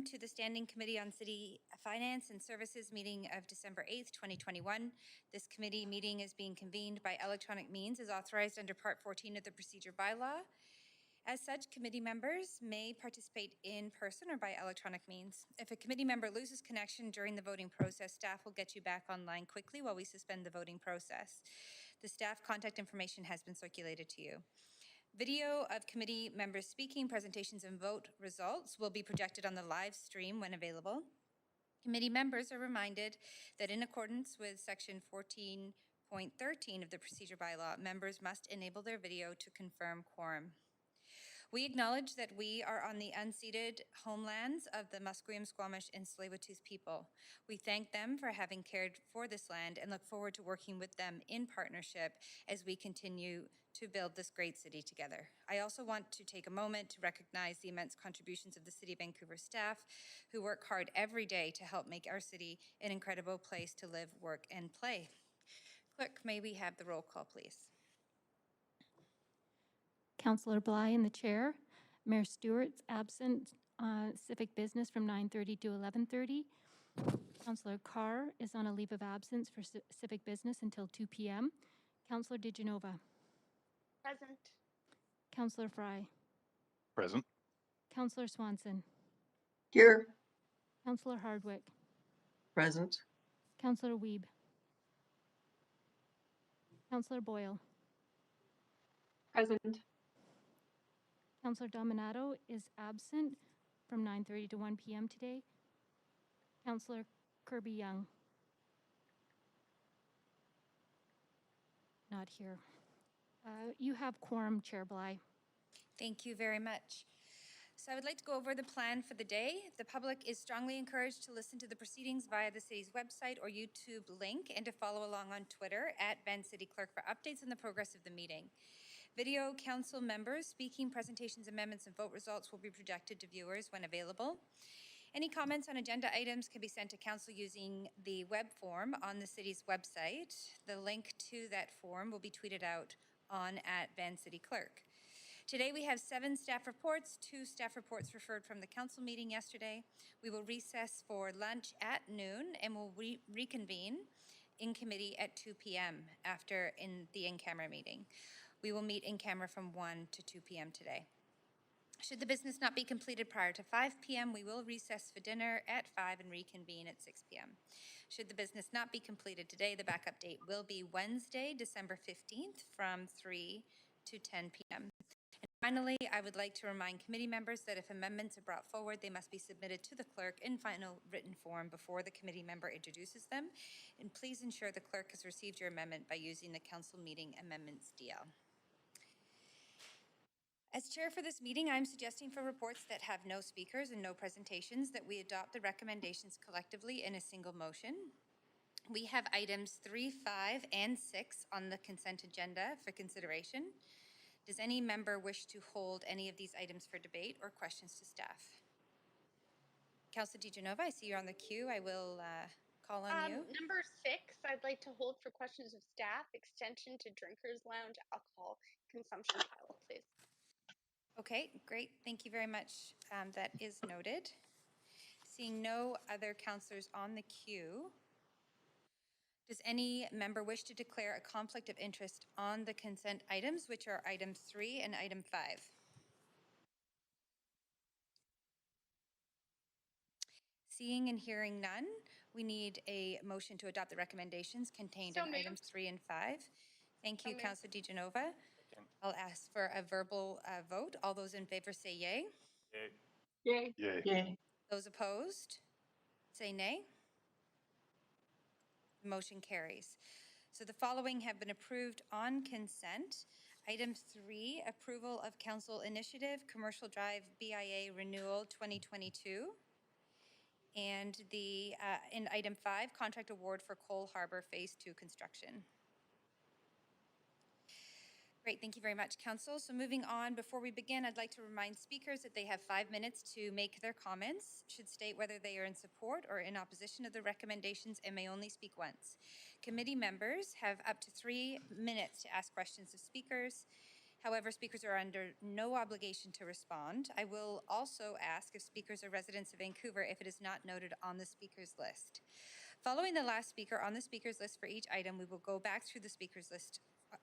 To the Standing Committee on City Finance and Services meeting of December 8th, 2021. This committee meeting is being convened by electronic means as authorized under Part 14 of the Procedure Bylaw. As such, committee members may participate in person or by electronic means. If a committee member loses connection during the voting process, staff will get you back online quickly while we suspend the voting process. The staff contact information has been circulated to you. Video of committee members speaking, presentations, and vote results will be projected on the live stream when available. Committee members are reminded that in accordance with Section 14.13 of the Procedure Bylaw, members must enable their video to confirm quorum. We acknowledge that we are on the unceded homelands of the Musqueam, Squamish, and Tsleil-Waututh people. We thank them for having cared for this land and look forward to working with them in partnership as we continue to build this great city together. I also want to take a moment to recognize the immense contributions of the City of Vancouver staff who work hard every day to help make our city an incredible place to live, work, and play. Clerk, may we have the roll call, please? Councillor Bligh in the chair. Mayor Stewart's absent. Civic business from 9:30 to 11:30. Councillor Carr is on a leave of absence for civic business until 2 p.m. Councillor DiGenova. Present. Councillor Fry. Present. Councillor Swanson. Here. Councillor Hardwick. Present. Councillor Wiebe. Councillor Boyle. Present. Councillor Dominato is absent from 9:30 to 1 p.m. today. Councillor Kirby Young. Not here. You have quorum, Chair Bligh. Thank you very much. So I would like to go over the plan for the day. The public is strongly encouraged to listen to the proceedings via the city's website or YouTube link and to follow along on Twitter at Ben City Clerk for updates on the progress of the meeting. Video council members speaking, presentations, amendments, and vote results will be projected to viewers when available. Any comments on agenda items can be sent to council using the web form on the city's website. The link to that form will be tweeted out on at Van City Clerk. Today we have 7 staff reports, 2 staff reports referred from the council meeting yesterday. We will recess for lunch at noon and will reconvene in committee at 2 p.m. after in the in-camera meeting. We will meet in camera from 1 to 2 p.m. today. Should the business not be completed prior to 5 p.m., we will recess for dinner at 5 and reconvene at 6 p.m. Should the business not be completed today, the backup date will be Wednesday, December 15th from 3 to 10 p.m. And finally, I would like to remind committee members that if amendments are brought forward, they must be submitted to the clerk in final written form before the committee member introduces them. And please ensure the clerk has received your amendment by using the council meeting amendments DL. As chair for this meeting, I'm suggesting for reports that have no speakers and no presentations that we adopt the recommendations collectively in a single motion. We have items 3, 5, and 6 on the consent agenda for consideration. Does any member wish to hold any of these items for debate or questions to staff? Councillor DiGenova, I see you're on the queue. I will call on you. Number 6, I'd like to hold for questions of staff, extension to drinkers lounge alcohol consumption pilot, please. Okay, great. Thank you very much. That is noted. Seeing no other councillors on the queue, does any member wish to declare a conflict of interest on the consent items, which are item 3 and item 5? Seeing and hearing none, we need a motion to adopt the recommendations contained in items 3 and 5. Thank you, Councillor DiGenova. I'll ask for a verbal vote. All those in favor say yay. Yay. Yay. Yay. Yay. Those opposed say nay. The motion carries. So the following have been approved on consent. Item 3, approval of council initiative, Commercial Drive BIA Renewal 2022. And in item 5, contract award for Cole Harbour Phase 2 construction. Great, thank you very much, Council. So moving on, before we begin, I'd like to remind speakers that they have 5 minutes to make their comments, should state whether they are in support or in opposition of the recommendations, and may only speak once. Committee members have up to 3 minutes to ask questions of speakers. However, speakers are under no obligation to respond. I will also ask if speakers are residents of Vancouver if it is not noted on the speakers list. Following the last speaker on the speakers list for each item, we will go back through the speakers list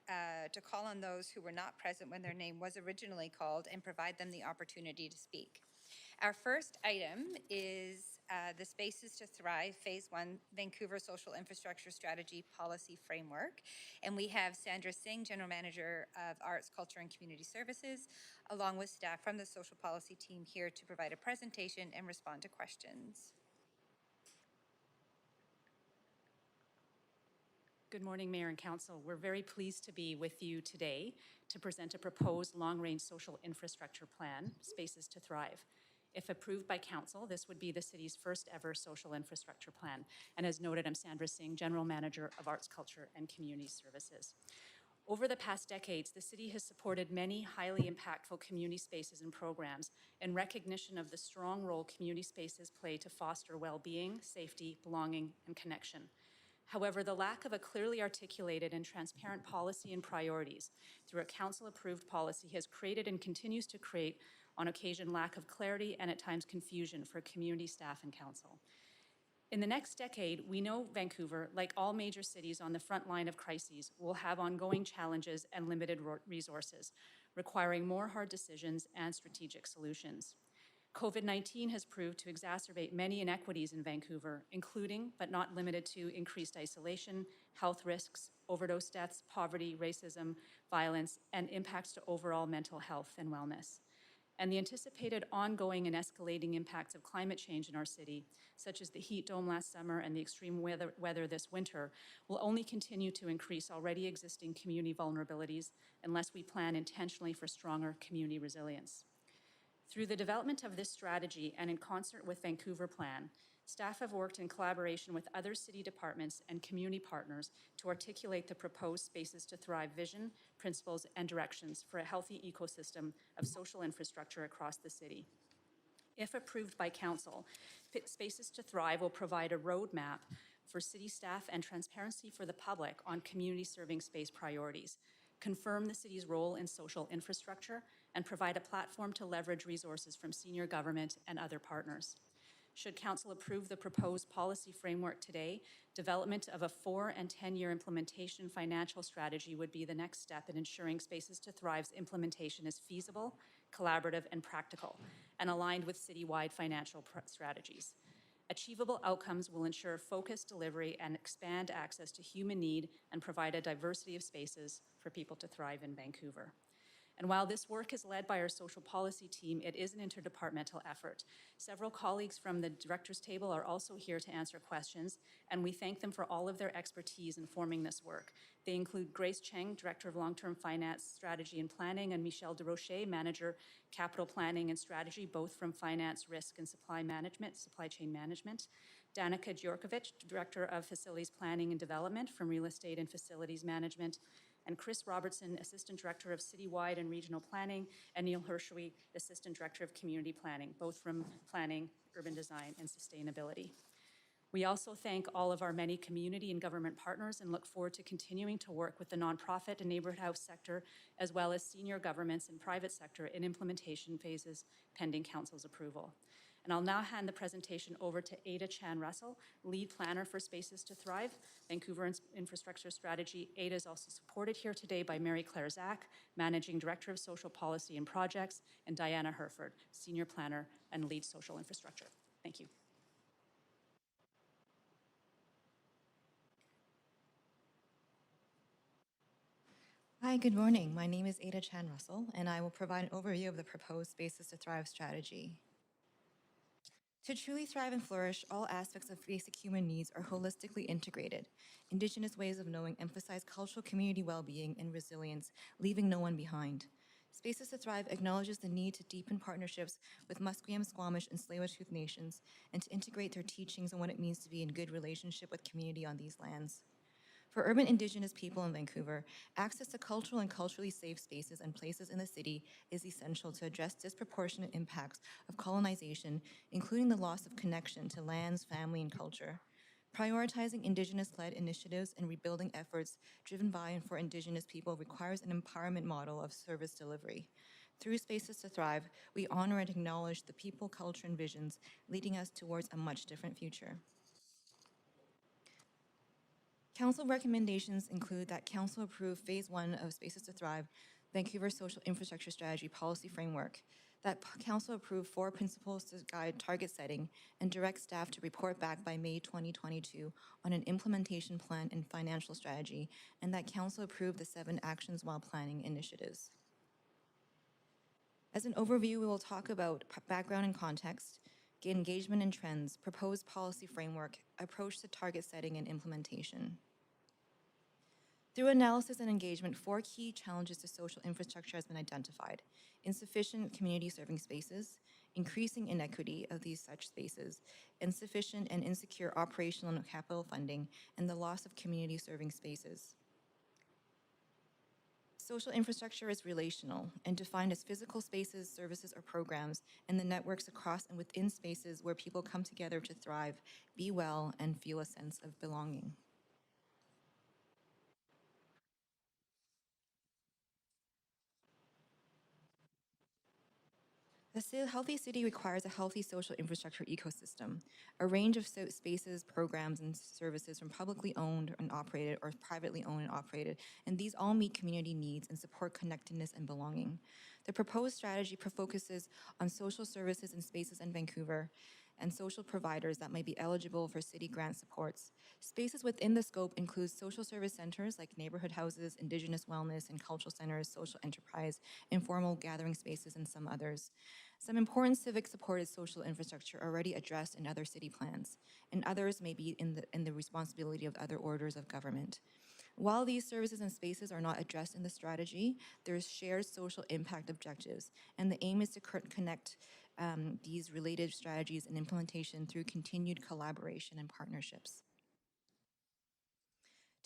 to call on those who were not present when their name was originally called and provide them the opportunity to speak. Our first item is the Spaces to Thrive Phase 1 Vancouver Social Infrastructure Strategy Policy Framework. And we have Sandra Singh, General Manager of Arts, Culture and Community Services, along with staff from the social policy team here to provide a presentation and respond to questions. Good morning, Mayor and Council. We're very pleased to be with you today to present a proposed long-range social infrastructure plan, Spaces to Thrive. If approved by Council, this would be the city's first ever social infrastructure plan. And as noted, I'm Sandra Singh, General Manager of Arts, Culture and Community Services. Over the past decades, the city has supported many highly impactful community spaces and programs in recognition of the strong role community spaces play to foster well-being, safety, belonging, and connection. However, the lack of a clearly articulated and transparent policy and priorities through a council-approved policy has created and continues to create, on occasion, lack of clarity and at times confusion for community staff and council. In the next decade, we know Vancouver, like all major cities on the front line of crises, will have ongoing challenges and limited resources, requiring more hard decisions and strategic solutions. COVID-19 has proved to exacerbate many inequities in Vancouver, including, but not limited to, increased isolation, health risks, overdose deaths, poverty, racism, violence, and impacts to overall mental health and wellness. And the anticipated ongoing and escalating impacts of climate change in our city, such as the heat dome last summer and the extreme weather this winter, will only continue to increase already existing community vulnerabilities unless we plan intentionally for stronger community resilience. Through the development of this strategy and in concert with Vancouver Plan, staff have worked in collaboration with other city departments and community partners to articulate the proposed Spaces to Thrive vision, principles, and directions for a healthy ecosystem of social infrastructure across the city. If approved by Council, Spaces to Thrive will provide a roadmap for city staff and transparency for the public on community-serving space priorities, confirm the city's role in social infrastructure, and provide a platform to leverage resources from senior government and other partners. Should Council approve the proposed policy framework today, development of a 4- and 10-year implementation financial strategy would be the next step in ensuring Spaces to Thrive's implementation is feasible, collaborative, and practical, and aligned with citywide financial strategies. Achievable outcomes will ensure focused delivery and expand access to human need and provide a diversity of spaces for people to thrive in Vancouver. And while this work is led by our social policy team, it is an interdepartmental effort. Several colleagues from the director's table are also here to answer questions, and we thank them for all of their expertise in forming this work. They include Grace Cheng, Director of Long-Term Finance, Strategy and Planning, and Michelle DeRocher, Manager, Capital Planning and Strategy, both from Finance, Risk and Supply Chain Management. Danica Djorkovic, Director of Facilities Planning and Development from Real Estate and Facilities Management, and Chris Robertson, Assistant Director of Citywide and Regional Planning, and Neil Hirschwey, Assistant Director of Community Planning, both from Planning, Urban Design, and Sustainability. We also thank all of our many community and government partners and look forward to continuing to work with the nonprofit and neighborhood house sector, as well as senior governments and private sector in implementation phases pending Council's approval. And I'll now hand the presentation over to Ada Chan Russell, Lead Planner for Spaces to Thrive, Vancouver Infrastructure Strategy. Ada is also supported here today by Mary Claire Zach, Managing Director of Social Policy and Projects, and Diana Herford, Senior Planner and Lead Social Infrastructure. Thank you. Hi, good morning. My name is Ada Chan Russell, and I will provide an overview of the proposed Spaces to Thrive strategy. To truly thrive and flourish, all aspects of basic human needs are holistically integrated. Indigenous ways of knowing emphasize cultural community well-being and resilience, leaving no one behind. Spaces to Thrive acknowledges the need to deepen partnerships with Musqueam, Squamish, and Tsleil-Waututh nations, and to integrate their teachings on what it means to be in good relationship with community on these lands. For urban Indigenous people in Vancouver, access to cultural and culturally safe spaces and places in the city is essential to address disproportionate impacts of colonization, including the loss of connection to lands, family, and culture. Prioritizing Indigenous-led initiatives and rebuilding efforts driven by and for Indigenous people requires an empowerment model of service delivery. Through Spaces to Thrive, we honor and acknowledge the people, culture, and visions leading us towards a much different future. Council recommendations include that Council approve Phase 1 of Spaces to Thrive, Vancouver Social Infrastructure Strategy Policy Framework, that Council approve 4 principles to guide target setting and direct staff to report back by May 2022 on an implementation plan and financial strategy, and that Council approve the 7 actions while planning initiatives. As an overview, we will talk about background and context, engagement and trends, proposed policy framework, approach to target setting and implementation. Through analysis and engagement, 4 key challenges to social infrastructure has been identified: insufficient community serving spaces, increasing inequity of these such spaces, insufficient and insecure operational and capital funding, and the loss of community serving spaces. Social infrastructure is relational and defined as physical spaces, services, or programs, and the networks across and within spaces where people come together to thrive, be well, and feel a sense of belonging. A healthy city requires a healthy social infrastructure ecosystem, a range of spaces, programs, and services from publicly owned and operated or privately owned and operated, and these all meet community needs and support connectedness and belonging. The proposed strategy focuses on social services and spaces in Vancouver and social providers that might be eligible for city grant supports. Spaces within the scope include social service centers like neighborhood houses, Indigenous wellness and cultural centers, social enterprise, informal gathering spaces, and some others. Some important civic supported social infrastructure are already addressed in other city plans, and others may be in the responsibility of other orders of government. While these services and spaces are not addressed in the strategy, there's shared social impact objectives, and the aim is to connect these related strategies and implementation through continued collaboration and partnerships.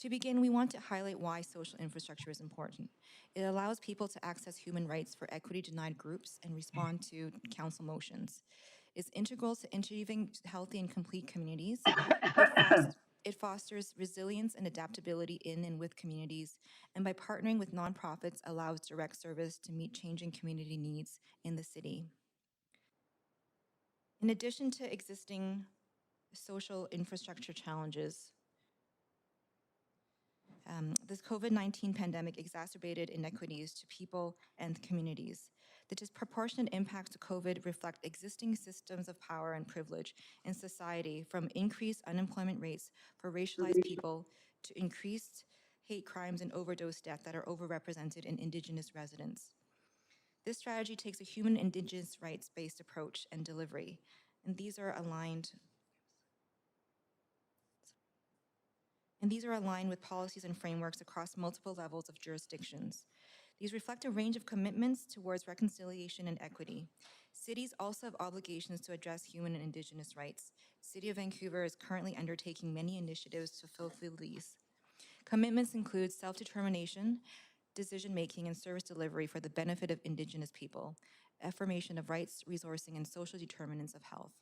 To begin, we want to highlight why social infrastructure is important. It allows people to access human rights for equity-denied groups and respond to council motions. It's integral to achieving healthy and complete communities. It fosters resilience and adaptability in and with communities, and by partnering with nonprofits, allows direct service to meet changing community needs in the city. In addition to existing social infrastructure challenges, this COVID-19 pandemic exacerbated inequities to people and communities. The disproportionate impacts of COVID reflect existing systems of power and privilege in society, from increased unemployment rates for racialized people to increased hate crimes and overdose death that are overrepresented in Indigenous residents. This strategy takes a human Indigenous rights-based approach and delivery, and these are aligned with policies and frameworks across multiple levels of jurisdictions. These reflect a range of commitments towards reconciliation and equity. Cities also have obligations to address human and Indigenous rights. City of Vancouver is currently undertaking many initiatives to fulfill these. Commitments include self-determination, decision-making, and service delivery for the benefit of Indigenous people, affirmation of rights, resourcing, and social determinants of health.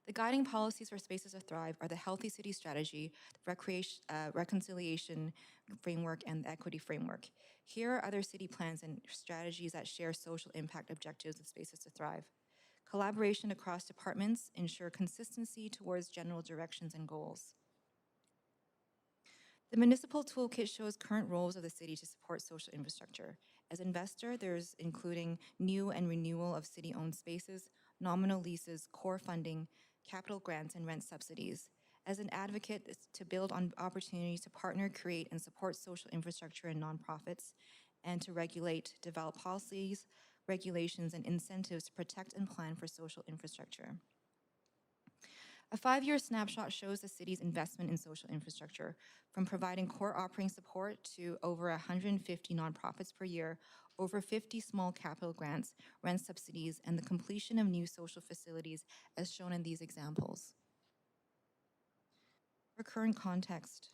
The guiding policies for Spaces to Thrive are the Healthy City Strategy, the Reconciliation Framework, and the Equity Framework. Here are other city plans and strategies that share social impact objectives with Spaces to Thrive. Collaboration across departments ensure consistency towards general directions and goals. The municipal toolkit shows current roles of the city to support social infrastructure. As investor, there's including new and renewal of city-owned spaces, nominal leases, core funding, capital grants, and rent subsidies. As an advocate, it's to build on opportunities to partner, create, and support social infrastructure and nonprofits, and to regulate, develop policies, regulations, and incentives to protect and plan for social infrastructure. A 5-year snapshot shows the city's investment in social infrastructure, from providing core operating support to over 150 nonprofits per year, over 50 small capital grants, rent subsidies, and the completion of new social facilities as shown in these examples. For current context,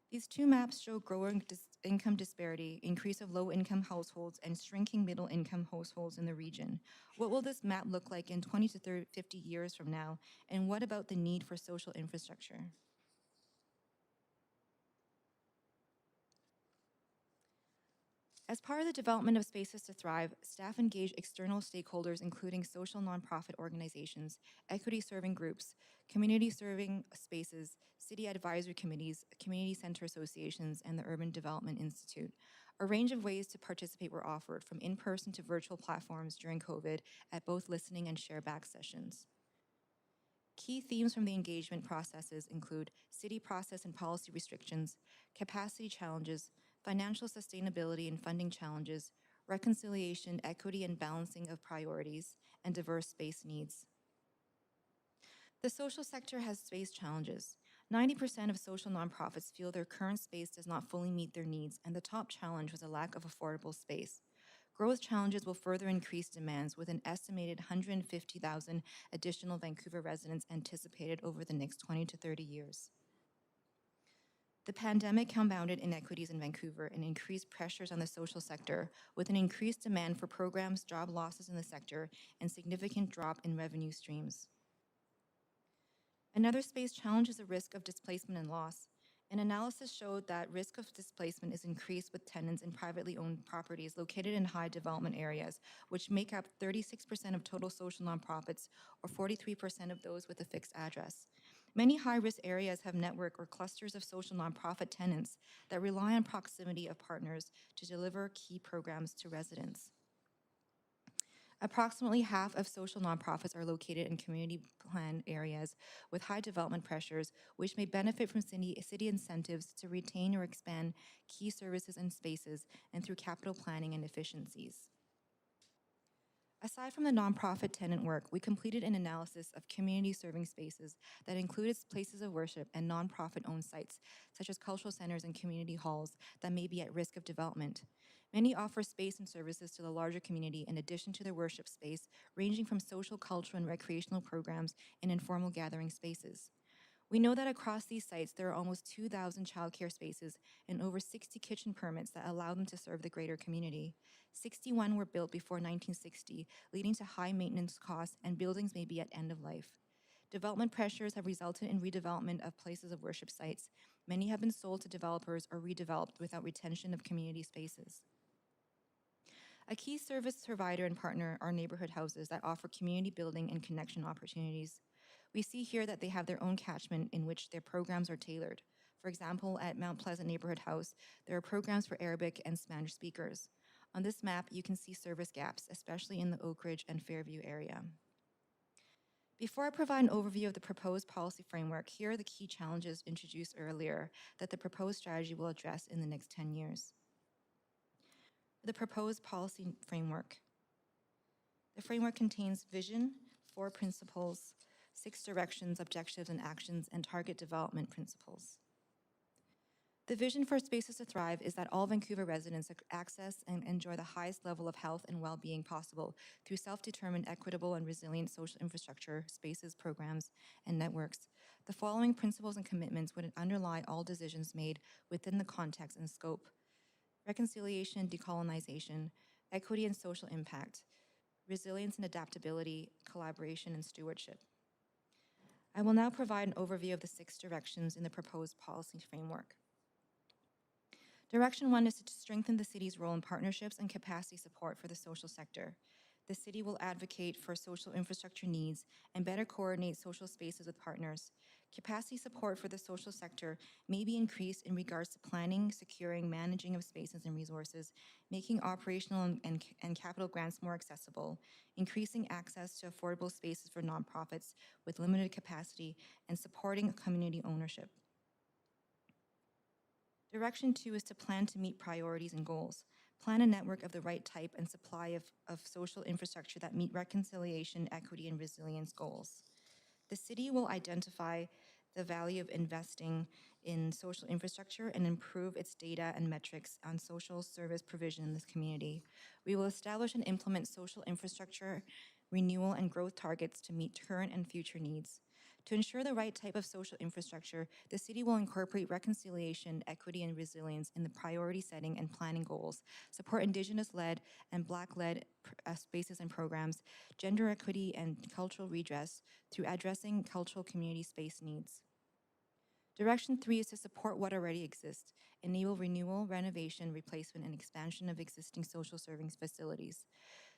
these 2 maps show growing income disparity, increase of low-income households, and shrinking middle-income households in the region. What will this map look like in 20 to 50 years from now? And what about the need for social infrastructure? As part of the development of Spaces to Thrive, staff engage external stakeholders, including social nonprofit organizations, equity-serving groups, community-serving spaces, city advisory committees, community center associations, and the Urban Development Institute. A range of ways to participate were offered, from in-person to virtual platforms during COVID at both listening and share-back sessions. Key themes from the engagement processes include city process and policy restrictions, capacity challenges, financial sustainability and funding challenges, reconciliation, equity, and balancing of priorities, and diverse space needs. The social sector has space challenges. 90% of social nonprofits feel their current space does not fully meet their needs, and the top challenge was a lack of affordable space. Growth challenges will further increase demands, with an estimated 150,000 additional Vancouver residents anticipated over the next 20 to 30 years. The pandemic compounded inequities in Vancouver and increased pressures on the social sector, with an increased demand for programs, job losses in the sector, and significant drop in revenue streams. Another space challenge is the risk of displacement and loss. An analysis showed that risk of displacement is increased with tenants in privately owned properties located in high development areas, which make up 36% of total social nonprofits, or 43% of those with a fixed address. Many high-risk areas have network or clusters of social nonprofit tenants that rely on proximity of partners to deliver key programs to residents. Approximately half of social nonprofits are located in community plan areas with high development pressures, which may benefit from city incentives to retain or expand key services and spaces, and through capital planning and efficiencies. Aside from the nonprofit tenant work, we completed an analysis of community-serving spaces that included places of worship and nonprofit-owned sites, such as cultural centers and community halls, that may be at risk of development. Many offer space and services to the larger community in addition to their worship space, ranging from social, cultural, and recreational programs and informal gathering spaces. We know that across these sites, there are almost 2,000 childcare spaces and over 60 kitchen permits that allow them to serve the greater community. 61 were built before 1960, leading to high maintenance costs, and buildings may be at end of life. Development pressures have resulted in redevelopment of places of worship sites. Many have been sold to developers or redeveloped without retention of community spaces. A key service provider and partner are neighborhood houses that offer community building and connection opportunities. We see here that they have their own catchment in which their programs are tailored. For example, at Mount Pleasant Neighborhood House, there are programs for Arabic and Spanish speakers. On this map, you can see service gaps, especially in the Oak Ridge and Fairview area. Before I provide an overview of the proposed policy framework, here are the key challenges introduced earlier that the proposed strategy will address in the next 10 years. The proposed policy framework. The framework contains vision, 4 principles, 6 directions, objectives, and actions, and target development principles. The vision for Spaces to Thrive is that all Vancouver residents access and enjoy the highest level of health and well-being possible through self-determined, equitable, and resilient social infrastructure, spaces, programs, and networks. The following principles and commitments would underlie all decisions made within the context and scope: reconciliation and decolonization, equity and social impact, resilience and adaptability, collaboration and stewardship. I will now provide an overview of the 6 directions in the proposed policy framework. Direction 1 is to strengthen the city's role in partnerships and capacity support for the social sector. The city will advocate for social infrastructure needs and better coordinate social spaces with partners. Capacity support for the social sector may be increased in regards to planning, securing, managing of spaces and resources, making operational and capital grants more accessible, increasing access to affordable spaces for nonprofits with limited capacity, and supporting community ownership. Direction 2 is to plan to meet priorities and goals. Plan a network of the right type and supply of social infrastructure that meet reconciliation, equity, and resilience goals. The city will identify the value of investing in social infrastructure and improve its data and metrics on social service provision in this community. We will establish and implement social infrastructure renewal and growth targets to meet current and future needs. To ensure the right type of social infrastructure, the city will incorporate reconciliation, equity, and resilience in the priority setting and planning goals, support Indigenous-led and Black-led spaces and programs, gender equity, and cultural redress through addressing cultural community space needs. Direction 3 is to support what already exists, enable renewal, renovation, replacement, and expansion of existing social service facilities.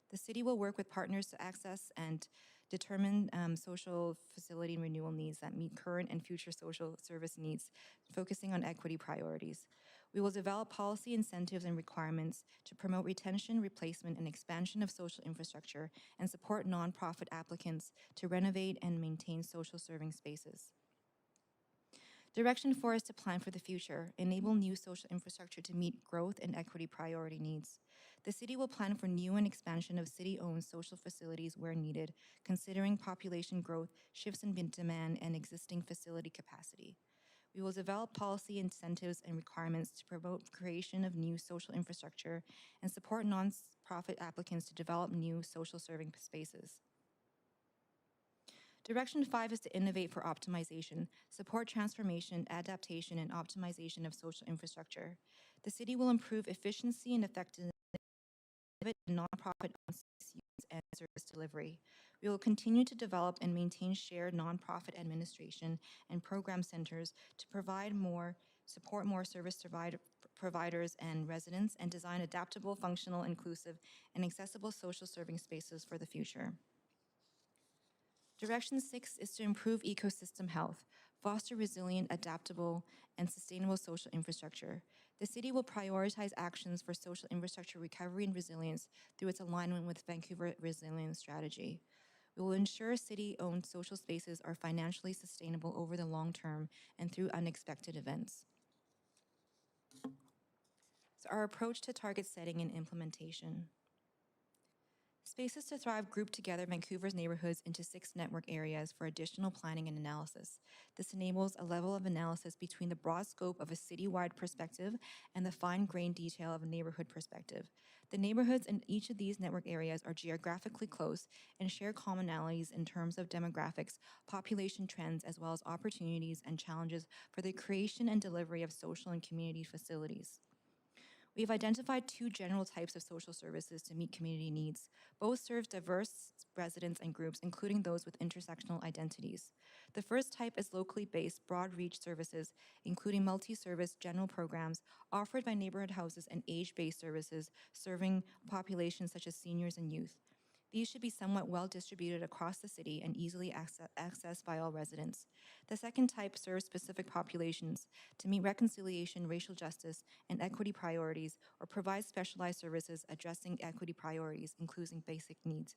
The city will work with partners to access and determine social facility and renewal needs that meet current and future social service needs, focusing on equity priorities. We will develop policy incentives and requirements to promote retention, replacement, and expansion of social infrastructure and support nonprofit applicants to renovate and maintain social serving spaces. Direction 4 is to plan for the future, enable new social infrastructure to meet growth and equity priority needs. The city will plan for new and expansion of city-owned social facilities where needed, considering population growth, shifts in demand, and existing facility capacity. We will develop policy incentives and requirements to promote creation of new social infrastructure and support nonprofit applicants to develop new social serving spaces. Direction 5 is to innovate for optimization, support transformation, adaptation, and optimization of social infrastructure. The city will improve efficiency and effectiveness of nonprofit use and service delivery. We will continue to develop and maintain shared nonprofit administration and program centers to support more service providers and residents, and design adaptable, functional, inclusive, and accessible social serving spaces for the future. Direction 6 is to improve ecosystem health, foster resilient, adaptable, and sustainable social infrastructure. The city will prioritize actions for social infrastructure recovery and resilience through its alignment with Vancouver Resilience Strategy. We will ensure city-owned social spaces are financially sustainable over the long term and through unexpected events. So our approach to target setting and implementation. Spaces to Thrive grouped together Vancouver's neighborhoods into 6 network areas for additional planning and analysis. This enables a level of analysis between the broad scope of a citywide perspective and the fine-grained detail of a neighborhood perspective. The neighborhoods in each of these network areas are geographically close and share commonalities in terms of demographics, population trends, as well as opportunities and challenges for the creation and delivery of social and community facilities. We have identified 2 general types of social services to meet community needs. Both serve diverse residents and groups, including those with intersectional identities. The first type is locally based, broad reach services, including multi-service general programs offered by neighborhood houses and age-based services serving populations such as seniors and youth. These should be somewhat well distributed across the city and easily accessed by all residents. The second type serves specific populations to meet reconciliation, racial justice, and equity priorities, or provide specialized services addressing equity priorities, including basic needs.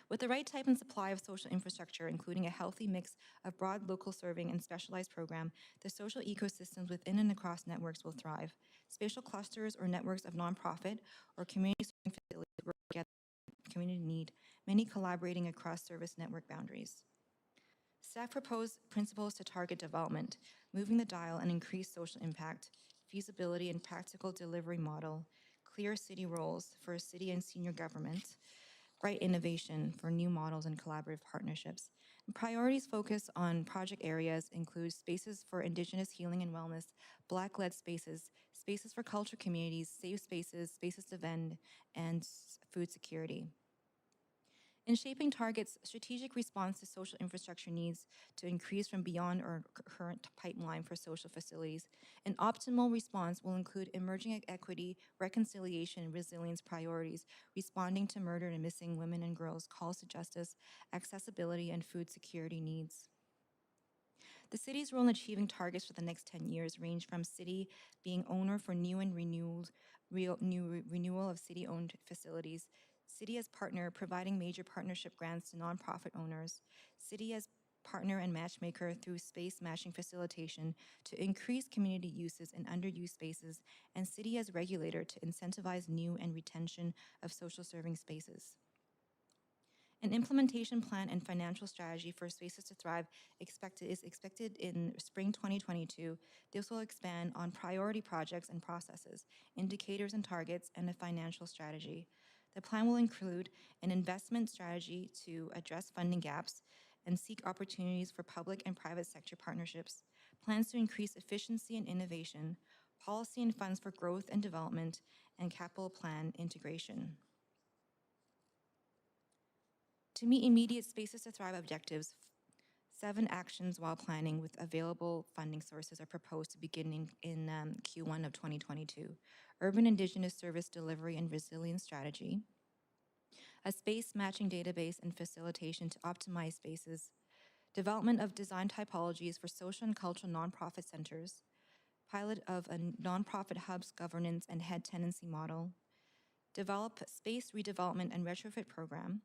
With the right type and supply of social infrastructure, including a healthy mix of broad local serving and specialized program, the social ecosystems within and across networks will thrive. Spatial clusters or networks of nonprofit or community serving facilities work together community need, many collaborating across service network boundaries. Staff proposed principles to target development, moving the dial and increase social impact, feasibility and practical delivery model, clear city roles for city and senior government, bright innovation for new models and collaborative partnerships. And priorities focus on project areas include spaces for Indigenous healing and wellness, Black-led spaces, spaces for culture communities, safe spaces, spaces to vend, and food security. In shaping targets, strategic response to social infrastructure needs to increase from beyond our current pipeline for social facilities. An optimal response will include emerging equity, reconciliation, and resilience priorities, responding to murdered and missing women and girls, calls to justice, accessibility, and food security needs. The city's role in achieving targets for the next 10 years range from city being owner for new and renewal of city-owned facilities, city as partner providing major partnership grants to nonprofit owners, city as partner and matchmaker through space matching facilitation to increase community uses in underused spaces, and city as regulator to incentivize new and retention of social serving spaces. An implementation plan and financial strategy for Spaces to Thrive is expected in spring 2022. This will expand on priority projects and processes, indicators and targets, and a financial strategy. The plan will include an investment strategy to address funding gaps, and seek opportunities for public and private sector partnerships, plans to increase efficiency and innovation, policy and funds for growth and development, and capital plan integration. To meet immediate Spaces to Thrive objectives, 7 actions while planning with available funding sources are proposed to begin in Q1 of 2022. Urban Indigenous Service Delivery and Resilience Strategy, a space matching database and facilitation to optimize spaces, development of design typologies for social and cultural nonprofit centers, pilot of a nonprofit hub's governance and head tenancy model, develop space redevelopment and retrofit program,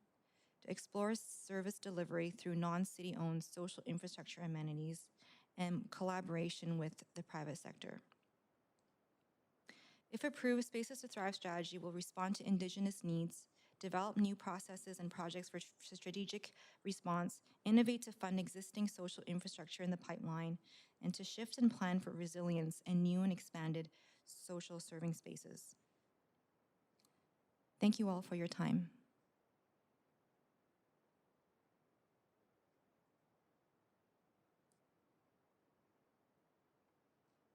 to explore service delivery through non-city-owned social infrastructure amenities, and collaboration with the private sector. If approved, Spaces to Thrive strategy will respond to Indigenous needs, develop new processes and projects for strategic response, innovate to fund existing social infrastructure in the pipeline, and to shift and plan for resilience and new and expanded social serving spaces. Thank you all for your time.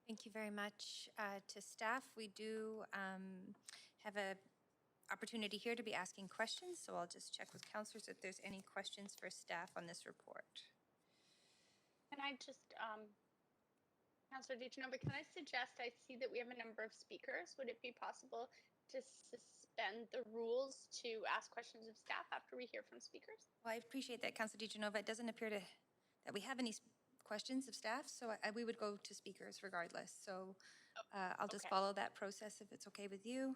Thank you very much to staff. We do have an opportunity here to be asking questions, so I'll just check with councillors if there's any questions for staff on this report. Can I just, Councillor DeGenova, can I suggest, I see that we have a number of speakers. Would it be possible to suspend the rules to ask questions of staff after we hear from speakers? Well, I appreciate that, Councillor DeGenova. It doesn't appear that we have any questions of staff, so we would go to speakers regardless. So I'll just follow that process if it's okay with you.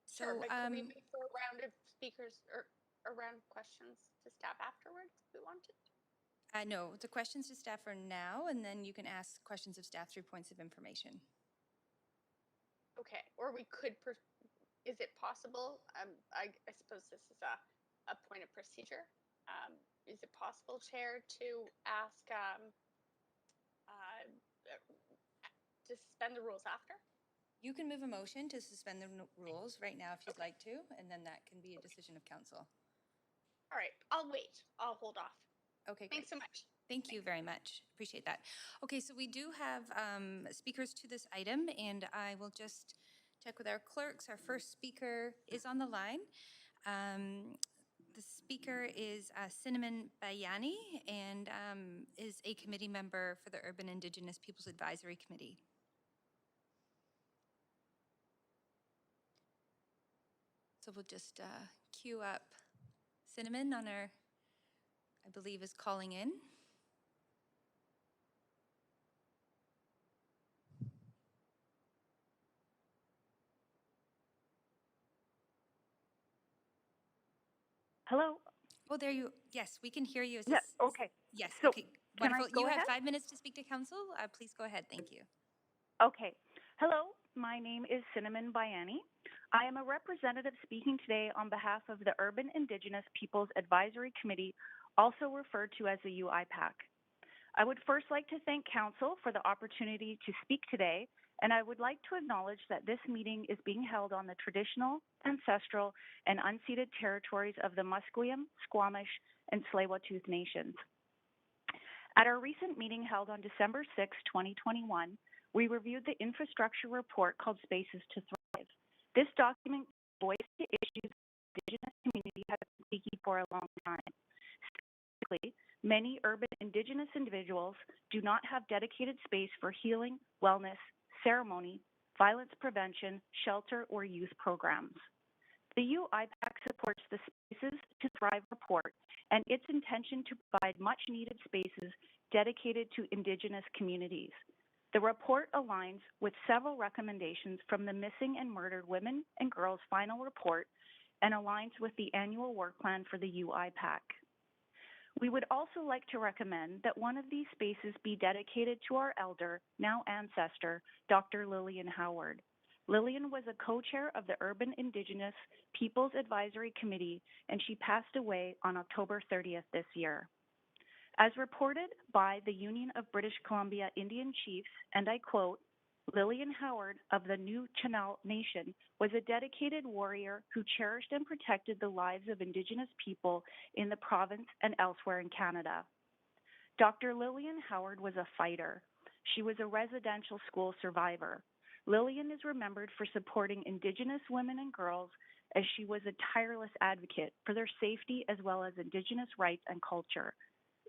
Sure, but could we wait for a round of speakers or a round of questions to staff afterwards if we wanted? No, the questions to staff are now, and then you can ask questions of staff through points of information. Okay, or we could, is it possible? I suppose this is a point of procedure. Is it possible, Chair, to ask to suspend the rules after? You can move a motion to suspend the rules right now if you'd like to, and then that can be a decision of council. All right, I'll wait. I'll hold off. Okay, thanks so much. Thank you very much. Appreciate that. Okay, so we do have speakers to this item, and I will just check with our clerks. Our first speaker is on the line. The speaker is Cinnamon Bayani, and is a committee member for the Urban Indigenous Peoples Advisory Committee. So we'll just queue up Cinnamon on our, I believe, is calling in. Hello? Oh, there you, yes, we can hear you. Yes, okay. Yes, So, okay, can I wonderful. go You have ahead? 5 minutes to speak to council. Please go ahead, thank you. Okay. Hello, my name is Cinnamon Bayani. I am a representative speaking today on behalf of the Urban Indigenous Peoples Advisory Committee, also referred to as the UIPAC. I would first like to thank Council for the opportunity to speak today, and I would like to acknowledge that this meeting is being held on the traditional, ancestral, and unceded territories of the Musqueam, Squamish, and Tsleil-Waututh Nations. At our recent meeting held on December 6, 2021, we reviewed the infrastructure report called Spaces to Thrive. This document voiced the issues the Indigenous community has been seeking for a long time. Specifically, many urban Indigenous individuals do not have dedicated space for healing, wellness, ceremony, violence prevention, shelter, or youth programs. The UIPAC supports the Spaces to Thrive report and its intention to provide much-needed spaces dedicated to Indigenous communities. The report aligns with several recommendations from the Missing and Murdered Women and Girls final report and aligns with the annual work plan for the UIPAC. We would also like to recommend that one of these spaces be dedicated to our elder, now ancestor, Dr. Lillian Howard. Lillian was a co-chair of the Urban Indigenous Peoples Advisory Committee, and she passed away on October 30th this year. As reported by the Union of British Columbia Indian Chiefs, and I quote, Lillian Howard of the New Chenal Nation was a dedicated warrior who cherished and protected the lives of Indigenous people in the province and elsewhere in Canada. Dr. Lillian Howard was a fighter. She was a residential school survivor. Lillian is remembered for supporting Indigenous women and girls as she was a tireless advocate for their safety as well as Indigenous rights and culture.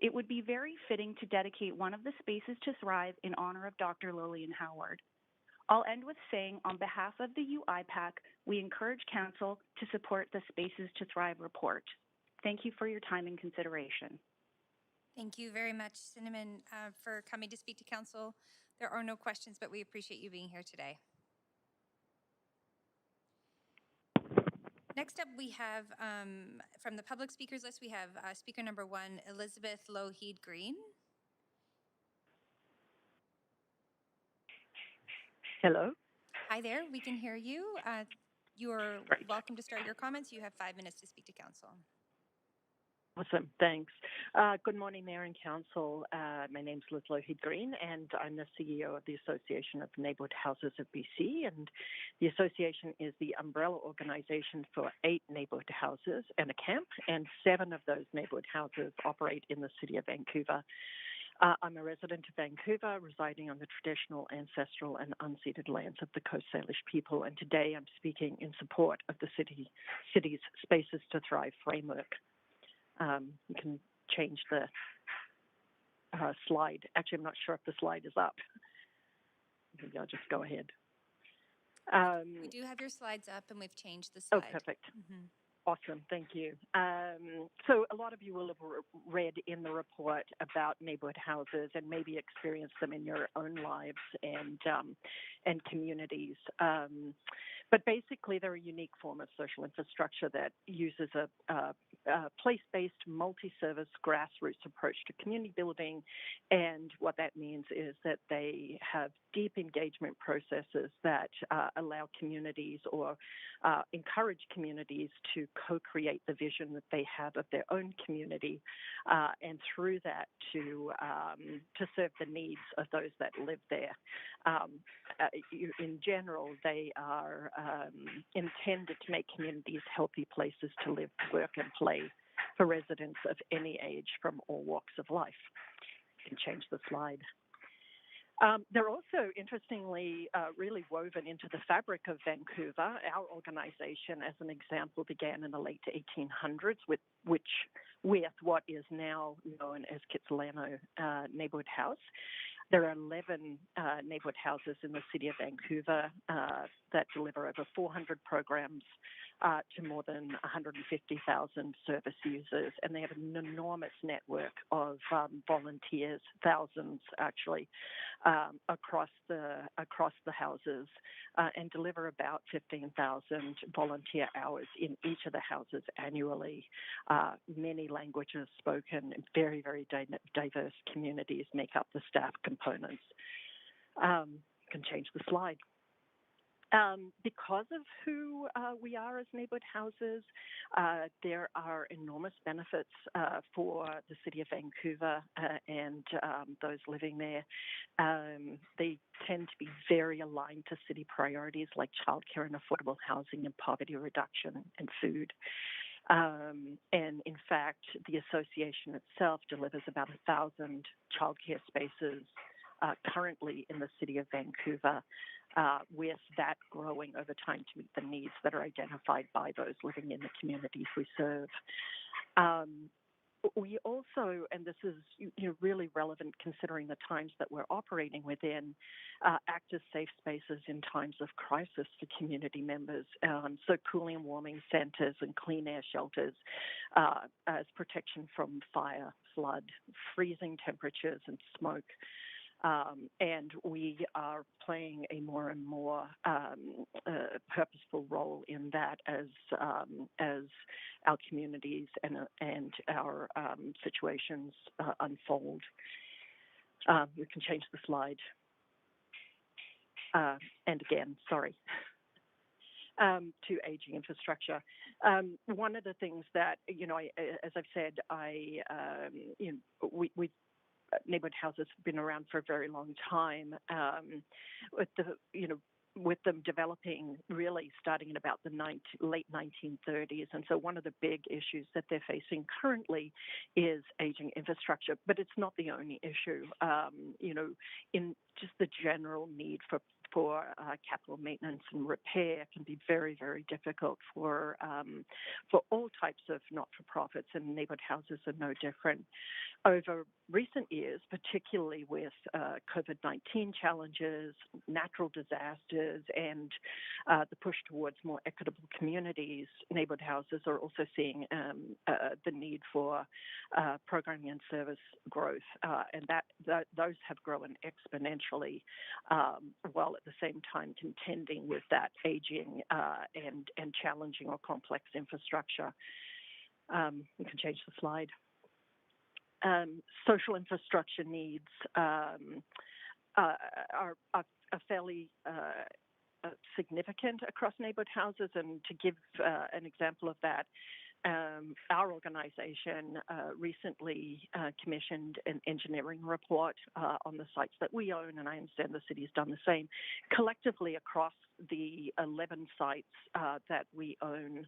It would be very fitting to dedicate one of the Spaces to Thrive in honor of Dr. Lillian Howard. I'll end with saying, on behalf of the UIPAC, we encourage Council to support the Spaces to Thrive report. Thank you for your time and consideration. Thank you very much, Cinnamon, for coming to speak to Council. There are no questions, but we appreciate you being here today. Next up, we have, from the public speakers list, we have speaker number 1, Elizabeth Lougheed Green. Hello. Hi there, we can hear you. You're Great. welcome to start your comments. You have 5 minutes to speak to Council. Awesome. Thanks. Good morning, Mayor and Council. My name's Liz Lougheed Green, and I'm the CEO of the Association of Neighbourhood Houses of BC. And the association is the umbrella organisation for 8 neighbourhood houses and a camp, and 7 of those neighbourhood houses operate in the city of Vancouver. I'm a resident of Vancouver, residing on the traditional, ancestral and unceded lands of the Coast Salish people, and today I'm speaking in support of the city's Spaces to Thrive framework. You can change the slide. Actually, I'm not sure if the slide is up. Maybe I'll just go ahead. We do have your slides up, and we've changed the Oh, slide. perfect. Mm-hmm. Awesome, thank you. So a lot of you will have read in the report about neighbourhood houses and maybe experienced them in your own lives and communities. But basically, they're a unique form of social infrastructure that uses a place-based, multi-service, grassroots approach to community building. And what that means is that they have deep engagement processes that allow communities or encourage communities to co-create the vision that they have of their own community, and through that to serve the needs of those that live there. In general, they are intended to make communities healthy places to live, work, and play for residents of any age from all walks of life. You can change the slide. They're also, interestingly, really woven into the fabric of Vancouver. Our organization, as an example, began in the late 1800s with what is now known as Kitsilano Neighbourhood House. There are 11 neighbourhood houses in the city of Vancouver that deliver over 400 programs to more than 150,000 service users, and they have an enormous network of volunteers, thousands actually, across the houses, and deliver about 15,000 volunteer hours in each of the houses annually. Many languages spoken, very, very diverse communities make up the staff components. Can change the slide. Because of who we are as neighbourhood houses, there are enormous benefits for the city of Vancouver and those living there. They tend to be very aligned to city priorities like childcare and affordable housing and poverty reduction and food. And in fact, the association itself delivers about 1,000 childcare spaces currently in the city of Vancouver, with that growing over time to meet the needs that are identified by those living in the communities we serve. We also, and this is really relevant considering the times that we're operating within, act as safe spaces in times of crisis for community members. So cooling and warming centres and clean air shelters as protection from fire, flood, freezing temperatures and smoke. And we are playing a more and more purposeful role in that as our communities and our situations unfold. We can change the slide. And again, sorry. To aging infrastructure. One of the things that, as I've said, we neighborhood houses have been around for a very long time. With them developing really starting in about the late 1930s. And so one of the big issues that they're facing currently is aging infrastructure, but it's not the only issue. In just the general need for capital maintenance and repair can be very, very difficult for all types of not-for-profits, and neighborhood houses are no different. Over recent years, particularly with COVID-19 challenges, natural disasters, and the push towards more equitable communities, neighborhood houses are also seeing the need for programming and service growth, and those have grown exponentially, while at the same time contending with that aging and challenging or complex infrastructure. We can change the slide. Social infrastructure needs are fairly significant across neighborhood houses. And to give an example of that, our organization recently commissioned an engineering report on the sites that we own, and I understand the city's done the same. Collectively across the 11 sites that we own,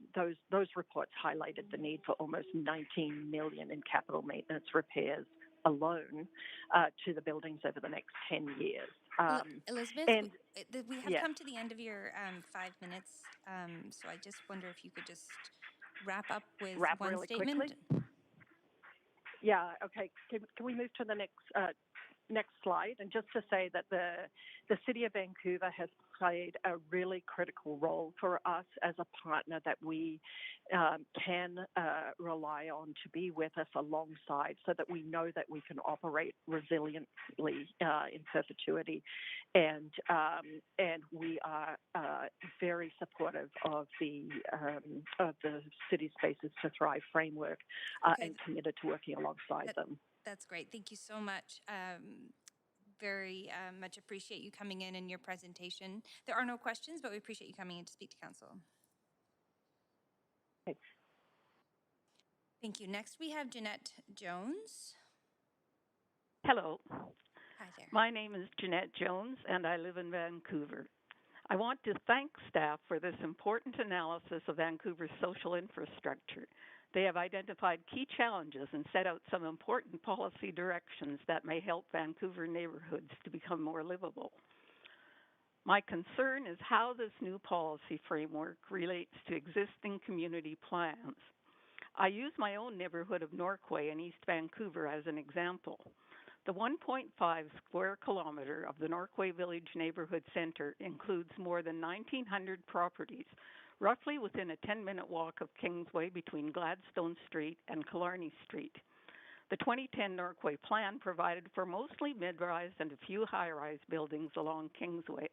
those reports highlighted the need for almost $19 million in capital maintenance repairs alone to the buildings over the next 10 years. Elizabeth, we have come to the end of your 5 minutes, so I just wonder if you could just wrap up with one really statement. Quickly. Yeah, okay. Can we move to the next slide? And just to say that the City of Vancouver has played a really critical role for us as a partner that we can rely on to be with us alongside, so that we know that we can operate resiliently in perpetuity. And we are very supportive of the City Spaces to Thrive framework and committed to working alongside them. That's great. Thank you so much. Very much appreciate you coming in and your presentation. There are no questions, but we appreciate you coming in to speak to Council. Okay. Thank you. Next, we have Jeanette Jones. Hello. Hi there. My name is Jeanette Jones, and I live in Vancouver. I want to thank staff for this important analysis of Vancouver's social infrastructure. They have identified key challenges and set out some important policy directions that may help Vancouver neighborhoods to become more livable. My concern is how this new policy framework relates to existing community plans. I use my own neighborhood of Norquay in East Vancouver as an example. The 1.5 square kilometer of the Norquay Village Neighborhood Center includes more than 1,900 properties, roughly within a 10-minute walk of Kingsway between Gladstone Street and Killarney Street. The 2010 Norquay Plan provided for mostly mid-rise and a few high-rise buildings along Kingsway.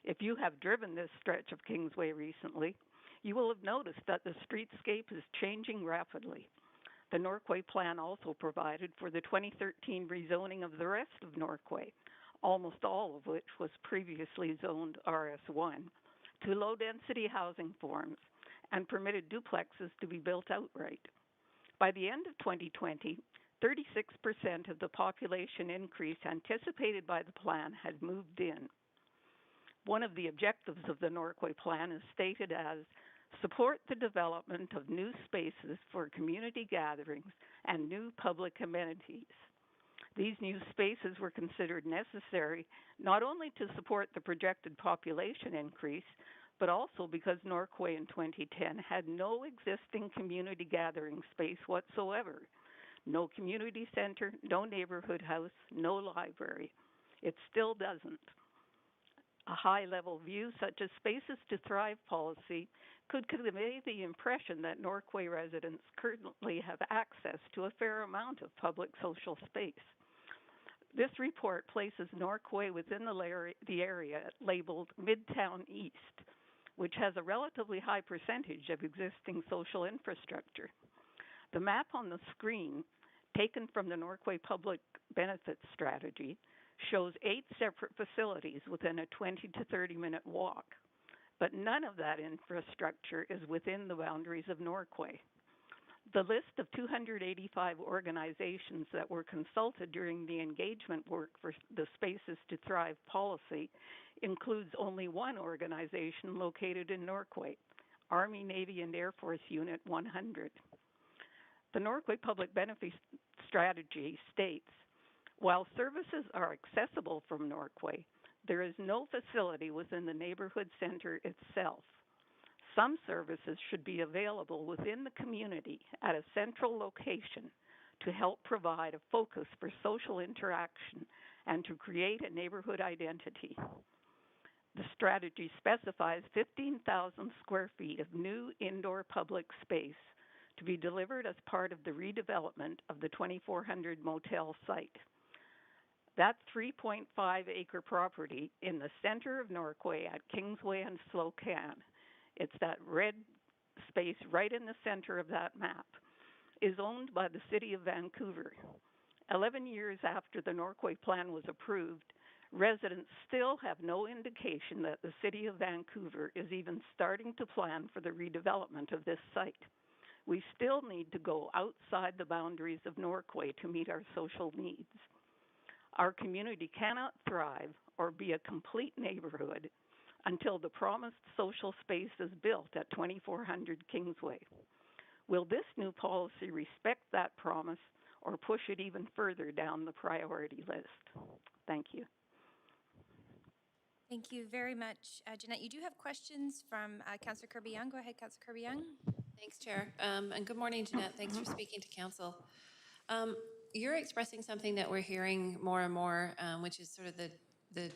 If you have driven this stretch of Kingsway recently, you will have noticed that the streetscape is changing rapidly. The Norquay Plan also provided for the 2013 rezoning of the rest of Norquay, almost all of which was previously zoned RS1, to low-density housing forms, and permitted duplexes to be built outright. By the end of 2020, 36% of the population increase anticipated by the plan had moved in. One of the objectives of the Norquay Plan is stated as support the development of new spaces for community gatherings and new public amenities. These new spaces were considered necessary not only to support the projected population increase, but also because Norquay in 2010 had no existing community gathering space whatsoever. No community center, no neighborhood house, no library. It still doesn't. A high-level view such as Spaces to Thrive policy could convey the impression that Norquay residents currently have access to a fair amount of public social space. This report places Norquay within the area labeled Midtown East, which has a relatively high percentage of existing social infrastructure. The map on the screen, taken from the Norquay Public Benefits Strategy, shows 8 separate facilities within a 20 to 30-minute walk, but none of that infrastructure is within the boundaries of Norquay. The list of 285 organizations that were consulted during the engagement work for the Spaces to Thrive policy includes only one organization located in Norquay, Army, Navy, and Air Force Unit 100. The Norquay Public Benefit Strategy states, while services are accessible from Norquay, there is no facility within the neighborhood center itself. Some services should be available within the community at a central location to help provide a focus for social interaction and to create a neighborhood identity. The strategy specifies 15,000 square feet of new indoor public space to be delivered as part of the redevelopment of the 2400 motel site. That 3.5-acre property in the center of Norquay at Kingsway and Slocan, it's that red space right in the center of that map, is owned by the City of Vancouver. 11 years after the Norquay plan was approved, residents still have no indication that the City of Vancouver is even starting to plan for the redevelopment of this site. We still need to go outside the boundaries of Norquay to meet our social needs. Our community cannot thrive or be a complete neighborhood until the promised social space is built at 2400 Kingsway. Will this new policy respect that promise or push it even further down the priority list? Thank you. Thank you very much. Jeanette, you do have questions from Councillor Kirby Young. Go ahead, Councillor Kirby Young. Thanks, Chair. And good morning, Jeanette. Thanks for speaking to Council. You're expressing something that we're hearing more and more, which is sort of the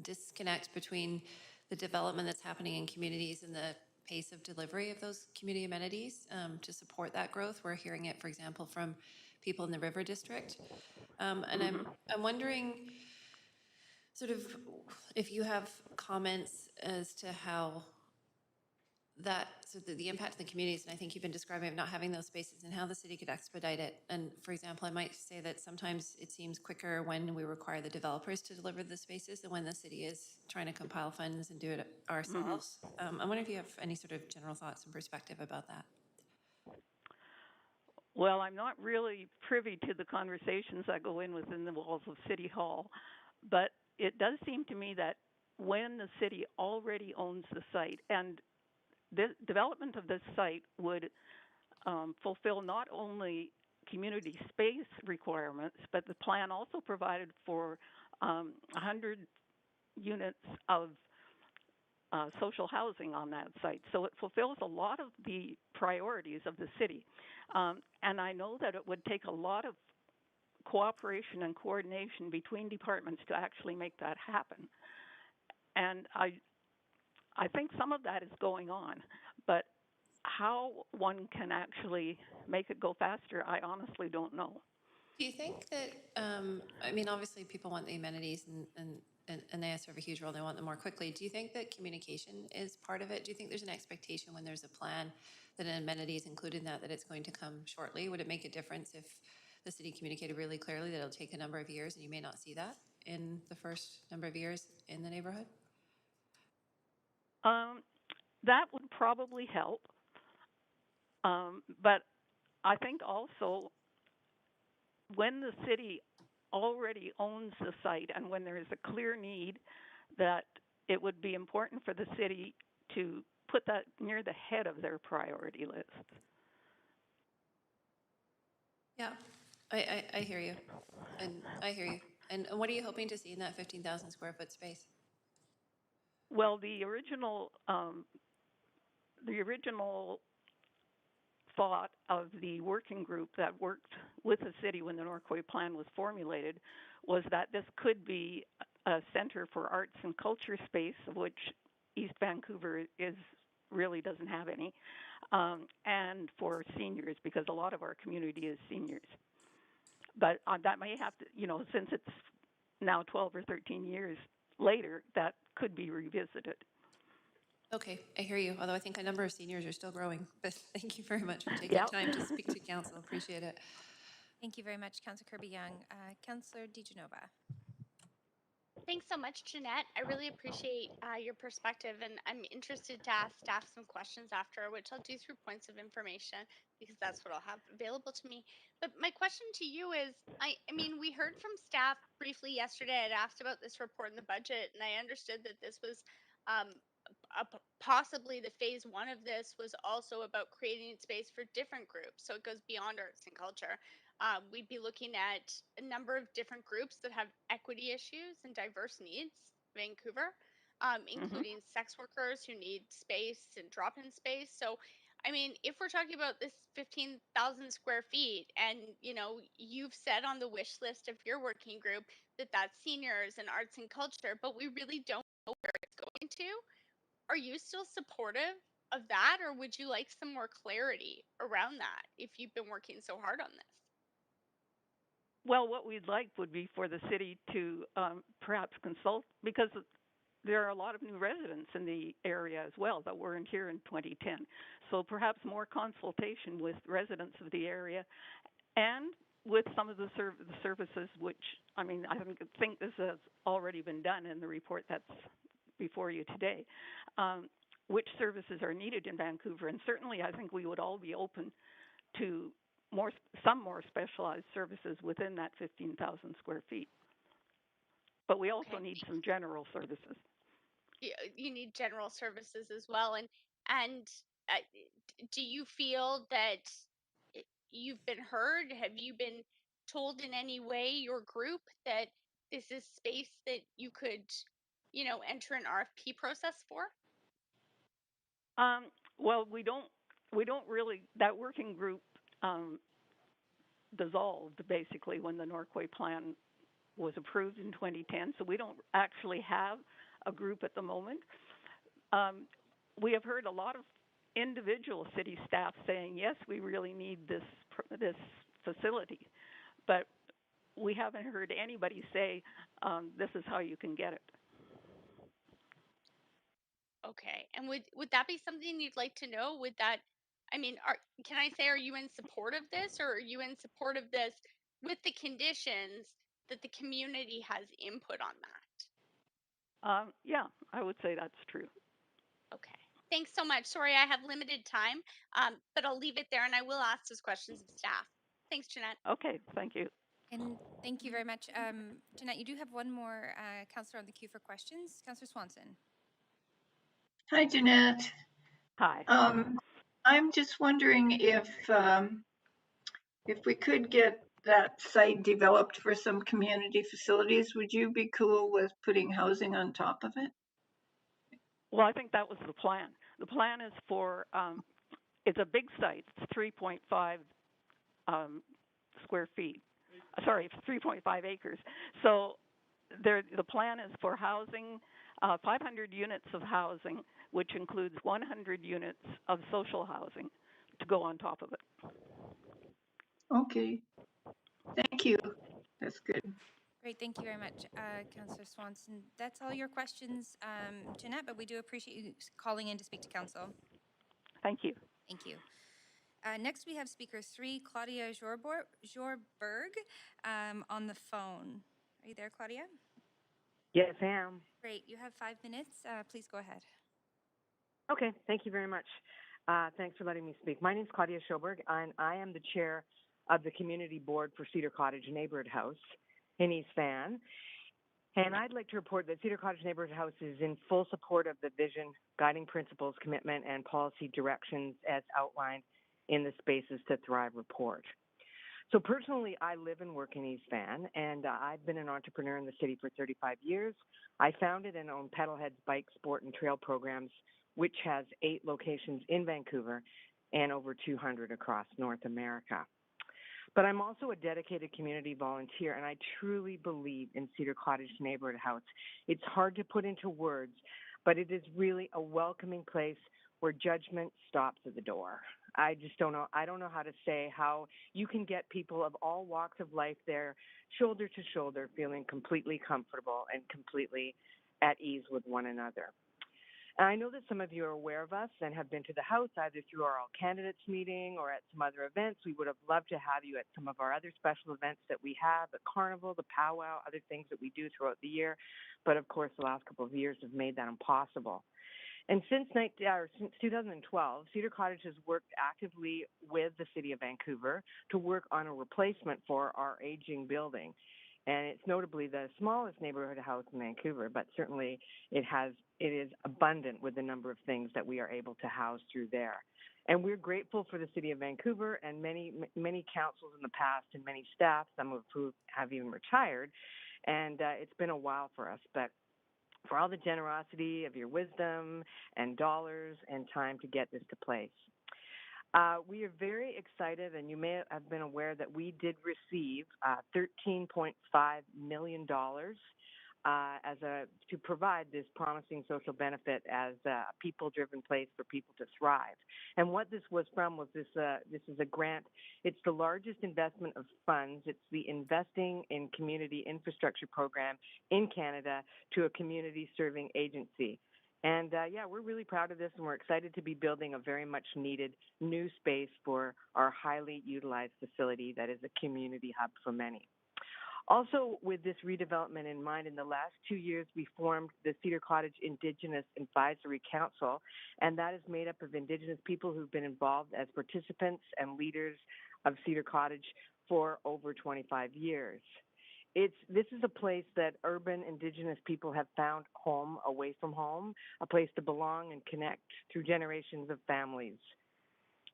disconnect between the development that's happening in communities and the pace of delivery of those community amenities to support that growth. We're hearing it, for example, from people in the River District. And I'm wondering sort of if you have comments as to how that, so the impact of the communities, and I think you've been describing of not having those spaces and how the city could expedite it. And for example, I might say that sometimes it seems quicker when we require the developers to deliver the spaces than when the city is trying to compile funds and do it ourselves. I wonder if you have any sort of general thoughts and perspective about that. Well, I'm not really privy to the conversations that go in within the walls of City Hall, but it does seem to me that when the city already owns the site, and the development of this site would fulfill not only community space requirements, but the plan also provided for 100 units of social housing on that site. So it fulfills a lot of the priorities of the city. And I know that it would take a lot of cooperation and coordination between departments to actually make that happen. And I think some of that is going on, but how one can actually make it go faster, I honestly don't know. Do you think that, I mean, obviously people want the amenities and they serve a huge role, they want them more quickly. Do you think that communication is part of it? Do you think there's an expectation when there's a plan that an amenity is included in that it's going to come shortly? Would it make a difference if the city communicated really clearly that it'll take a number of years and you may not see that in the first number of years in the neighborhood? That would probably help. But I think also when the city already owns the site and when there is a clear need, that it would be important for the city to put that near the head of their priority list. Yeah, I hear you. And I hear you. And what are you hoping to see in that 15,000 square foot space? Well, the original thought of the working group that worked with the city when the Norquay plan was formulated was that this could be a center for arts and culture space, of which East Vancouver really doesn't have any, and for seniors, because a lot of our community is seniors. But that may have to, since it's now 12 or 13 years later, that could be revisited. Okay, I hear you, although I think a number of seniors are still growing. But thank you very much for taking time to speak to council. Appreciate it. Thank you very much, Councillor Kirby Young. Councillor DiGenova. Thanks so much, Jeanette. I really appreciate your perspective, and I'm interested to ask staff some questions after, which I'll do through points of information because that's what I'll have available to me. But my question to you is, I mean, we heard from staff briefly yesterday. I'd asked about this report in the budget, and I understood that this was um, possibly the phase one of this was also about creating space for different groups. So it goes beyond arts and culture. We'd be looking at a number of different groups that have equity issues and diverse needs, Vancouver, including sex workers who need space and drop in space. So, I mean, if we're talking about this 15,000 square feet, and you've said on the wish list of your working group that that's seniors and arts and culture, but we really don't know where it's going to. Are you still supportive of that, or would you like some more clarity around that if you've been working so hard on this? Well, what we'd like would be for the city to perhaps consult, because there are a lot of new residents in the area as well that weren't here in 2010. So perhaps more consultation with residents of the area and with some of the services, which, I mean, I think this has already been done in the report that's before you today, which services are needed in Vancouver. And certainly I think we would all be open to some more specialized services within that 15,000 square feet. But we also need some general services. You need general services as well. And do you feel that you've been heard? Have you been told in any way, your group, that this is space that you could, enter an RFP process for? Well, we don't really, that working group dissolved basically when the Norquay plan was approved in 2010. So we don't actually have a group at the moment. We have heard a lot of individual city staff saying, yes, we really need this facility, but we haven't heard anybody say, this is how you can get it. Okay. And would that be something you'd like to know? Would that, I mean, can I say, are you in support of this, or are you in support of this with the conditions that the community has input on that? Yeah, I would say that's true. Okay. Thanks so much. Sorry, I have limited time, but I'll leave it there, and I will ask those questions of staff. Thanks, Jeanette. Okay, thank you. And thank you very much. Jeanette, you do have one more councillor on the queue for questions. Councillor Swanson. Hi, Jeanette. Hi. I'm just wondering if we could get that site developed for some community facilities, would you be cool with putting housing on top of it? Well, I think that was the plan. The plan is for, it's a big site. It's 3.5 square feet. Sorry, it's 3.5 acres. So the plan is for housing, 500 units of housing, which includes 100 units of social housing to go on top of it. Okay. Thank you. That's good. Great, thank you very much, Councillor Swanson. That's all your questions, Jeanette, but we do appreciate you calling in to speak to council. Thank you. Thank you. Next, we have speaker 3, Claudia Jorberg, on the phone. Are you there, Claudia? Yes, I am. Great, you have 5 minutes. Please go ahead. Okay, thank you very much. Thanks for letting me speak. My name is Claudia Schoberg, and I am the chair of the Community Board for Cedar Cottage Neighborhood House in East Van. And I'd like to report that Cedar Cottage Neighborhood House is in full support of the vision, guiding principles, commitment, and policy directions as outlined in the Spaces to Thrive report. So personally, I live and work in East Van, and I've been an entrepreneur in the city for 35 years. I founded and own Pedalhead's bike, sport, and trail programs, which has 8 locations in Vancouver and over 200 across North America. But I'm also a dedicated community volunteer, and I truly believe in Cedar Cottage Neighborhood House. It's hard to put into words, but it is really a welcoming place where judgment stops at the door. I just don't know. I don't know how to say how you can get people of all walks of life there, shoulder to shoulder, feeling completely comfortable and completely at ease with one another. And I know that some of you are aware of us and have been to the House either through our All Candidates meeting or at some other events. We would have loved to have you at some of our other special events that we have, the Carnival, the Powwow, other things that we do throughout the year. But of course, the last couple of years have made that impossible. And since 2012, Cedar Cottage has worked actively with the City of Vancouver to work on a replacement for our aging building. And it's notably the smallest neighborhood house in Vancouver, but certainly it is abundant with the number of things that we are able to house through there. And we're grateful for the City of Vancouver and many councils in the past and many staff, some of whom have even retired. And it's been a while for us, but for all the generosity of your wisdom and dollars and time to get this to place. We are very excited, and you may have been aware that we did receive $13.5 million to provide this promising social benefit as a people-driven place for people to thrive. And what this was from was this is a grant. It's the largest investment of funds. It's the Investing in Community Infrastructure program in Canada to a community-serving agency. And we're really proud of this, and we're excited to be building a very much needed new space for our highly utilized facility that is a community hub for many. Also, with this redevelopment in mind, in the last 2 years, we formed the Cedar Cottage Indigenous Advisory Council, and that is made up of Indigenous people who've been involved as participants and leaders of Cedar Cottage for over 25 years. This is a place that urban Indigenous people have found home away from home, a place to belong and connect through generations of families.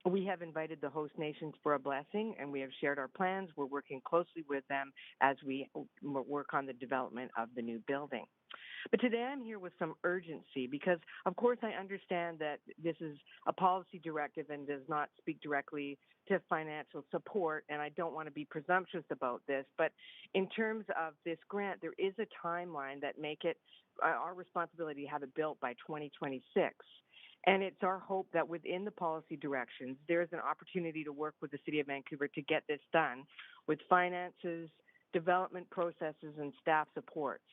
We have invited the host nations for a blessing, and we have shared our plans. We're working closely with them as we work on the development of the new building. But today I'm here with some urgency because, of course, I understand that this is a policy directive and does not speak directly to financial support, and I don't want to be presumptuous about this. But in terms of this grant, there is a timeline that make it our responsibility to have it built by 2026. And it's our hope that within the policy directions, there is an opportunity to work with the City of Vancouver to get this done with finances, development processes, and staff supports.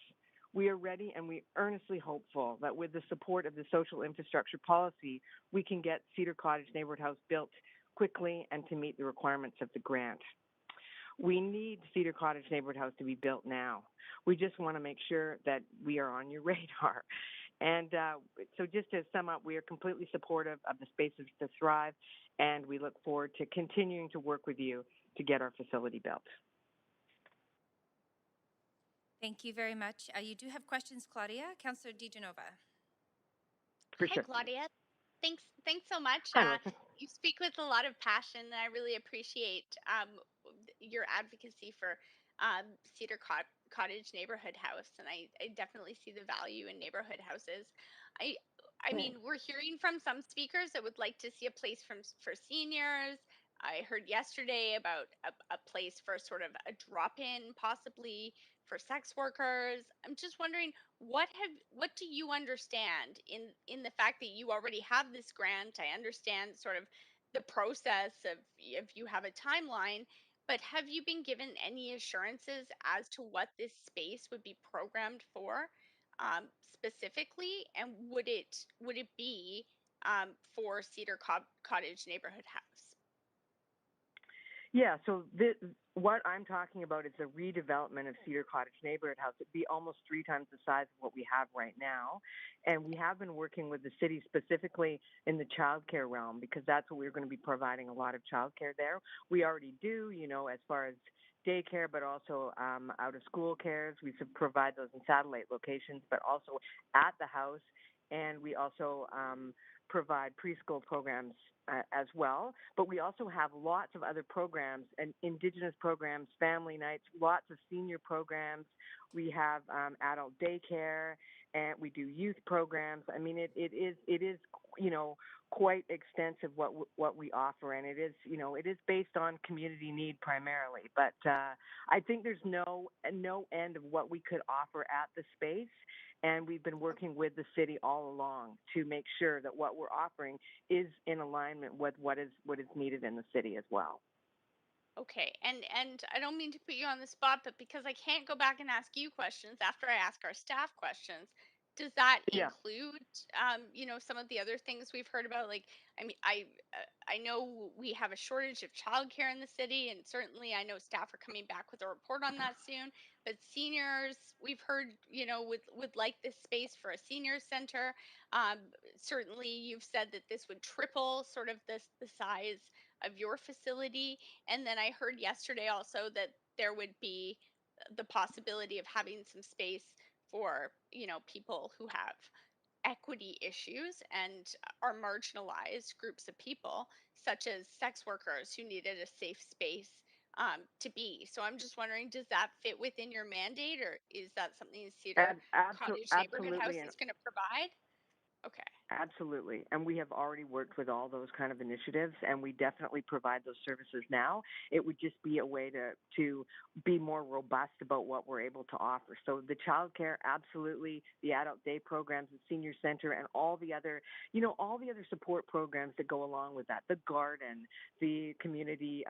We are ready and we earnestly hopeful that with the support of the social infrastructure policy, we can get Cedar Cottage Neighborhood House built quickly and to meet the requirements of the grant. We need Cedar Cottage Neighborhood House to be built now. We just want to make sure that we are on your radar. And so just to sum up, we are completely supportive of the Spaces to Thrive, and we look forward to continuing to work with you to get our facility built. Thank you very much. You do have questions, Claudia. Councillor DiGenova. Hi, Claudia. Thanks so much. You speak with a lot of passion, and I really appreciate your advocacy for Cedar Cottage Neighborhood House, and I definitely see the value in neighborhood houses. I mean, we're hearing from some speakers that would like to see a place for seniors. I heard yesterday about a place for sort of a drop-in, possibly for sex workers. I'm just wondering, what do you understand in the fact that you already have this grant? I understand sort of the process of if you have a timeline, but have you been given any assurances as to what this space would be programmed for, specifically, and would it be for Cedar Cottage Neighborhood House? Yeah, so what I'm talking about is the redevelopment of Cedar Cottage Neighborhood House. It'd be almost 3 times the size of what we have right now. And we have been working with the city specifically in the childcare realm because that's what we're going to be providing, a lot of childcare there. We already do, as far as daycare, but also out of school cares. We provide those in satellite locations, but also at the house. And we also provide preschool programs as well. But we also have lots of other programs, and Indigenous programs, family nights, lots of senior programs. We have adult daycare, and we do youth programs. I mean, it is quite extensive what we offer, and it is based on community need primarily. But I think there's no end of what we could offer at the space. And we've been working with the city all along to make sure that what we're offering is in alignment with what is needed in the city as well. Okay, and I don't mean to put you on the spot, but because I can't go back and ask you questions after I ask our staff questions, Does that Yeah. include, some of the other things we've heard about? Like, I mean, I know we have a shortage of childcare in the city, and certainly I know staff are coming back with a report on that soon. But seniors, we've heard, would like this space for a senior center. Um, Certainly, you've said that this would triple sort of the size of your facility. And then I heard yesterday also that there would be the possibility of having some space for people who have equity issues and are marginalized groups of people, such as sex workers who needed a safe space to be. So I'm just wondering, does that fit within your mandate, or is that something Cedar Cottage Neighborhood House Absolutely. is going to provide? Okay. Absolutely. And we have already worked with all those kind of initiatives, and we definitely provide those services now. It would just be a way to be more robust about what we're able to offer. So the childcare, absolutely, the adult day programs, the senior center, and all the other, all the other support programs that go along with that, the garden, the community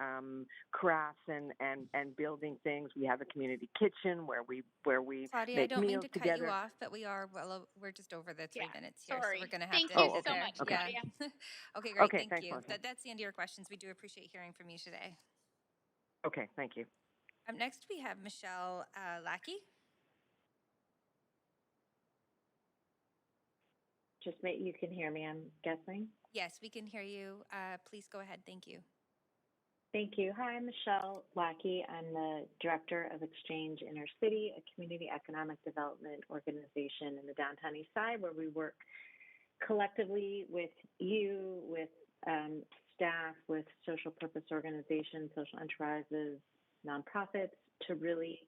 crafts and building things. We have a community kitchen where we Claudia, I make don't mean meals to cut you together. off, but we're just over the 3 Yeah. minutes here, so Sorry. we're going to have Thank to you end Oh, it so okay. there. much, Okay. Yeah. Claudia. Okay, great. Okay. Thank Thanks, you. Melissa. That's the end of your questions. We do appreciate hearing from you today. Okay. Thank you. Up next, we have Michelle Lackey. Just that you can hear me, I'm guessing. Yes, we can hear you. Please go ahead. Thank you. Thank you. Hi, I'm Michelle Lackey. I'm the Director of Exchange Inner City, a community economic development organization in the downtown east side, where we work collectively with you, with staff, with social purpose organizations, social enterprises, nonprofits, to really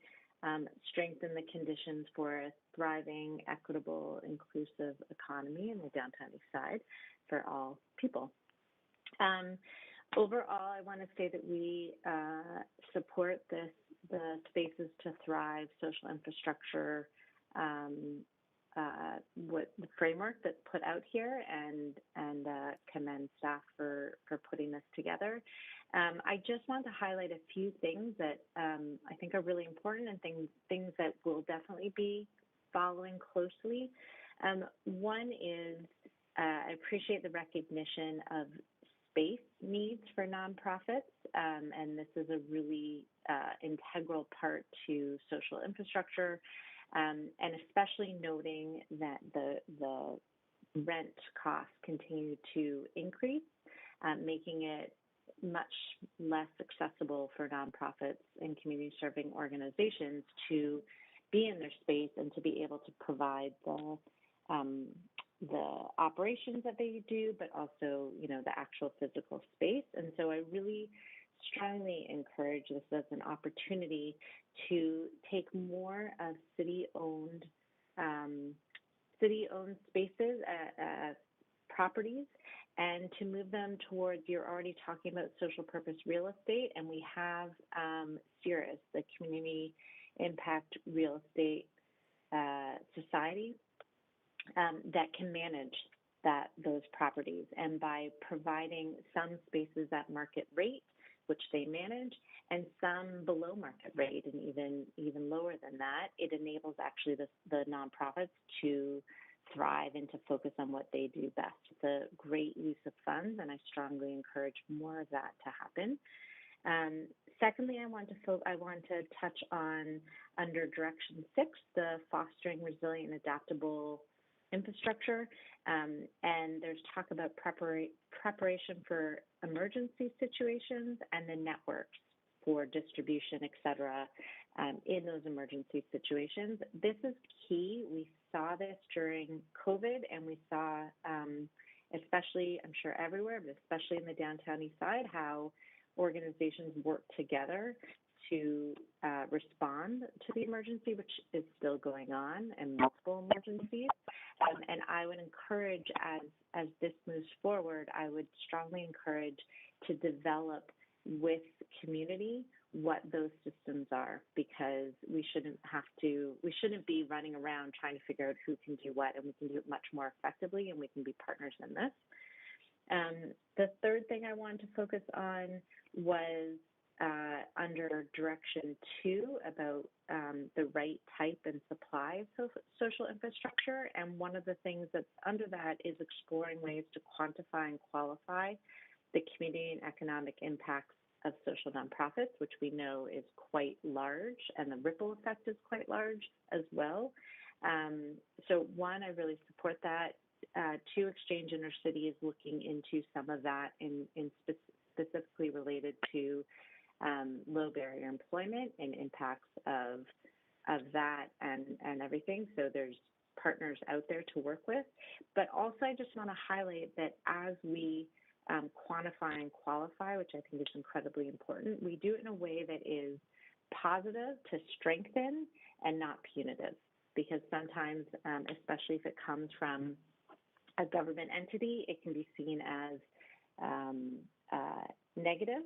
strengthen the conditions for a thriving, equitable, inclusive economy in the downtown east side for all people. Overall, I want to say that we support the Spaces to Thrive social infrastructure, what the framework that's put out here, and commend staff for putting this together. I just want to highlight a few things that I think are really important, and things that we'll definitely be following closely. One is I appreciate the recognition of space needs for nonprofits, and this is a really integral part to social infrastructure, and especially noting that the rent costs continue to increase, making it much less accessible for nonprofits and community serving organizations to be in their space and to be able to provide the operations that they do, but also, the actual physical space. And so I really strongly encourage this as an opportunity to take more of city-owned spaces, properties, and to move them towards, you're already talking about social purpose real estate, and we have CIRIS, the Community Impact Real Estate Society, that can manage those properties. And by providing some spaces at market rate, which they manage, and some below market rate, and even lower than that, it enables actually the nonprofits to thrive and to focus on what they do best. It's a great use of funds, and I strongly encourage more of that to happen. Secondly, I want to touch on, under Direction 6, the fostering resilient, adaptable infrastructure, and there's talk about preparation for emergency situations and the networks for distribution, et cetera, in those emergency situations. This is key. We saw this during COVID, and we saw, especially, I'm sure everywhere, but especially in the downtown east side, how organizations work together to respond to the emergency, which is still going on, and multiple emergencies. And I would encourage, as this moves forward, I would strongly encourage to develop with community what those systems are, because we shouldn't be running around trying to figure out who can do what, and we can do it much more effectively, and we can be partners in this. The third thing I wanted to focus on was under direction 2 about the right type and supply of social infrastructure. And one of the things that's under that is exploring ways to quantify and qualify the community and economic impacts of social nonprofits, which we know is quite large, and the ripple effect is quite large as well. So one, I really support that. 2, Exchange Intercity is looking into some of that in specifically related to low barrier employment and impacts of that and everything. So there's partners out there to work with. But also I just want to highlight that as we quantify and qualify, which I think is incredibly important, we do it in a way that is positive to strengthen and not punitive. Because sometimes, especially if it comes from a government entity, it can be seen as negative,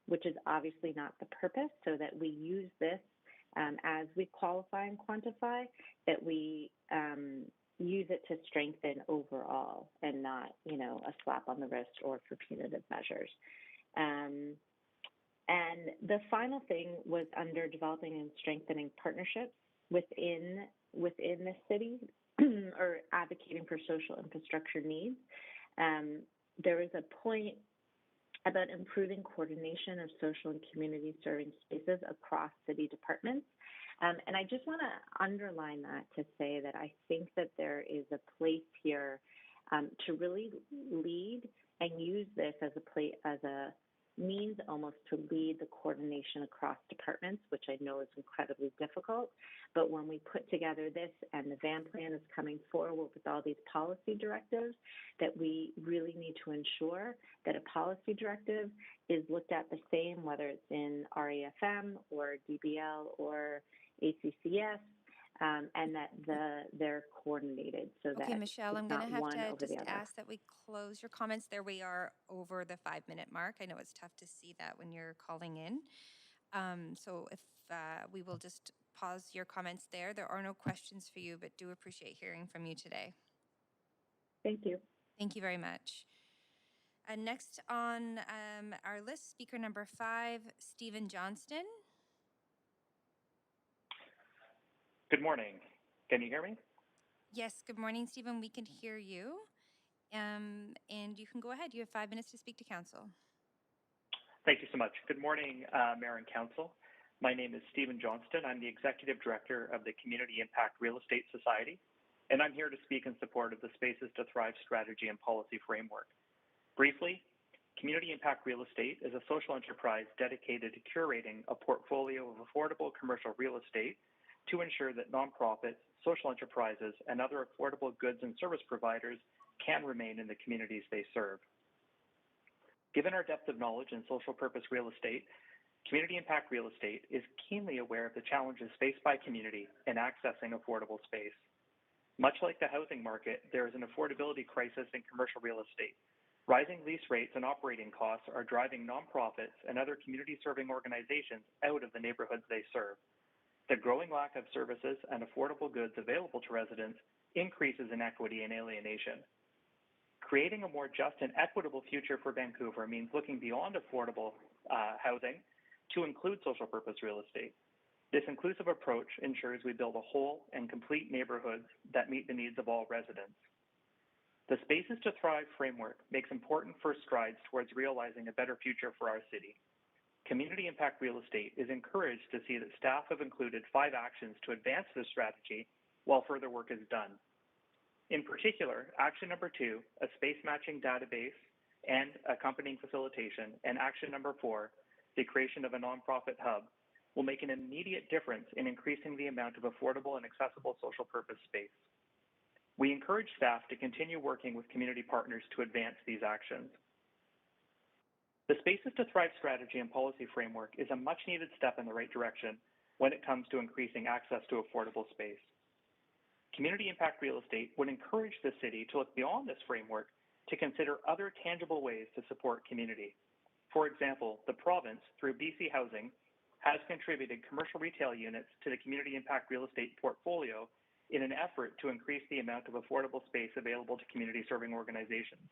which is obviously not the purpose, so that we use this as we qualify and quantify, that we use it to strengthen overall and not, a slap on the wrist or for punitive measures. And the final thing was under developing and strengthening partnerships within the city or advocating for social infrastructure needs. There is a point about improving coordination of social and community serving spaces across city departments. And I just want to underline that to say that I think that there is a place here to really lead and use this as a means almost to lead the coordination across departments, which I know is incredibly difficult. But when we put together this, and the VAN plan is coming forward with all these policy directives, that we really need to ensure that a policy directive is looked at the same, whether it's in RAFM or DBL or ACCS, and that they're coordinated so that Okay, Michelle, I'm it's going not to have one to over just the other. ask that we close your comments there. We are over the 5-minute mark. I know it's tough to see that when you're calling in. So if we will just pause your comments there. There are no questions for you, but do appreciate hearing from you today. Thank you. Thank you very much. Next on our list, speaker number 5, Stephen Johnston. Good morning. Can you hear me? Yes, good morning, Stephen. We can hear you. And you can go ahead. You have 5 minutes to speak to council. Thank you so much. Good morning, Mayor and Council. My name is Stephen Johnston. I'm the Executive Director of the Community Impact Real Estate Society, and I'm here to speak in support of the Spaces to Thrive strategy and policy framework. Briefly, Community Impact Real Estate is a social enterprise dedicated to curating a portfolio of affordable commercial real estate to ensure that nonprofits, social enterprises, and other affordable goods and service providers can remain in the communities they serve. Given our depth of knowledge in social purpose real estate, Community Impact Real Estate is keenly aware of the challenges faced by community in accessing affordable space. Much like the housing market, there is an affordability crisis in commercial real estate. Rising lease rates and operating costs are driving nonprofits and other community-serving organizations out of the neighborhoods they serve. The growing lack of services and affordable goods available to residents increases inequity and alienation. Creating a more just and equitable future for Vancouver means looking beyond affordable housing to include social purpose real estate. This inclusive approach ensures we build a whole and complete neighborhoods that meet the needs of all residents. The Spaces to Thrive framework makes important first strides towards realizing a better future for our city. Community Impact Real Estate is encouraged to see that staff have included 5 actions to advance this strategy while further work is done. In particular, action number 2, a space matching database and accompanying facilitation, and action number 4, the creation of a nonprofit hub, will make an immediate difference in increasing the amount of affordable and accessible social purpose space. We encourage staff to continue working with community partners to advance these actions. The Spaces to Thrive strategy and policy framework is a much-needed step in the right direction when it comes to increasing access to affordable space. Community Impact Real Estate would encourage the city to look beyond this framework to consider other tangible ways to support community. For example, the province, through BC Housing, has contributed commercial retail units to the Community Impact Real Estate portfolio in an effort to increase the amount of affordable space available to community-serving organizations.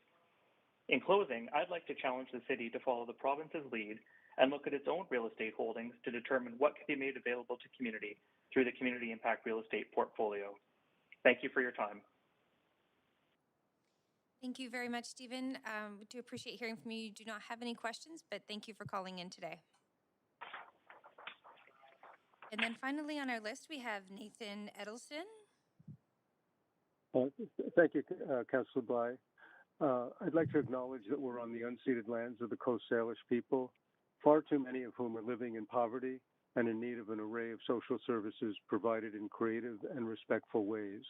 In closing, I'd like to challenge the city to follow the province's lead and look at its own real estate holdings to determine what can be made available to community through the Community Impact Real Estate portfolio. Thank you for your time. Thank you very much, Stephen. We do appreciate hearing from you. You do not have any questions, but thank you for calling in today. And then finally on our list, we have Nathan Edelson. Thank you, Councillor Bligh. I'd like to acknowledge that we're on the unceded lands of the Coast Salish people, far too many of whom are living in poverty and in need of an array of social services provided in creative and respectful ways.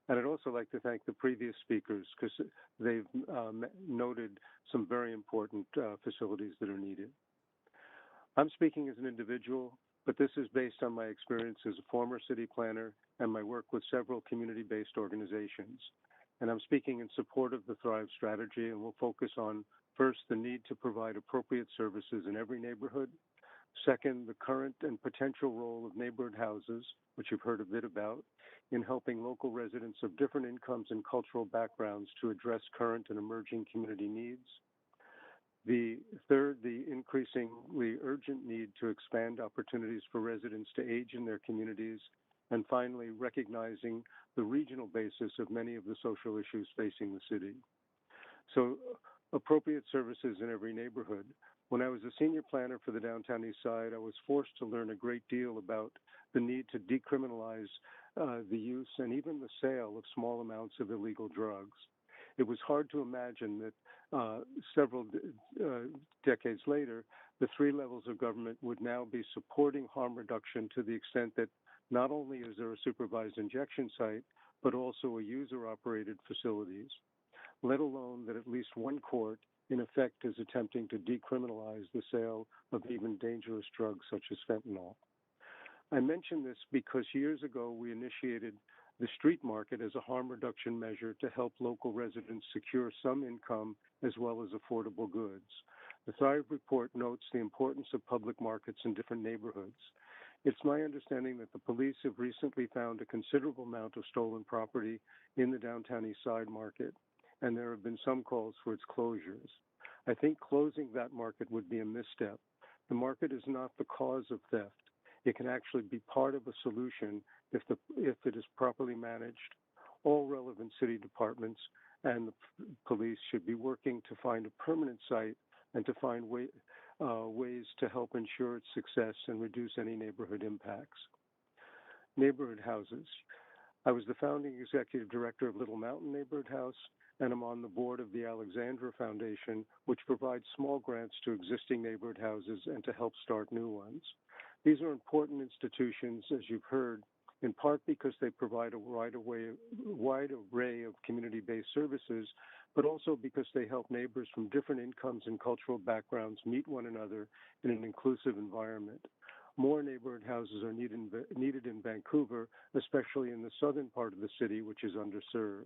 And I'd also like to thank the previous speakers because they've noted some very important facilities that are needed. I'm speaking as an individual, but this is based on my experience as a former city planner and my work with several community-based organizations. And I'm speaking in support of the Thrive strategy, and we'll focus on, first, the need to provide appropriate services in every neighborhood. Second, the current and potential role of neighborhood houses, which you've heard a bit about, in helping local residents of different incomes and cultural backgrounds to address current and emerging community needs. The third, the increasingly urgent need to expand opportunities for residents to age in their communities. And finally, recognizing the regional basis of many of the social issues facing the city. So, appropriate services in every neighborhood. When I was a senior planner for the Downtown East Side, I was forced to learn a great deal about the need to decriminalize the use and even the sale of small amounts of illegal drugs. It was hard to imagine that several decades later, the three levels of government would now be supporting harm reduction to the extent that not only is there a supervised injection site, but also a user-operated facilities, let alone that at least one court, in effect, is attempting to decriminalize the sale of even dangerous drugs such as fentanyl. I mention this because years ago we initiated the street market as a harm reduction measure to help local residents secure some income as well as affordable goods. The Thrive report notes the importance of public markets in different neighborhoods. It's my understanding that the police have recently found a considerable amount of stolen property in the Downtown East Side market, and there have been some calls for its closures. I think closing that market would be a misstep. The market is not the cause of theft. It can actually be part of a solution if it is properly managed. All relevant city departments and the police should be working to find a permanent site and to find ways to help ensure its success and reduce any neighborhood impacts. Neighborhood houses. I was the founding executive director of Little Mountain Neighborhood House, and I'm on the board of the Alexandra Foundation, which provides small grants to existing neighborhood houses and to help start new ones. These are important institutions, as you've heard, in part because they provide a wide array of community-based services, but also because they help neighbors from different incomes and cultural backgrounds meet one another in an inclusive environment. More neighborhood houses are needed in Vancouver, especially in the southern part of the city, which is underserved.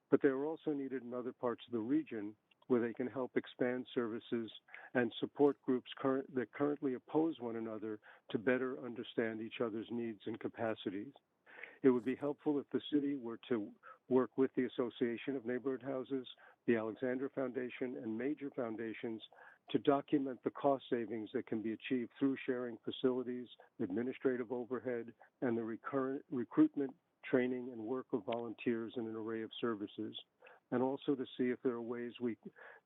But they are also needed in other parts of the region where they can help expand services and support groups that currently oppose one another to better understand each other's needs and capacities. It would be helpful if the city were to work with the Association of Neighborhood Houses, the Alexandra Foundation, and major foundations to document the cost savings that can be achieved through sharing facilities, administrative overhead, and the recruitment, training, and work of volunteers in an array of services, and also to see if there are ways we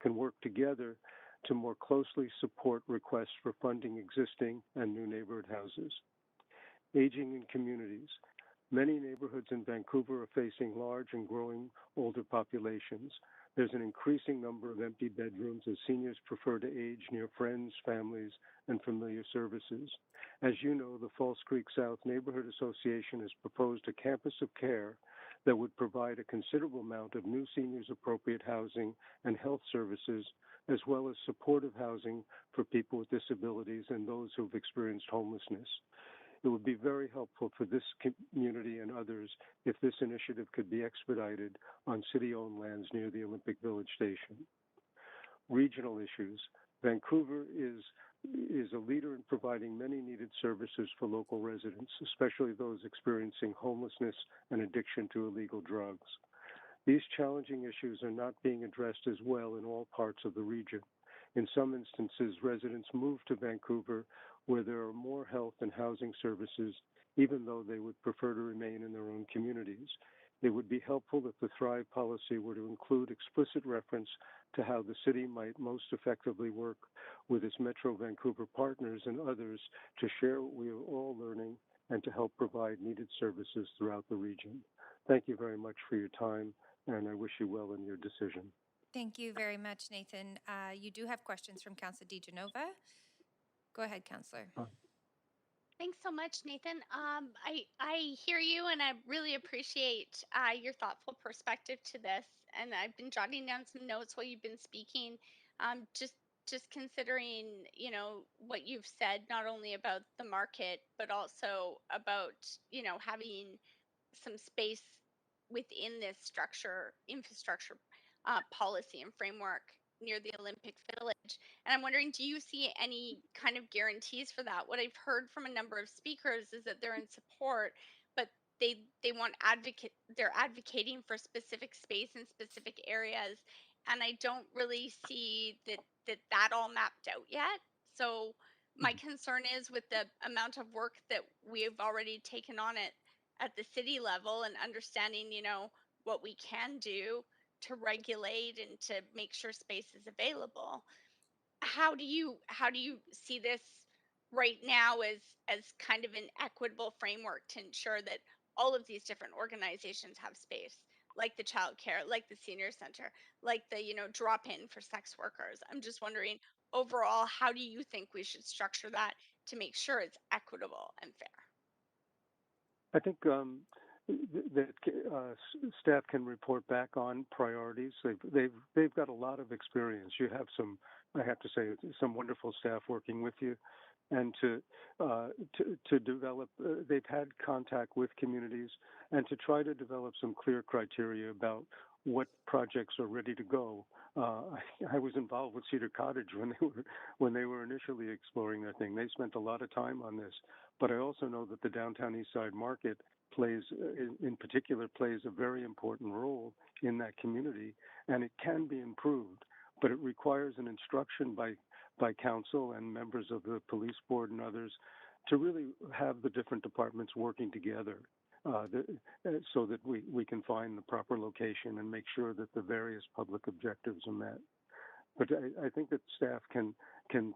can work together to more closely support requests for funding existing and new neighborhood houses. Aging in communities. Many neighborhoods in Vancouver are facing large and growing older populations. There's an increasing number of empty bedrooms as seniors prefer to age near friends, families, and familiar services. As you know, the False Creek South Neighborhood Association has proposed a campus of care that would provide a considerable amount of new seniors-appropriate housing and health services, as well as supportive housing for people with disabilities and those who have experienced homelessness. It would be very helpful for this community and others if this initiative could be expedited on city-owned lands near the Olympic Village Station. Regional issues. Vancouver is a leader in providing many needed services for local residents, especially those experiencing homelessness and addiction to illegal drugs. These challenging issues are not being addressed as well in all parts of the region. In some instances, residents move to Vancouver where there are more health and housing services, even though they would prefer to remain in their own communities. It would be helpful if the Thrive policy were to include explicit reference to how the city might most effectively work with its Metro Vancouver partners and others to share what we are all learning and to help provide needed services throughout the region. Thank you very much for your time, and I wish you well in your decision. Thank you very much, Nathan. You do have questions from Councillor DiGenova. Go ahead, Councillor. Thanks so much, Nathan. I hear you, and I really appreciate your thoughtful perspective to this. And I've been jotting down some notes while you've been speaking. Just considering, you know, what you've said, not only about the market, but also about, you know, having some space within this infrastructure policy and framework near the Olympic Village. And I'm wondering, do you see any kind of guarantees for that? What I've heard from a number of speakers is that they're in support, but they want they're advocating for specific space in specific areas. And I don't really see that all mapped out yet. So my concern is with the amount of work that we've already taken on it at the city level and understanding, you know, what we can do to regulate and to make sure space is available. How do you see this right now as kind of an equitable framework to ensure that all of these different organizations have space, like the childcare, like the senior center, like the, you know, drop-in for sex workers? I'm just wondering, overall, how do you think we should structure that to make sure it's equitable and fair? I think that staff can report back on priorities. They've got a lot of experience. You have some, I have to say, some wonderful staff working with you, and to develop. They've had contact with communities and to try to develop some clear criteria about what projects are ready to go. I was involved with Cedar Cottage when they were initially exploring their thing. They spent a lot of time on this, but I also know that the downtown East Side Market in particular plays a very important role in that community, and it can be improved, but it requires an instruction by council and members of the police board and others to really have the different departments working together. So that we can find the proper location and make sure that the various public objectives are met. But I think that staff can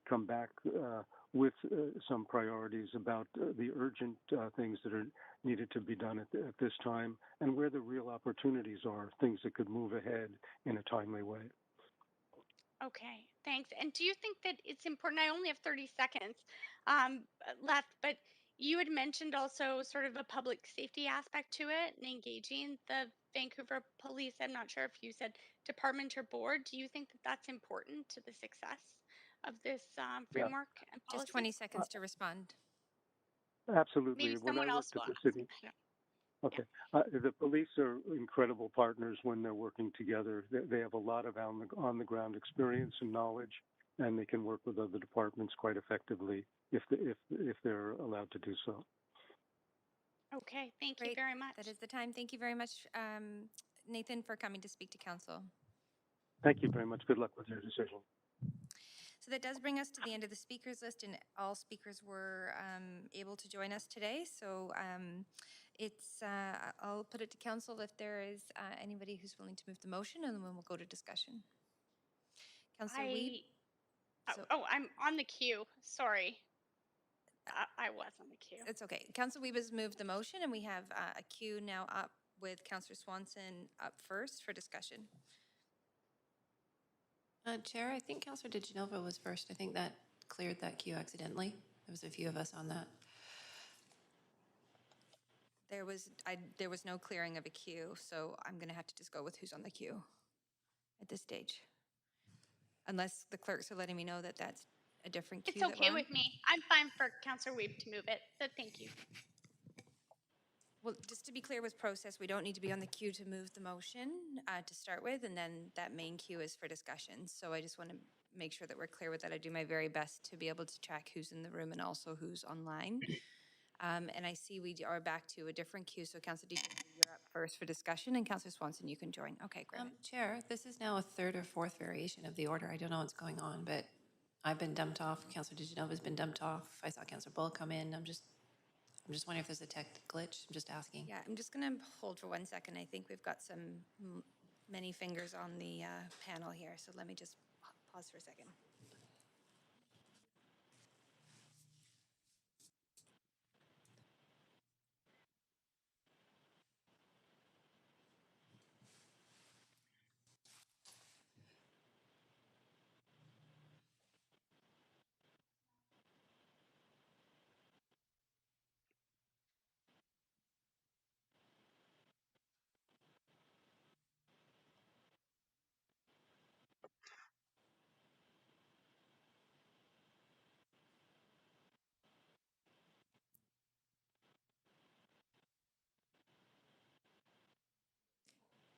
come back with some priorities about the urgent things that are needed to be done at this time, and where the real opportunities are, things that could move ahead in a timely way. Okay, thanks. And do you think that it's important? I only have 30 seconds left, but you had mentioned also sort of a public safety aspect to it and engaging the Vancouver police. I'm not sure if you said department or board. Do you think that that's important to the success of this framework and policy? Just 20 seconds to respond. Absolutely. Maybe When I someone else worked at will the ask. city, Yeah. okay. The police are incredible partners when they're working together. They have a lot of on the ground experience and knowledge, and they can work with other departments quite effectively if they're allowed to do so. Okay, thank you Great. very much. That is the time. Thank you very much, Nathan, for coming to speak to council. Thank you very much. Good luck with your decision. So that does bring us to the end of the speakers list, and all speakers were able to join us today. So I'll put it to council if there is anybody who's willing to move the motion, and then we'll go to discussion. Councillor Weed? I'm on the queue. Sorry. I was on the queue. It's okay. Councillor Weeb has moved the motion, and we have a queue now up with Councillor Swanson up first for discussion. Chair, I think Councillor DiGenova was first. I think that cleared that queue accidentally. There was a few of us on that. There was no clearing of a queue, so I'm going to have to just go with who's on the queue at this stage. Unless the clerks are letting me know that that's a different queue. It's okay with me. I'm fine for Councillor Weeb to move it, so thank you. Well, just to be clear with process, we don't need to be on the queue to move the motion to start with, and then that main queue is for discussion. So I just want to make sure that we're clear with that. I do my very best to be able to track who's in the room and also who's online. And I see we are back to a different queue. So Councillor D, you're up. first for discussion, and Councillor Swanson, you can join. Okay, great. Chair, this is now a third or fourth variation of the order. I don't know what's going on, but I've been dumped off. Councillor DiGenova's been dumped off. I saw Councillor Bull come in. I'm just wondering if there's a tech glitch. I'm just asking. Yeah, I'm just going to hold for 1 second. I think we've got many fingers on the panel here, so let me just pause for a second.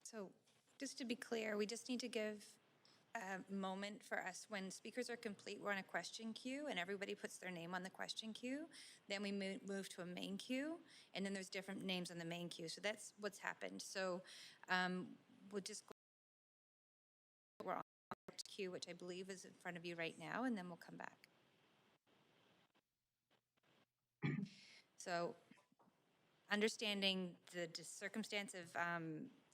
So just to be clear, we just need to give a moment for us. When speakers are complete, we're on a question queue and everybody puts their name on the question queue. Then we move to a main queue, and then there's different names on the main queue. So that's what's happened. So we'll just go, we're on the queue, which I believe is in front of you right now, and then we'll come back. So understanding the circumstance of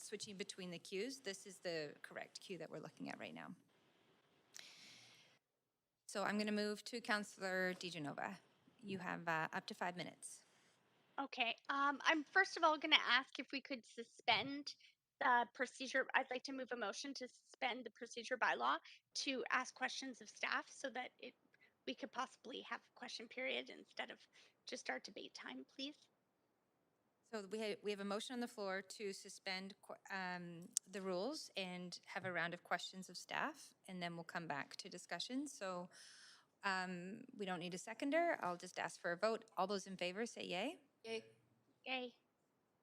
switching between the queues, this is the correct queue that we're looking at right now. So I'm going to move to Councillor DiGenova. You have up to 5 minutes. Okay. I'm first of all going to ask if we could suspend the procedure. I'd like to move a motion to suspend the procedure bylaw to ask questions of staff so that we could possibly have a question period instead of just our debate time, please. So we have a motion on the floor to suspend the rules and have a round of questions of staff, and then we'll come back to discussion. So we don't need a seconder. I'll just ask for a vote. All those in favor say yay. Yay. Yay.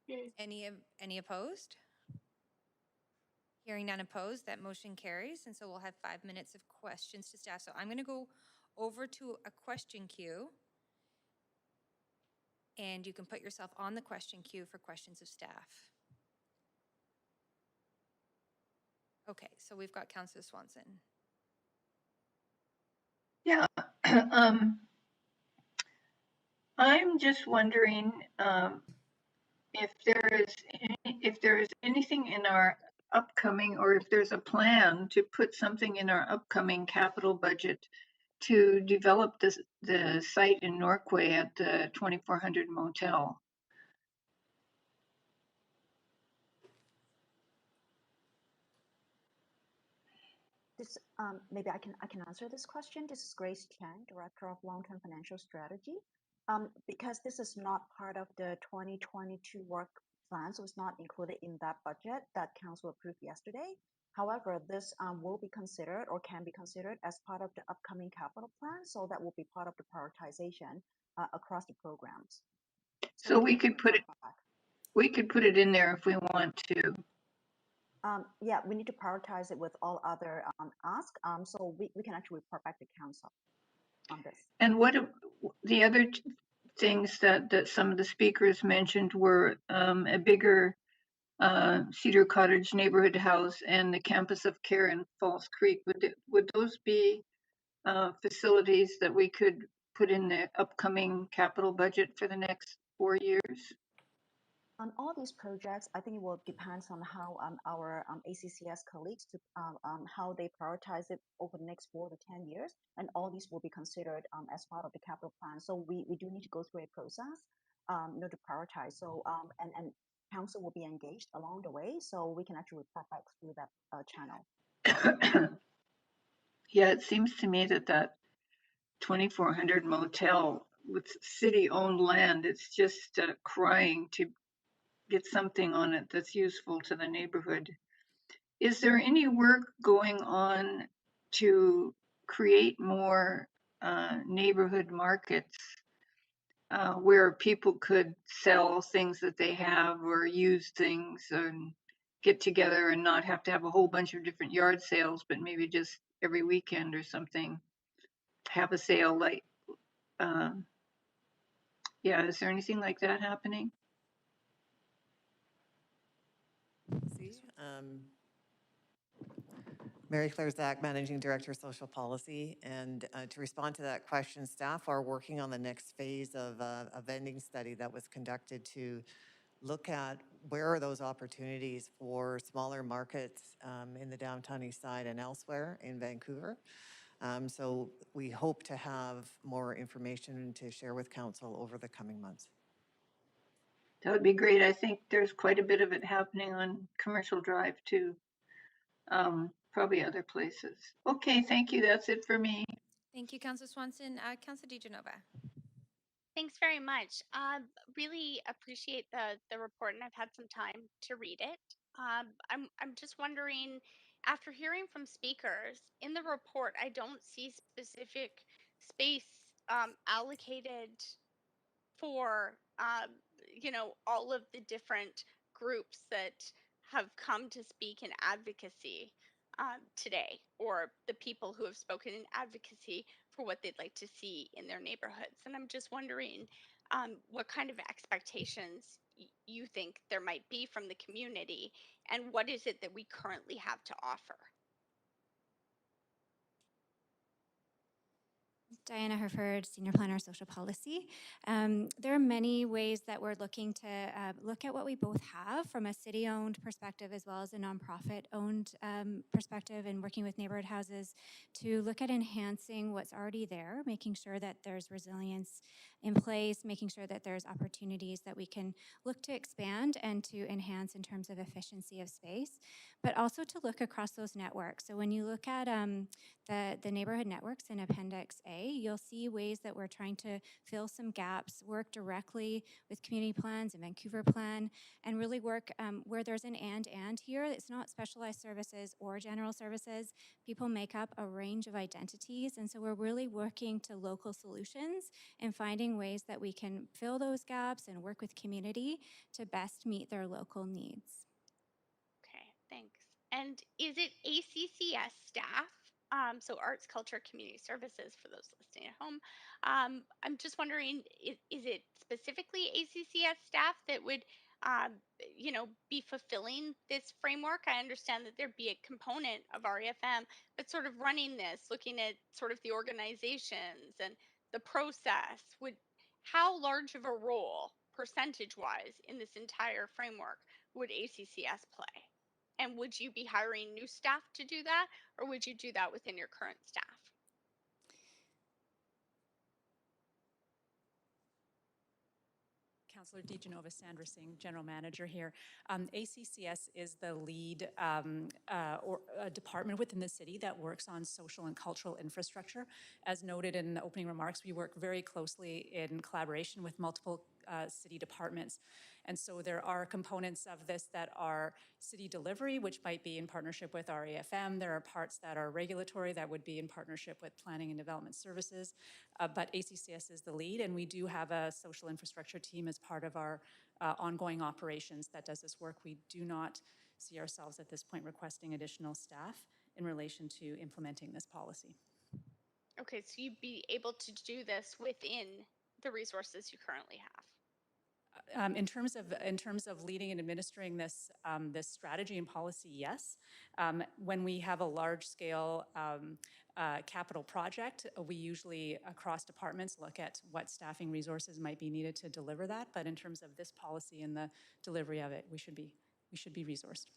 Yay. Any opposed? Hearing none opposed, that motion carries. And so we'll have 5 minutes of questions to staff. So I'm going to go over to a question queue, and you can put yourself on the question queue for questions of staff. Okay, so we've got Councillor Swanson. Yeah, I'm just wondering if there is anything in our upcoming, or if there's a plan to put something in our upcoming capital budget to develop the site in Norquay at the 2400 motel. This maybe I can answer this question. This is Grace Chan, Director of Long-Term Financial Strategy. Because this is not part of the 2022 work plan, so it's not included in that budget that Council approved yesterday. However, this will be considered or can be considered as part of the upcoming capital plan, so that will be part of the prioritization across the programs. So we could put it in there if we want to. Yeah, we need to prioritize it with all other asks. So we can actually report back to Council on this. And what the other things that some of the speakers mentioned were a bigger Cedar Cottage neighborhood house and the campus of care in Falls Creek. Would those be facilities that we could put in the upcoming capital budget for the next 4 years? On all these projects, I think it will depend on how our ACCS colleagues to how they prioritize it over the next 4 to 10 years, and all these will be considered as part of the capital plan. So we do need to go through a process, to prioritize. So and council will be engaged along the way, so we can actually report back through that channel. Yeah, it seems to me that 2400 motel with city-owned land, it's just crying to get something on it that's useful to the neighborhood. Is there any work going on to create more neighborhood markets where people could sell things that they have or use things and get together and not have to have a whole bunch of different yard sales, but maybe just every weekend or something have a sale? Like, yeah, is there anything like that happening? Mary Claire Zach, Managing Director, Social Policy. And to respond to that question, staff are working on the next phase of a vending study that was conducted to look at where are those opportunities for smaller markets in the downtown east side and elsewhere in Vancouver. So we hope to have more information to share with council over the coming months. That would be great. I think there's quite a bit of it happening on Commercial Drive too. Probably other places. Okay, thank you. That's it for me. Thank you, Councillor Swanson. Councillor DiGenova. Thanks very much. Really appreciate the report, and I've had some time to read it. I'm just wondering, after hearing from speakers in the report, I don't see specific space allocated for all of the different groups that have come to speak in advocacy today, or the people who have spoken in advocacy for what they'd like to see in their neighborhoods. And I'm just wondering what kind of expectations you think there might be from the community, and what is it that we currently have to offer? Diana Herford, Senior Planner, Social Policy. There are many ways that we're looking to look at what we both have from a city-owned perspective as well as a nonprofit-owned perspective, and working with neighborhood houses to look at enhancing what's already there, making sure that there's resilience in place, making sure that there's opportunities that we can look to expand and to enhance in terms of efficiency of space, but also to look across those networks. So when you look at the neighborhood networks in Appendix A, you'll see ways that we're trying to fill some gaps, work directly with community plans and Vancouver Plan, and really work where there's an and here. It's not specialized services or general services. People make up a range of identities, and so we're really working to local solutions and finding ways that we can fill those gaps and work with community to best meet their local needs. Okay, thanks. And is it ACCS staff? So Arts, Culture, Community Services, for those listening at home. I'm just wondering, is it specifically ACCS staff that would, be fulfilling this framework? I understand that there'd be a component of REFM, but sort of running this, looking at sort of the organizations and the process, how large of a role, percentage-wise, in this entire framework would ACCS play? And would you be hiring new staff to do that, or would you do that within your current staff? Councillor DiGenova, Sandra Singh, General Manager here. ACCS is the lead department within the city that works on social and cultural infrastructure. As noted in the opening remarks, we work very closely in collaboration with multiple city departments. And so there are components of this that are city delivery, which might be in partnership with REFM. There are parts that are regulatory that would be in partnership with planning and development services. But ACCS is the lead, and we do have a social infrastructure team as part of our ongoing operations that does this work. We do not see ourselves at this point requesting additional staff in relation to implementing this policy. Okay, so you'd be able to do this within the resources you currently have. In terms of leading and administering this this strategy and policy, yes. When we have a large-scale capital project, we usually across departments look at what staffing resources might be needed to deliver that. But in terms of this policy and the delivery of it, we should be resourced.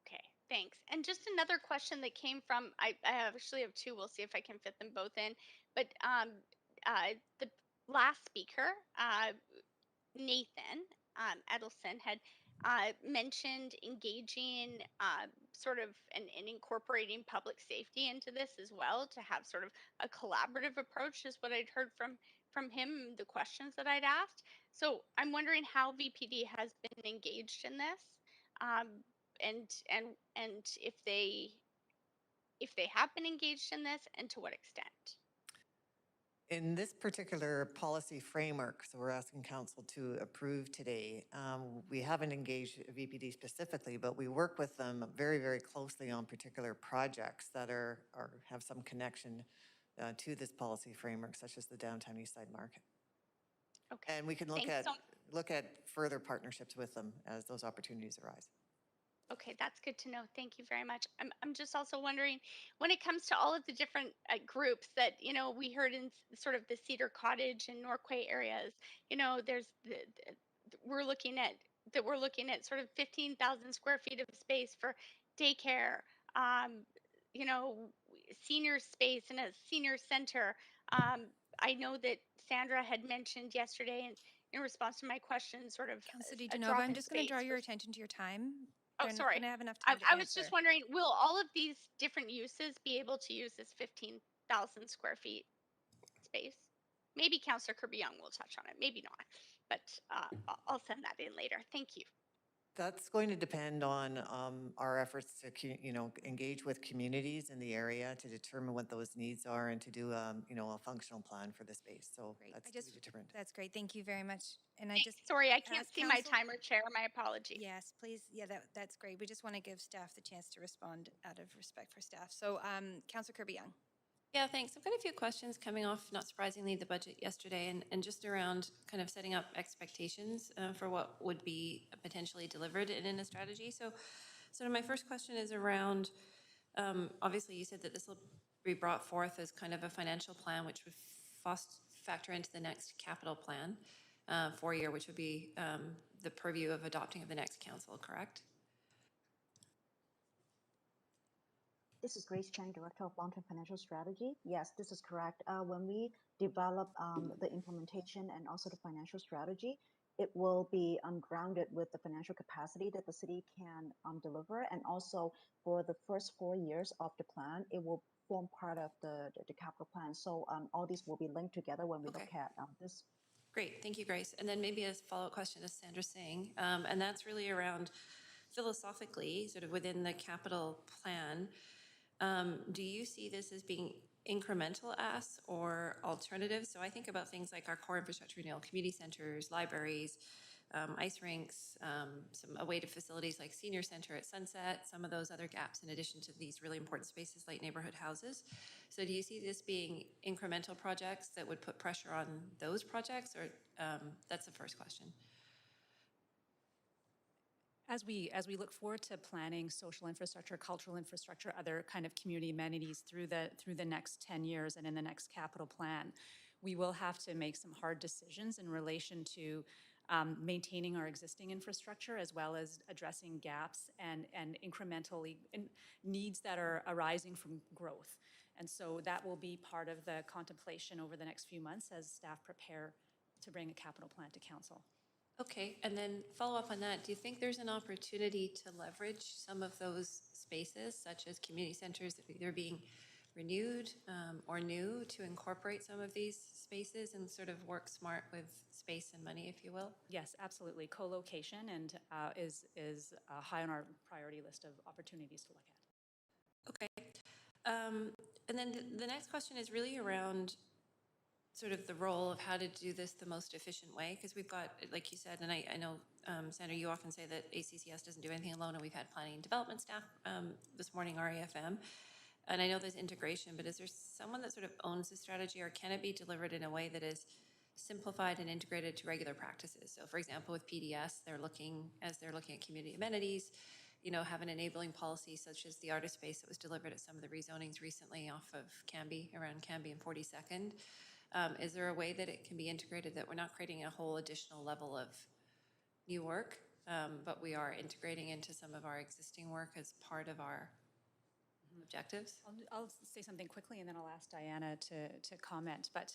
Okay, thanks. And just another question that came from, I actually have two. We'll see if I can fit them both in. But the last speaker, Nathan Edelson, had mentioned engaging sort of and incorporating public safety into this as well, to have sort of a collaborative approach, is what I'd heard from him, the questions that I'd asked. So I'm wondering how VPD has been engaged in this, and if they have been engaged in this, and to what extent. In this particular policy framework, so we're asking council to approve today, we haven't engaged VPD specifically, but we work with them very, very closely on particular projects that have some connection to this policy framework, such as the Downtown East Side Market. Okay. And we can look at further partnerships with them as those opportunities arise. Okay, that's good to know. Thank you very much. I'm just also wondering, when it comes to all of the different groups that, we heard in sort of the Cedar Cottage and Norquay areas, there's we're looking at sort of 15,000 square feet of space for daycare, um, you know, senior space and a senior center. I know that Sandra had mentioned yesterday in response to my question, sort of Councillor a DeGenova, drop I'm in just going to draw space your for. attention to your time. Oh, They're not sorry. going to have enough time to I was answer. just wondering, will all of these different uses be able to use this 15,000 square feet space? Maybe Councillor Kirby Young will touch on it, maybe not, but I'll send that in later. Thank you. That's going to depend on our efforts to, engage with communities in the area to determine what those needs are and to do, a functional plan for the space. So Great. that's to be determined. That's great. Thank you very much. And I just Sorry, I can't ask see my council- timer, Chair. My apologies. Yes, please. Yeah, that's great. We just want to give staff the chance to respond out of respect for staff. So, Councillor Kirby Young. Yeah, thanks. I've got a few questions coming off, not surprisingly, the budget yesterday, and just around kind of setting up expectations for what would be potentially delivered in a strategy. So my first question is around, obviously you said that this will be brought forth as kind of a financial plan, which would factor into the next capital plan, 4-year, which would be the purview of adopting of the next council, correct? This is Grace Chang, Director of Long-Term Financial Strategy. Yes, this is correct. When we develop the implementation and also the financial strategy, it will be grounded with the financial capacity that the city can deliver. And also for the first 4 years of the plan, it will form part of the capital plan. So all these will be linked together when we look at this. Great, thank you, Grace. And then maybe a follow-up question to Sandra's saying, and that's really around philosophically, sort of within the capital plan, do you see this as being incremental asks or alternatives? So I think about things like our core infrastructure, community centers, libraries, ice rinks, some away-to facilities like senior center at Sunset, some of those other gaps in addition to these really important spaces like neighborhood houses. So do you see this being incremental projects that would put pressure on those projects, or that's the first question? As we look forward to planning social infrastructure, cultural infrastructure, other kind of community amenities through the next 10 years and in the next capital plan, we will have to make some hard decisions in relation to maintaining our existing infrastructure as well as addressing gaps and incrementally needs that are arising from growth. And so that will be part of the contemplation over the next few months as staff prepare to bring a capital plan to council. Okay, and then follow up on that. Do you think there's an opportunity to leverage some of those spaces, such as community centers that are either being renewed or new, to incorporate some of these spaces and sort of work smart with space and money, if you will? Yes, absolutely. Co-location and is high on our priority list of opportunities to look at. Okay. And then the next question is really around sort of the role of how to do this the most efficient way, because we've got, like you said, and I know, Sandra, you often say that ACCS doesn't do anything alone, and we've had planning and development staff this morning, REFM, and I know there's integration, but is there someone that sort of owns the strategy, or can it be delivered in a way that is simplified and integrated to regular practices? So for example, with PDS, they're looking at community amenities, have an enabling policy such as the artist space that was delivered at some of the rezonings recently off of Canby, around Canby and 42nd. Is there a way that it can be integrated, that we're not creating a whole additional level of new work, but we are integrating into some of our existing work as part of our objectives? I'll say something quickly and then I'll ask Diana to comment. But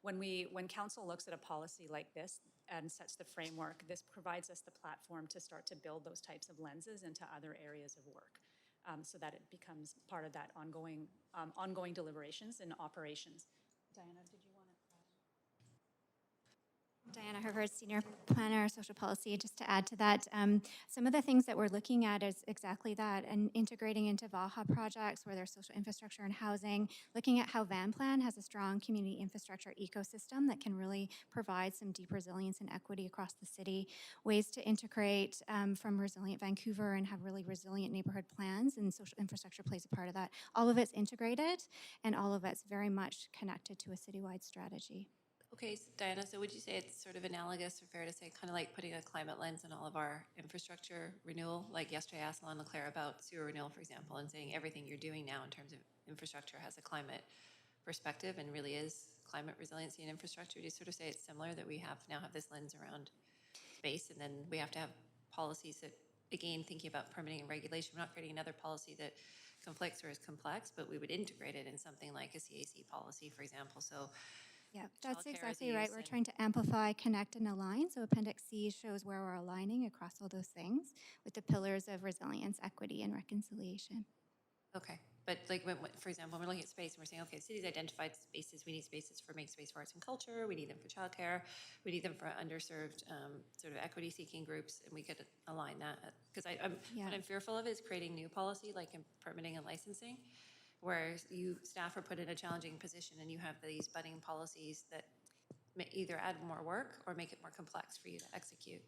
when council looks at a policy like this and sets the framework, this provides us the platform to start to build those types of lenses into other areas of work, so that it becomes part of that ongoing deliberations and operations. Diana, did you want to? Diana Hervard, Senior Planner, Social Policy. Just to add to that, some of the things that we're looking at is exactly that, and integrating into VAHA projects where there's social infrastructure and housing, looking at how Van Plan has a strong community infrastructure ecosystem that can really provide some deep resilience and equity across the city, ways to integrate from Resilient Vancouver and have really resilient neighborhood plans, and social infrastructure plays a part of that. All of it's integrated, and all of it's very much connected to a citywide strategy. Okay, so Diana, so would you say it's sort of analogous or fair to say kind of like putting a climate lens in all of our infrastructure renewal? Like yesterday I asked Lon Leclerc about sewer renewal, for example, and saying everything you're doing now in terms of infrastructure has a climate perspective and really is climate resiliency and infrastructure. Do you sort of say it's similar that we now have this lens around space, and then we have to have policies that, again, thinking about permitting and regulation, we're not creating another policy that conflicts or is complex, but we would integrate it in something like a CAC policy, for example. So Yeah, that's childcare is exactly right. used We're and trying to amplify, connect, and align. So Appendix C shows where we're aligning across all those things with the pillars of resilience, equity, and reconciliation. okay. But like, for example, when we're looking at space and we're saying, okay, the city's identified spaces, we need spaces for make space for arts and culture, we need them for childcare, we need them for underserved sort of equity seeking groups, and we could align that. Because what I'm fearful of is creating new policy, like in permitting and licensing, where staff are put in a challenging position and you have these budding policies that may either add more work or make it more complex for you to execute.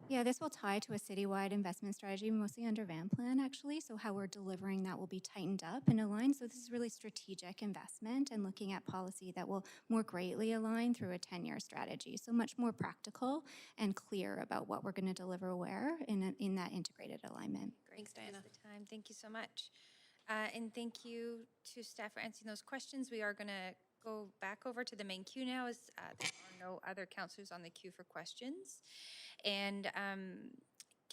Yeah, this will tie to a citywide investment strategy, mostly under Van Plan, actually. So how we're delivering that will be tightened up and aligned. So this is really strategic investment and looking at policy that will more greatly align through a 10-year strategy. So much more practical and clear about what we're going to deliver where in that integrated alignment. Thanks, Diana. That's the time. Thank you so much. And thank you to staff for answering those questions. We are going to go back over to the main queue now as there are no other councillors on the queue for questions. And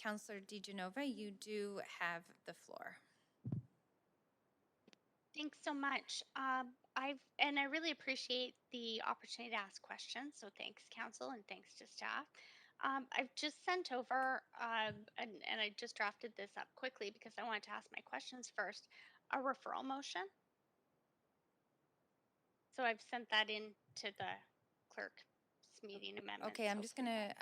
Councillor DiGenova, you do have the floor. Thanks so much. I really appreciate the opportunity to ask questions. So thanks, council, and thanks to staff. I've just sent over, and I just drafted this up quickly because I wanted to ask my questions first, a referral motion. So I've sent that in to the clerk's meeting amendment. Okay, I'm just going to...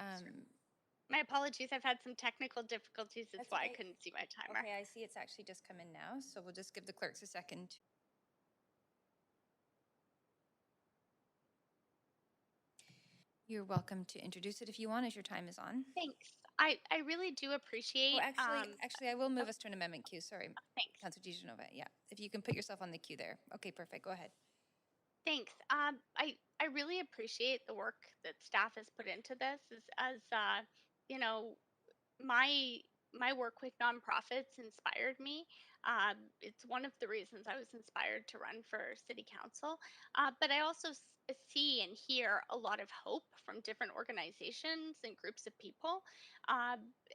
my apologies. I've had some technical difficulties. That's why I couldn't see my timer. Okay, I see it's actually just come in now. So we'll just give the clerks a second. You're welcome to introduce it if you want, as your time is on. Thanks. I really do appreciate. Oh, actually, I will move us to an amendment queue. Sorry, thanks, Councillor DiGenova. Yeah, if you can put yourself on the queue there. Okay, perfect. Go ahead. Thanks. I really appreciate the work that staff has put into this. As you know, my my work with nonprofits inspired me. It's one of the reasons I was inspired to run for city council. But I also see and hear a lot of hope from different organizations and groups of people,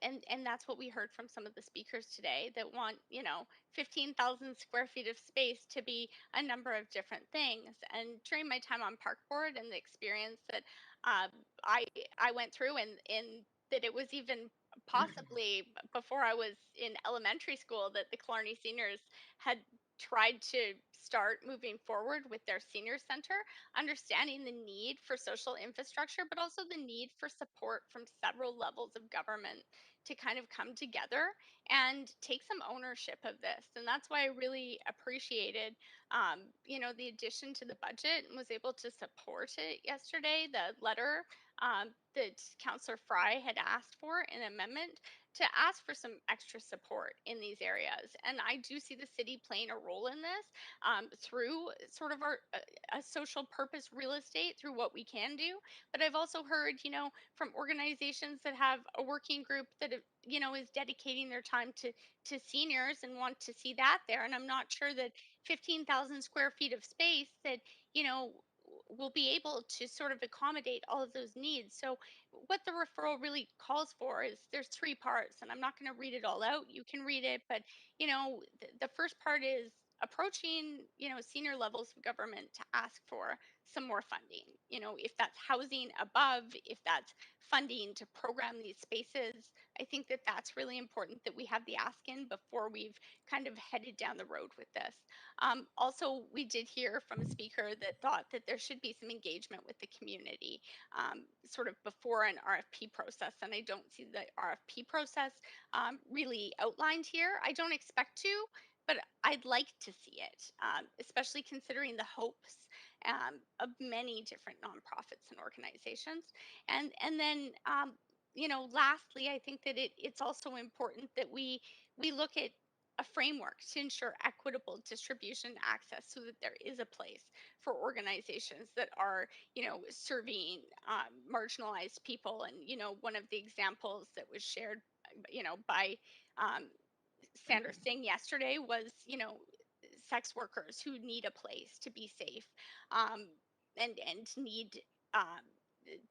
and that's what we heard from some of the speakers today that want 15,000 square feet of space to be a number of different things. And during my time on park board and the experience that uh, I I went through, and that it was even possibly before I was in elementary school that the Killarney seniors had tried to start moving forward with their senior center, understanding the need for social infrastructure, but also the need for support from several levels of government to kind of come together and take some ownership of this. And that's why I really appreciated, the addition to the budget and was able to support it yesterday. The letter that Councillor Fry had asked for an amendment to ask for some extra support in these areas. And I do see the city playing a role in this through sort of our a social purpose real estate through what we can do. But I've also heard, from organizations that have a working group that, is dedicating their time to seniors and want to see that there. And I'm not sure that 15,000 square feet of space that, will be able to sort of accommodate all of those needs. So what the referral really calls for is there's three parts, and I'm not going to read it all out. You can read it, but the first part is approaching senior levels of government to ask for some more funding. If that's housing above, if that's funding to program these spaces, I think that that's really important that we have the ask in before we've kind of headed down the road with this. Also, we did hear from a speaker that thought that there should be some engagement with the community sort of before an RFP process, and I don't see the RFP process really outlined here. I don't expect to, but I'd like to see it, especially considering the hopes of many different nonprofits and organizations. And then, lastly, I think that it's also important that we look at a framework to ensure equitable distribution access so that there is a place for organizations that are, serving marginalized people. And, one of the examples that was shared, by um, Sandra Singh yesterday was, sex workers who need a place to be safe, um, and need um,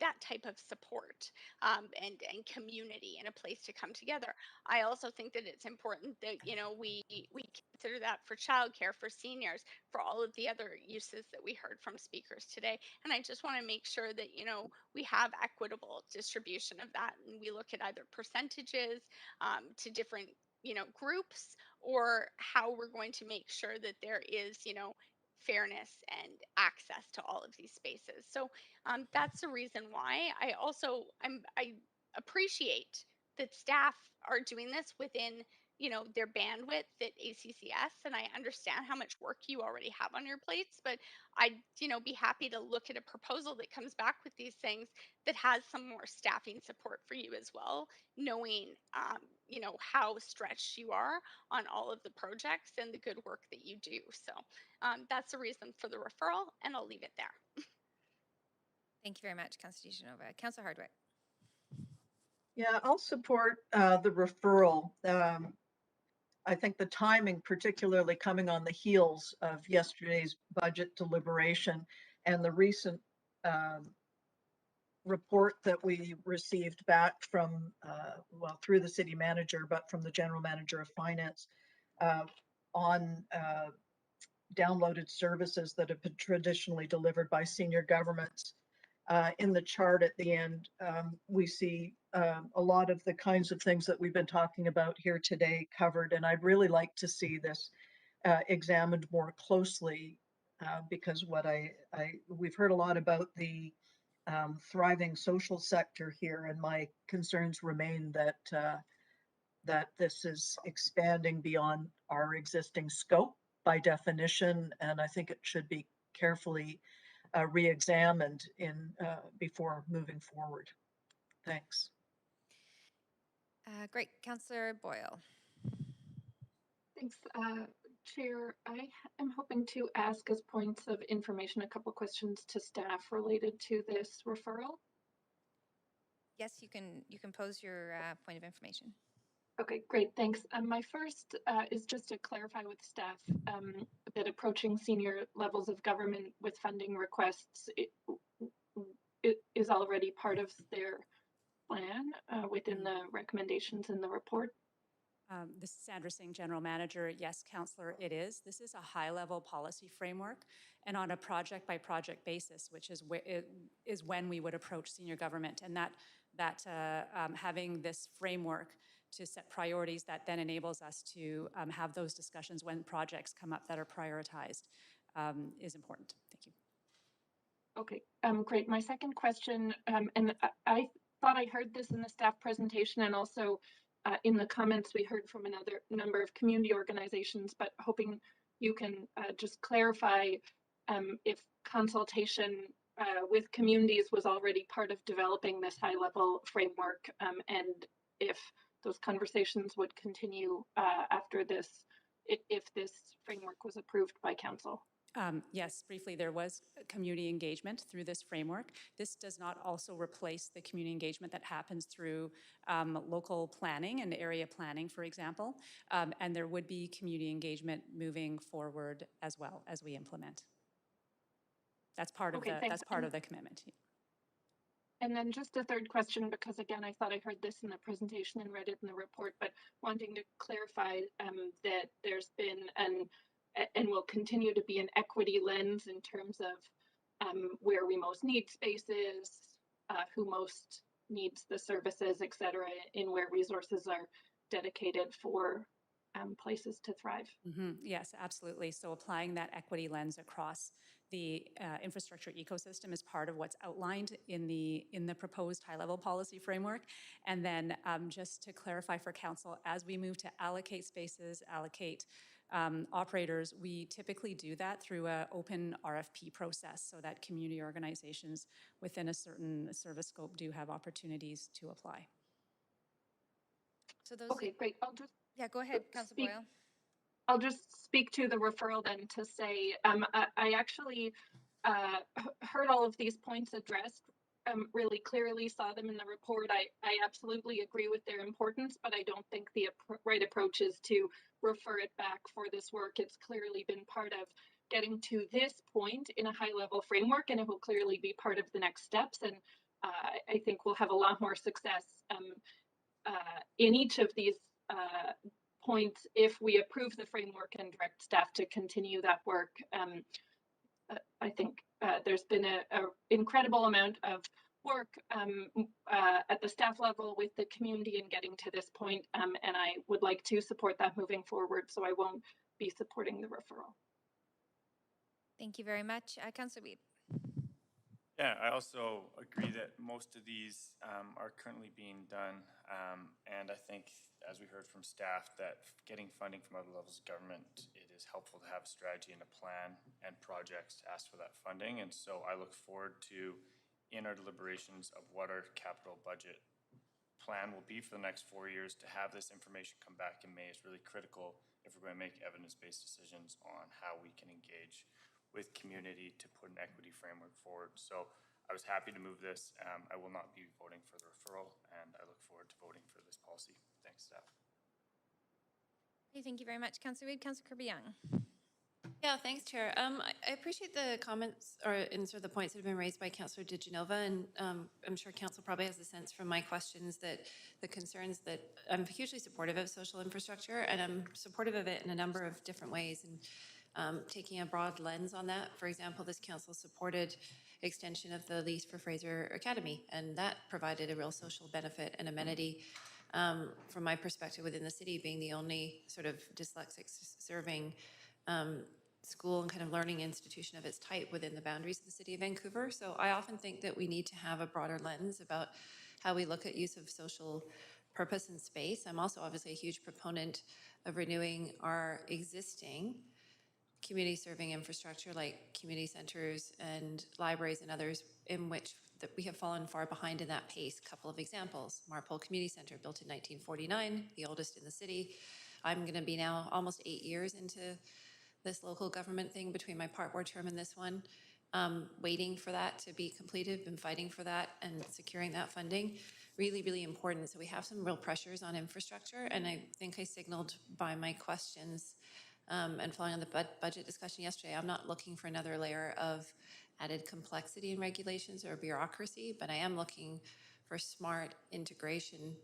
that type of support, and community and a place to come together. I also think that it's important that we consider that for childcare, for seniors, for all of the other uses that we heard from speakers today. And I just want to make sure that we have equitable distribution of that, and we look at either percentages to different groups, or how we're going to make sure that there is fairness and access to all of these spaces. So that's the reason why I appreciate that staff are doing this within their bandwidth at ACCS, and I understand how much work you already have on your plates. But I'd be happy to look at a proposal that comes back with these things that has some more staffing support for you as well, knowing how stretched you are on all of the projects and the good work that you do. So that's the reason for the referral, and I'll leave it there. Thank you very much, Councillor DeGenova. Councillor Hardwick. Yeah, I'll support the referral. I think the timing, particularly coming on the heels of yesterday's budget deliberation and the recent report that we received back from, through the city manager, but from the general manager of finance on downloaded services that have been traditionally delivered by senior governments. In the chart at the end, we see a lot of the kinds of things that we've been talking about here today covered, and I'd really like to see this examined more closely, because we've heard a lot about the thriving social sector here, and my concerns remain that this is expanding beyond our existing scope by definition, and I think it should be carefully re-examined before moving forward. Thanks. Great. Councillor Boyle. Thanks, Chair. I am hoping to ask as points of information a couple questions to staff related to this referral. Yes, you can pose your point of information. Okay, great, thanks. My first is just to clarify with staff that approaching senior levels of government with funding requests it is already part of their plan within the recommendations in the report. This is Sandra Singh, General Manager. Yes, Councillor, it is. This is a high-level policy framework, and on a project-by-project basis, which is when we would approach senior government, and that having this framework to set priorities that then enables us to have those discussions when projects come up that are prioritized is important. Thank you. Okay, great. My second question, and I thought I heard this in the staff presentation and also in the comments we heard from another number of community organizations, but hoping you can just clarify if consultation with communities was already part of developing this high-level framework, and if those conversations would continue after this, if this framework was approved by council. Yes, briefly, there was community engagement through this framework. This does not also replace the community engagement that happens through local planning and area planning, for example. And there would be community engagement moving forward as well as we implement. That's part of that's part of the commitment. And then just a third question, because again, I thought I heard this in the presentation and read it in the report, but wanting to clarify that there's been and will continue to be an equity lens in terms of where we most need spaces, who most needs the services, et cetera, in where resources are dedicated for places to thrive. Mm-hmm. Yes, absolutely. So applying that equity lens across the infrastructure ecosystem is part of what's outlined in the proposed high-level policy framework. And then just to clarify for council, as we move to allocate spaces, allocate operators, we typically do that through an open RFP process so that community organizations within a certain service scope do have opportunities to apply. So those. Okay, great. I'll just go ahead, Councillor Boyle. I'll just speak to the referral then to say, I actually heard all of these points addressed really clearly, saw them in the report. I absolutely agree with their importance, but I don't think the right approach is to refer it back for this work. It's clearly been part of getting to this point in a high level framework, and it will clearly be part of the next steps. And I think we'll have a lot more success in each of these points if we approve the framework and direct staff to continue that work. I think there's been an incredible amount of work at the staff level with the community in getting to this point, and I would like to support that moving forward, so I won't be supporting the referral. Thank you very much. Councillor Weed. Yeah, I also agree that most of these are currently being done. And I think, as we heard from staff, that getting funding from other levels of government, it is helpful to have a strategy and a plan and projects to ask for that funding. And so I look forward to, in our deliberations of what our capital budget plan will be for the next 4 years, to have this information come back in May is really critical if we're going to make evidence-based decisions on how we can engage with community to put an equity framework forward. So I was happy to move this. I will not be voting for the referral, and I look forward to voting for this policy. Thanks, staff. Okay, thank you very much, Councillor Weed. Councillor Kirby Young. Yeah, thanks, Chair. I appreciate the comments and sort of the points that have been raised by Councillor DiGenova, and I'm sure Council probably has a sense from my questions that the concerns that I'm hugely supportive of social infrastructure, and I'm supportive of it in a number of different ways. And taking a broad lens on that, for example, this council supported extension of the lease for Fraser Academy, and that provided a real social benefit and amenity from my perspective within the city, being the only sort of dyslexic serving school and kind of learning institution of its type within the boundaries of the city of Vancouver. So I often think that we need to have a broader lens about how we look at use of social purpose and space. I'm also obviously a huge proponent of renewing our existing community serving infrastructure like community centers and libraries and others in which that we have fallen far behind in that pace. A couple of examples: Marpole Community Center, built in 1949, the oldest in the city. I'm going to be now almost 8 years into this local government thing between my part board term and this one, waiting for that to be completed, been fighting for that and securing that funding. Really, really important. So we have some real pressures on infrastructure, and I think I signaled by my questions and following on the budget discussion yesterday, I'm not looking for another layer of added complexity in regulations or bureaucracy, but I am looking for smart integration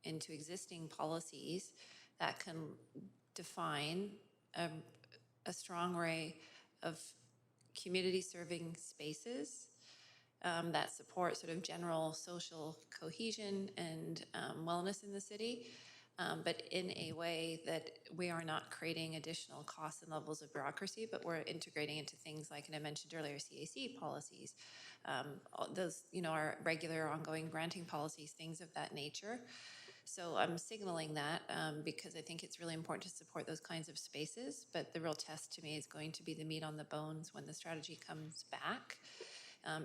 into existing policies that can define a strong array of community serving spaces that support sort of general social cohesion and wellness in the city, but in a way that we are not creating additional costs and levels of bureaucracy, but we're integrating into things like, and I mentioned earlier, CAC policies, those, our regular ongoing granting policies, things of that nature. So I'm signaling that because I think it's really important to support those kinds of spaces, but the real test to me is going to be the meat on the bones when the strategy comes back.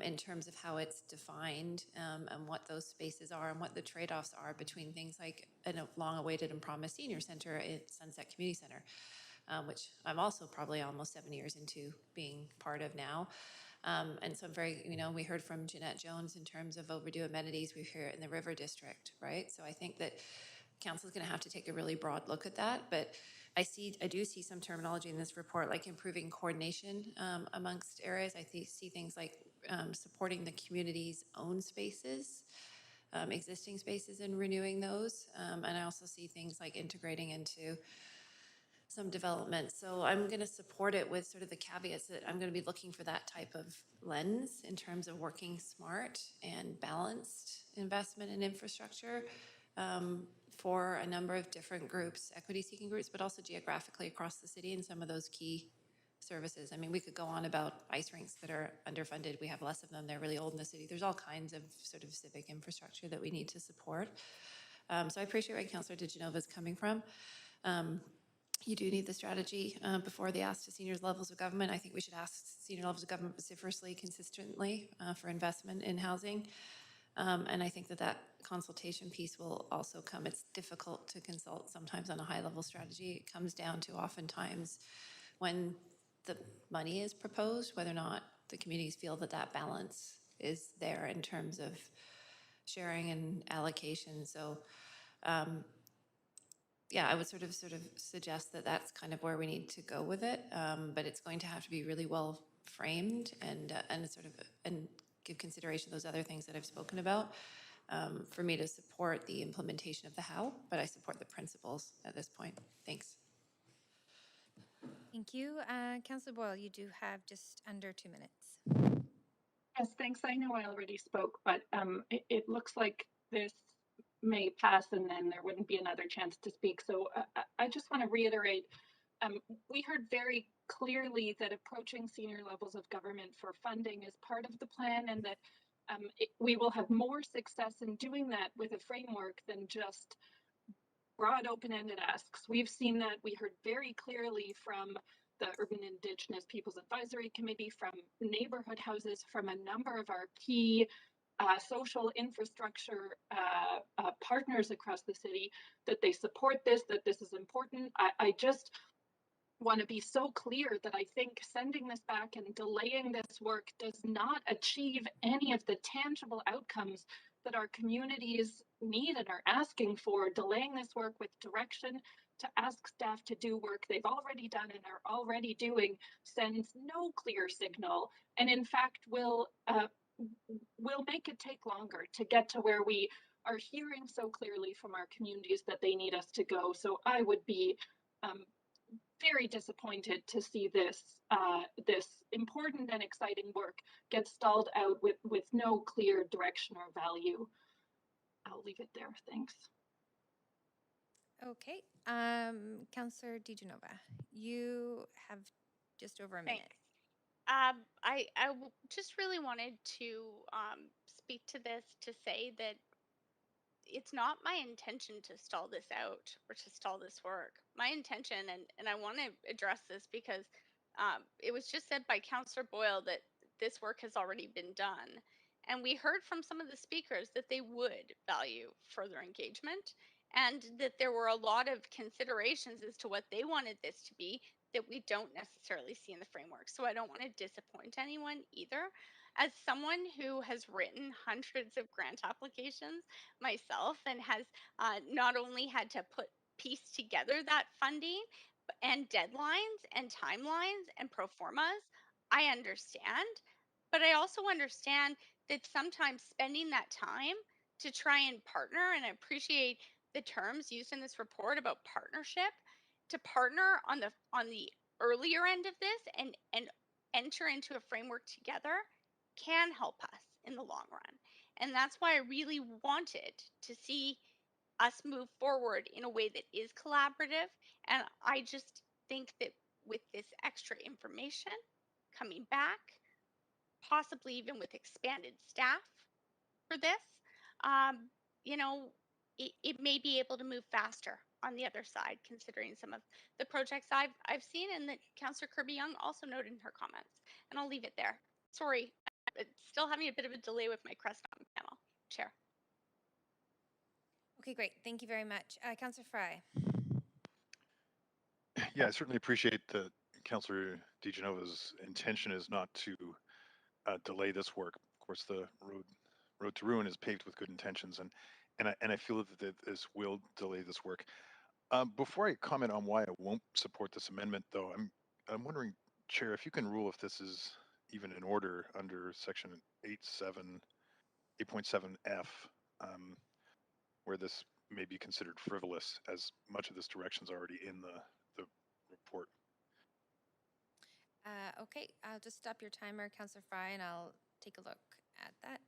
In terms of how it's defined and what those spaces are and what the trade-offs are between things like a long-awaited and promised senior center at Sunset Community Center, which I'm also probably almost 7 years into being part of now. And so I'm very, we heard from Jeanette Jones in terms of overdue amenities we hear in the River District, right? So I think that Council is going to have to take a really broad look at that, but I do see some terminology in this report, like improving coordination amongst areas. I see things like supporting the community's own spaces, existing spaces, and renewing those. And I also see things like integrating into some development. So I'm going to support it with sort of the caveats that I'm going to be looking for that type of lens in terms of working smart and balanced investment in infrastructure for a number of different groups, equity-seeking groups, but also geographically across the city and some of those key services. I mean, we could go on about ice rinks that are underfunded. We have less of them. They're really old in the city. There's all kinds of sort of civic infrastructure that we need to support. So I appreciate where Councillor DiGenova is coming from. You do need the strategy before the ask to senior levels of government. I think we should ask senior levels of government vociferously, consistently for investment in housing. And I think that that consultation piece will also come. It's difficult to consult sometimes on a high level strategy. It comes down to oftentimes when the money is proposed, whether or not the communities feel that that balance is there in terms of sharing and allocation. So, yeah, I would sort of suggest that that's kind of where we need to go with it. But it's going to have to be really well framed and and give consideration to those other things that I've spoken about for me to support the implementation of the how, but I support the principles at this point. Thanks. Thank you. Councillor Boyle, you do have just under 2 minutes. Yes, thanks. I know I already spoke, but it looks like this may pass and then there wouldn't be another chance to speak. So I just want to reiterate, we heard very clearly that approaching senior levels of government for funding is part of the plan, and that we will have more success in doing that with a framework than just broad open-ended asks. We've seen that. We heard very clearly from the Urban Indigenous Peoples Advisory Committee, from neighborhood houses, from a number of our key social infrastructure partners across the city, that they support this, that this is important. I just want to be so clear that I think sending this back and delaying this work does not achieve any of the tangible outcomes that our communities need and are asking for. Delaying this work with direction to ask staff to do work they've already done and are already doing sends no clear signal, and in fact will make it take longer to get to where we are hearing so clearly from our communities that they need us to go. So I would be very disappointed to see this this important and exciting work get stalled out with no clear direction or value. I'll leave it there. Thanks. Okay. Councillor DiGenova, you have just over a minute. Thanks. Just really wanted to speak to this to say that it's not my intention to stall this out or to stall this work. My intention, and I want to address this because it was just said by Councillor Boyle that this work has already been done. And we heard from some of the speakers that they would value further engagement and that there were a lot of considerations as to what they wanted this to be that we don't necessarily see in the framework. So I don't want to disappoint anyone either. As someone who has written hundreds of grant applications myself and has not only had to piece together that funding and deadlines and timelines and pro formas, I understand. But I also understand that sometimes spending that time to try and partner, and I appreciate the terms used in this report about partnership, to partner on the earlier end of this and enter into a framework together can help us in the long run. And that's why I really wanted to see us move forward in a way that is collaborative. And I just think that with this extra information coming back, possibly even with expanded staff for this, um, you know, it may be able to move faster on the other side, considering some of the projects I've seen and that Councillor Kirby Young also noted in her comments. And I'll leave it there. Sorry, I'm still having a bit of a delay with my crest on panel. Chair. Okay, great. Thank you very much. Councillor Fry. Yeah, I certainly appreciate that Councillor DiGenova's intention is not to delay this work. Of course, the road to ruin is paved with good intentions, and I feel that this will delay this work. Before I comment on why I won't support this amendment, though, I'm wondering, Chair, if you can rule if this is even in order under Section 8.7F, where this may be considered frivolous, as much of this direction is already in the report. Okay, I'll just stop your timer, Councillor Fry, and I'll take a look at that.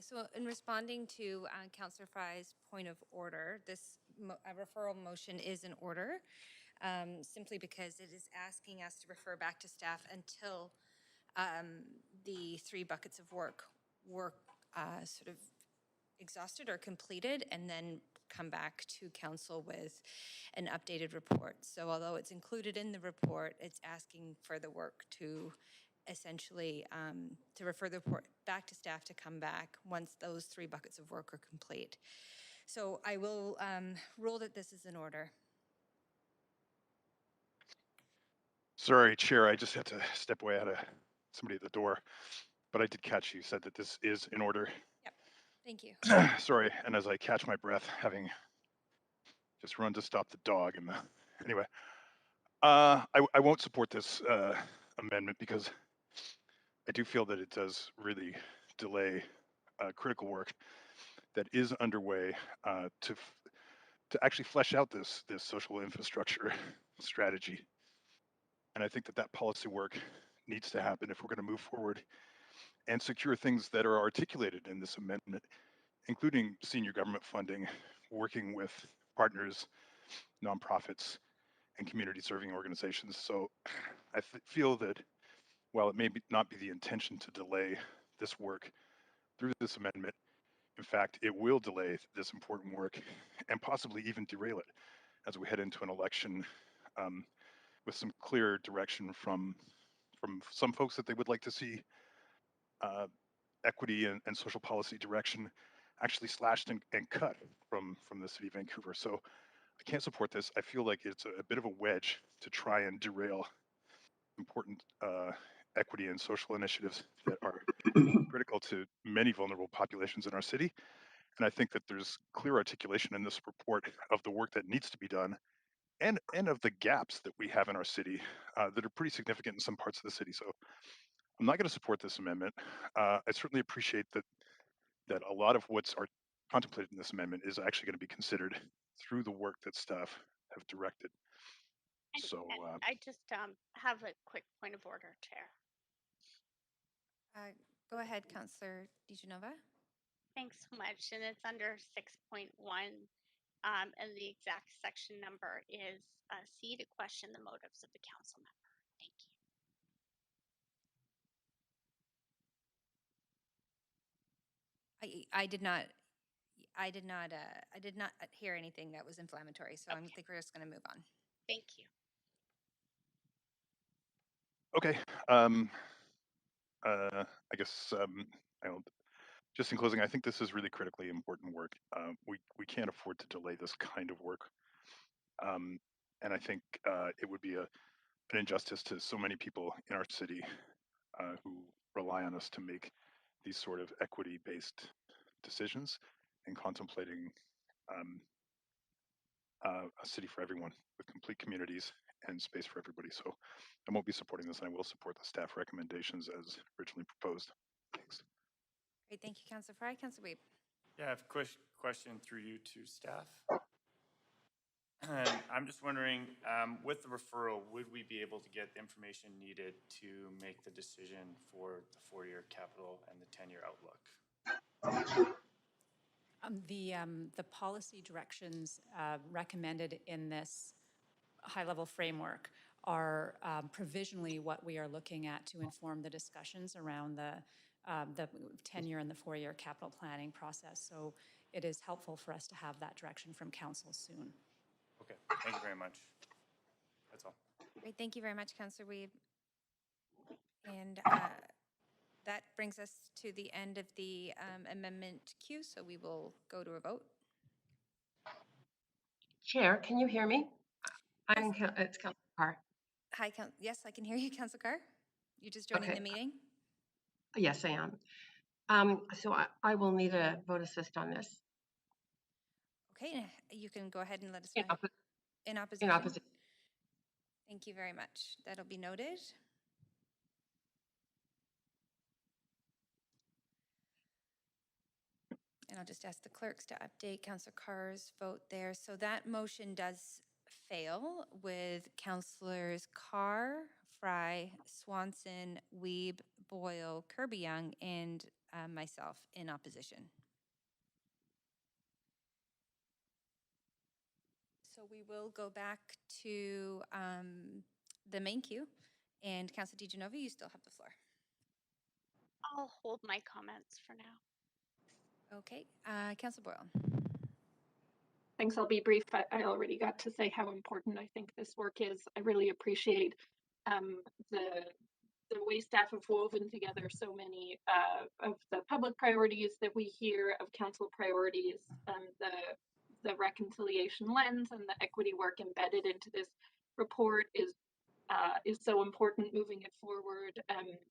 so in responding to Councillor Fry's point of order, this referral motion is in order, simply because it is asking us to refer back to staff until the 3 buckets of work were sort of exhausted or completed, and then come back to council with an updated report. So although it's included in the report, it's asking for the work to essentially to refer the report back to staff to come back once those 3 buckets of work are complete. So I will rule that this is in order. Sorry, Chair, I just had to step away. I had somebody at the door, but I did catch you said that this is in order. Yep, thank you. Sorry, and as I catch my breath, having just run to stop the dog, and anyway, I won't support this amendment because I do feel that it does really delay critical work that is underway to actually flesh out this social infrastructure strategy. And I think that policy work needs to happen if we're going to move forward and secure things that are articulated in this amendment, including senior government funding, working with partners, nonprofits, and community serving organizations. So I feel that while it may not be the intention to delay this work through this amendment, in fact, it will delay this important work and possibly even derail it as we head into an election with some clear direction from some folks that they would like to see equity and social policy direction actually slashed and cut from the city of Vancouver. So I can't support this. I feel like it's a bit of a wedge to try and derail important equity and social initiatives that are critical to many vulnerable populations in our city. And I think that there's clear articulation in this report of the work that needs to be done and of the gaps that we have in our city that are pretty significant in some parts of the city. So I'm not going to support this amendment. I certainly appreciate that a lot of what's contemplated in this amendment is actually going to be considered through the work that staff have directed. So I just have a quick point of order, Chair. Go ahead, Councillor DiGenova. Thanks so much. And it's under 6.1, and the exact section number is C, to question the motives of the council member. Thank you. I did not hear anything that was inflammatory, so I think we're just going to move on. Thank you. okay, I guess just in closing, I think this is really critically important work. We can't afford to delay this kind of work, and I think it would be an injustice to so many people in our city who rely on us to make these sort of equity-based decisions and contemplating a city for everyone with complete communities and space for everybody. So I won't be supporting this, and I will support the staff recommendations as originally proposed. Thanks. Great, thank you, Councillor Fry. Councillor Weeb. Yeah, I have a question through you to staff. And I'm just wondering, with the referral, would we be able to get the information needed to make the decision for the 4-year capital and the 10-year outlook? The policy directions recommended in this high-level framework are provisionally what we are looking at to inform the discussions around the 10-year and the 4-year capital planning process. So it is helpful for us to have that direction from council soon. Okay, thank you very much. That's all. Great, thank you very much, Councillor Weeb. And that brings us to the end of the amendment queue, so we will go to a vote. Chair, can you hear me? It's Councillor Carr. Hi, yes, I can hear you, Councillor Carr. You're just joining the meeting? Yes, I am. So I will need a vote assist on this. Okay, you can go ahead and let us know. In opposition? In opposition. Thank you very much. That'll be noted. And I'll just ask the clerks to update Councillor Carr's vote there. So that motion does fail with Councillors Carr, Fry, Swanson, Weeb, Boyle, Kirby Young, and myself in opposition. So we will go back to the main queue. And Councillor DiGenova, you still have the floor. I'll hold my comments for now. Okay, Councillor Boyle. Thanks. I'll be brief. I already got to say how important I think this work is. I really appreciate the way staff have woven together so many of the public priorities that we hear, of council priorities, the reconciliation lens and the equity work embedded into this report is so important moving it forward.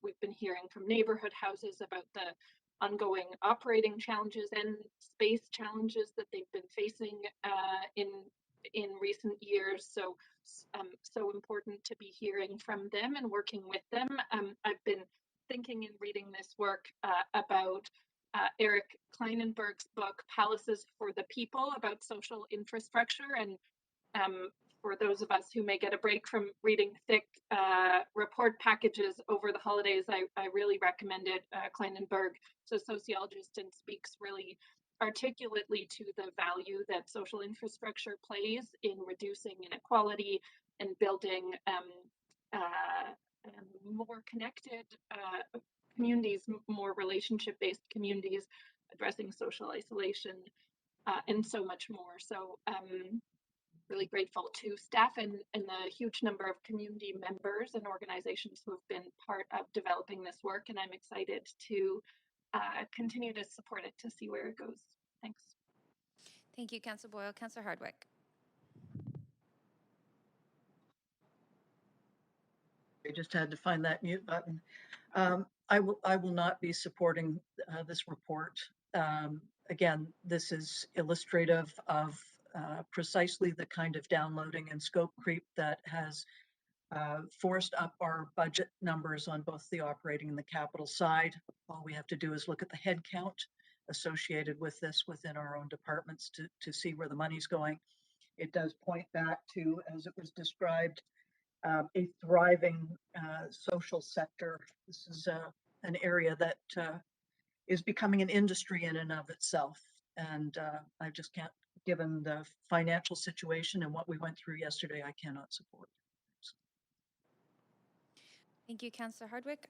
We've been hearing from neighborhood houses about the ongoing operating challenges and space challenges that they've been facing in recent years. So so important to be hearing from them and working with them. I've been thinking and reading this work about Eric Kleinenberg's book, Palaces for the People, about social infrastructure. And for those of us who may get a break from reading thick report packages over the holidays, I really recommend it. Kleinenberg is a sociologist and speaks really articulately to the value that social infrastructure plays in reducing inequality and building more connected communities, more relationship-based communities, addressing social isolation, and so much more. So really grateful to staff and the huge number of community members and organizations who have been part of developing this work. And I'm excited to continue to support it, to see where it goes. Thanks. Thank you, Councillor Boyle. Councillor Hardwick. I just had to find that mute button. I will not be supporting this report. Again, this is illustrative of precisely the kind of downloading and scope creep that has forced up our budget numbers on both the operating and the capital side. All we have to do is look at the head count associated with this within our own departments to see where the money's going. It does point back to, as it was described, a thriving social sector. This is an area that is becoming an industry in and of itself. And I just can't, given the financial situation and what we went through yesterday, I cannot support. Thank you, Councillor Hardwick.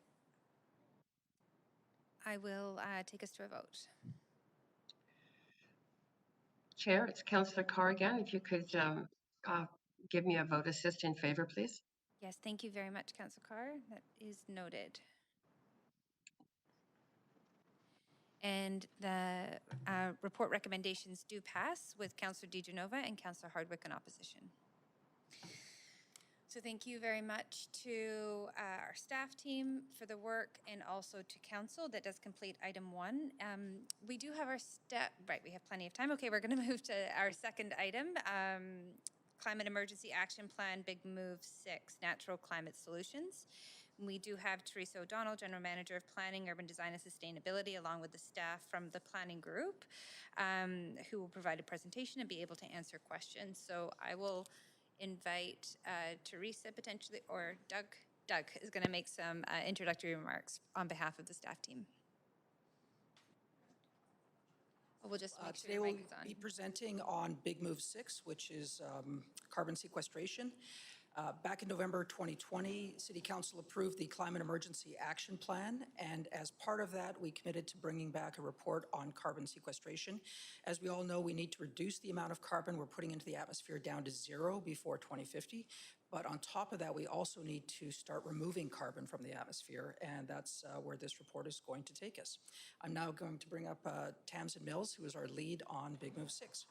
I will take us to a vote. Chair, it's Councillor Carr again. If you could give me a vote assist in favor, please. Yes, thank you very much, Councillor Carr. That is noted. And the report recommendations do pass with Councillor DiGenova and Councillor Hardwick in opposition. So thank you very much to our staff team for the work, and also to council. That does complete item 1. We do have our right, we have plenty of time. Okay, we're going to move to our second item, Climate Emergency Action Plan, Big Move 6, Natural Climate Solutions. We do have Teresa O'Donnell, General Manager of Planning, Urban Design and Sustainability, along with the staff from the planning group, who will provide a presentation and be able to answer questions. So I will invite Teresa potentially, or Doug. Doug is going to make some introductory remarks on behalf of the staff team. We'll just make sure today we'll be presenting on Big Move 6, which is carbon sequestration. Back in November 2020, City Council approved the Climate Emergency Action Plan, and as part of that, we committed to bringing back a report on carbon sequestration. As we all know, we need to reduce the amount of carbon we're putting into the atmosphere down to 0 before 2050. But on top of that, we also need to start removing carbon from the atmosphere, and that's where this report is going to take us. I'm now going to bring up Tamsin Mills, who is our lead on Big Move 6.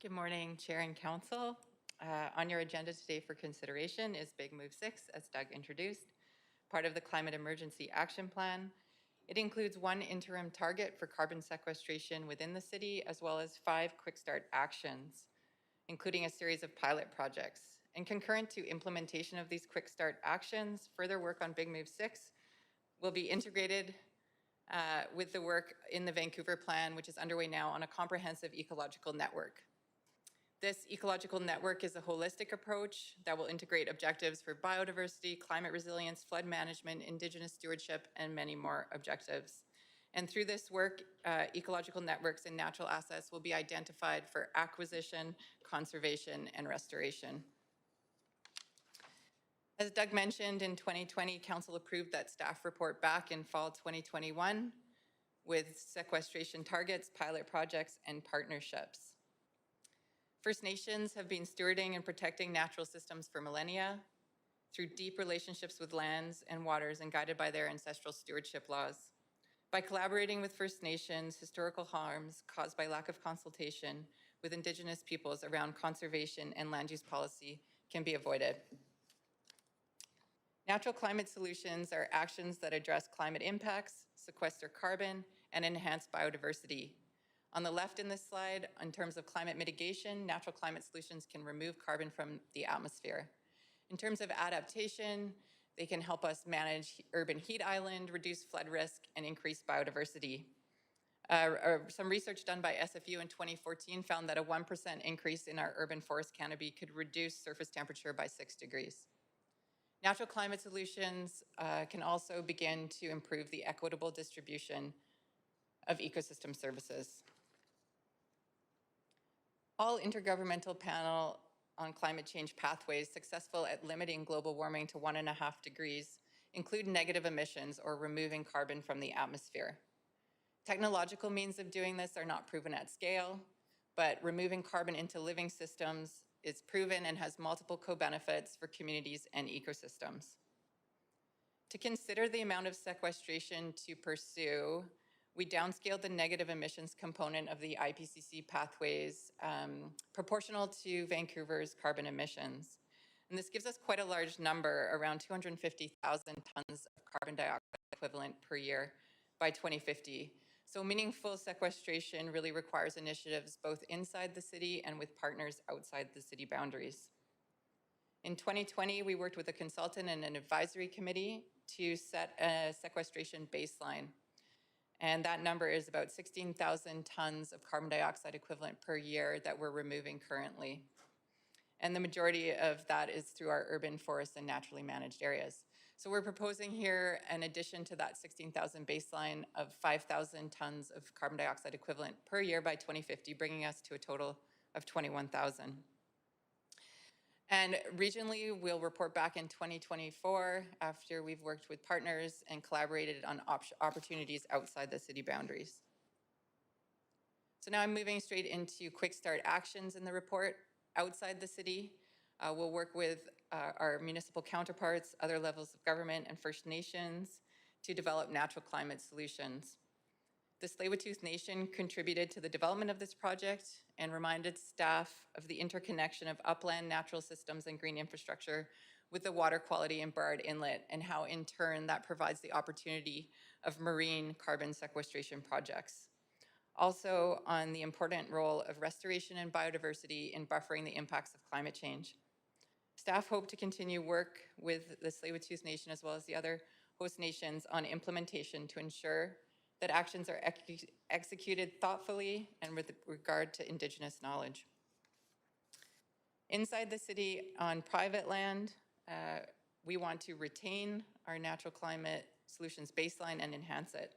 Good morning, Chair and Council. On your agenda today for consideration is Big Move 6, as Doug introduced, part of the Climate Emergency Action Plan. It includes 1 interim target for carbon sequestration within the city, as well as 5 quick start actions, including a series of pilot projects. And concurrent to implementation of these quick start actions, further work on Big Move 6 will be integrated with the work in the Vancouver Plan, which is underway now on a comprehensive ecological network. This ecological network is a holistic approach that will integrate objectives for biodiversity, climate resilience, flood management, Indigenous stewardship, and many more objectives. And through this work, ecological networks and natural assets will be identified for acquisition, conservation, and restoration. As Doug mentioned, in 2020, Council approved that staff report back in fall 2021 with sequestration targets, pilot projects, and partnerships. First Nations have been stewarding and protecting natural systems for millennia through deep relationships with lands and waters and guided by their ancestral stewardship laws. By collaborating with First Nations, historical harms caused by lack of consultation with Indigenous peoples around conservation and land use policy can be avoided. Natural climate solutions are actions that address climate impacts, sequester carbon, and enhance biodiversity. On the left in this slide, in terms of climate mitigation, natural climate solutions can remove carbon from the atmosphere. In terms of adaptation, they can help us manage urban heat island, reduce flood risk, and increase biodiversity. Some research done by SFU in 2014 found that a 1% increase in our urban forest canopy could reduce surface temperature by 6 degrees. Natural climate solutions can also begin to improve the equitable distribution of ecosystem services. All Intergovernmental Panel on Climate Change pathways successful at limiting global warming to 1.5 degrees include negative emissions or removing carbon from the atmosphere. Technological means of doing this are not proven at scale, but removing carbon into living systems is proven and has multiple co-benefits for communities and ecosystems. To consider the amount of sequestration to pursue, we downscaled the negative emissions component of the IPCC pathways proportional to Vancouver's carbon emissions. And this gives us quite a large number, around 250,000 tons of carbon dioxide equivalent per year by 2050. So meaningful sequestration really requires initiatives both inside the city and with partners outside the city boundaries. In 2020, we worked with a consultant and an advisory committee to set a sequestration baseline. And that number is about 16,000 tons of carbon dioxide equivalent per year that we're removing currently. And the majority of that is through our urban forests and naturally managed areas. So we're proposing here, in addition to that 16,000 baseline, of 5,000 tons of carbon dioxide equivalent per year by 2050, bringing us to a total of 21,000. And regionally, we'll report back in 2024 after we've worked with partners and collaborated on opportunities outside the city boundaries. So now I'm moving straight into quick start actions in the report. Outside the city, we'll work with our municipal counterparts, other levels of government, and First Nations to develop natural climate solutions. The Tsleil-Waututh Nation contributed to the development of this project and reminded staff of the interconnection of upland natural systems and green infrastructure with the water quality in Burrard Inlet, and how in turn that provides the opportunity of marine carbon sequestration projects. Also on the important role of restoration and biodiversity in buffering the impacts of climate change. Staff hope to continue work with the Tsleil-Waututh Nation as well as the other host nations on implementation to ensure that actions are executed thoughtfully and with regard to Indigenous knowledge. Inside the city, on private land, we want to retain our natural climate solutions baseline and enhance it.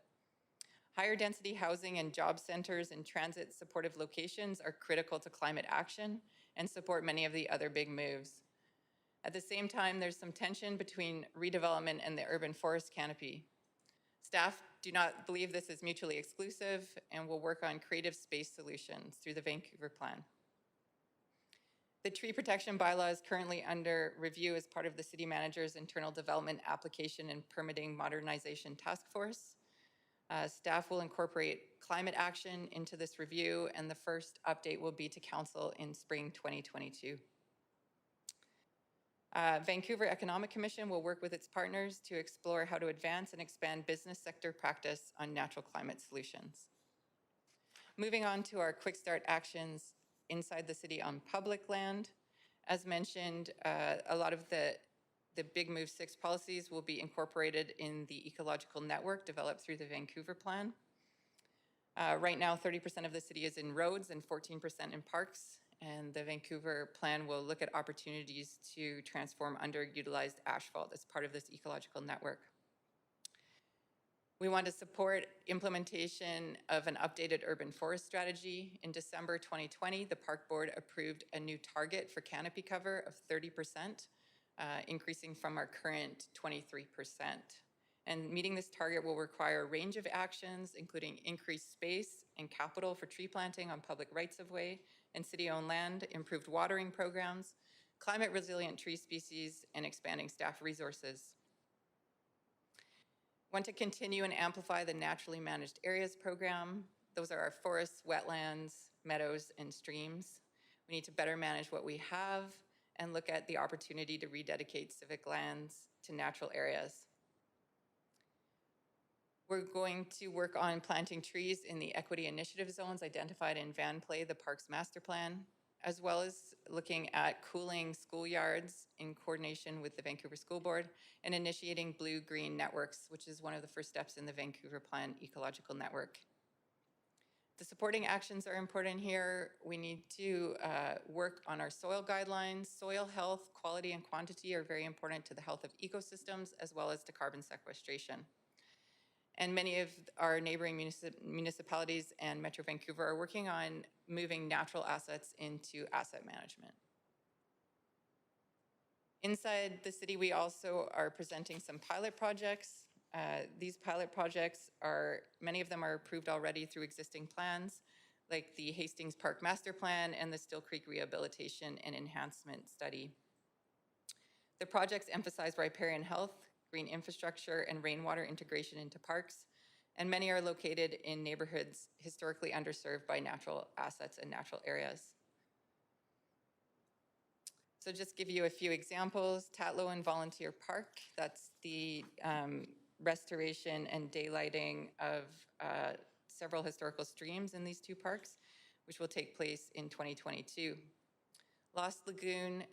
Higher density housing and job centers in transit supportive locations are critical to climate action and support many of the other big moves. At the same time, there's some tension between redevelopment and the urban forest canopy. Staff do not believe this is mutually exclusive and will work on creative space solutions through the Vancouver Plan. The tree protection bylaw is currently under review as part of the city manager's internal development application and permitting modernization task force. Staff will incorporate climate action into this review, and the first update will be to council in spring 2022. Vancouver Economic Commission will work with its partners to explore how to advance and expand business sector practice on natural climate solutions. Moving on to our quick start actions inside the city on public land. As mentioned, a lot of the The Big Move 6 policies will be incorporated in the ecological network developed through the Vancouver Plan. Right now, 30% of the city is in roads and 14% in parks, and the Vancouver Plan will look at opportunities to transform underutilized asphalt as part of this ecological network. We want to support implementation of an updated urban forest strategy. In December 2020, the Park Board approved a new target for canopy cover of 30%, increasing from our current 23%. And meeting this target will require a range of actions, including increased space and capital for tree planting on public rights-of-way and city-owned land, improved watering programs, climate-resilient tree species, and expanding staff resources. Want to continue and amplify the Naturally Managed Areas program. Those are our forests, wetlands, meadows, and streams. We need to better manage what we have and look at the opportunity to rededicate civic lands to natural areas. We're going to work on planting trees in the equity initiative zones identified in Van Play, the Parks Master Plan, as well as looking at cooling schoolyards in coordination with the Vancouver School Board and initiating blue-green networks, which is one of the first steps in the Vancouver Plan ecological network. The supporting actions are important here. We need to work on our soil guidelines. Soil health, quality, and quantity are very important to the health of ecosystems as well as to carbon sequestration. And many of our neighboring municipalities and Metro Vancouver are working on moving natural assets into asset management. Inside the city, we also are presenting some pilot projects. These pilot projects many of them are approved already through existing plans, like the Hastings Park Master Plan and the Still Creek Rehabilitation and Enhancement Study. The projects emphasize riparian health, green infrastructure, and rainwater integration into parks, and many are located in neighborhoods historically underserved by natural assets and natural areas. So just give you a few examples. Tatlow and Volunteer Park, that's the restoration and daylighting of several historical streams in these two parks, which will take place in 2022. Lost Lagoon,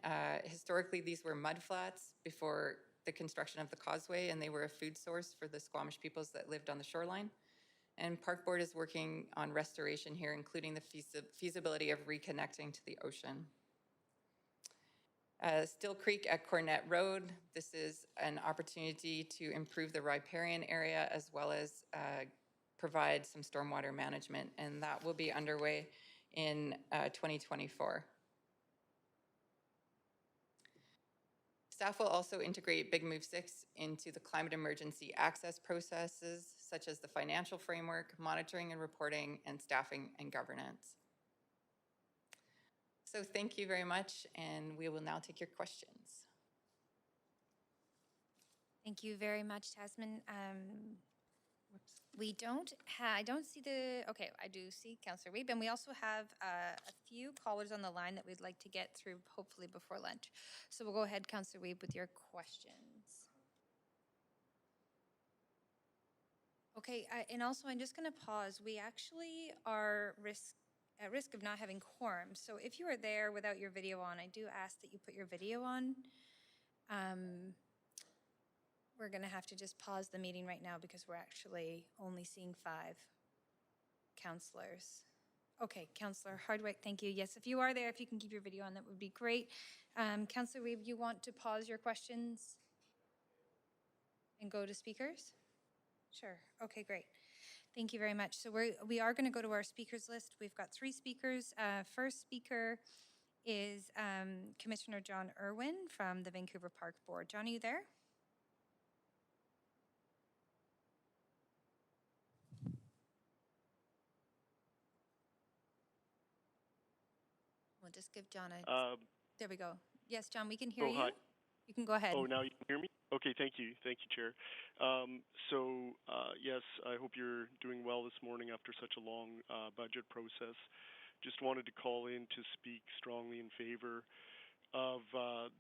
historically these were mud flats before the construction of the causeway, and they were a food source for the Squamish peoples that lived on the shoreline. And Park Board is working on restoration here, including the feasibility of reconnecting to the ocean. Still Creek at Cornett Road, this is an opportunity to improve the riparian area as well as provide some stormwater management, and that will be underway in 2024. Staff will also integrate Big Move 6 into the climate emergency access processes, such as the financial framework, monitoring and reporting, and staffing and governance. So thank you very much, and we will now take your questions. Thank you very much, Tasman. I don't see okay, I do see Councillor Weeb, and we also have a few callers on the line that we'd like to get through, hopefully before lunch. So we'll go ahead, Councillor Weeb, with your questions. Okay, and also I'm just going to pause. We actually are at risk of not having quorum. So if you are there without your video on, I do ask that you put your video on. We're going to have to just pause the meeting right now because we're actually only seeing 5 councillors. Okay, Councillor Hardwick, thank you. Yes, if you are there, if you can keep your video on, that would be great. Councillor Weeb, you want to pause your questions and go to speakers? Sure. Okay, great. Thank you very much. So we are going to go to our speakers list. We've got 3 speakers. First speaker is Commissioner John Irwin from the Vancouver Park Board. John, are you there? We'll just give John a... there we go. Yes, John, we can hear you. Hi. You can go ahead. Oh, now you can hear me? Okay, thank you. Thank you, Chair. Yes, I hope you're doing well this morning after such a long budget process. Just wanted to call in to speak strongly in favor of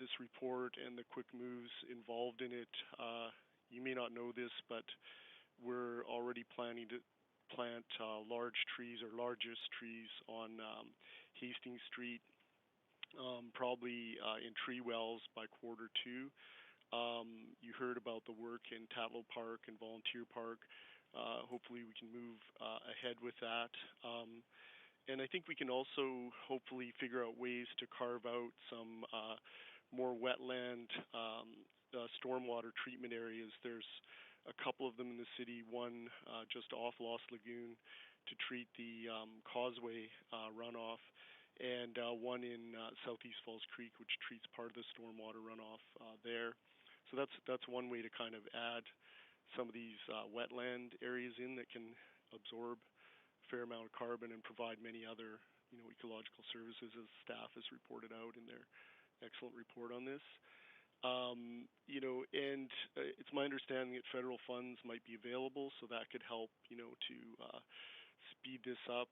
this report and the quick moves involved in it. You may not know this, but we're already planning to plant large trees or largest trees on Hastings Street, probably in tree wells by Q2. You heard about the work in Tatlow Park and Volunteer Park. Hopefully we can move ahead with that. And I think we can also hopefully figure out ways to carve out some more wetland stormwater treatment areas. There's a couple of them in the city, one just off Lost Lagoon to treat the causeway runoff, and one in Southeast Falls Creek, which treats part of the stormwater runoff there. So that's one way to kind of add some of these wetland areas in that can absorb a fair amount of carbon and provide many other, ecological services, as staff has reported out in their excellent report on this. And it's my understanding that federal funds might be available, so that could help, to speed this up,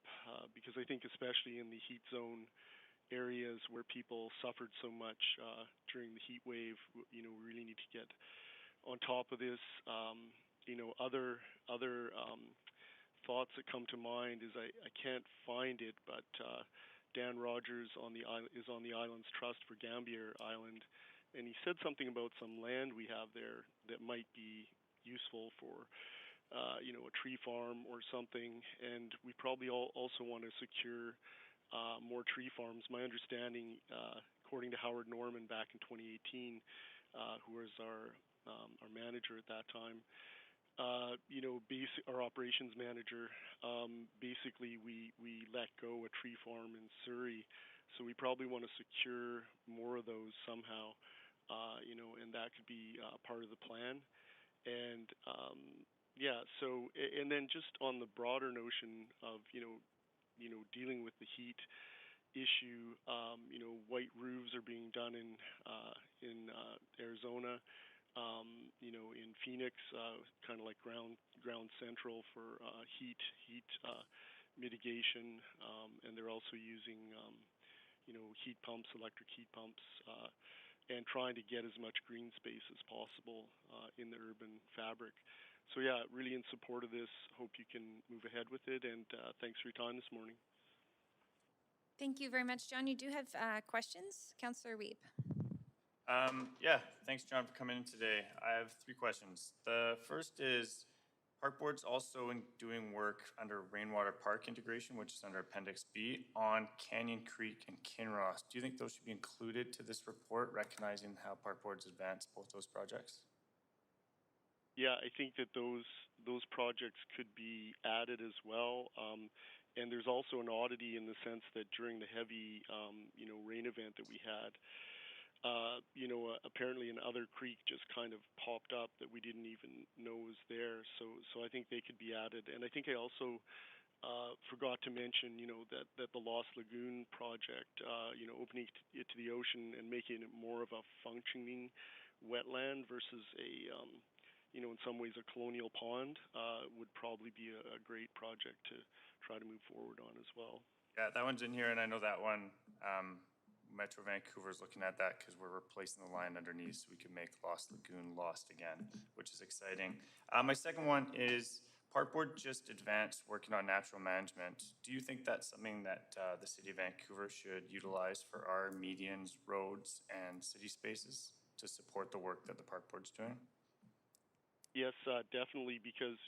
because I think especially in the heat zone areas where people suffered so much during the heat wave, we really need to get on top of this. Other thoughts that come to mind is I can't find it, but Dan Rogers is on the Islands Trust for Gambier Island, and he said something about some land we have there that might be useful for a tree farm or something, and we probably also want to secure more tree farms. My understanding, according to Howard Norman back in 2018, who was our manager at that time, our operations manager, basically we let go a tree farm in Surrey, so we probably want to secure more of those somehow, and that could be part of the plan. And and then just on the broader notion of dealing with the heat issue, white roofs are being done in Arizona, in Phoenix, kind of like ground central for heat mitigation, and they're also using heat pumps, electric heat pumps, and trying to get as much green space as possible in the urban fabric. So yeah, really in support of this. Hope you can move ahead with it, and thanks for your time this morning. Thank you very much, John. You do have questions? Councillor Weep. Thanks, John, for coming in today. I have 3 questions. The first is, Park Board's also doing work under Rainwater Park integration, which is under Appendix B, on Canyon Creek and Kinross. Do you think those should be included to this report, recognizing how Park Board's advanced both those projects? Yeah, I think that those projects could be added as well. And there's also an oddity in the sense that during the heavy, rain event that we had, apparently another creek just kind of popped up that we didn't even know was there. So I think they could be added. And I think I also forgot to mention, that the Lost Lagoon project, opening it to the ocean and making it more of a functioning wetland versus a, in some ways a colonial pond, would probably be a great project to try to move forward on as well. Yeah, that one's in here, and I know that one, Metro Vancouver is looking at that because we're replacing the line underneath so we can make Lost Lagoon lost again, which is exciting. My second one is, Park Board just advanced working on natural management. Do you think that's something that the City of Vancouver should utilize for our medians, roads, and city spaces to support the work that the Park Board's doing? Yes, definitely, because,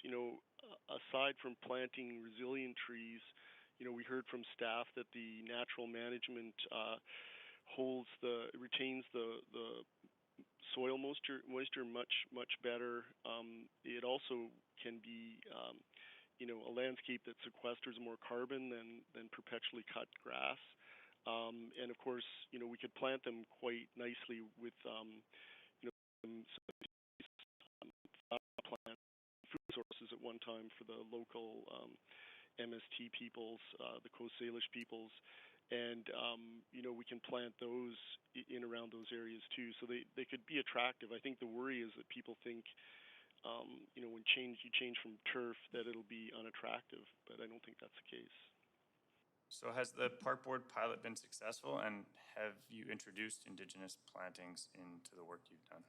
aside from planting resilient trees, we heard from staff that the natural management retains the soil moisture much better. It also can be, a landscape that sequesters more carbon than perpetually cut grass. And of course, we could plant them quite nicely with, plant food sources at one time for the local MST peoples, the Coast Salish peoples, and we can plant those in around those areas too, so they could be attractive. I think the worry is that people think, when you change from turf, that it'll be unattractive, but I don't think that's the case. So has the Park Board pilot been successful, and have you introduced Indigenous plantings into the work you've done?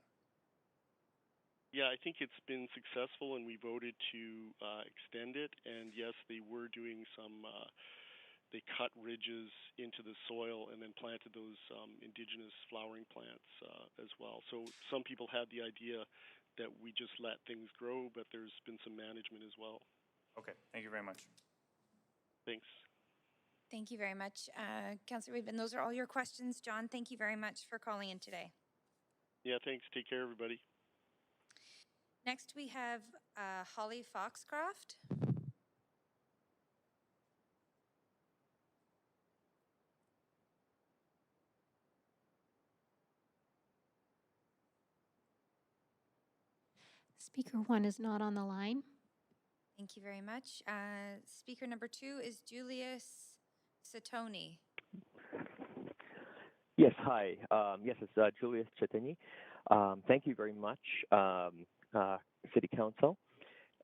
Yeah, I think it's been successful, and we voted to extend it. And yes, they were doing some, they cut ridges into the soil and then planted those indigenous flowering plants as well. So some people had the idea that we just let things grow, but there's been some management as well. Okay, thank you very much. Thanks. Thank you very much, Councillor Weedman. Those are all your questions. John, thank you very much for calling in today. Yeah, thanks. Take care, everybody. Next, we have Holly Foxcroft. Speaker 1 is not on the line. Thank you very much. Speaker number 2 is Julius Satoni. Yes, hi. Yes, it's Julius Chetany. Thank you very much, City Council,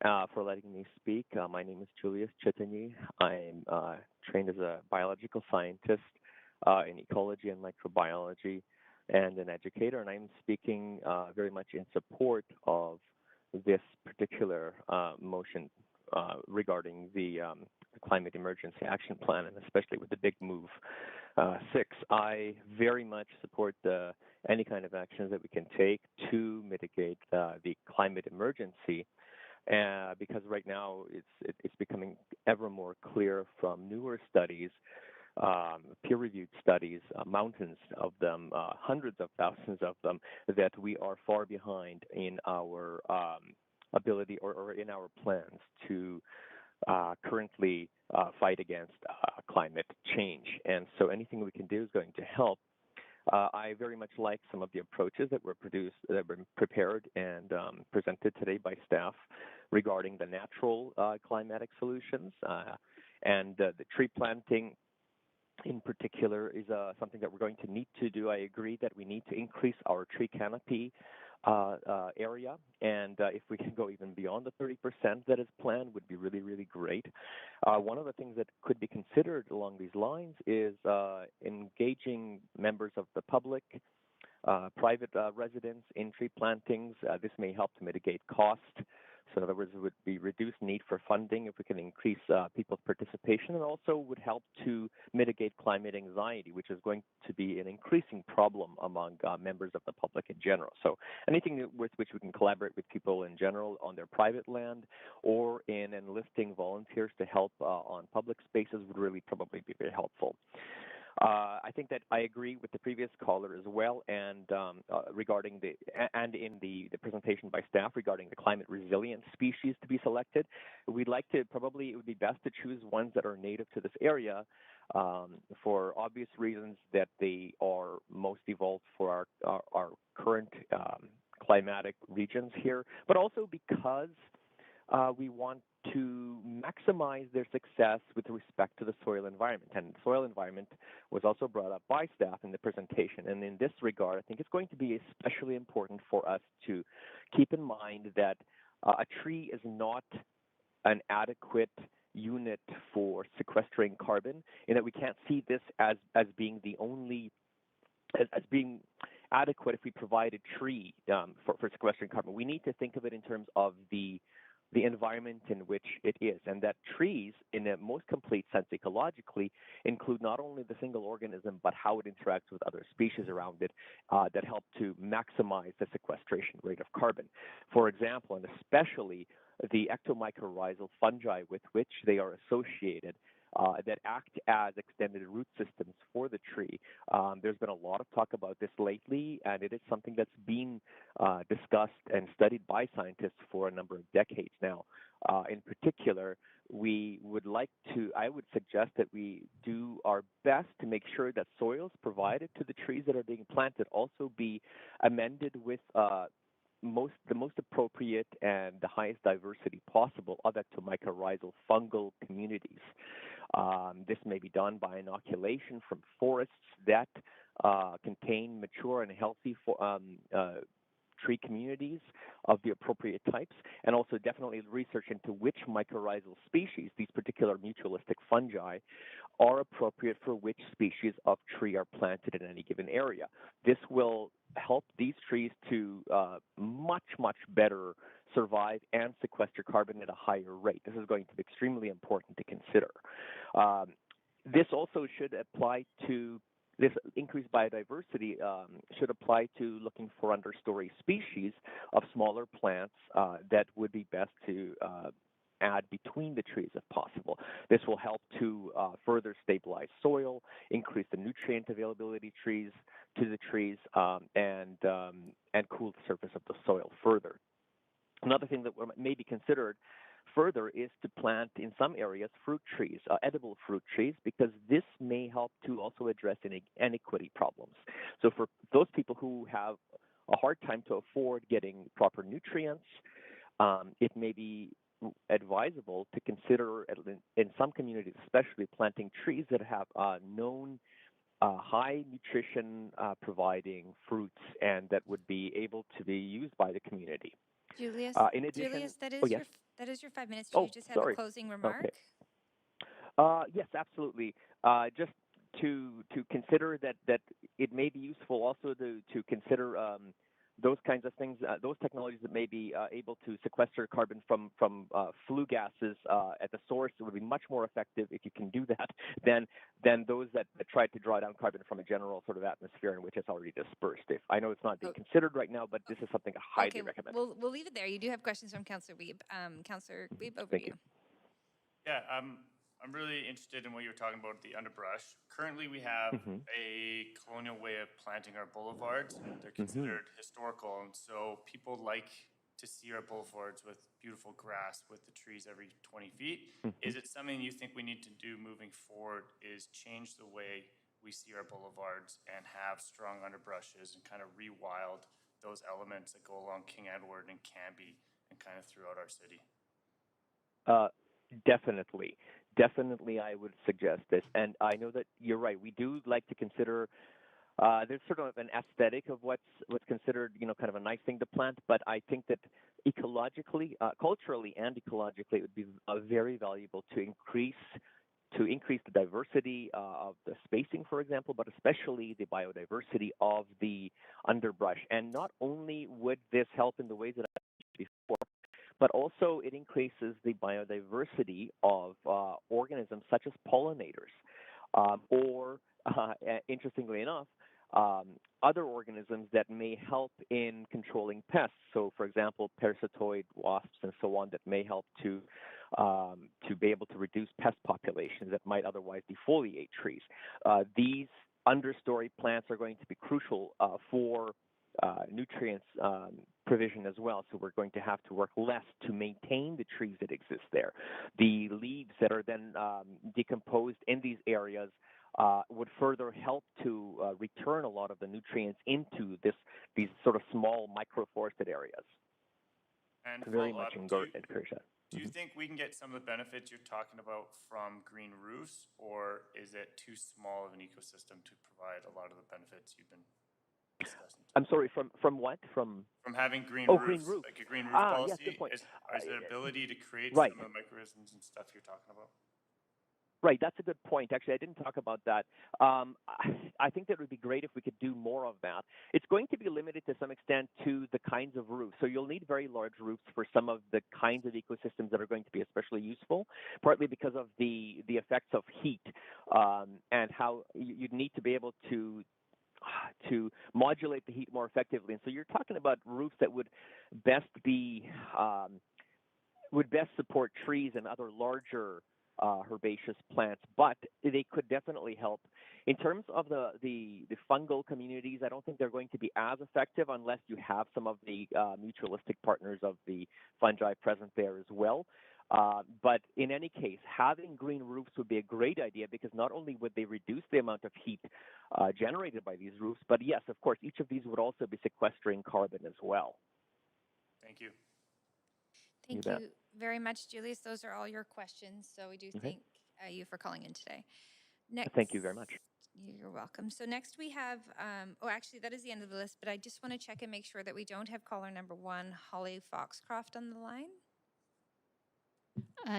for letting me speak. My name is Julius Chetany. I'm trained as a biological scientist in ecology and microbiology and an educator, and I'm speaking very much in support of this particular motion regarding the Climate Emergency Action Plan, and especially with the Big Move 6. I very much support any kind of actions that we can take to mitigate the climate emergency, because right now it's becoming ever more clear from newer studies, peer-reviewed studies, mountains of them, hundreds of thousands of them, that we are far behind in our ability or in our plans to currently fight against climate change. And so anything we can do is going to help. I very much like some of the approaches that were prepared and presented today by staff regarding the natural climatic solutions, and the tree planting in particular is something that we're going to need to do. I agree that we need to increase our tree canopy area, and if we can go even beyond the 30% that is planned, would be really, really great. One of the things that could be considered along these lines is engaging members of the public, private residents in tree plantings. This may help to mitigate cost. So in other words, it would be reduced need for funding if we can increase people's participation, and also would help to mitigate climate anxiety, which is going to be an increasing problem among members of the public in general. So anything with which we can collaborate with people in general on their private land, or in enlisting volunteers to help on public spaces, would really probably be very helpful. I think that I agree with the previous caller as well, and regarding in the presentation by staff regarding the climate resilient species to be selected. We'd like to it would be best to choose ones that are native to this area, for obvious reasons that they are most evolved for our current climatic regions here, but also because we want to maximize their success with respect to the soil environment. And the soil environment was also brought up by staff in the presentation. And in this regard, I think it's going to be especially important for us to keep in mind that a tree is not an adequate unit for sequestering carbon, in that we can't see this as being the only, as being adequate if we provide a tree for sequestering carbon. We need to think of it in terms of the environment in which it is, and that trees, in a most complete sense ecologically, include not only the single organism, but how it interacts with other species around it that help to maximize the sequestration rate of carbon. For example, and especially the ectomycorrhizal fungi with which they are associated, that act as extended root systems for the tree. There's been a lot of talk about this lately, and it is something that's been discussed and studied by scientists for a number of decades now. In particular, I would suggest that we do our best to make sure that soils provided to the trees that are being planted also be amended with the most appropriate and the highest diversity possible of ectomycorrhizal fungal communities. This may be done by inoculation from forests that contain mature and healthy tree communities of the appropriate types, and also definitely research into which mycorrhizal species, these particular mutualistic fungi, are appropriate for which species of tree are planted in any given area. This will help these trees to much, much better survive and sequester carbon at a higher rate. This is going to be extremely important to consider. this also should apply to this increased biodiversity should apply to looking for understory species of smaller plants that would be best to add between the trees if possible. This will help to further stabilize soil, increase the nutrient availability to the trees, and cool the surface of the soil further. Another thing that may be considered further is to plant in some areas fruit trees, edible fruit trees, because this may help to also address inequity problems. So for those people who have a hard time to afford getting proper nutrients, it may be advisable to consider, in some communities especially, planting trees that have known high nutrition providing fruits and that would be able to be used by the community. Julius, In addition, Julius, that is oh, yes. that is your 5 minutes. Do you just have a closing remark? Okay. Yes, absolutely. Just to consider that it may be useful also to consider those kinds of things, those technologies that may be able to sequester carbon from flue gases at the source. It would be much more effective if you can do that than those that try to draw down carbon from a general sort of atmosphere in which it's already dispersed. I know it's not being considered right now, but this is something I highly recommend. We'll leave it there. You do have questions from Councillor Weeb. Councillor Weeb, over to you. Yeah, I'm really interested in what you were talking about, the underbrush. Currently, we have a colonial way of planting our boulevards, and they're considered historical, and so people like to see our boulevards with beautiful grass with the trees every 20 feet. Is it something you think we need to do moving forward, is change the way we see our boulevards and have strong underbrushes and kind of rewild those elements that go along King Edward and Cambie and kind of throughout our city? Definitely, I would suggest this. And I know that you're right. We do like to consider there's sort of an aesthetic of what's considered, kind of a nice thing to plant. But I think that ecologically, culturally, and ecologically, it would be very valuable to increase the diversity of the spacing, for example, but especially the biodiversity of the underbrush. And not only would this help in the ways that I mentioned before, but also it increases the biodiversity of organisms such as pollinators, or interestingly enough, other organisms that may help in controlling pests. So, for example, parasitoid wasps and so on that may help to be able to reduce pest populations that might otherwise defoliate trees. These understory plants are going to be crucial for nutrients provision as well. So we're going to have to work less to maintain the trees that exist there. The leaves that are then decomposed in these areas would further help to return a lot of the nutrients into these sort of small microforested areas. And very much encourage that. Do you think we can get some of the benefits you're talking about from green roofs, or is it too small of an ecosystem to provide a lot of the benefits you've been discussing? I'm sorry, from what? From having green roofs. Green roof. Like a green roof policy? Yes, good point. Is there ability to create right. some of the microorganisms and stuff you're talking about? Right, that's a good point. Actually, I didn't talk about that. I think that would be great if we could do more of that. It's going to be limited to some extent to the kinds of roofs. So you'll need very large roofs for some of the kinds of ecosystems that are going to be especially useful, partly because of the effects of heat and how you'd need to be able to modulate the heat more effectively. And so you're talking about roofs that would best support trees and other larger herbaceous plants, but they could definitely help. In terms of the fungal communities, I don't think they're going to be as effective unless you have some of the mutualistic partners of the fungi present there as well. But in any case, having green roofs would be a great idea because not only would they reduce the amount of heat generated by these roofs, but yes, of course, each of these would also be sequestering carbon as well. Thank you. Thank you very much, Julius. Those are all your questions. So we do thank you for calling in today. Next, thank you very much. You're welcome. So next we have, actually that is the end of the list, but I just want to check and make sure that we don't have caller number 1, Holly Foxcroft, on the line.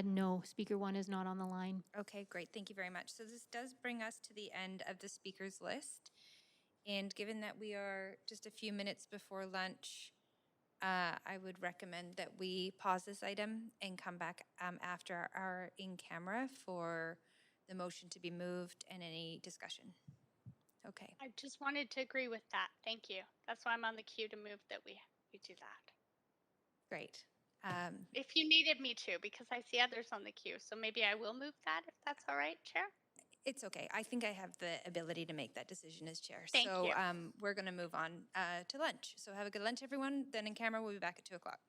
No, speaker 1 is not on the line. Okay, great. Thank you very much. So this does bring us to the end of the speakers list. And given that we are just a few minutes before lunch, I would recommend that we pause this item and come back after our in-camera for the motion to be moved and any discussion? Okay, I just wanted to agree with that. Thank you. That's why I'm on the queue to move that we do that. great. If you needed me to, because I see others on the queue, so maybe I will move that if that's all right, Chair. It's okay. I think I have the ability to make that decision as chair. Thank So you. we're going to move on to lunch. So have a good lunch, everyone. Then in camera, we'll be back at 2 o'clock.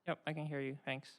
Yep, I can hear you. Thanks.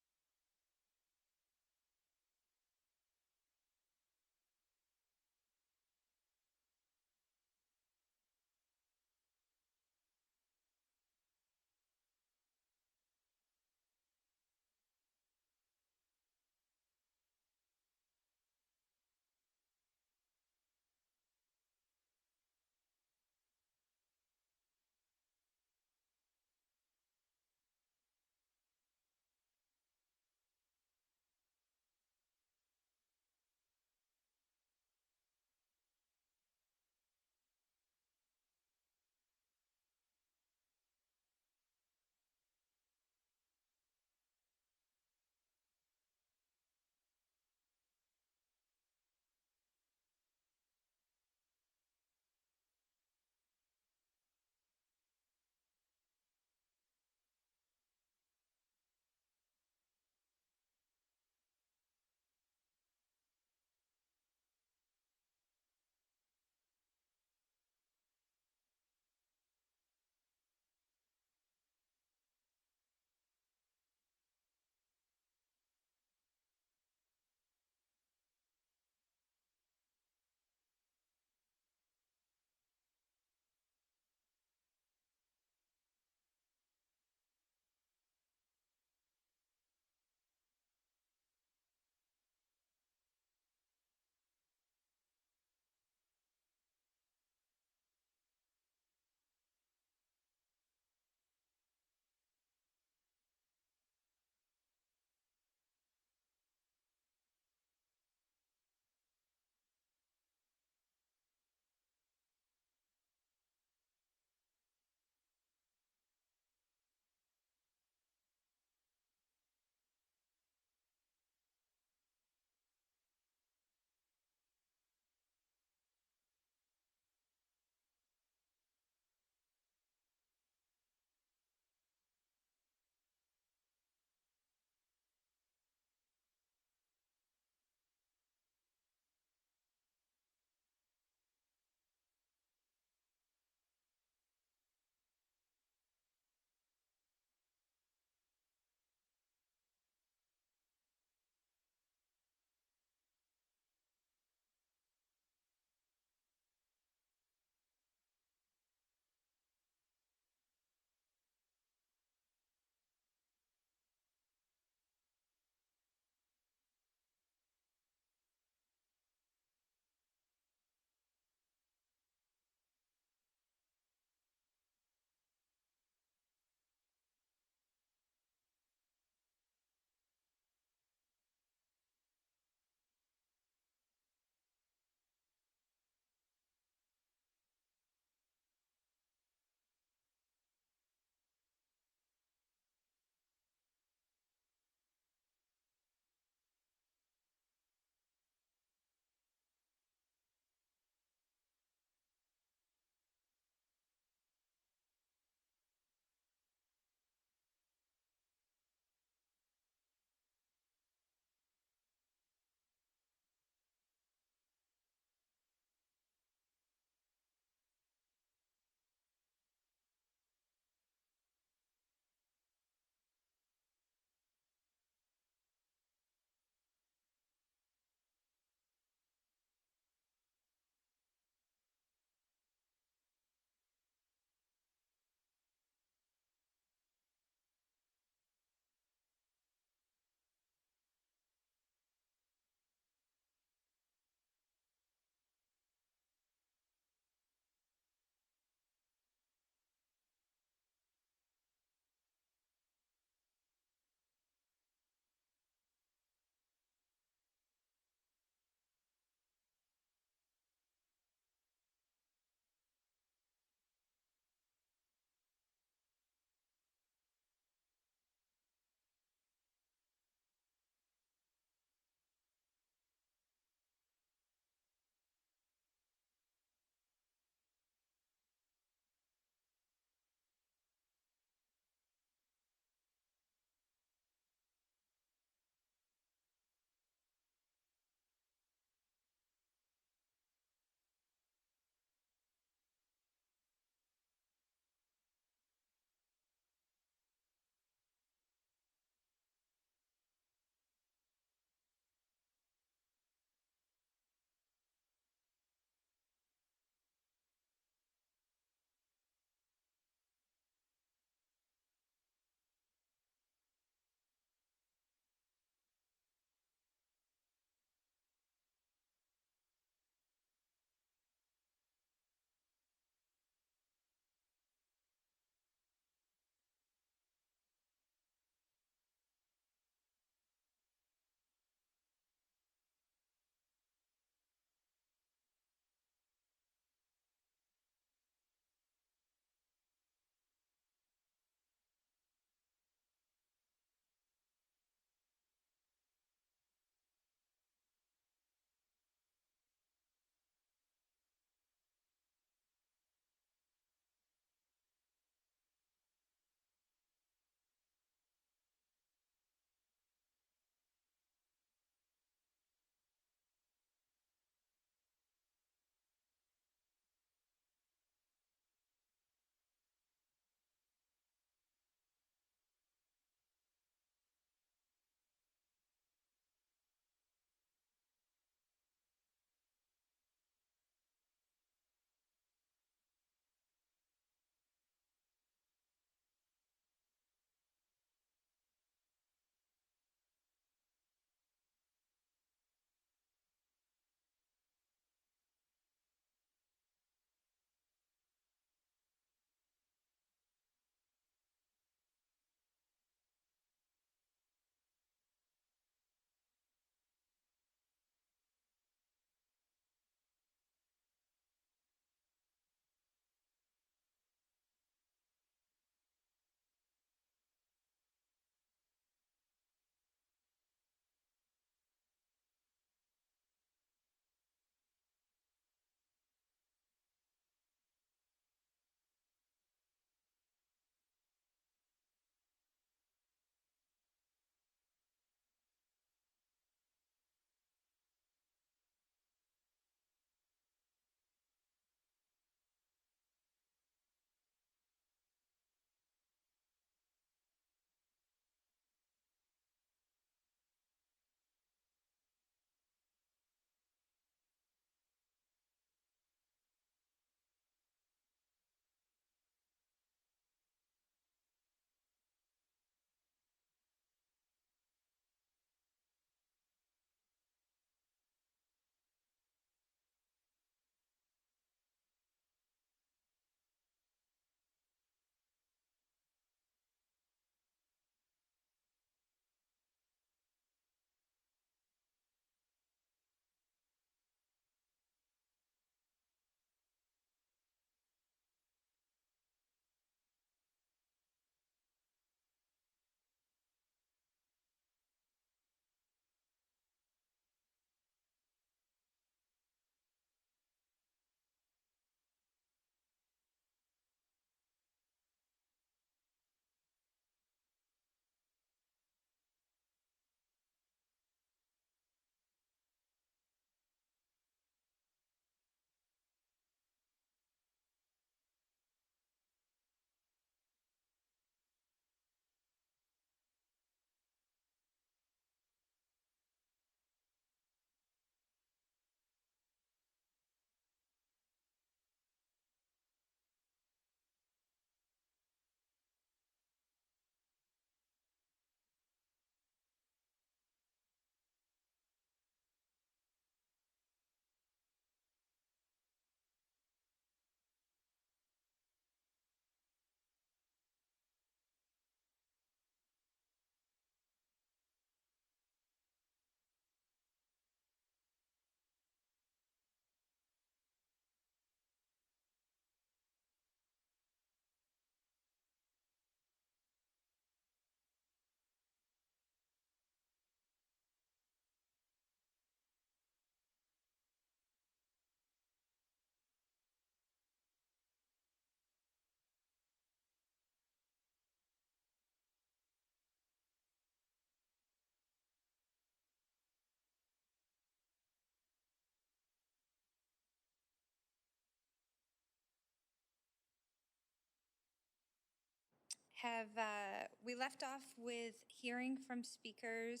We left off with hearing from speakers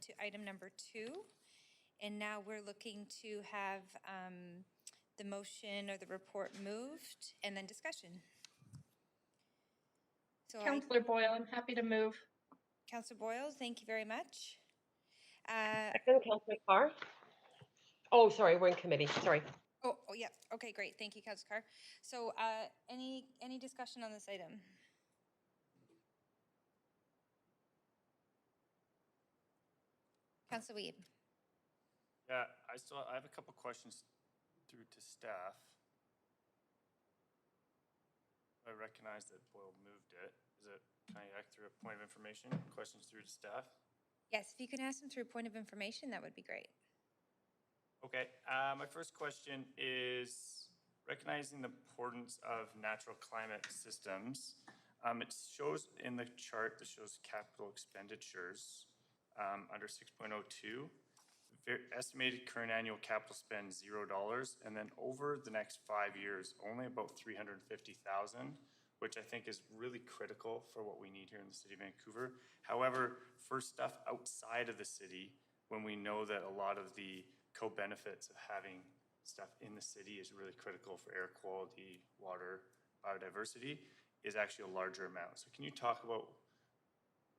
to item number 2, and now we're looking to have the motion or the report moved and then discussion. So Councillor Boyle, I'm happy to move. Councillor Boyle, thank you very much. Second, Councillor Carr. Oh, sorry, we're in committee. Sorry. Oh, yeah. Okay, great. Thank you, Councillor Carr. So any discussion on this item? Councillor Weed. Yeah, I have a couple questions through to staff. I recognize that Boyle moved it. Can I act through a point of information? Questions through to staff? Yes, if you can ask them through point of information, that would be great. Okay, my first question is recognizing the importance of natural climate systems. It shows in the chart that shows capital expenditures under 6.02, estimated current annual capital spend $0, and then over the next 5 years, only about $350,000, which I think is really critical for what we need here in the city of Vancouver. However, for stuff outside of the city, when we know that a lot of the co-benefits of having stuff in the city is really critical for air quality, water, biodiversity, is actually a larger amount. So can you talk about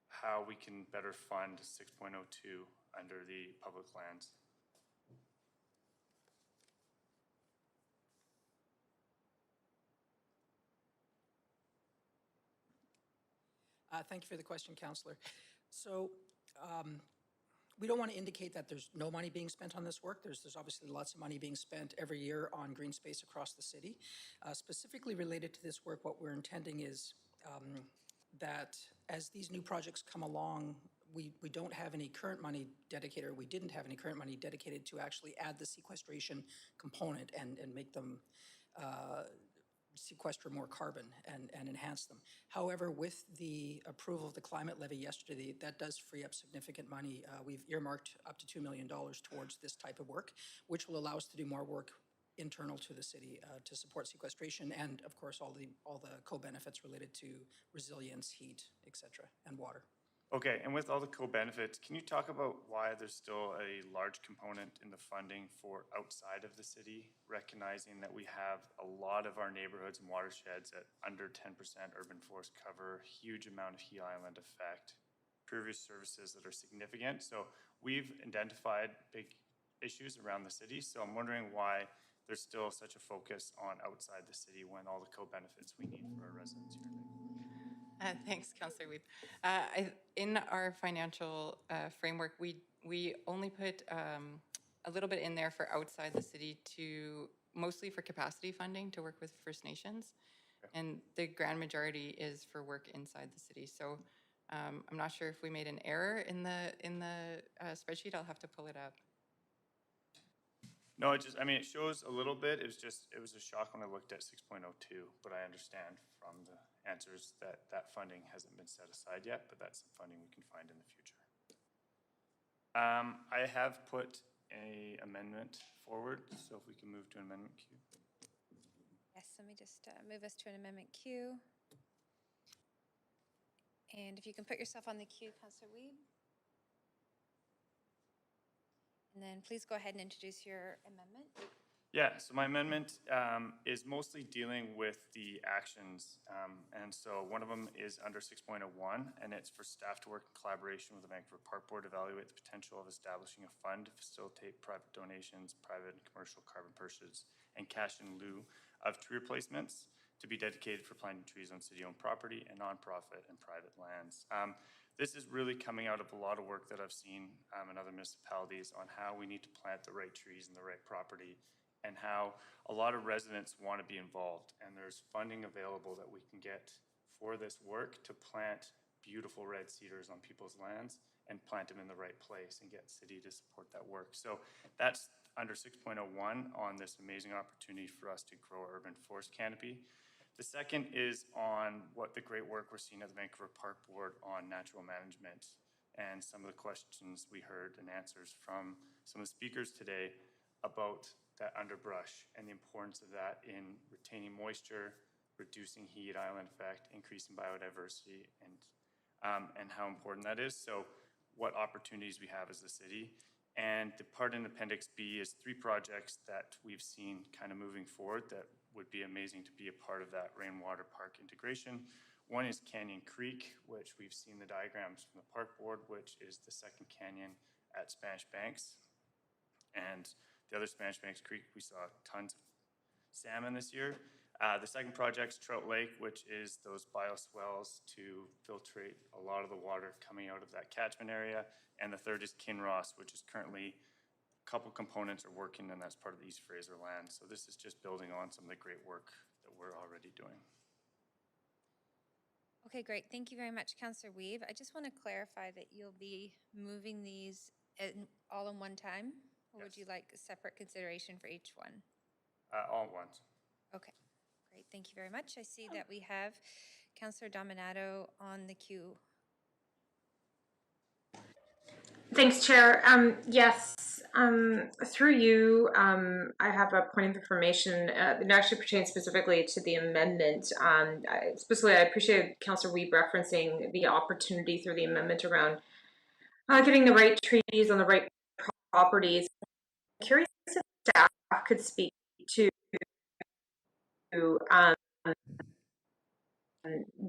how we can better fund 6.02 under the public lands? Thank you for the question, Councillor. So we don't want to indicate that there's no money being spent on this work. There's obviously lots of money being spent every year on green space across the city. Specifically related to this work, what we're intending is that as these new projects come along, we don't have any current money dedicated, or we didn't have any current money dedicated to actually add the sequestration component and make them sequester more carbon and enhance them. However, with the approval of the climate levy yesterday, that does free up significant money. We've earmarked up to $2 million towards this type of work, which will allow us to do more work internal to the city to support sequestration and, of course, all the co-benefits related to resilience, heat, etc., and water. Okay, and with all the co-benefits, can you talk about why there's still a large component in the funding for outside of the city, recognizing that we have a lot of our neighborhoods and watersheds at under 10% urban forest cover, huge amount of heat island effect, previous services that are significant. So we've identified big issues around the city, so I'm wondering why there's still such a focus on outside the city when all the co-benefits we need for our residents here today. Thanks, Councillor Weeb. In our financial framework, we only put a little bit in there for outside the city mostly for capacity funding to work with First Nations. Okay. And the grand majority is for work inside the city. So I'm not sure if we made an error in the spreadsheet. I'll have to pull it up. No, it shows a little bit. It was a shock when I looked at 6.02, but I understand from the answers that funding hasn't been set aside yet, but that's some funding we can find in the future. I have put an amendment forward, so if we can move to an amendment queue. Yes, let me just move us to an amendment queue. And if you can put yourself on the queue, Councillor Weeb. And then please go ahead and introduce your amendment. Yeah, so my amendment is mostly dealing with the actions. And so one of them is under 6.01, and it's for staff to work in collaboration with the Vancouver Park Board, evaluate the potential of establishing a fund to facilitate private donations, private and commercial carbon purchases, and cash in lieu of tree replacements to be dedicated for planting trees on city-owned property and nonprofit and private lands. This is really coming out of a lot of work that I've seen in other municipalities on how we need to plant the right trees in the right property, and how a lot of residents want to be involved. And there's funding available that we can get for this work to plant beautiful red cedars on people's lands and plant them in the right place and get city to support that work. So that's under 6.01 on this amazing opportunity for us to grow our urban forest canopy. The second is on what the great work we're seeing at the Vancouver Park Board on natural management, and some of the questions we heard and answers from some of the speakers today about that underbrush and the importance of that in retaining moisture, reducing heat island effect, increasing biodiversity, and how important that is. So what opportunities we have as a city. And the part in Appendix B is 3 projects that we've seen kind of moving forward that would be amazing to be a part of that rainwater park integration. One is Canyon Creek, which we've seen the diagrams from the park board, which is the second canyon at Spanish Banks. And the other Spanish Banks Creek, we saw tons of salmon this year. The second project's Trout Lake, which is those bioswales to filtrate a lot of the water coming out of that catchment area. And the third is Kinross, which is currently a couple components are working, and that's part of the East Fraser land. So this is just building on some of the great work that we're already doing. Okay, great. Thank you very much, Councillor Weave. I just want to clarify that you'll be moving these all in one time, or would you like a separate consideration for each one? All at once. Okay, great. Thank you very much. I see that we have Councillor Dominato on the queue. Thanks, Chair. Yes, through you, I have a point of information. It actually pertains specifically to the amendment. Specifically, I appreciate Councillor Weeb referencing the opportunity through the amendment around getting the right trees on the right properties. I'm curious if staff could speak to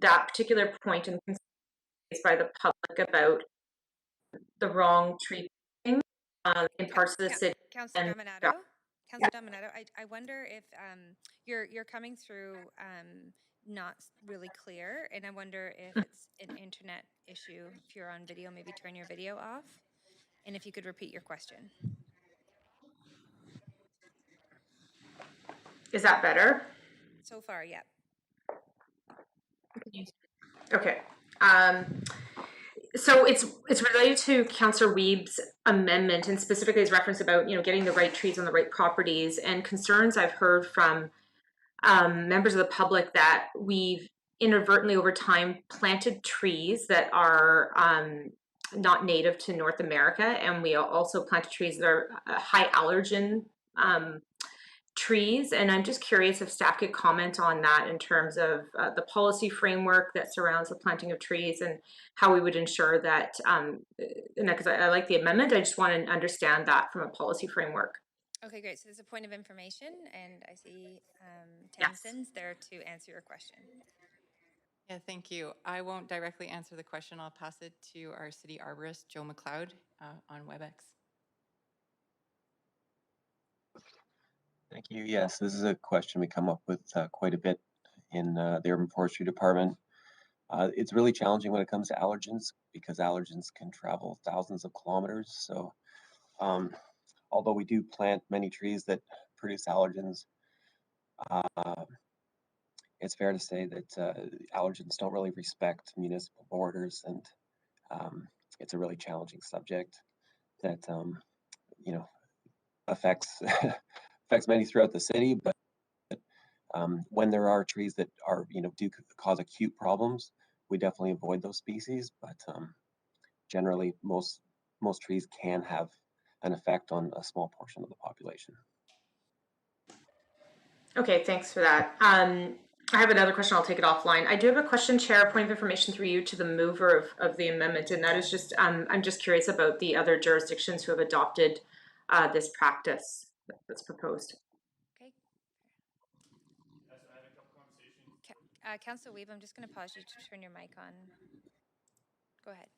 that particular point and raised by the public about the wrong tree in parts of the city. Councillor Dominato? Councillor Dominato, I wonder if you're coming through not really clear, and I wonder if it's an internet issue. If you're on video, maybe turn your video off, and if you could repeat your question. Is that better? So far, yeah. Okay. So it's related to Councillor Weeb's amendment, and specifically his reference about getting the right trees on the right properties, and concerns I've heard from members of the public that we've inadvertently over time planted trees that are not native to North America, and we also planted trees that are high allergen trees. And I'm just curious if staff could comment on that in terms of the policy framework that surrounds the planting of trees and how we would ensure that, because I like the amendment, I just want to understand that from a policy framework. Okay, great. So there's a point of information, and I see Tamsin's there to answer your question. Yeah, thank you. I won't directly answer the question. I'll pass it to our city arborist, Joe McLeod, on WebEx. Thank you. Yes, this is a question we come up with quite a bit in the Urban Forestry Department. It's really challenging when it comes to allergens because allergens can travel thousands of kilometers. So although we do plant many trees that produce allergens, it's fair to say that allergens don't really respect municipal borders, and it's a really challenging subject that affects affects many throughout the city. But when there are trees that are do cause acute problems, we definitely avoid those species. But generally, most trees can have an effect on a small portion of the population. Okay, thanks for that. I have another question. I'll take it offline. I do have a question, Chair, point of information through you to the mover of the amendment, and that is just, I'm just curious about the other jurisdictions who have adopted this practice that's proposed. Okay. Councillor Weeb, I'm just going to pause you to turn your mic on. Go ahead.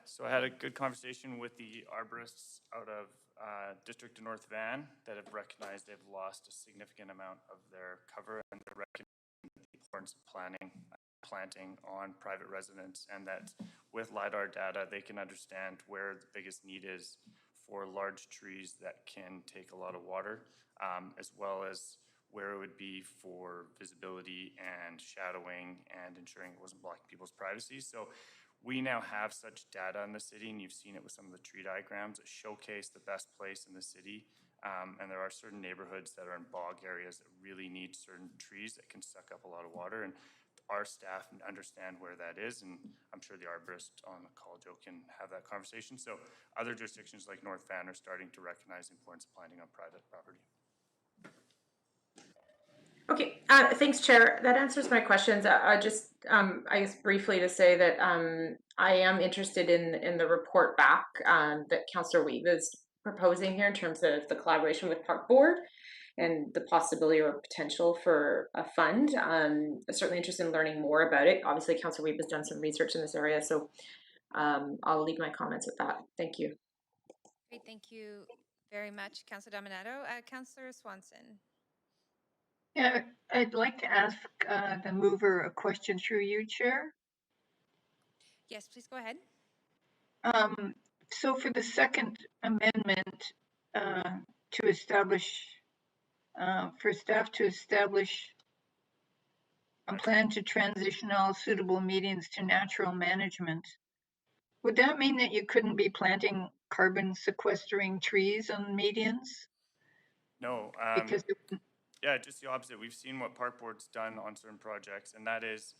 So I had a good conversation with the arborists out of District of North Van that have recognized they've lost a significant amount of their cover, and they're recognizing the importance of planting on private residents, and that with LiDAR data they can understand where the biggest need is for large trees that can take a lot of water, as well as where it would be for visibility and shadowing and ensuring it wasn't blocking people's privacy. So we now have such data in the city, and you've seen it with some of the tree diagrams that showcase the best place in the city. And there are certain neighborhoods that are in bog areas that really need certain trees that can suck up a lot of water. And our staff understand where that is, and I'm sure the arborist on the call, Joe, can have that conversation. So other jurisdictions like North Van are starting to recognize the importance of planting on private property. Okay, thanks, Chair. That answers my questions. Just, I guess briefly to say that I am interested in the report back that Councillor Weave is proposing here in terms of the collaboration with Park Board and the possibility or potential for a fund. I'm certainly interested in learning more about it. Obviously, Councillor Weave has done some research in this area, so I'll leave my comments at that. Thank you. Great, thank you very much, Councillor Dominato. Councillor Swanson. Yeah, I'd like to ask the mover a question through you, Chair. Yes, please go ahead. So for the second amendment to establish, for staff to establish a plan to transition all suitable medians to natural management, would that mean that you couldn't be planting carbon sequestering trees on medians? No. Because Yeah, just the opposite. We've seen what Park Board's done on certain projects, and that is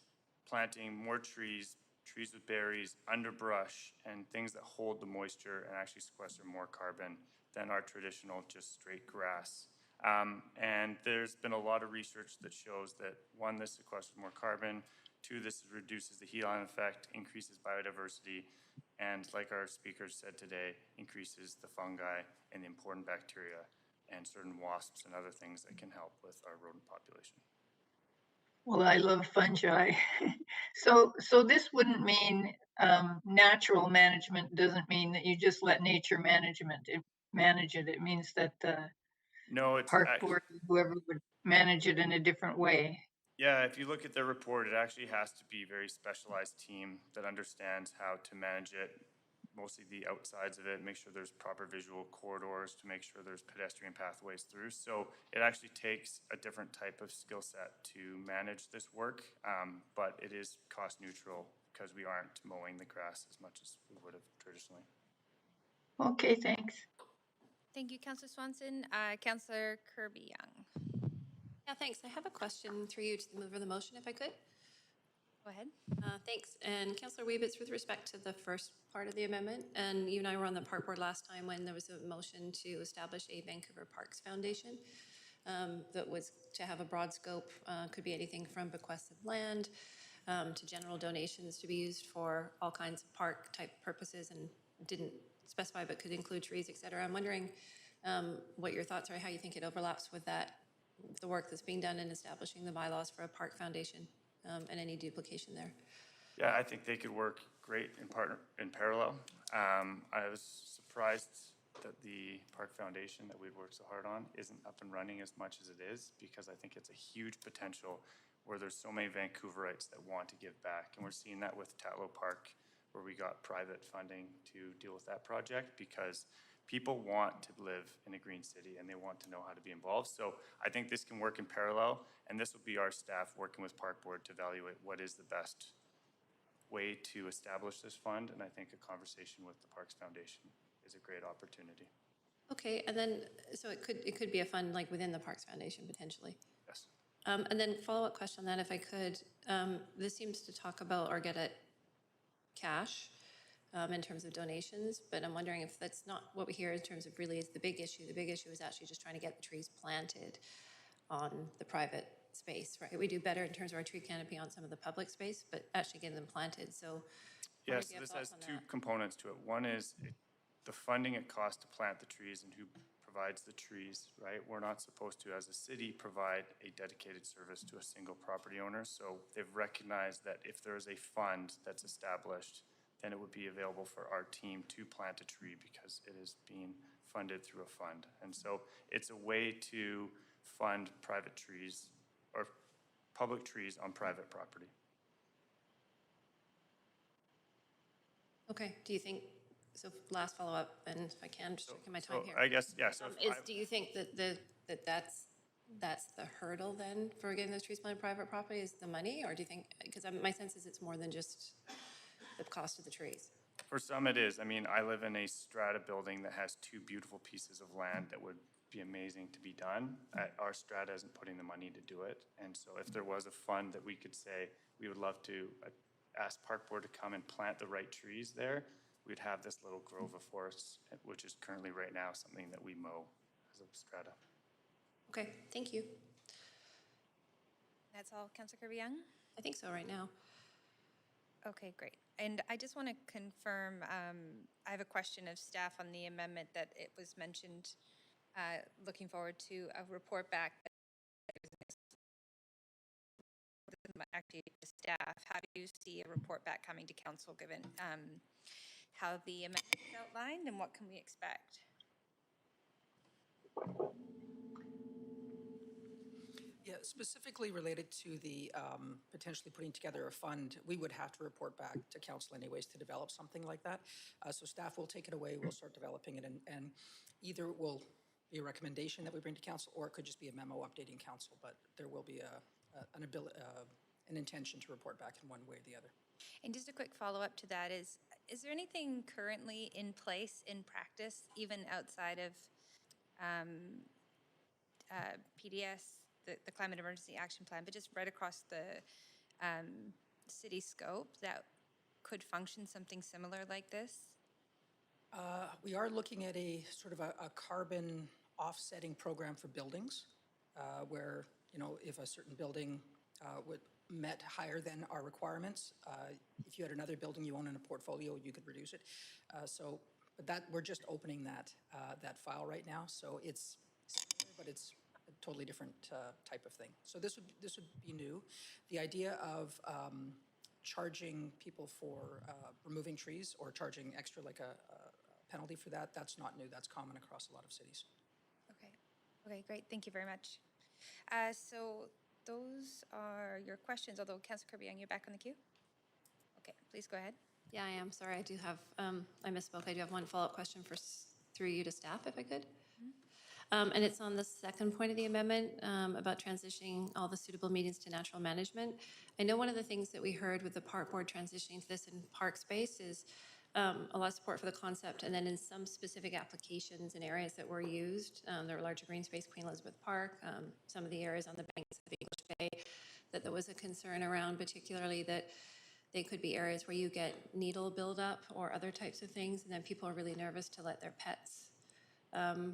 planting more trees, trees with berries, underbrush, and things that hold the moisture and actually sequester more carbon than our traditional just straight grass. And there's been a lot of research that shows that, one, this sequesters more carbon, two, this reduces the heat island effect, increases biodiversity, and like our speakers said today, increases the fungi and the important bacteria and certain wasps and other things that can help with our rodent population. well, I love fungi. So this wouldn't mean natural management doesn't mean that you just let nature manage it. It means that No, it's Park Board, whoever would manage it in a different way. yeah, if you look at their report, it actually has to be a very specialized team that understands how to manage it, mostly the outsides of it, make sure there's proper visual corridors to make sure there's pedestrian pathways through. So it actually takes a different type of skill set to manage this work, but it is cost neutral because we aren't mowing the grass as much as we would have traditionally. Okay, thanks. Thank you, Councillor Swanson. Councillor Kirby Young. Yeah, thanks. I have a question through you to the mover of the motion, if I could. Go ahead. Thanks. And Councillor Weave, it's with respect to the first part of the amendment. And you and I were on the Park Board last time when there was a motion to establish a Vancouver Parks Foundation that was to have a broad scope, could be anything from bequests of land to general donations to be used for all kinds of park type purposes, and didn't specify but could include trees, et cetera. I'm wondering what your thoughts are, how you think it overlaps with that, the work that's being done in establishing the bylaws for a park foundation, and any duplication there. Yeah, I think they could work great in parallel. I was surprised that the Park Foundation that we'd worked so hard on isn't up and running as much as it is, because I think it's a huge potential where there's so many Vancouverites that want to give back. And we're seeing that with Tatlow Park, where we got private funding to deal with that project, because people want to live in a green city and they want to know how to be involved. So I think this can work in parallel, and this will be our staff working with Park Board to evaluate what is the best way to establish this fund. And I think a conversation with the Parks Foundation is a great opportunity. Okay, and then, so it could be a fund like within the Parks Foundation potentially. Yes. And then follow-up question on that, if I could. This seems to talk about or get at cash in terms of donations, but I'm wondering if that's not what we hear in terms of really is the big issue. The big issue is actually just trying to get the trees planted on the private space, right? We do better in terms of our tree canopy on some of the public space, but actually getting them planted. So yes, this has two components to it. One is the funding it costs to plant the trees and who provides the trees, right? We're not supposed to, as a city, provide a dedicated service to a single property owner. So they've recognized that if there is a fund that's established, then it would be available for our team to plant a tree because it is being funded through a fund. And so it's a way to fund private trees or public trees on private property. okay, do you think, so last follow-up, and if I can, just checking my time here. I guess, yeah. So do you think that that's the hurdle then for getting those trees planted on private property, is the money? Or do you think, because my sense is it's more than just the cost of the trees? For some it is. I mean, I live in a strata building that has two beautiful pieces of land that would be amazing to be done. Our strata isn't putting the money to do it. And so if there was a fund that we could say, we would love to ask Park Board to come and plant the right trees there, we'd have this little grove of forests, which is currently right now something that we mow as a strata. Okay, thank you. That's all, Councillor Kirby-Young? I think so right now. Okay, great. And I just want to confirm, I have a question of staff on the amendment that it was mentioned, looking forward to a report back. Actually, to staff, how do you see a report back coming to council given how the amendment is outlined and what can we expect? Yeah, specifically related to the potentially putting together a fund, we would have to report back to council anyways to develop something like that. So staff will take it away, we'll start developing it, and either it will be a recommendation that we bring to council, or it could just be a memo updating council, but there will be an intention to report back in one way or the other. And just a quick follow-up to that is there anything currently in place in practice, even outside of PDS, the Climate Emergency Action Plan, but just right across the city scope that could function something similar like this? We are looking at a sort of a carbon offsetting program for buildings, where, you know, if a certain building would met higher than our requirements, if you had another building you own in a portfolio, you could reduce it. But that we're just opening that file right now, so it's similar, but it's a totally different type of thing. So this would be new. The idea of charging people for removing trees or charging extra, like a penalty for that, that's not new. That's common across a lot of cities. Okay, great. Thank you very much. So those are your questions, although Councillor Kirby-Young, you're back on the queue. Okay, please go ahead. Yeah, I am. Sorry, I do have, I misspoke. I do have one follow-up question through you to staff, if I could. And it's on the second point of the amendment about transitioning all the suitable medians to natural management. I know one of the things that we heard with the park board transitioning to this in park space is a lot of support for the concept, and then in some specific applications and areas that were used, there were larger green space, Queen Elizabeth Park, some of the areas on the banks of the English Bay, that there was a concern around, particularly that they could be areas where you get needle buildup or other types of things, and then people are really nervous to let their pets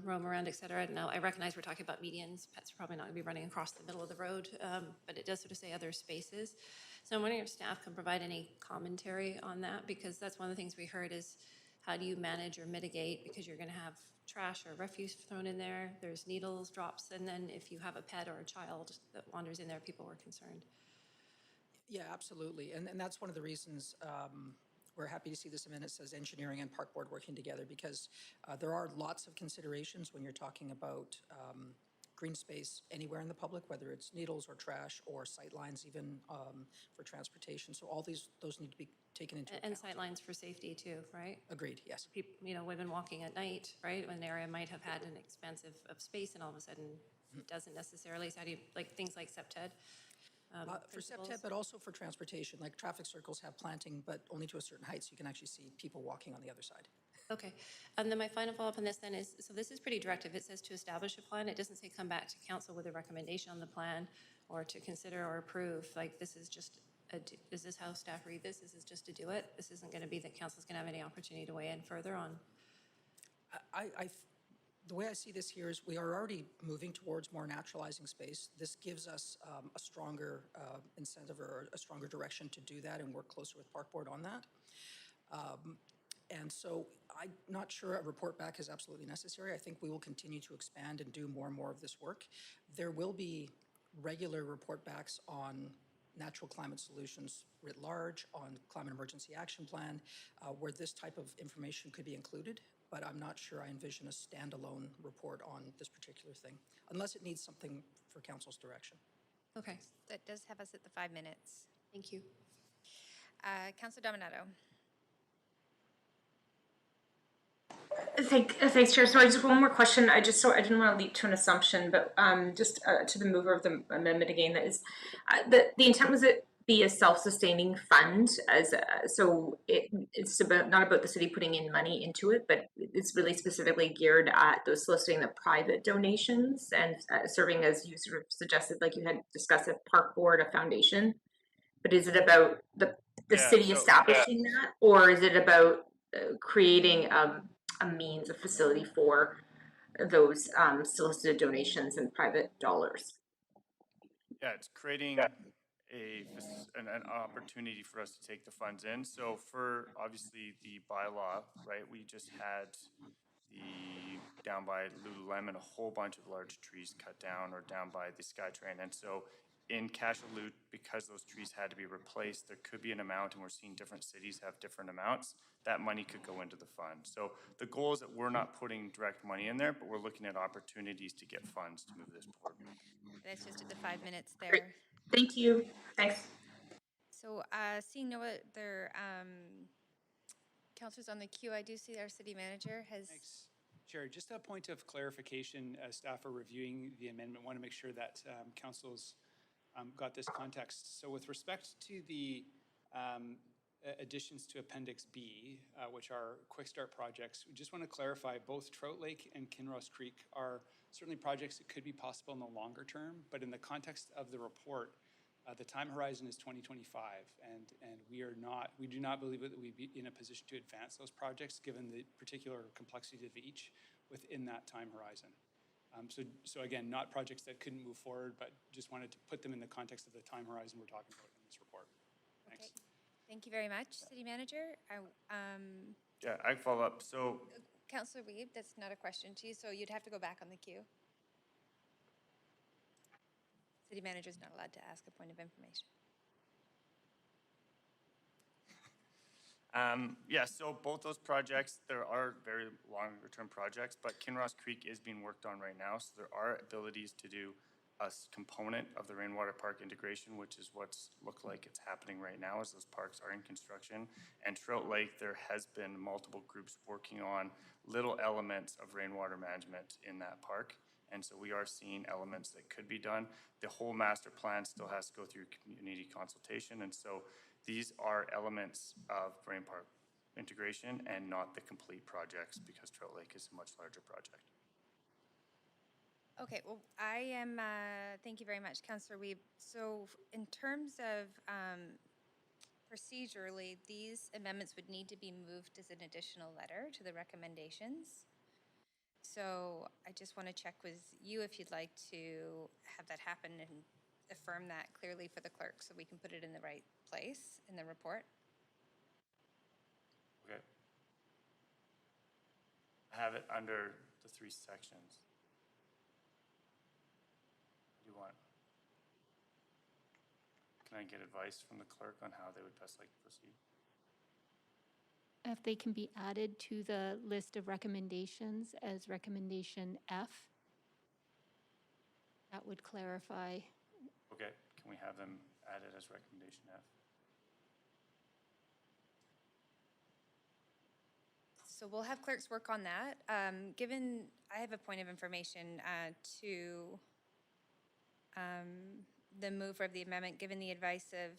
roam around, et cetera. Now, I recognize we're talking about medians. Pets are probably not going to be running across the middle of the road, but it does sort of say other spaces. So I'm wondering if staff can provide any commentary on that, because that's one of the things we heard is how do you manage or mitigate, because you're going to have trash or refuse thrown in there, there's needles, drops, and then if you have a pet or a child that wanders in there, people were concerned. Yeah, absolutely. And that's one of the reasons we're happy to see this amendment says engineering and park board working together, because there are lots of considerations when you're talking about green space anywhere in the public, whether it's needles or trash or sight lines, even for transportation. So all those need to be taken into account. And sight lines for safety too, right? Agreed, yes. People, you know, women walking at night, right? When an area might have had an expanse of space and all of a sudden it doesn't necessarily. So how do you, like things like SEPTED? For SEPTED, but also for transportation, like traffic circles have planting, but only to a certain height, so you can actually see people walking on the other side. Okay, and then my final follow-up on this then is, so this is pretty directive. It says to establish a plan. It doesn't say come back to council with a recommendation on the plan or to consider or approve. Like this is just, is this how staff read this? This is just to do it? This isn't going to be that council's going to have any opportunity to weigh in further on? The way I see this here is we are already moving towards more naturalizing space. This gives us a stronger incentive or a stronger direction to do that and work closer with Park Board on that. And so I'm not sure a report back is absolutely necessary. I think we will continue to expand and do more and more of this work. There will be regular report backs on natural climate solutions writ large, on climate emergency action plan, where this type of information could be included. But I'm not sure I envision a standalone report on this particular thing, unless it needs something for council's direction. Okay, that does have us at the 5 minutes. Thank you. Councillor Dominato. Thanks, Chair. So I just one more question. I didn't want to leap to an assumption, but just to the mover of the amendment again, that is the intent was it be a self-sustaining fund, as so it's about not about the city putting in money into it, but it's really specifically geared at those soliciting the private donations and serving as you sort of suggested, like you had discussed a park board, a foundation. But is it about the city establishing that, or is it about creating a means, a facility for those solicited donations and private dollars? Yeah, it's creating an opportunity for us to take the funds in. So for obviously the bylaw, right, we just had down by Lululemon, a whole bunch of large trees cut down, or down by the SkyTrain. And so in Cashaloot, because those trees had to be replaced, there could be an amount, and we're seeing different cities have different amounts. That money could go into the fund. So the goal is that we're not putting direct money in there, but we're looking at opportunities to get funds to move this forward. That's just at the 5 minutes there. Great. Thank you. Thanks. So seeing no other councillors on the queue, I do see our city manager has. Thanks, Chair. Just a point of clarification as staff are reviewing the amendment. Want to make sure that council's got this context. So with respect to the additions to Appendix B, which are quick start projects, we just want to clarify both Trout Lake and Kinross Creek are certainly projects that could be possible in the longer term, but in the context of the report, the time horizon is 2025, and we do not believe that we'd be in a position to advance those projects given the particular complexity of each within that time horizon. So again, not projects that couldn't move forward, but just wanted to put them in the context of the time horizon we're talking about in this report. Thanks. Okay. Thank you very much, City Manager. Yeah, I can follow up. So Councillor Weeb, that's not a question to you, so you'd have to go back on the queue. City Manager is not allowed to ask a point of information. Yeah, so both those projects, there are very longer term projects, but Kinross Creek is being worked on right now. So there are abilities to do a component of the rainwater park integration, which is what's looked like it's happening right now as those parks are in construction. And Trout Lake, there has been multiple groups working on little elements of rainwater management in that park. And so we are seeing elements that could be done. The whole master plan still has to go through community consultation. And so these are elements of rain park integration and not the complete projects, because Trout Lake is a much larger project. Okay, well, I am, thank you very much, Councillor Weeb. So in terms of procedurally, these amendments would need to be moved as an additional letter to the recommendations. So I just want to check with you if you'd like to have that happen and affirm that clearly for the clerk so we can put it in the right place in the report. Okay. I have it under the 3 sections. What do you want? Can I get advice from the clerk on how they would best like to proceed? If they can be added to the list of recommendations as recommendation F, that would clarify. Okay, can we have them added as recommendation F? So we'll have clerks work on that. Given, I have a point of information to the mover of the amendment, given the advice of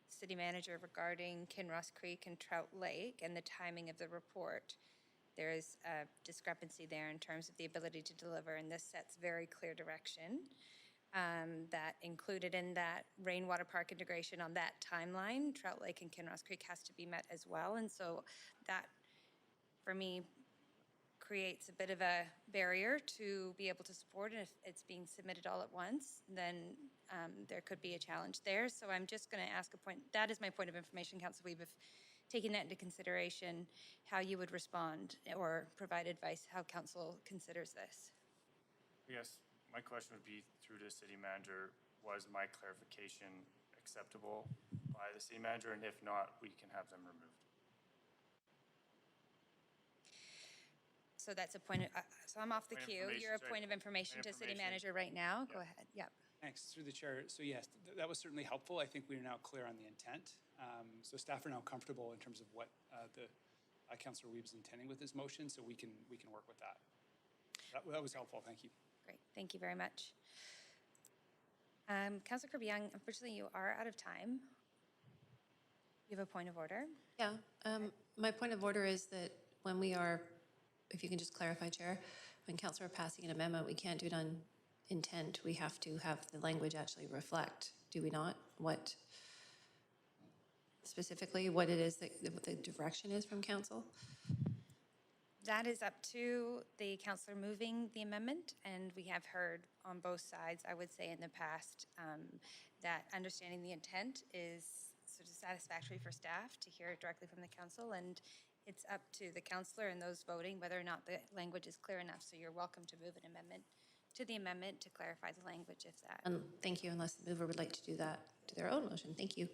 City Manager regarding Kinross Creek and Trout Lake and the timing of the report, there is a discrepancy there in terms of the ability to deliver, and this sets very clear direction that included in that rainwater park integration on that timeline, Trout Lake and Kinross Creek has to be met as well. And so that, for me, creates a bit of a barrier to be able to support it. If it's being submitted all at once, then there could be a challenge there. So I'm just going to ask a point, that is my point of information, Councillor Weeb, if taking that into consideration, how you would respond or provide advice, how council considers this. Yes, my question would be through to City Manager, was my clarification acceptable by the City Manager? And if not, we can have them removed. So that's a point of, so I'm off the queue. You're a point of information to City Manager right now. Go ahead. Yep. Thanks, through the chair. So yes, that was certainly helpful. I think we are now clear on the intent. So staff are now comfortable in terms of what the Councillor Weeb is intending with his motion, so we can work with that. That was helpful. Thank you. Great. Thank you very much. Councillor Kirby, unfortunately, you are out of time. You have a point of order? Yeah. My point of order is that when we are, if you can just clarify, Chair, when Councillor passing an amendment, we can't do it on intent. We have to have the language actually reflect, do we not? What specifically, what it is that what the direction is from council? That is up to the councillor moving the amendment, and we have heard on both sides, I would say in the past, that understanding the intent is sort of satisfactory for staff to hear it directly from the council, and it's up to the councillor and those voting whether or not the language is clear enough. So you're welcome to move an amendment to the amendment to clarify the language if that. Thank you, unless the mover would like to do that to their own motion. Thank you.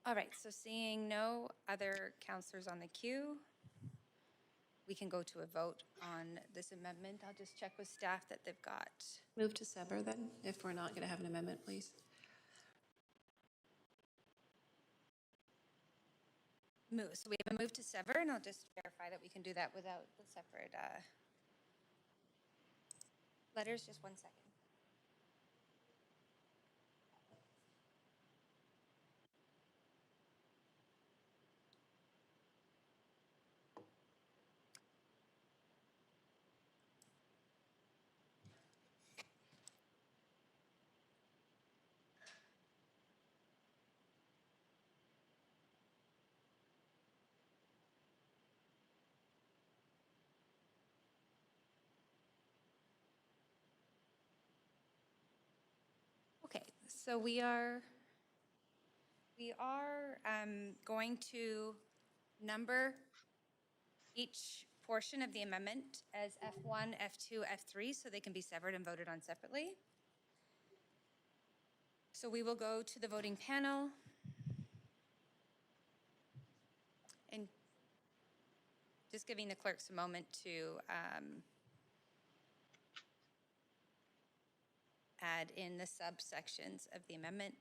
All right, so seeing no other councillors on the queue, we can go to a vote on this amendment. I'll just check with staff that they've got. Move to sever then, if we're not going to have an amendment, please. Move. So we have a move to sever, and I'll just verify that we can do that without the separate letters. Just 1 second. Okay, so we are going to number each portion of the amendment as F1, F2, F3, so they can be severed and voted on separately. So we will go to the voting panel. And just giving the clerks a moment to add in the subsections of the amendment.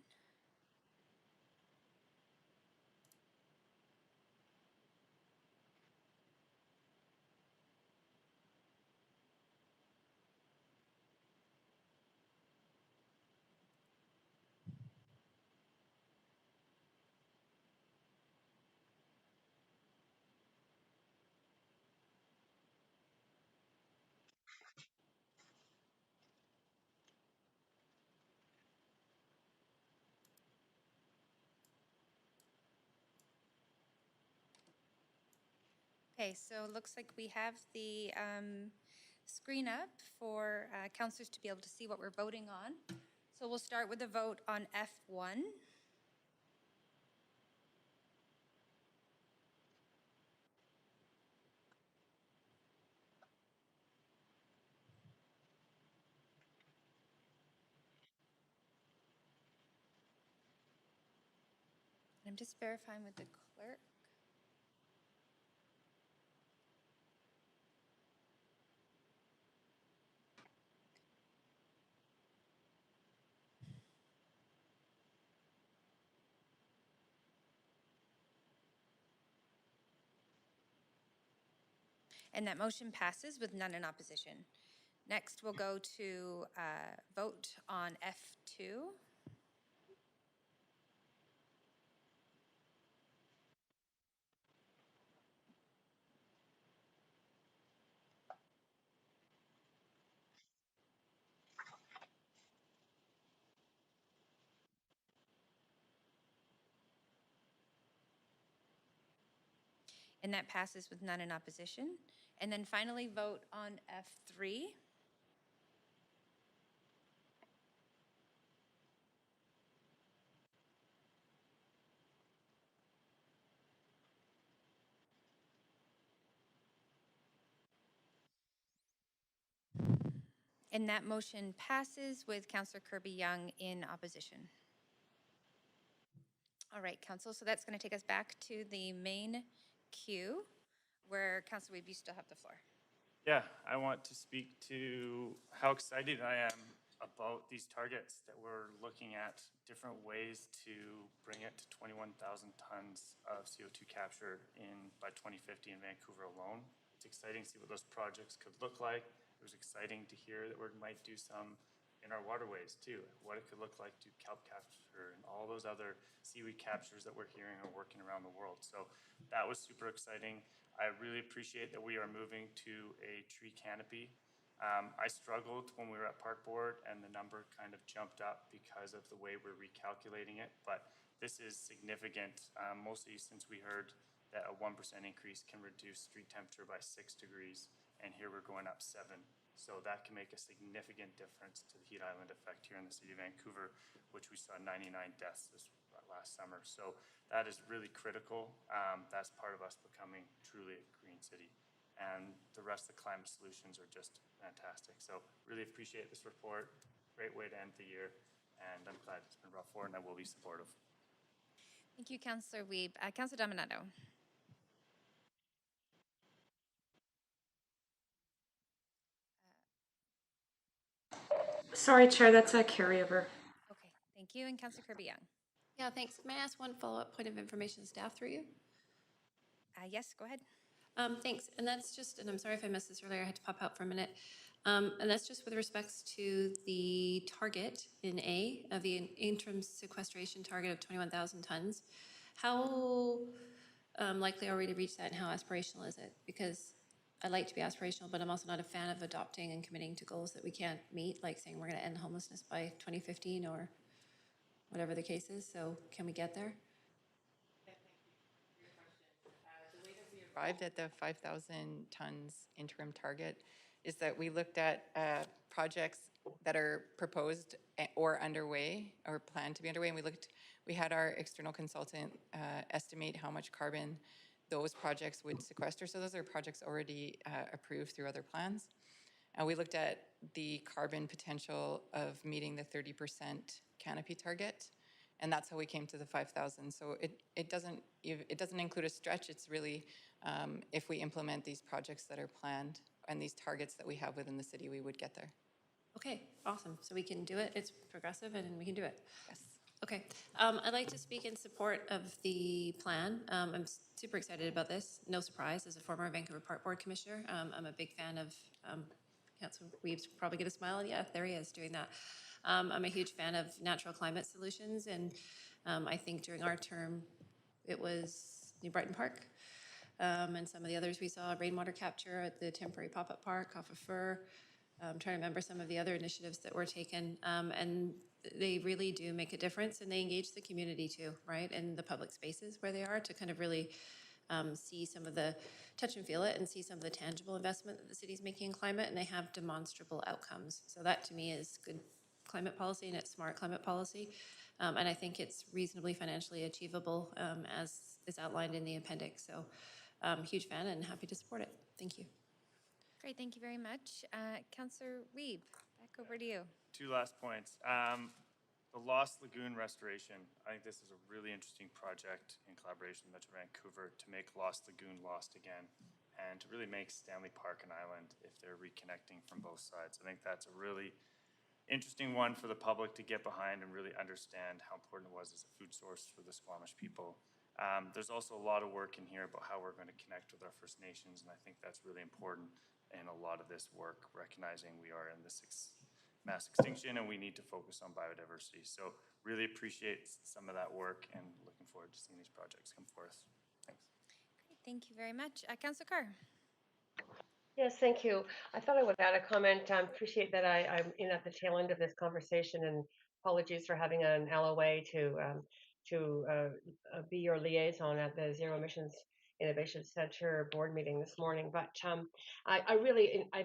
Okay, so it looks like we have the screen up for councillors to be able to see what we're voting on. So we'll start with a vote on F1. I'm just verifying with the clerk. And that motion passes with none in opposition. Next, we'll go to vote on F2. And that passes with none in opposition. And then finally, vote on F3. And that motion passes with Councillor Kirby Young in opposition. All right, Council, so that's going to take us back to the main queue where Councillor Weeb, you still have the floor. Yeah, I want to speak to how excited I am about these targets that we're looking at different ways to bring it to 21,000 tons of CO2 capture by 2050 in Vancouver alone. It's exciting to see what those projects could look like. It was exciting to hear that we might do some in our waterways too, what it could look like to kelp capture and all those other seaweed captures that we're hearing are working around the world. So that was super exciting. I really appreciate that we are moving to a tree canopy. I struggled when we were at Park Board and the number kind of jumped up because of the way we're recalculating it, but this is significant, mostly since we heard that a 1% increase can reduce street temperature by 6 degrees, and here we're going up 7. So that can make a significant difference to the heat island effect here in the city of Vancouver, which we saw 99 deaths last summer. So that is really critical. That's part of us becoming truly a green city. And the rest of the climate solutions are just fantastic. So really appreciate this report. Great way to end the year. And I'm glad it's been brought forward, and I will be supportive. Thank you, Councillor Wiebe. Councillor Dominato. Sorry, Chair, that's a carryover. Okay, thank you. And Councillor Kirby Young. Yeah, thanks. May I ask one follow-up point of information to staff through you? Yes, go ahead. Thanks. And that's just, and I'm sorry if I missed this earlier, I had to pop out for a minute. And that's just with respects to the target in A of the interim sequestration target of 21,000 tons. How likely are we to reach that, and how aspirational is it? Because I like to be aspirational, but I'm also not a fan of adopting and committing to goals that we can't meet, like saying we're going to end homelessness by 2015 or whatever the case is. So can we get there? Arrived at the 5,000 tons interim target is that we looked at projects that are proposed or underway or planned to be underway, and we had our external consultant estimate how much carbon those projects would sequester. So those are projects already approved through other plans. And we looked at the carbon potential of meeting the 30% canopy target. And that's how we came to the 5,000. So it doesn't include a stretch. It's really if we implement these projects that are planned and these targets that we have within the city, we would get there. Okay, awesome. So we can do it. It's progressive and we can do it. Yes. Okay. I'd like to speak in support of the plan. I'm super excited about this. No surprise, as a former Vancouver Park Board Commissioner, I'm a big fan of Councillor Weave's probably get a smile. Yeah, there he is doing that. I'm a huge fan of natural climate solutions, and I think during our term, it was New Brighton Park, and some of the others we saw, rainwater capture at the temporary pop-up park off of Fur. I'm trying to remember some of the other initiatives that were taken, and they really do make a difference, and they engage the community too, right, and the public spaces where they are to kind of really see some of the, touch and feel it, and see some of the tangible investment that the city's making in climate, and they have demonstrable outcomes. So that to me is good climate policy, and it's smart climate policy. And I think it's reasonably financially achievable as is outlined in the appendix. So huge fan and happy to support it. Thank you. Great, thank you very much. Councillor Wiebe, back over to you. 2 last points. The Lost Lagoon restoration. I think this is a really interesting project in collaboration with Metro Vancouver to make Lost Lagoon lost again, and to really make Stanley Park an island if they're reconnecting from both sides. I think that's a really interesting one for the public to get behind and really understand how important it was as a food source for the Squamish people. There's also a lot of work in here about how we're going to connect with our First Nations, and I think that's really important in a lot of this work, recognizing we are in this mass extinction and we need to focus on biodiversity. So really appreciate some of that work and looking forward to seeing these projects come forth. Thanks. Great, thank you very much. Councillor Carr. Yes, thank you. I thought I would add a comment. Appreciate that I'm in at the tail end of this conversation, and apologies for having an LOA to be your liaison at the Zero Emissions Innovation Center board meeting this morning. But I've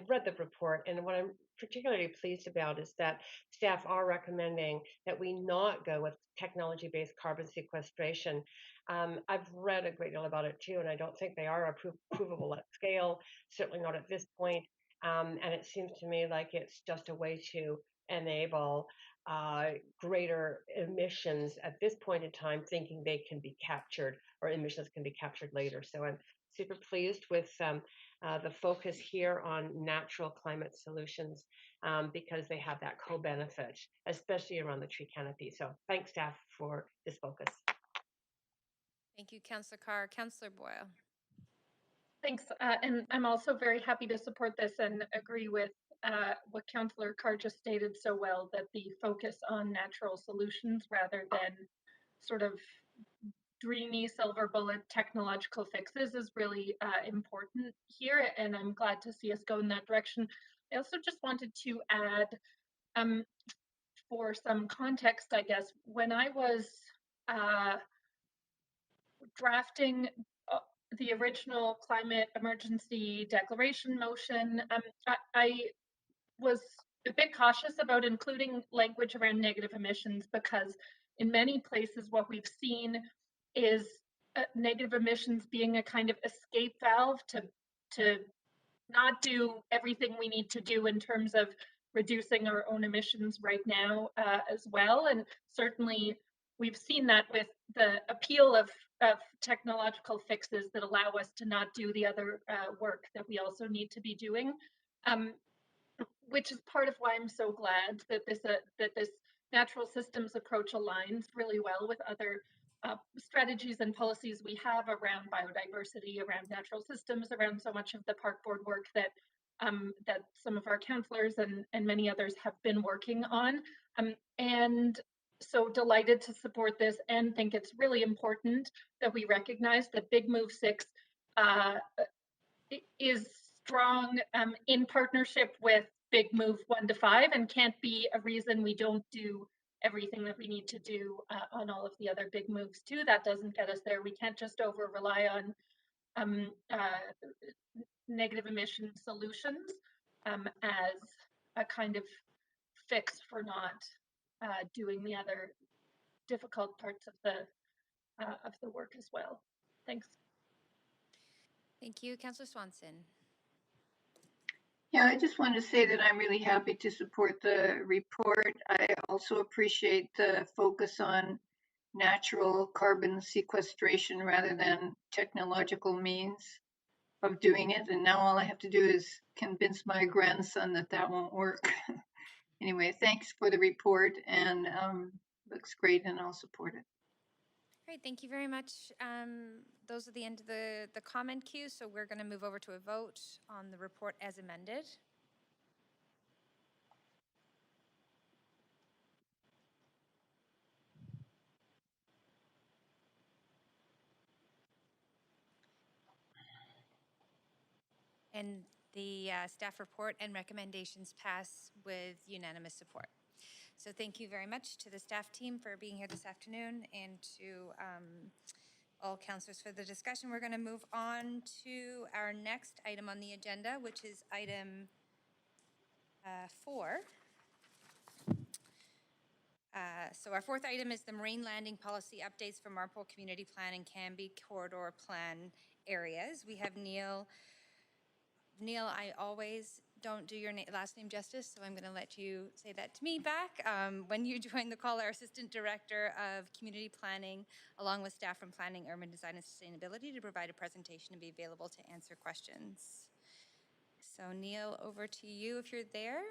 read the report, and what I'm particularly pleased about is that staff are recommending that we not go with technology-based carbon sequestration. I've read a great deal about it too, and I don't think they are provable at scale, certainly not at this point. And it seems to me like it's just a way to enable greater emissions at this point in time, thinking they can be captured or emissions can be captured later. So I'm super pleased with the focus here on natural climate solutions because they have that co-benefit, especially around the tree canopy. So thanks, staff, for this focus. Thank you, Councillor Carr. Councillor Boyle. Thanks. And I'm also very happy to support this and agree with what Councillor Carr just stated so well, that the focus on natural solutions rather than sort of dreamy silver bullet technological fixes is really important here. And I'm glad to see us go in that direction. I also just wanted to add, for some context, I guess, when I was drafting the original climate emergency declaration motion, I was a bit cautious about including language around negative emissions because in many places what we've seen is negative emissions being a kind of escape valve to not do everything we need to do in terms of reducing our own emissions right now as well. And certainly we've seen that with the appeal of technological fixes that allow us to not do the other work that we also need to be doing. Which is part of why I'm so glad that this natural systems approach aligns really well with other strategies and policies we have around biodiversity, around natural systems, around so much of the park board work that that some of our councillors and many others have been working on. And so delighted to support this and think it's really important that we recognize that Big Move 6 is strong in partnership with Big Move 1 to 5 and can't be a reason we don't do everything that we need to do on all of the other big moves too. That doesn't get us there. We can't just over rely on negative emission solutions as a kind of fix for not doing the other difficult parts of the work as well. Thanks. Thank you. Councillor Swanson. Yeah, I just want to say that I'm really happy to support the report. I also appreciate the focus on natural carbon sequestration rather than technological means of doing it. And now all I have to do is convince my grandson that that won't work. Anyway, thanks for the report, and looks great, and I'll support it. Great, thank you very much. Those are the end of the comment queue, so we're going to move over to a vote on the report as amended. And the staff report and recommendations pass with unanimous support. So thank you very much to the staff team for being here this afternoon and to all councillors for the discussion. We're going to move on to our next item on the agenda, which is item 4. So our fourth item is the marine landing policy updates for Marpole Community Plan and Canby Corridor Plan areas. We have Neil. Neil, I always don't do your last name justice, so I'm going to let you say that to me back. When you joined the call, our Assistant Director of Community Planning, along with staff from Planning, Urban Design and Sustainability, to provide a presentation and be available to answer questions. So Neil, over to you if you're there.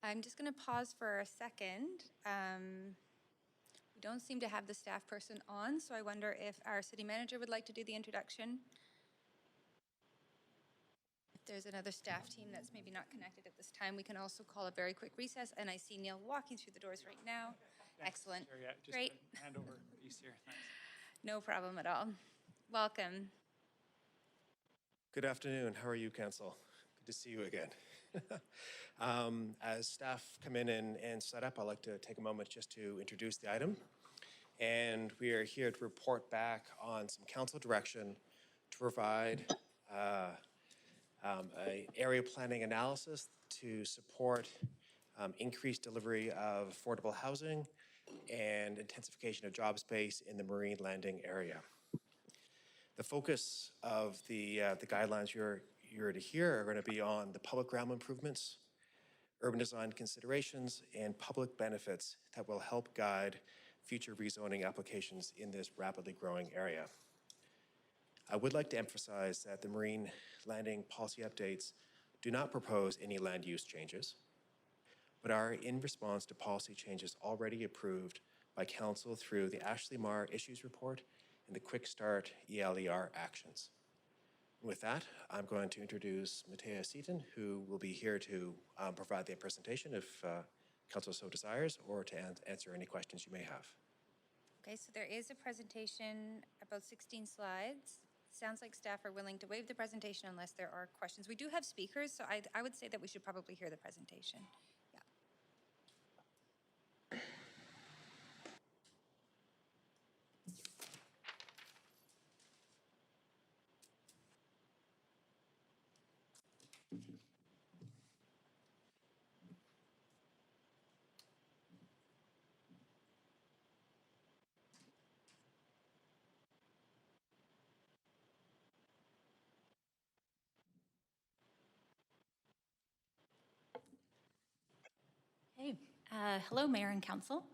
I'm just going to pause for a second. We don't seem to have the staff person on, so I wonder if our city manager would like to do the introduction. If there's another staff team that's maybe not connected at this time, we can also call a very quick recess. And I see Neil walking through the doors right now. Thanks, excellent. Chair, yeah, just great. Hand over piece here. Thanks. No problem at all. Welcome. Good afternoon. How are you, Council? Good to see you again. As staff come in and set up, I'd like to take a moment just to introduce the item. And we are here to report back on some council direction to provide a area planning analysis to support increased delivery of affordable housing and intensification of job space in the marine landing area. The focus of the guidelines you're to hear are going to be on the public realm improvements, urban design considerations, and public benefits that will help guide future rezoning applications in this rapidly growing area. I would like to emphasize that the marine landing policy updates do not propose any land use changes, but are in response to policy changes already approved by Council through the Ashley Marr Issues Report and the Quick Start ELER actions. With that, I'm going to introduce Matea Seaton, who will be here to provide the presentation if Council so desires, or to answer any questions you may have. Okay, so there is a presentation, about 16 slides, sounds like staff are willing to waive the presentation unless there are questions. We do have speakers, so I would say that we should probably hear the presentation. Yeah. Hey, hello, Mayor and Council.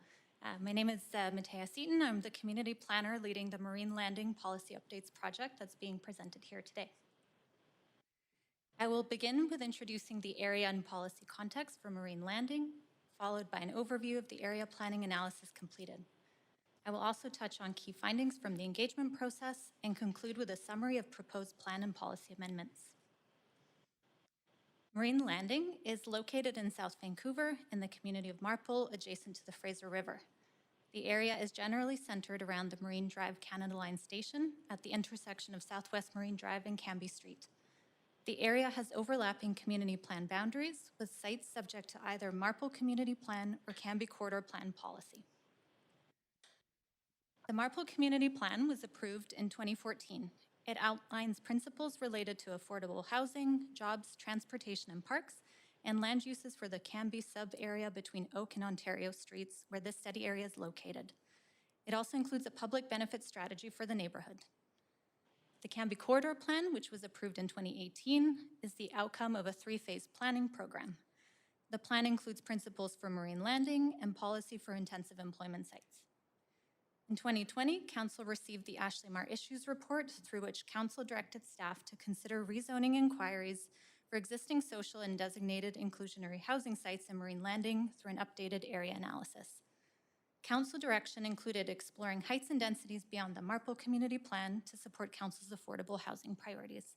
My name is Matea Seaton. I'm the community planner leading the Marine Landing Policy Updates project that's being presented here today. I will begin with introducing the area and policy context for marine landing, followed by an overview of the area planning analysis completed. I will also touch on key findings from the engagement process and conclude with a summary of proposed plan and policy amendments. Marine Landing is located in South Vancouver in the community of Marpole, adjacent to the Fraser River. The area is generally centered around the Marine Drive Canada Line station at the intersection of Southwest Marine Drive and Cambie Street. The area has overlapping community plan boundaries, with sites subject to either Marpole Community Plan or Cambie Corridor Plan policy. The Marpole Community Plan was approved in 2014. It outlines principles related to affordable housing, jobs, transportation, and parks, and land uses for the Cambie sub-area between Oak and Ontario Streets, where this study area is located. It also includes a public benefit strategy for the neighborhood. The Cambie Corridor Plan, which was approved in 2018, is the outcome of a three-phase planning program. The plan includes principles for marine landing and policy for intensive employment sites. In 2020, Council received the Ashley Marr Issues Report, through which Council directed staff to consider rezoning inquiries for existing social and designated inclusionary housing sites in marine landing through an updated area analysis. Council direction included exploring heights and densities beyond the Marpole Community Plan to support Council's affordable housing priorities.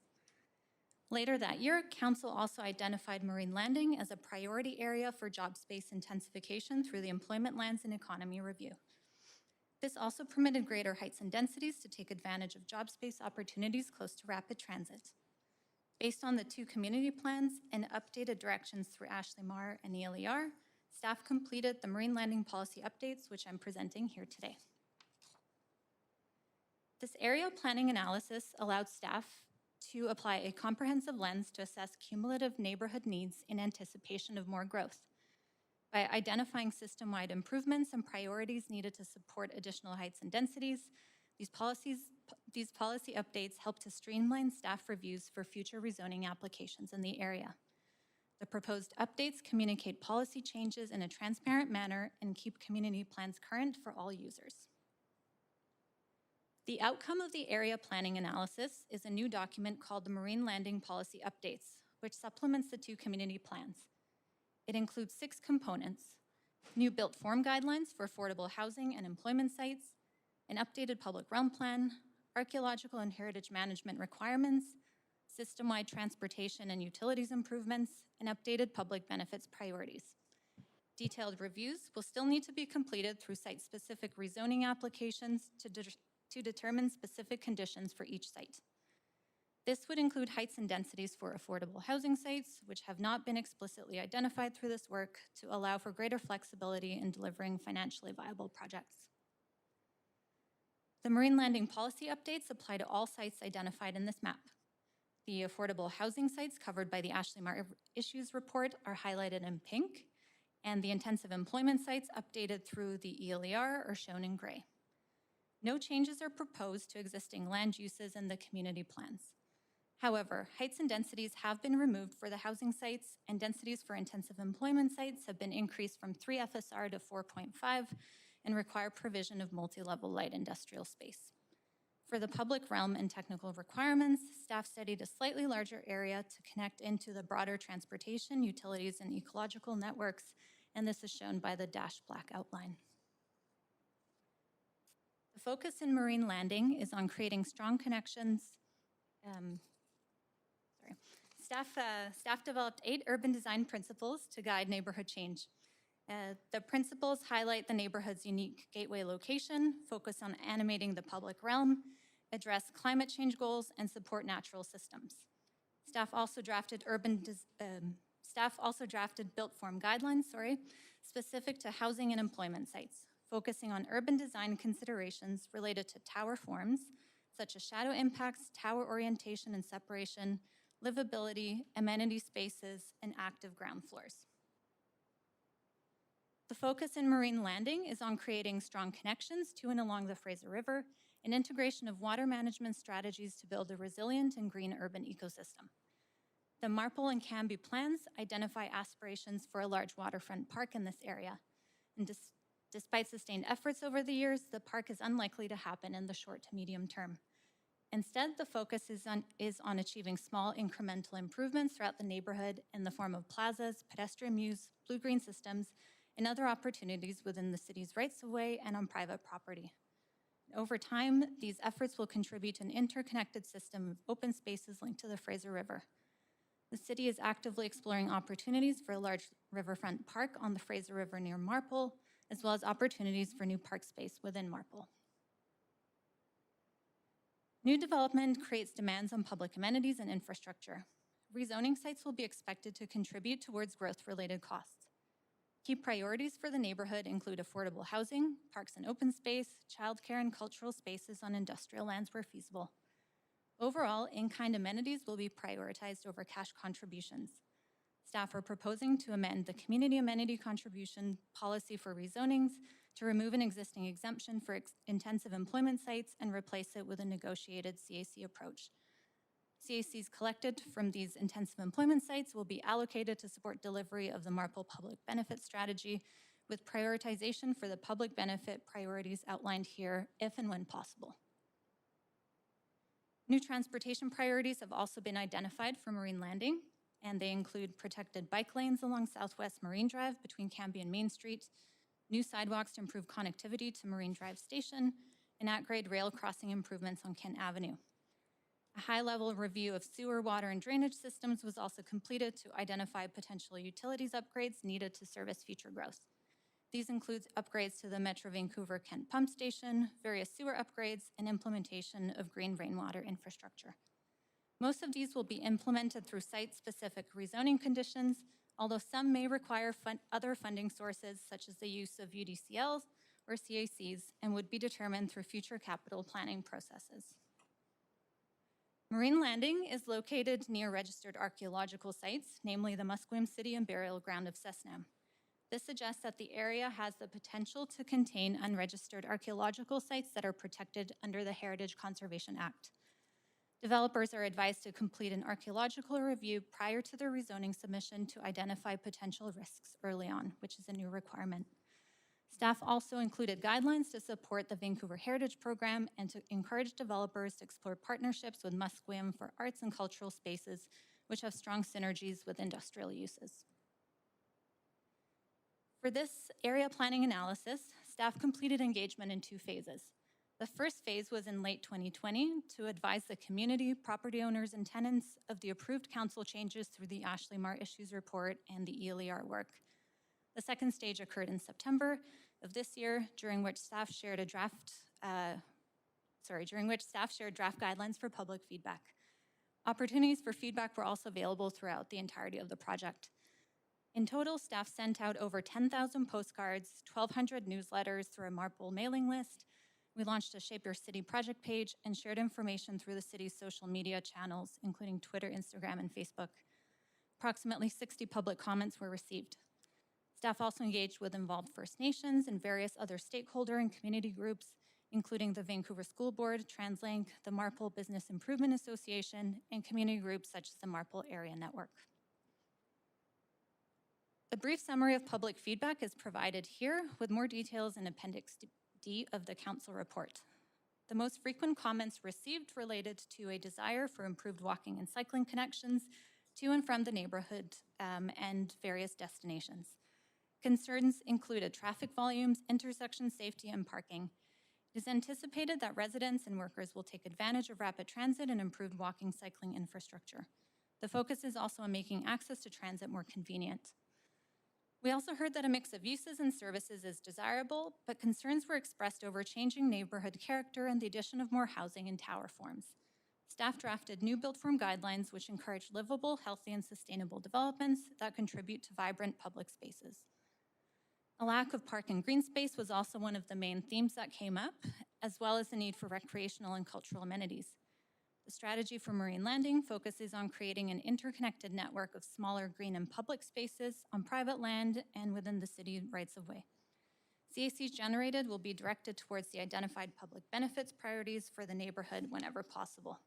Later that year, Council also identified marine landing as a priority area for job space intensification through the Employment Lands and Economy Review. This also permitted greater heights and densities to take advantage of job space opportunities close to rapid transit. Based on the two community plans and updated directions through Ashley Marr and ELER, staff completed the marine landing policy updates, which I'm presenting here today. This area planning analysis allowed staff to apply a comprehensive lens to assess cumulative neighborhood needs in anticipation of more growth. By identifying system-wide improvements and priorities needed to support additional heights and densities, these policy updates help to streamline staff reviews for future rezoning applications in the area. The proposed updates communicate policy changes in a transparent manner and keep community plans current for all users. The outcome of the area planning analysis is a new document called the Marine Landing Policy Updates, which supplements the two community plans. It includes 6 components: new built form guidelines for affordable housing and employment sites, an updated public realm plan, archaeological and heritage management requirements, system-wide transportation and utilities improvements, and updated public benefits priorities. Detailed reviews will still need to be completed through site-specific rezoning applications to determine specific conditions for each site. This would include heights and densities for affordable housing sites, which have not been explicitly identified through this work, to allow for greater flexibility in delivering financially viable projects. The marine landing policy updates apply to all sites identified in this map. The affordable housing sites covered by the Ashley Marr Issues Report are highlighted in pink, and the intensive employment sites updated through the ELER are shown in gray. No changes are proposed to existing land uses in the community plans. However, heights and densities have been removed for the housing sites, and densities for intensive employment sites have been increased from 3 FSR to 4.5 and require provision of multi-level light industrial space. For the public realm and technical requirements, staff studied a slightly larger area to connect into the broader transportation, utilities, and ecological networks, and this is shown by the dashed black outline. The focus in marine landing is on creating strong connections. Staff developed 8 urban design principles to guide neighborhood change. The principles highlight the neighborhood's unique gateway location, focus on animating the public realm, address climate change goals, and support natural systems. Staff also drafted built form guidelines, specific to housing and employment sites, focusing on urban design considerations related to tower forms, such as shadow impacts, tower orientation and separation, livability, amenity spaces, and active ground floors. The focus in Marine Landing is on creating strong connections to and along the Fraser River and integration of water management strategies to build a resilient and green urban ecosystem. The Marple and Canby plans identify aspirations for a large waterfront park in this area. And despite sustained efforts over the years, the park is unlikely to happen in the short to medium term. Instead, the focus is on achieving small incremental improvements throughout the neighborhood in the form of plazas, pedestrian mews, blue-green systems, and other opportunities within the city's rights-of-way and on private property. Over time, these efforts will contribute to an interconnected system of open spaces linked to the Fraser River. The city is actively exploring opportunities for a large riverfront park on the Fraser River near Marple, as well as opportunities for new park space within Marple. New development creates demands on public amenities and infrastructure. Rezoning sites will be expected to contribute towards growth-related costs. Key priorities for the neighborhood include affordable housing, parks and open space, childcare, and cultural spaces on industrial lands where feasible. Overall, in-kind amenities will be prioritized over cash contributions. Staff are proposing to amend the community amenity contribution policy for rezonings to remove an existing exemption for intensive employment sites and replace it with a negotiated CAC approach. CACs collected from these intensive employment sites will be allocated to support delivery of the Marple Public Benefit Strategy, with prioritization for the public benefit priorities outlined here if and when possible. New transportation priorities have also been identified for Marine Landing, and they include protected bike lanes along Southwest Marine Drive between Canby and Main Street, new sidewalks to improve connectivity to Marine Drive Station, and at-grade rail crossing improvements on Kent Avenue. A high-level review of sewer, water, and drainage systems was also completed to identify potential utilities upgrades needed to service future growth. These include upgrades to the Metro Vancouver Kent Pump Station, various sewer upgrades, and implementation of green rainwater infrastructure. Most of these will be implemented through site-specific rezoning conditions, although some may require other funding sources, such as the use of UDCLs or CACs, and would be determined through future capital planning processes. Marine Landing is located near registered archaeological sites, namely the Musqueam City and Burial Ground of Cessna. This suggests that the area has the potential to contain unregistered archaeological sites that are protected under the Heritage Conservation Act. Developers are advised to complete an archaeological review prior to their rezoning submission to identify potential risks early on, which is a new requirement. Staff also included guidelines to support the Vancouver Heritage Program and to encourage developers to explore partnerships with Musqueam for arts and cultural spaces, which have strong synergies with industrial uses. For this area planning analysis, staff completed engagement in 2 phases. The first phase was in late 2020 to advise the community, property owners, and tenants of the approved council changes through the Ashley Mar Issues Report and the ELER work. The second stage occurred in September of this year, during which staff shared draft guidelines for public feedback. Opportunities for feedback were also available throughout the entirety of the project. In total, staff sent out over 10,000 postcards, 1,200 newsletters through a Marple mailing list. We launched a Shape Your City project page and shared information through the city's social media channels, including Twitter, Instagram, and Facebook. Approximately 60 public comments were received. Staff also engaged with involved First Nations and various other stakeholder and community groups, including the Vancouver School Board, TransLink, the Marple Business Improvement Association, and community groups such as the Marple Area Network. A brief summary of public feedback is provided here with more details in Appendix D of the Council report. The most frequent comments received related to a desire for improved walking and cycling connections to and from the neighborhood and various destinations. Concerns included traffic volumes, intersection safety, and parking. It is anticipated that residents and workers will take advantage of rapid transit and improved walking cycling infrastructure. The focus is also on making access to transit more convenient. We also heard that a mix of uses and services is desirable, but concerns were expressed over changing neighborhood character and the addition of more housing and tower forms. Staff drafted new build form guidelines which encourage livable, healthy, and sustainable developments that contribute to vibrant public spaces. A lack of park and green space was also one of the main themes that came up, as well as the need for recreational and cultural amenities. The strategy for Marine Landing focuses on creating an interconnected network of smaller green and public spaces on private land and within the city rights-of-way. CACs generated will be directed towards the identified public benefits priorities for the neighborhood whenever possible.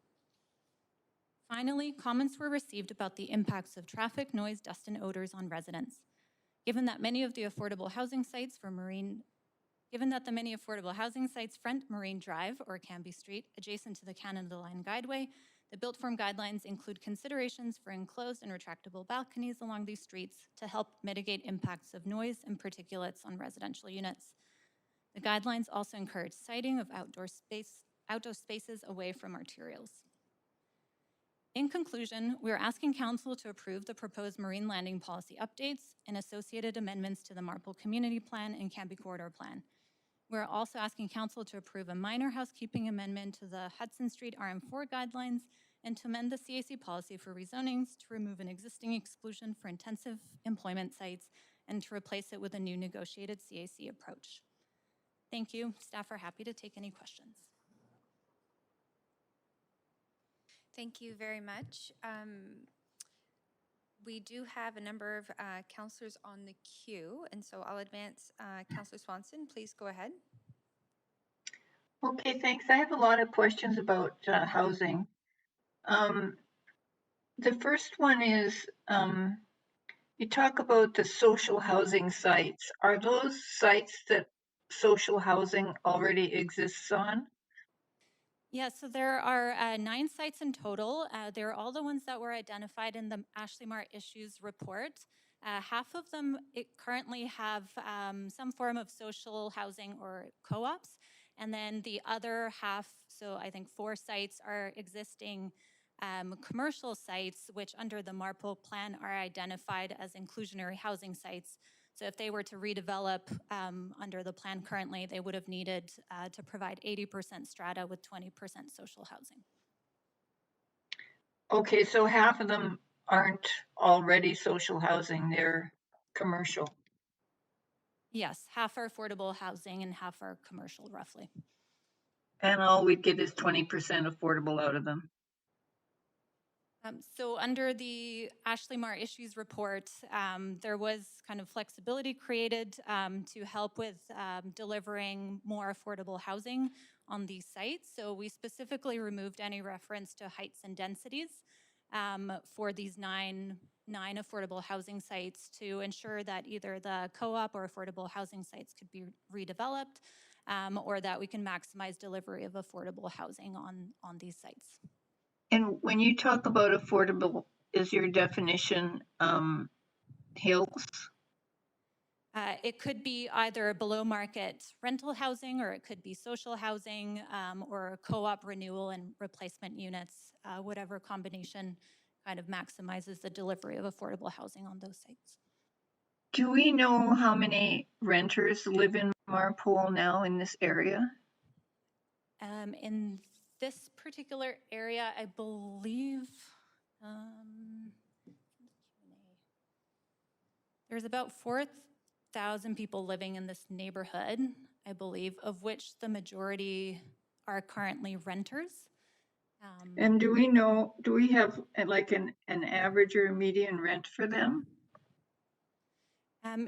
Finally, comments were received about the impacts of traffic, noise, dust, and odors on residents. Given that many affordable housing sites front Marine Drive or Canby Street, adjacent to the Canada Line Guideway, the built form guidelines include considerations for enclosed and retractable balconies along these streets to help mitigate impacts of noise and particulates on residential units. The guidelines also encourage siting of outdoor spaces away from arterials. In conclusion, we are asking Council to approve the proposed marine landing policy updates and associated amendments to the Marple Community Plan and Canby Corridor Plan. We're also asking Council to approve a minor housekeeping amendment to the Hudson Street RM4 guidelines and to amend the CAC policy for rezonings to remove an existing exclusion for intensive employment sites and to replace it with a new negotiated CAC approach. Thank you. Staff are happy to take any questions. Thank you very much. We do have a number of councillors on the queue, and so I'll advance Councillor Swanson. Please go ahead. Okay, thanks. I have a lot of questions about housing. The first one is, you talk about the social housing sites. Are those sites that social housing already exists on? Yeah, so there are 9 sites in total. They're all the ones that were identified in the Ashley Mart Issues report. Half of them currently have some form of social housing or co-ops, and then the other half, so I think 4 sites, are existing commercial sites, which under the Marple plan are identified as inclusionary housing sites. So if they were to redevelop under the plan currently, they would have needed to provide 80% strata with 20% social housing. Okay, so half of them aren't already social housing, they're commercial. Yes, half are affordable housing and half are commercial, roughly. And all we get is 20% affordable out of them. So under the Ashley Mart Issues report, there was kind of flexibility created to help with delivering more affordable housing on these sites. So we specifically removed any reference to heights and densities for these nine affordable housing sites to ensure that either the co-op or affordable housing sites could be redeveloped or that we can maximize delivery of affordable housing on these sites. And when you talk about affordable, is your definition hills? It could be either below market rental housing, or it could be social housing, or co-op renewal and replacement units, whatever combination kind of maximizes the delivery of affordable housing on those sites. Do we know how many renters live in Marpole now in this area? In this particular area, I believe there's about 4,000 people living in this neighborhood, I believe, of which the majority are currently renters. And do we have like an average or median rent for them?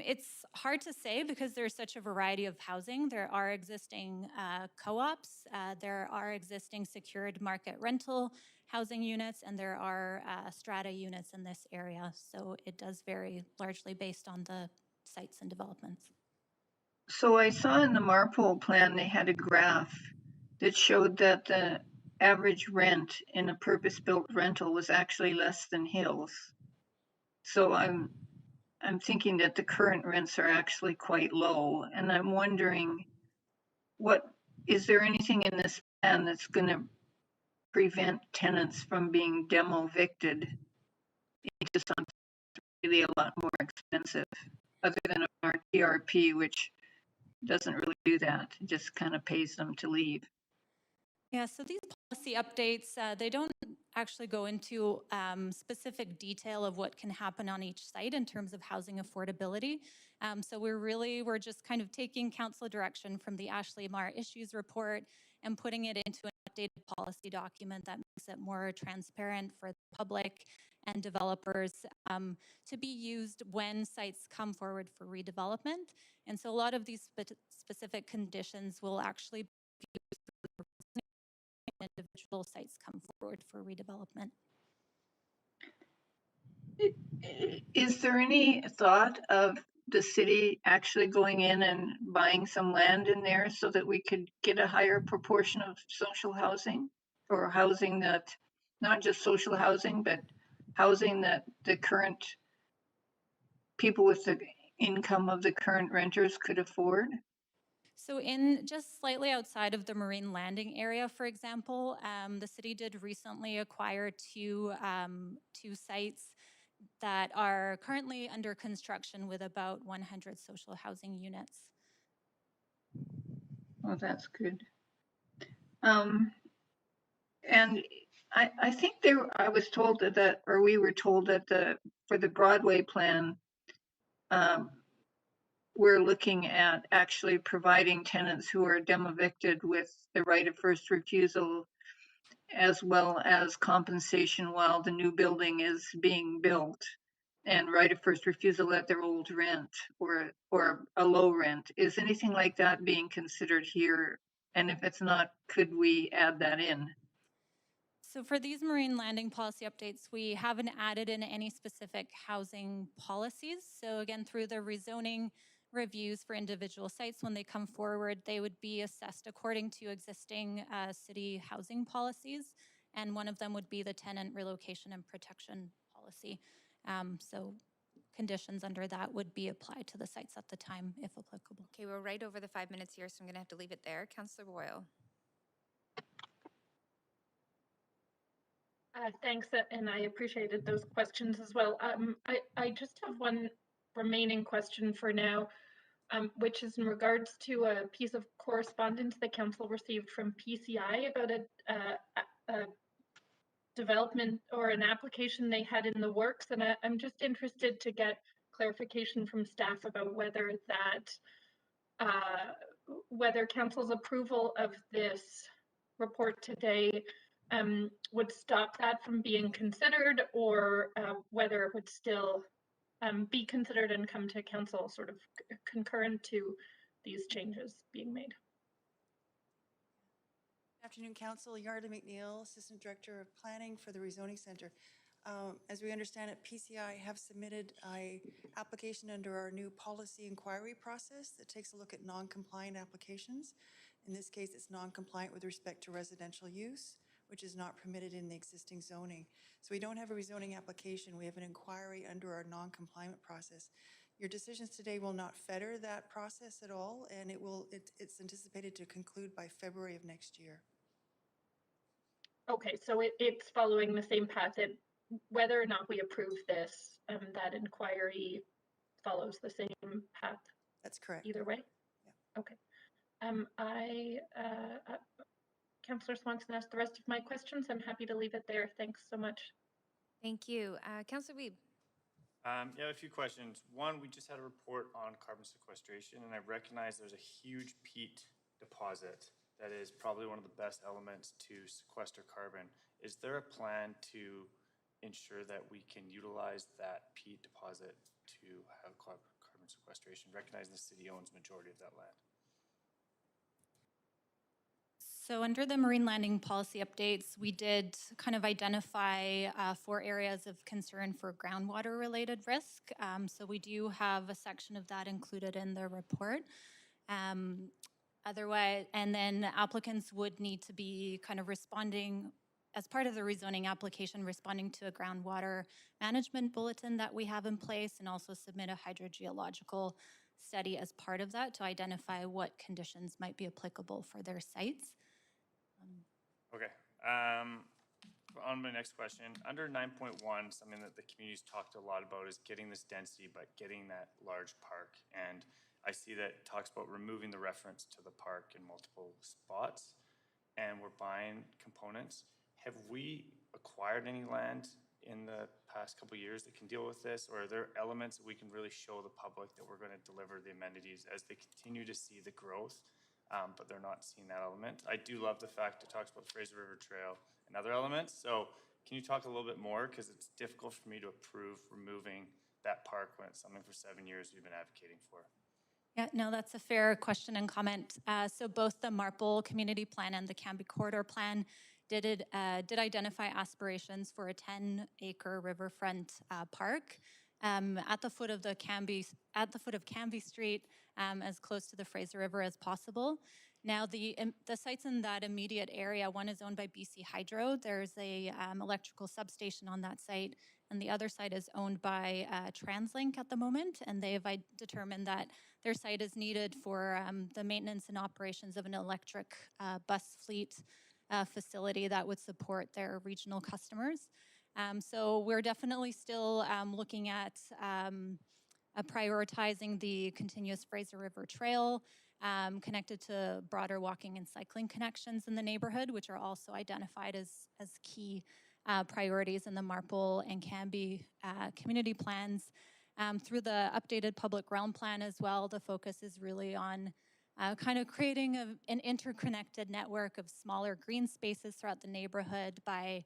It's hard to say because there's such a variety of housing. There are existing co-ops, there are existing secured market rental housing units, and there are strata units in this area. So it does vary largely based on the sites and developments. So I saw in the Marpole plan, they had a graph that showed that the average rent in a purpose-built rental was actually less than Hills. So I'm thinking that the current rents are actually quite low, and I'm wondering, is there anything in this plan that's going to prevent tenants from being demo-evicted into something really a lot more expensive? other than our TRP, which doesn't really do that. It just kind of pays them to leave. Yeah, so these policy updates, they don't actually go into specific detail of what can happen on each site in terms of housing affordability. So we're just kind of taking council direction from the Ashley Marr Issues Report and putting it into an updated policy document that makes it more transparent for the public and developers to be used when sites come forward for redevelopment. And so a lot of these specific conditions will actually be used when individual sites come forward for redevelopment. Is there any thought of the city actually going in and buying some land in there so that we could get a higher proportion of social housing, or housing that, not just social housing, but housing that the current people with the income of the current renters could afford? So in just slightly outside of the marine landing area, for example, the city did recently acquire two sites that are currently under construction with about 100 social housing units. Oh, that's good. And I think I was told that, or we were told that for the Broadway plan, we're looking at actually providing tenants who are evicted with the right of first refusal, as well as compensation while the new building is being built, and right of first refusal at their old rent or a low rent. Is anything like that being considered here? And if it's not, could we add that in? So for these marine landing policy updates, we haven't added in any specific housing policies. So again, through the rezoning reviews for individual sites, when they come forward, they would be assessed according to existing city housing policies. And one of them would be the tenant relocation and protection policy. So conditions under that would be applied to the sites at the time, if applicable. Okay, we're right over the 5 minutes here, so I'm going to have to leave it there. Councillor Boyle. Thanks, and I appreciated those questions as well. I just have one remaining question for now, which is in regards to a piece of correspondence the council received from PCI about a development or an application they had in the works, and I'm just interested to get clarification from staff about whether that whether council's approval of this report today would stop that from being considered, or whether it would still be considered and come to council sort of concurrent to these changes being made. Good afternoon, Council. Yarda McNeil, Assistant Director of Planning for the Rezoning Center. As we understand it, PCI have submitted an application under our new policy inquiry process that takes a look at non-compliant applications. In this case, it's non-compliant with respect to residential use, which is not permitted in the existing zoning. So we don't have a rezoning application. We have an inquiry under our non-compliant process. Your decisions today will not fetter that process at all, and it's anticipated to conclude by February of next year. Okay, so it's following the same path that whether or not we approve this, that inquiry follows the same path. That's correct. Either way? Yeah. Okay. Councillor Swanson asked the rest of my questions. I'm happy to leave it there. Thanks so much. Thank you. Councillor Wiebe. Yeah, a few questions. One, we just had a report on carbon sequestration, and I recognize there's a huge peat deposit that is probably one of the best elements to sequester carbon. Is there a plan to ensure that we can utilize that peat deposit to have carbon sequestration, recognizing the city owns majority of that land? So under the marine landing policy updates, we did kind of identify 4 areas of concern for groundwater related risk. So we do have a section of that included in the report. Otherwise, and then applicants would need to be kind of responding as part of the rezoning application, responding to a groundwater management bulletin that we have in place, and also submit a hydrogeological study as part of that to identify what conditions might be applicable for their sites. Okay. on my next question, under 9.1, something that the community's talked a lot about is getting this density, but getting that large park. And I see that it talks about removing the reference to the park in multiple spots, and we're buying components. Have we acquired any land in the past couple of years that can deal with this, or are there elements that we can really show the public that we're going to deliver the amenities as they continue to see the growth, but they're not seeing that element? I do love the fact it talks about the Fraser River Trail and other elements, so can you talk a little bit more, because it's difficult for me to approve removing that park when it's something for 7 years we've been advocating for. Yeah, no, that's a fair question and comment. So both the Marple Community Plan and the Canby Corridor Plan did identify aspirations for a 10-acre riverfront park at the foot of Canby Street, as close to the Fraser River as possible. Now, the sites in that immediate area, one is owned by BC Hydro. There's a electrical substation on that site, and the other site is owned by TransLink at the moment, and they've determined that their site is needed for the maintenance and operations of an electric bus fleet facility that would support their regional customers. So we're definitely still looking at prioritizing the continuous Fraser River Trail, connected to broader walking and cycling connections in the neighborhood, which are also identified as key priorities in the Marple and Canby community plans. Through the updated public realm plan as well, the focus is really on kind of creating an interconnected network of smaller green spaces throughout the neighborhood by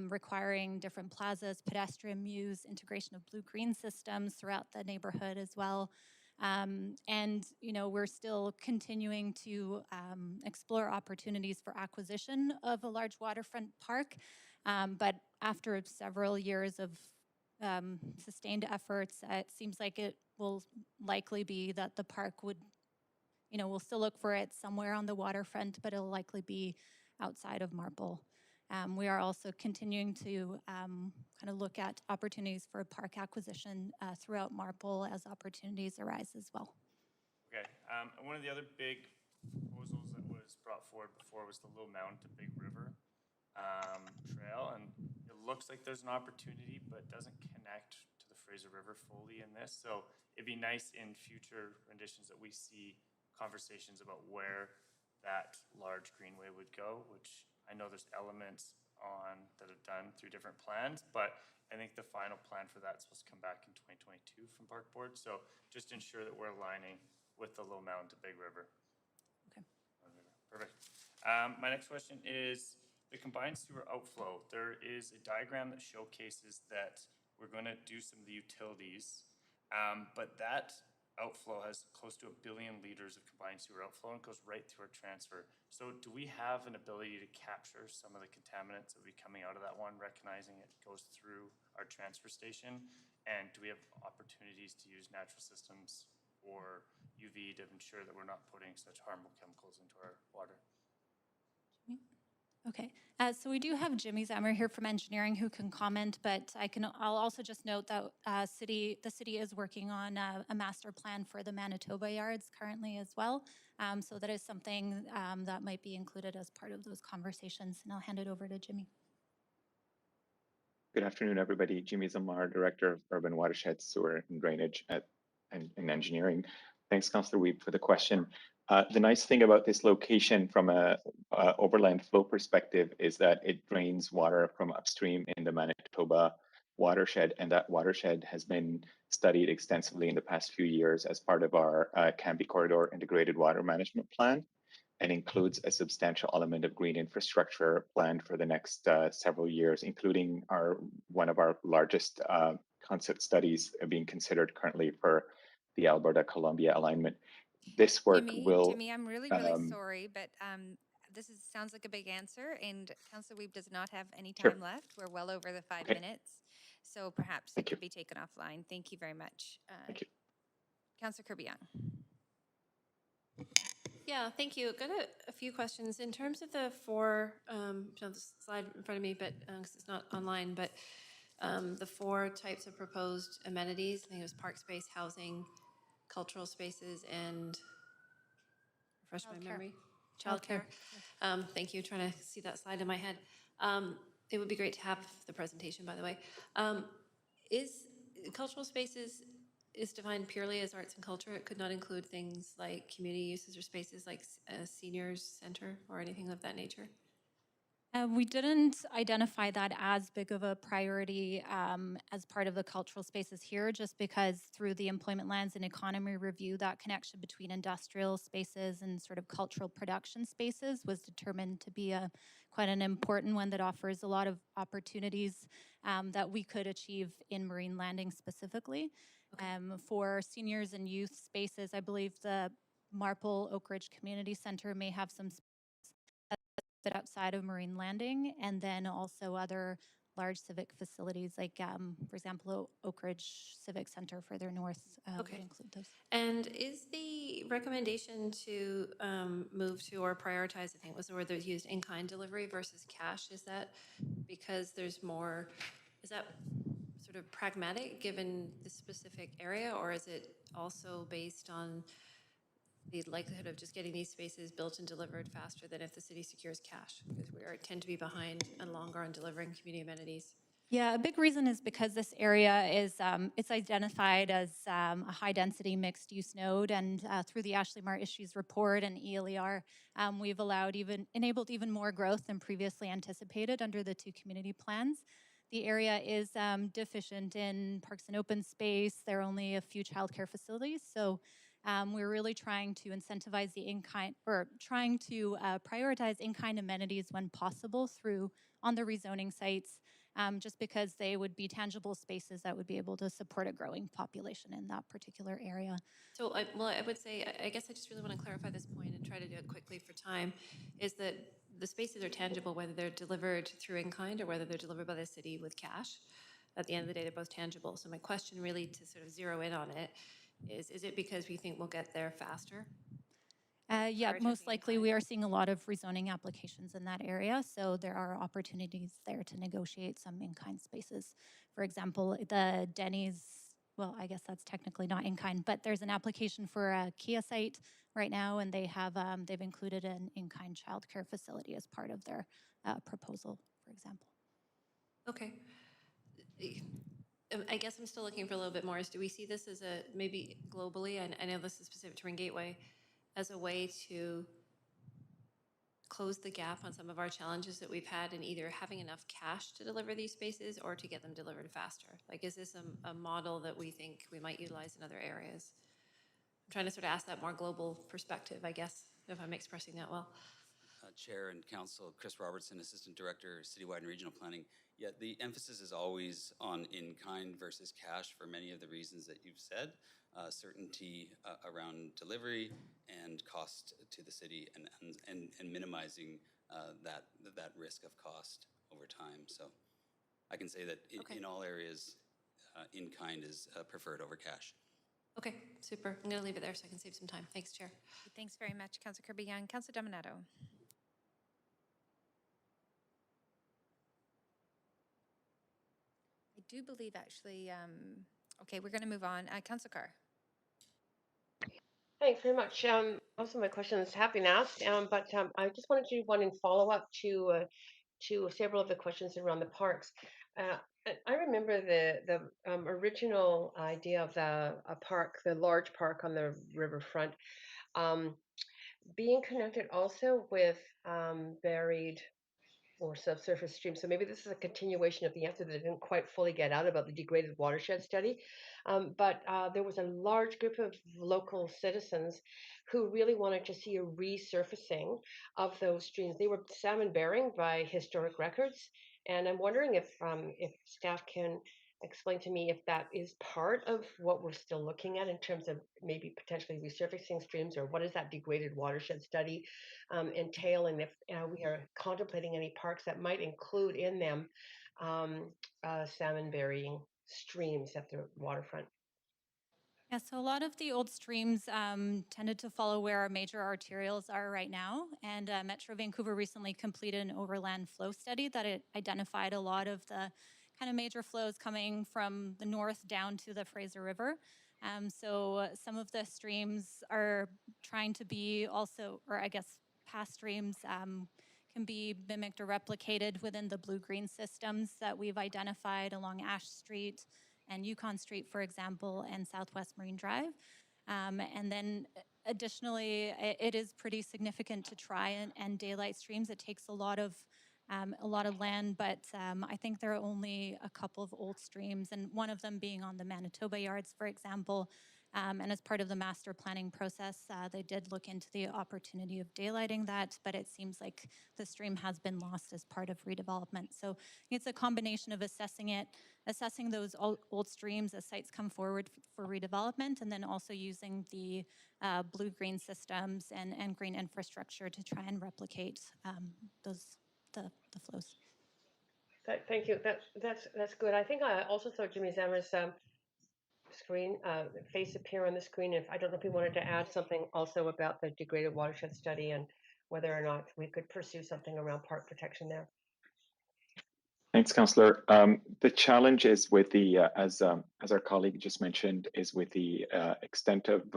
requiring different plazas, pedestrian mews, integration of blue-green systems throughout the neighborhood as well. And, you know, we're still continuing to explore opportunities for acquisition of a large waterfront park. But after several years of sustained efforts, it seems like it will likely be that the park would, you know, we'll still look for it somewhere on the waterfront, but it'll likely be outside of Marple. We are also continuing to kind of look at opportunities for park acquisition throughout Marple as opportunities arise as well. Okay, and one of the other big proposals that was brought forward before was the Little Mountain to Big River trail, and it looks like there's an opportunity, but doesn't connect to the Fraser River fully in this. So it'd be nice in future renditions that we see conversations about where that large greenway would go, which I know there's elements on that are done through different plans, but I think the final plan for that's supposed to come back in 2022 from Park Board. So just ensure that we're aligning with the Little Mountain to Big River. Okay. Perfect. My next question is the combined sewer outflow. There is a diagram that showcases that we're going to do some of the utilities, but that outflow has close to 1 billion liters of combined sewer outflow and goes right through our transfer. So do we have an ability to capture some of the contaminants that will be coming out of that one, recognizing it goes through our transfer station? And do we have opportunities to use natural systems or UV to ensure that we're not putting such harmful chemicals into our water? Okay, so we do have Jimmy Zammer here from engineering who can comment, but I'll also just note that the city is working on a master plan for the Manitoba yards currently as well. So that is something that might be included as part of those conversations, and I'll hand it over to Jimmy. Good afternoon, everybody. Jimmy Zamar, Director of Urban Watershed, Sewer and Drainage in Engineering. Thanks, Councillor Weeb, for the question. The nice thing about this location from a overland flow perspective is that it drains water from upstream in the Manitoba watershed, and that watershed has been studied extensively in the past few years as part of our Canby Corridor Integrated Water Management Plan, and includes a substantial element of green infrastructure planned for the next several years, including one of our largest concept studies being considered currently for the Alberta-Columbia alignment. This work Jimmy, I'm really sorry, but sounds like a big answer, and Councillor Weeb does not have any time left. We're well over the 5 minutes, so perhaps it could be taken offline. Thank you very much. Thank you. Councillor Kirby. Yeah, thank you. Got a few questions in terms of the four. The slide in front of me, but because it's not online, but the 4 types of proposed amenities. I think it was park space, housing, cultural spaces, and refresh my memory. Childcare. Thank you. Trying to see that slide in my head. it would be great to have the presentation, by the way. Is cultural spaces is defined purely as arts and culture? It could not include things like community uses or spaces like a seniors center or anything of that nature? We didn't identify that as big of a priority as part of the cultural spaces here, just because through the employment lands and economy review, that connection between industrial spaces and sort of cultural production spaces was determined to be quite an important one that offers a lot of opportunities that we could achieve in marine landing specifically. For seniors and youth spaces, I believe the Marple Oak Ridge Community Center may have some bit outside of marine landing, and then also other large civic facilities like, for example, Oak Ridge Civic Center further north would include those. And is the recommendation to move to or prioritize, I think was the word that was used, in-kind delivery versus cash, is that because there's more, is that sort of pragmatic given the specific area, or is it also based on the likelihood of just getting these spaces built and delivered faster than if the city secures cash? Because we tend to be behind and longer on delivering community amenities. Yeah, a big reason is because this area is, it's identified as a high-density mixed-use node, and through the Ashley Mart Issues Report and ELER, we've enabled even more growth than previously anticipated under the 2 community plans. The area is deficient in parks and open space. There are only a few childcare facilities, so we're really trying to incentivize the in-kind, or trying to prioritize in-kind amenities when possible on the rezoning sites, just because they would be tangible spaces that would be able to support a growing population in that particular area. So, I would say, I guess I just really want to clarify this point and try to do it quickly for time, is that the spaces are tangible whether they're delivered through in-kind or whether they're delivered by the city with cash. At the end of the day, they're both tangible. So my question really to sort of zero in on it is it because we think we'll get there faster? Yeah, most likely we are seeing a lot of rezoning applications in that area, so there are opportunities there to negotiate some in-kind spaces. For example, the Denny's, well, I guess that's technically not in-kind, but there's an application for a Kia site right now, and they've included an in-kind childcare facility as part of their proposal, for example. Okay. I guess I'm still looking for a little bit more. Do we see this as maybe globally, I know this is specific to Ring Gateway, as a way to close the gap on some of our challenges that we've had in either having enough cash to deliver these spaces or to get them delivered faster? Like, is this a model that we think we might utilize in other areas? I'm trying to sort of ask that more global perspective, I guess, if I'm expressing that well. Chair and Council, Chris Robertson, Assistant Director, Citywide and Regional Planning. Yeah, the emphasis is always on in-kind versus cash for many of the reasons that you've said. Certainty around delivery and cost to the city, and minimizing that risk of cost over time. So I can say that in all areas, in-kind is preferred over cash. Okay, super. I'm going to leave it there so I can save some time. Thanks, Chair. Thanks very much, Councillor Kirby Young. Councillor Dominato. I do believe actually, okay, we're going to move on. Councillor Carr. Thanks very much. Most of my questions have been asked, but I just wanted to do one in follow-up to several of the questions around the parks. I remember the original idea of a park, the large park on the riverfront, being connected also with buried or subsurface streams. So maybe this is a continuation of the answer that I didn't quite fully get out about the degraded watershed study. But there was a large group of local citizens who really wanted to see a resurfacing of those streams. They were salmon bearing by historic records. And I'm wondering if staff can explain to me if that is part of what we're still looking at in terms of maybe potentially resurfacing streams, or what does that degraded watershed study entail, and if we are contemplating any parks that might include in them salmon burying streams at the waterfront. Yeah, so a lot of the old streams tended to follow where our major arterials are right now, and Metro Vancouver recently completed an overland flow study that it identified a lot of the kind of major flows coming from the north down to the Fraser River. So some of the streams are trying to be also, or I guess past streams can can be mimicked or replicated within the blue-green systems that we've identified along Ash Street and Yukon Street, for example, and Southwest Marine Drive. And then additionally, it is pretty significant to try and daylight streams. It takes a lot of land, but I think there are only a couple of old streams, and one of them being on the Manitoba Yards, for example. And as part of the master planning process, they did look into the opportunity of daylighting that, but it seems like the stream has been lost as part of redevelopment. So it's a combination of assessing those old streams as sites come forward for redevelopment, and then also using the blue-green systems and green infrastructure to try and replicate the flows. Thank you. That's good. I think I also saw Jimmy Zammer's screen face appear on the screen. If I don't know if he wanted to add something also about the degraded watershed study and whether or not we could pursue something around park protection there. Thanks, Councillor. The challenge is with the, as our colleague just mentioned, is with the extent of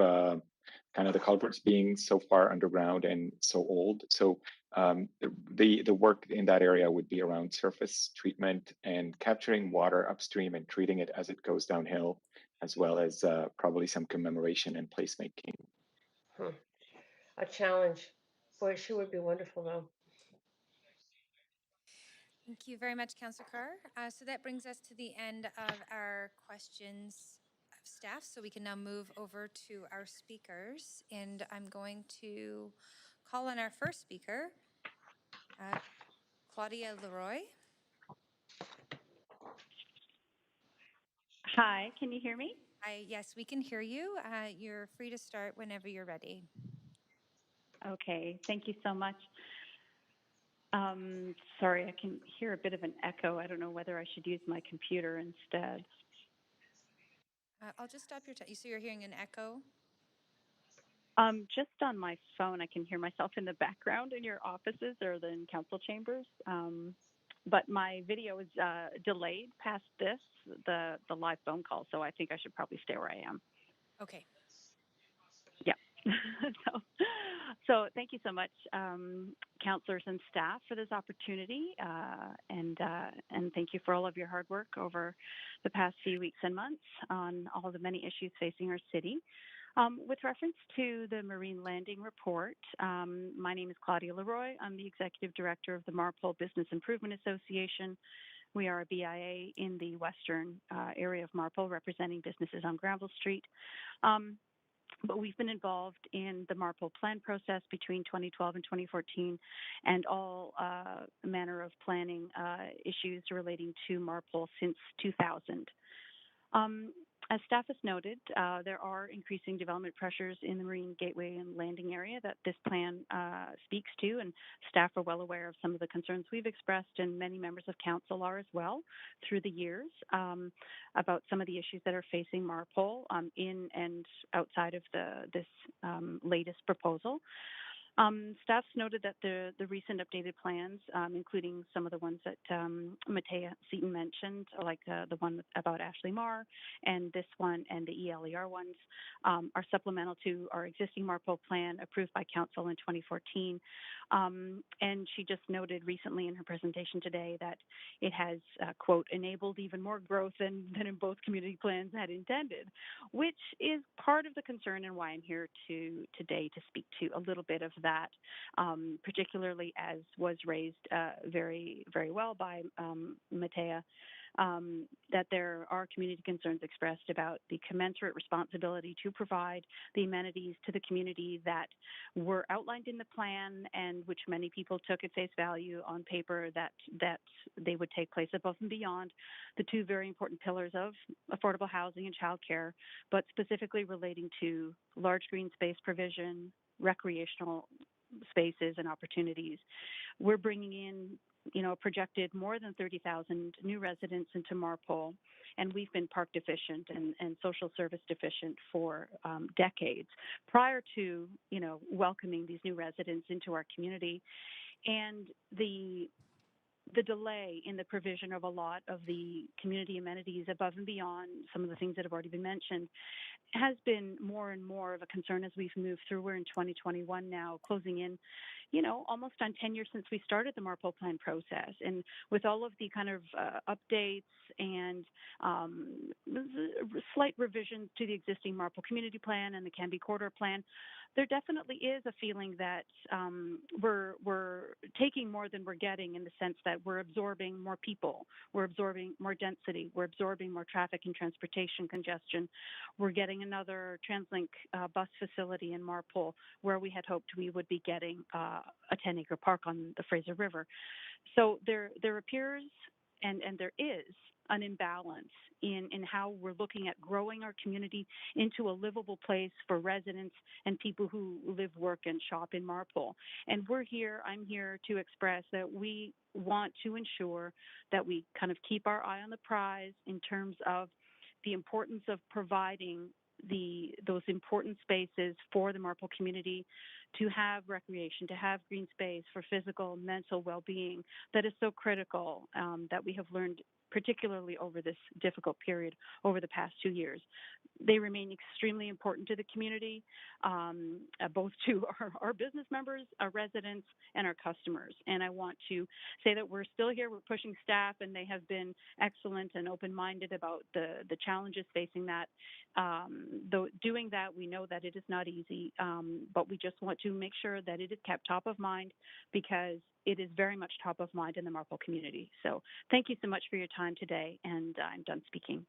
kind of the culverts being so far underground and so old. So the work in that area would be around surface treatment and capturing water upstream and treating it as it goes downhill, as well as probably some commemoration and placemaking. A challenge. Boy, it sure would be wonderful though. Thank you very much, Councillor Carr. So that brings us to the end of our questions of staff. So we can now move over to our speakers. And I'm going to call on our first speaker, Claudia Leroy. Hi, can you hear me? Yes, we can hear you. You're free to start whenever you're ready. Okay, thank you so much. Sorry, I can hear a bit of an echo. I don't know whether I should use my computer instead. I'll just stop your so you're hearing an echo? Just on my phone, I can hear myself in the background in your offices or in council chambers. But my video is delayed past this, the live phone call, so I think I should probably stay where I am. Okay. Yeah. So thank you so much, councillors and staff, for this opportunity, and thank you for all of your hard work over the past few weeks and months on all the many issues facing our city. With reference to the Marine Landing Report, my name is Claudia Leroy. I'm the Executive Director of the Marpole Business Improvement Association. We are a BIA in the western area of Marpole, representing businesses on Granville Street. But we've been involved in the Marpole plan process between 2012 and 2014 and all manner of planning issues relating to Marpole since 2000. As staff has noted, there are increasing development pressures in the Marine Gateway and Landing area that this plan speaks to, and staff are well aware of some of the concerns we've expressed, and many members of council are as well through the years about some of the issues that are facing Marpole in and outside of this latest proposal. Staff's noted that the recent updated plans, including some of the ones that Matea Seaton mentioned, like the one about Ashley Marr and this one and the ELER ones, are supplemental to our existing Marpole plan approved by Council in 2014. And she just noted recently in her presentation today that it has, quote, enabled even more growth than in both community plans had intended, which is part of the concern and why I'm here today to speak to a little bit of that, particularly as was raised very, very well by Matea, that there are community concerns expressed about the commensurate responsibility to provide the amenities to the community that were outlined in the plan and which many people took at face value on paper that they would take place above and beyond the two very important pillars of affordable housing and childcare, but specifically relating to large green space provision, recreational spaces and opportunities. We're bringing in projected more than 30,000 new residents into Marpole, and we've been park deficient and social service deficient for decades prior to, welcoming these new residents into our community. And the delay in the provision of a lot of the community amenities above and beyond some of the things that have already been mentioned has been more and more of a concern as we've moved through. We're in 2021 now, closing in almost on 10 years since we started the Marpole Plan process. And with all of the kind of updates and slight revisions to the existing Marpole Community Plan and the Canby Corridor Plan, there definitely is a feeling that we're taking more than we're getting, in the sense that we're absorbing more people, we're absorbing more density, we're absorbing more traffic and transportation congestion. We're getting another TransLink bus facility in Marpole, where we had hoped we would be getting a 10-acre park on the Fraser River. So there appears and there is an imbalance in how we're looking at growing our community into a livable place for residents and people who live, work, and shop in Marpole. And I'm here to express that we want to ensure that we kind of keep our eye on the prize in terms of the importance of providing those important spaces for the Marpole community to have recreation, to have green space for physical and mental well-being that is so critical, that we have learned particularly over this difficult period over the past 2 years. They remain extremely important to the community, both to our business members, our residents, and our customers. And I want to say that we're still here. We're pushing staff, and they have been excellent and open-minded about the challenges facing that. Though doing that, we know that it is not easy, but we just want to make sure that it is kept top of mind, because it is very much top of mind in the Marpole community. So thank you so much for your time today, and I'm done speaking.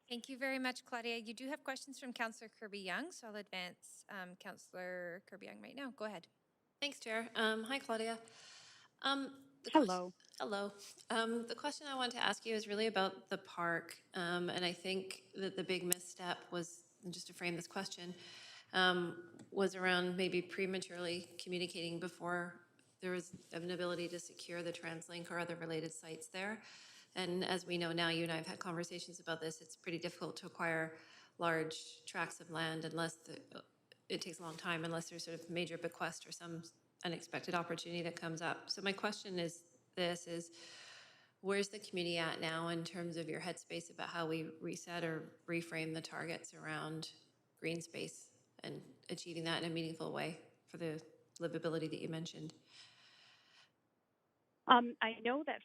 Thank you very much, Claudia. You do have questions from Councillor Kirby Young, so I'll advance Councillor Kirby Young right now. Go ahead. Thanks, Chair. Hi, Claudia. Hello. Hello. The question I want to ask you is really about the park, and I think that the big misstep was, just to frame this question, was around maybe prematurely communicating before there was an ability to secure the TransLink or other related sites there. And as we know now, you and I have had conversations about this, it's pretty difficult to acquire large tracts of land unless it takes a long time, unless there's sort of major bequest or some unexpected opportunity that comes up. So my question is where's the community at now in terms of your headspace about how we reset or reframe the targets around green space and achieving that in a meaningful way for the livability that you mentioned? I know that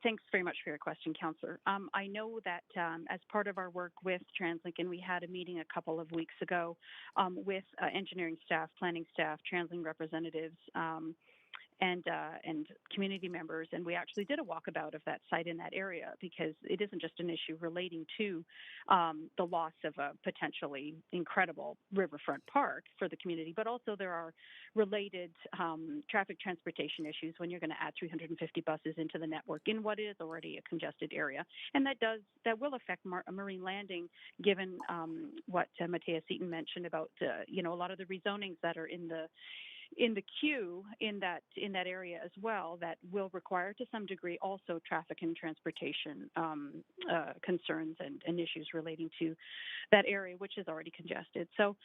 thanks very much for your question, Councillor. I know that as part of our work with TransLink, and we had a meeting a couple of weeks ago with engineering staff, planning staff, TransLink representatives, and community members, and we actually did a walkabout of that site in that area, because it isn't just an issue relating to the loss of a potentially incredible riverfront park for the community, but also there are related traffic transportation issues when you're going to add 350 buses into the network in what is already a congested area, and that will affect marine landing, given what Matthias Eaton mentioned about a lot of the rezonings that are in the queue in that area as well, that will require to some degree also traffic and transportation concerns and issues relating to that area, which is already congested. So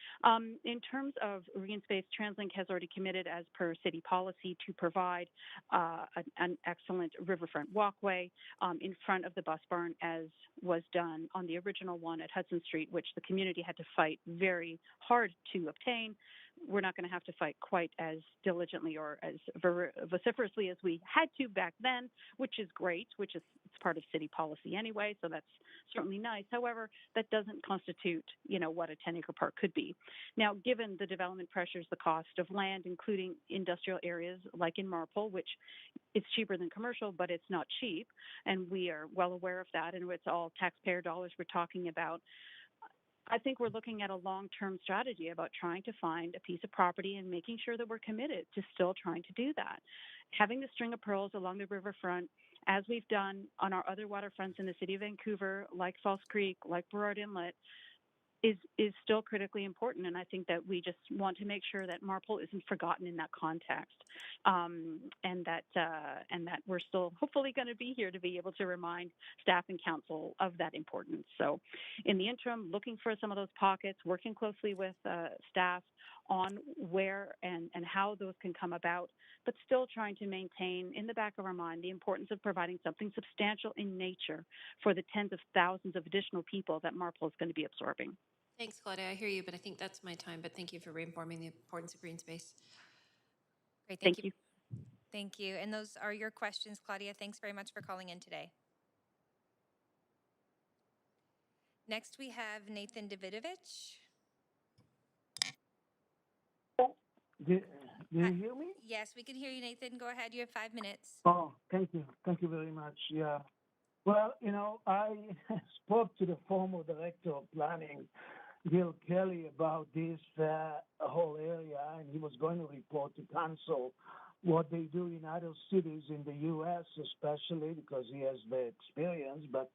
in terms of green space, TransLink has already committed, as per city policy, to provide an excellent riverfront walkway in front of the bus barn, as was done on the original one at Hudson Street, which the community had to fight very hard to obtain. We're not going to have to fight quite as diligently or as vociferously as we had to back then, which is great, it's part of city policy anyway, so that's certainly nice. However, that doesn't constitute, what a 10-acre park could be. Now, given the development pressures, the cost of land, including industrial areas like in Marpole, which is cheaper than commercial, but it's not cheap, and we are well aware of that, and it's all taxpayer dollars we're talking about. I think we're looking at a long-term strategy about trying to find a piece of property and making sure that we're committed to still trying to do that. Having the string of pearls along the riverfront, as we've done on our other waterfronts in the city of Vancouver, like False Creek, like Burrard Inlet, is still critically important, and I think that we just want to make sure that Marpole isn't forgotten in that context, and that we're still hopefully going to be here to be able to remind staff and council of that importance. So, in the interim, looking for some of those pockets, working closely with staff on where and how those can come about, but still trying to maintain in the back of our mind the importance of providing something substantial in nature for the tens of thousands of additional people that Marpole is going to be absorbing. Thanks, Claudia. I hear you, but I think that's my time. But thank you for reinforming the importance of green space. Great, Thank you. Thank you. And those are your questions, Claudia. Thanks very much for calling in today. Next, we have Nathan Davidovich. Do you hear me? Yes, we can hear you, Nathan. Go ahead. You have 5 minutes. Oh, thank you. Thank you very much. Yeah. Well, you know, I spoke to the former director of planning, Gil Kelly, about this whole area, and he was going to report to council what they do in other cities in the U.S., especially because he has the experience. But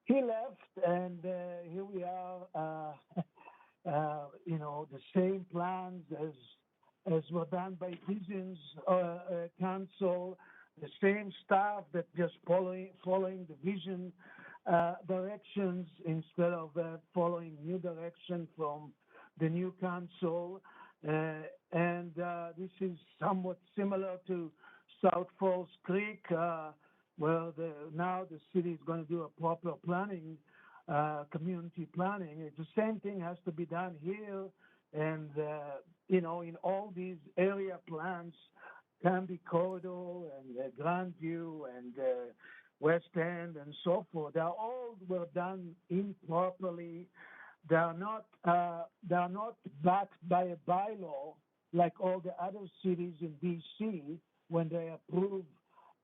he left, and here we are. You know, the same plans as were done by Vision's council, the same staff that just following the Vision directions instead of following new direction from the new council. And this is somewhat similar to South Falls Creek, where now the city is going to do a proper planning, community planning. The same thing has to be done here. And, you know, in all these area plans, Canby Corridor and Grandview and West End and so forth, they all were done improperly. They are not backed by a bylaw like all the other cities in D.C. When they approve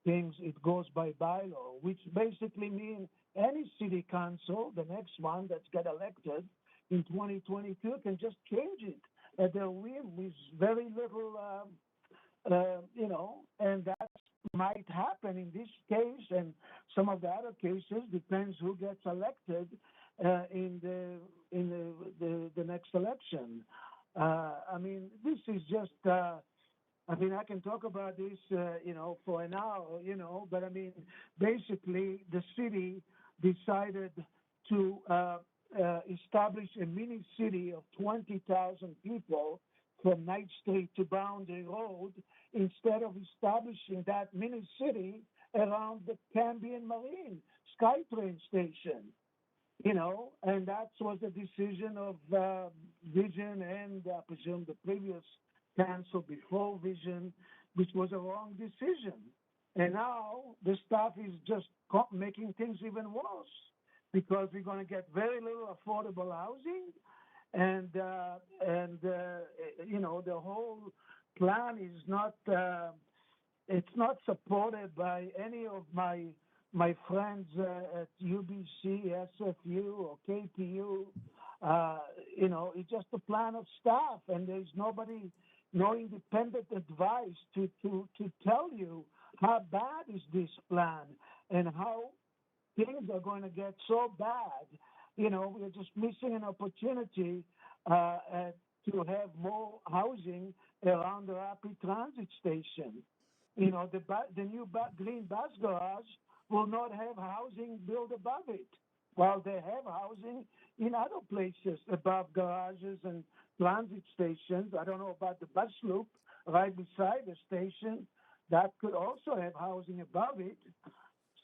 things, it goes by bylaw, which basically means any city council, the next one that's get elected in 2022, can just change it at their whim with very little, you know, and that might happen in this case and some of the other cases. Depends who gets elected in the next election. I mean, this is just. I mean, I can talk about this, you know, for an hour, you know, but I mean, basically, the city decided to establish a mini city of 20,000 people from Ninth Street to Boundary Road instead of establishing that mini city around the Canby and Marine SkyTrain station. You know, and that was the decision of Vision and I presume the previous council before Vision, which was a wrong decision. And now the staff is just making things even worse because we're going to get very little affordable housing, and you know, the whole plan is not it's not supported by any of my friends at UBC, SFU, or KPU. You know, it's just a plan of staff, and there's no independent advice to tell you how bad is this plan and how things are going to get so bad. You know, we're just missing an opportunity to have more housing around the Rapid Transit Station. You know, the new green bus garage will not have housing built above it, while they have housing in other places above garages and transit stations. I don't know about the bus loop right beside the station. That could also have housing above it.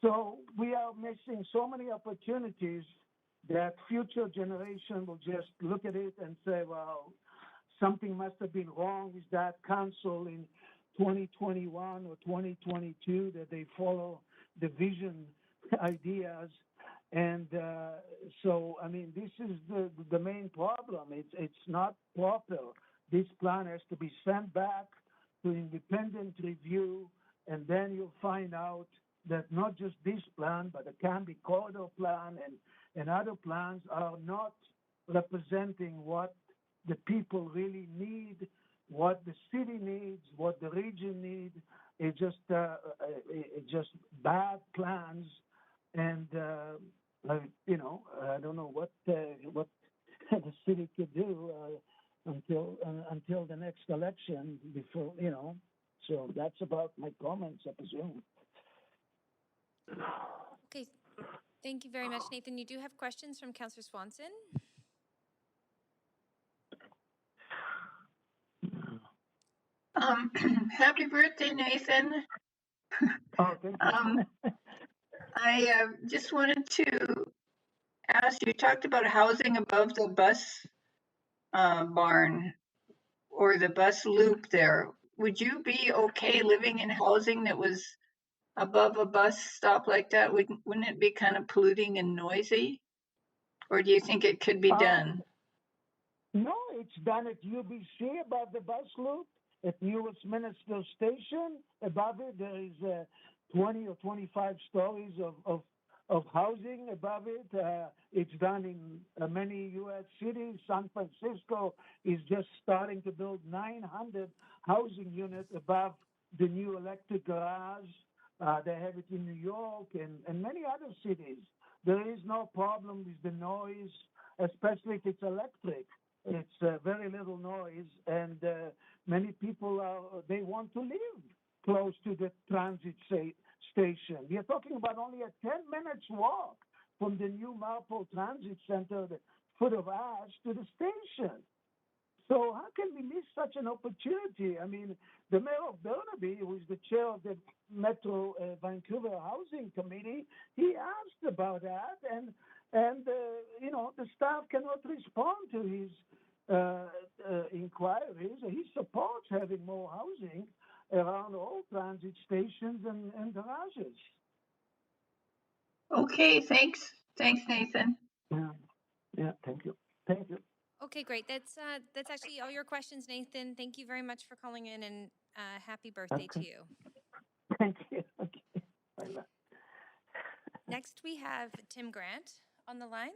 So we are missing so many opportunities that future generation will just look at it and say, well, something must have been wrong with that council in 2021 or 2022 that they follow the Vision ideas. And so, I mean, this is the main problem. It's not proper. This plan has to be sent back to independent review, and then you'll find out that not just this plan, but the Canby Corridor plan and other plans are not representing what the people really need, what the city needs, what the region needs. It's just bad plans, and you know, I don't know what the city could do until the next election. Before, you know, so that's about my comments, I presume. Okay, thank you very much, Nathan. You do have questions from Councillor Swanson? Happy birthday, Nathan. Oh, thank you. I just wanted to ask you talked about housing above the bus barn or the bus loop there. would you be okay living in housing that was above a bus stop like that? Wouldn't it be kind of polluting and noisy? Or do you think it could be done? No, it's done at UBC above the bus loop, at New Westminster Station. Above it, there is 20 or 25 stories of housing above it. It's done in many U.S. cities. San Francisco is just starting to build 900 housing units above the new electric garage. They have it in New York and many other cities. There is no problem with the noise, especially if it's electric. It's very little noise, and many people they want to live close to the transit station. We are talking about only a 10 minutes walk from the new Marpole Transit Center, the foot of ash, to the station. So how can we miss such an opportunity? I mean, the mayor of Burnaby, who is the chair of the Metro Vancouver Housing Committee, he asked about that, and you know, the staff cannot respond to his inquiries. He supports having more housing around all transit stations and garages. Okay, thanks. Thanks, Nathan. Yeah, thank you. Thank you. Okay, great. That's actually all your questions, Nathan. Thank you very much for calling in, and happy birthday to you. Thank you. Okay. Bye-bye. Next, we have Tim Grant on the line.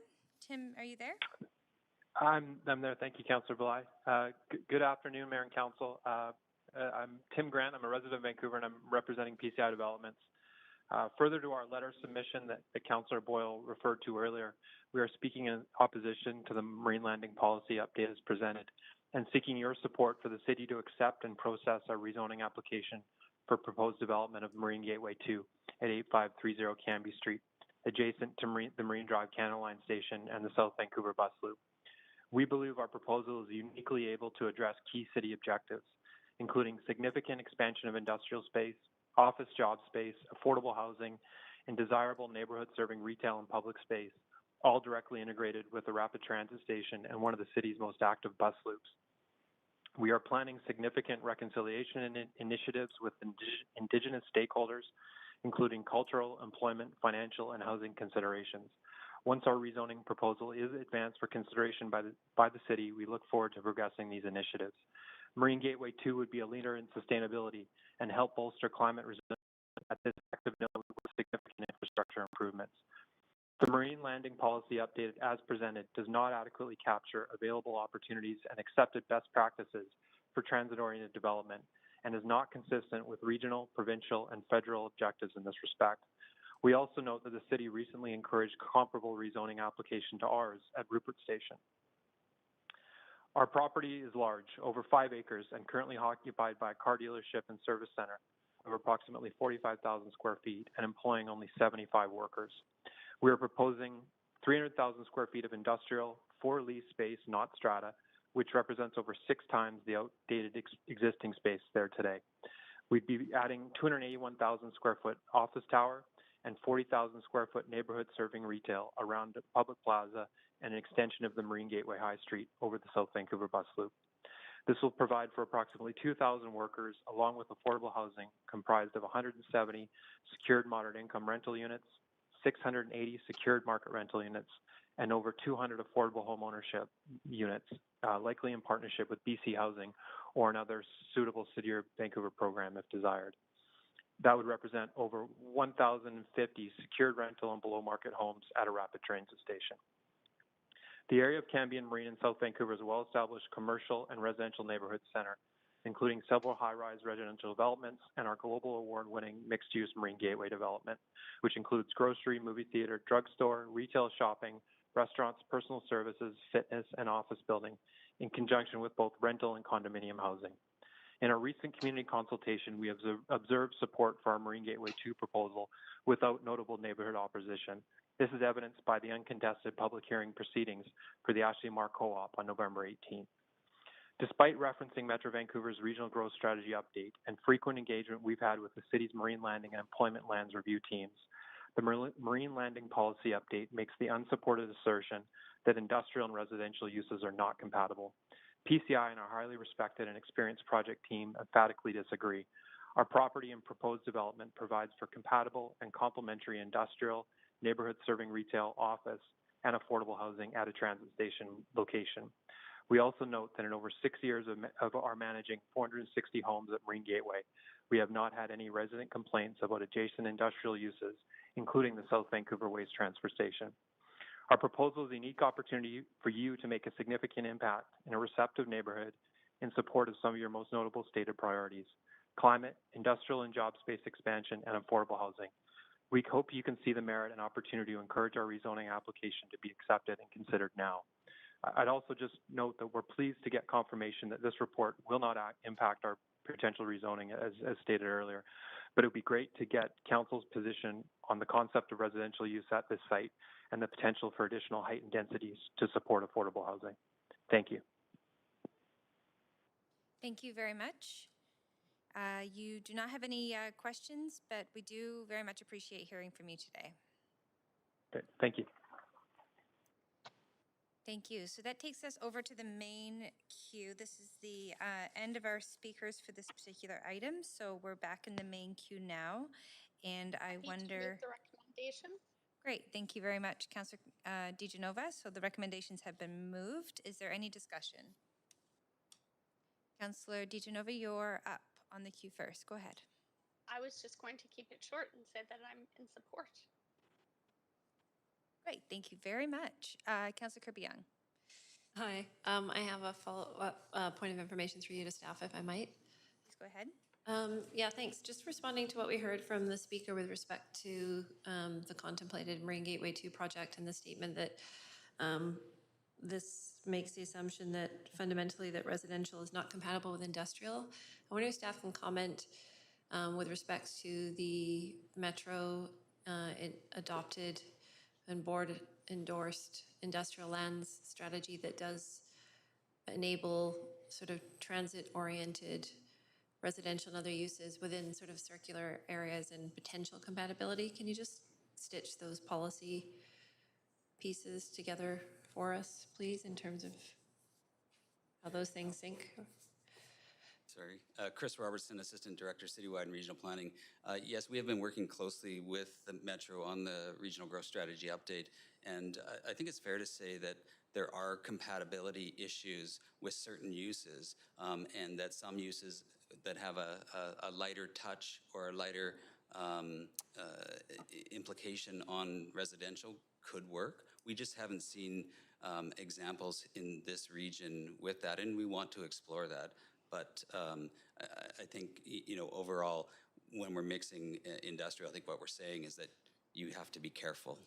Tim, are you there? I'm there. Thank you, Councillor Bligh. Good afternoon, Mayor and Council. I'm Tim Grant. I'm a resident of Vancouver, and I'm representing PCI Developments. Further to our letter submission that Councillor Boyle referred to earlier, we are speaking in opposition to the marine landing policy update as presented and seeking your support for the city to accept and process our rezoning application for proposed development of Marine Gateway 2 at 8530 Canby Street, adjacent to the Marine Drive Canada Line Station and the South Vancouver Bus Loop. We believe our proposal is uniquely able to address key city objectives, including significant expansion of industrial space, office job space, affordable housing, and desirable neighborhood serving retail and public space, all directly integrated with a rapid transit station and one of the city's most active bus loops. We are planning significant reconciliation initiatives with Indigenous stakeholders, including cultural, employment, financial, and housing considerations. Once our rezoning proposal is advanced for consideration by the city, we look forward to progressing these initiatives. Marine Gateway 2 would be a leader in sustainability and help bolster climate resilience at this active node with significant infrastructure improvements. The marine landing policy updated as presented does not adequately capture available opportunities and accepted best practices for transit-oriented development and is not consistent with regional, provincial, and federal objectives in this respect. We also note that the city recently encouraged comparable rezoning application to ours at Rupert Station. Our property is large, over 5 acres, and currently occupied by a car dealership and service center of approximately 45,000 square feet and employing only 75 workers. We are proposing 300,000 square feet of industrial, for lease space, not strata, which represents over 6 times the outdated existing space there today. We'd be adding 281,000 square foot office tower and 40,000 square foot neighborhood serving retail around the public plaza and an extension of the Marine Gateway High Street over the South Vancouver Bus Loop. This will provide for approximately 2,000 workers along with affordable housing comprised of 170 secured moderate income rental units, 680 secured market rental units, and over 200 affordable home ownership units, likely in partnership with BC Housing or another suitable City of Vancouver program if desired. That would represent over 1,050 secured rental and below market homes at a rapid transit station. The area of Canby and Marine in South Vancouver is a well-established commercial and residential neighborhood center, including several high-rise residential developments and our global award-winning mixed-use Marine Gateway development, which includes grocery, movie theater, drugstore, retail shopping, restaurants, personal services, fitness, and office building, in conjunction with both rental and condominium housing. In our recent community consultation, we have observed support for our Marine Gateway 2 proposal without notable neighborhood opposition. This is evidenced by the uncontested public hearing proceedings for the Ashley Mark Co-op on November 18th. Despite referencing Metro Vancouver's regional growth strategy update and frequent engagement we've had with the city's marine landing and employment lands review teams, the marine landing policy update makes the unsupported assertion that industrial and residential uses are not compatible. PCI and our highly respected and experienced project team emphatically disagree. Our property and proposed development provides for compatible and complementary industrial, neighborhood-serving retail, office, and affordable housing at a transit station location. We also note that in over 6 years of our managing 460 homes at Marine Gateway, we have not had any resident complaints about adjacent industrial uses, including the South Vancouver Waste Transfer Station. Our proposal is a unique opportunity for you to make a significant impact in a receptive neighborhood in support of some of your most notable stated priorities: climate, industrial and job space expansion, and affordable housing. We hope you can see the merit and opportunity to encourage our rezoning application to be accepted and considered now. I'd also just note that we're pleased to get confirmation that this report will not impact our potential rezoning as stated earlier, but it would be great to get Council's position on the concept of residential use at this site and the potential for additional height and densities to support affordable housing. Thank you. Thank you very much. You do not have any questions, but we do very much appreciate hearing from you today. Okay, thank you. Thank you. So that takes us over to the main queue. This is the end of our speakers for this particular item. So we're back in the main queue now. And I wonder... the recommendation. Great. Thank you very much, Councillor DeGenova. So the recommendations have been moved. Is there any discussion? Councillor DeGenova, you're up on the queue first. Go ahead. I was just going to keep it short and say that I'm in support. Great. Thank you very much. Councillor Kirby Young. Hi. I have a follow-up point of information for you to staff, if I might. Please go ahead. Yeah, thanks. Just responding to what we heard from the speaker with respect to the contemplated Marine Gateway 2 project and the statement that this makes the assumption that fundamentally that residential is not compatible with industrial. I wonder if staff can comment with respect to the Metro adopted and board endorsed industrial lands strategy that does enable sort of transit oriented residential and other uses within sort of circular areas and potential compatibility. Can you just stitch those policy pieces together for us, please, in terms of how those things sync? Sorry. Chris Robertson, Assistant Director, Citywide and Regional Planning. Yes, we have been working closely with the Metro on the Regional Growth Strategy update, and I think it's fair to say that there are compatibility issues with certain uses, and that some uses that have a lighter touch or a lighter implication on residential could work. We just haven't seen examples in this region with that, and we want to explore that. But I think, you know, overall, when we're mixing industrial, I think what we're saying is that you have to be careful.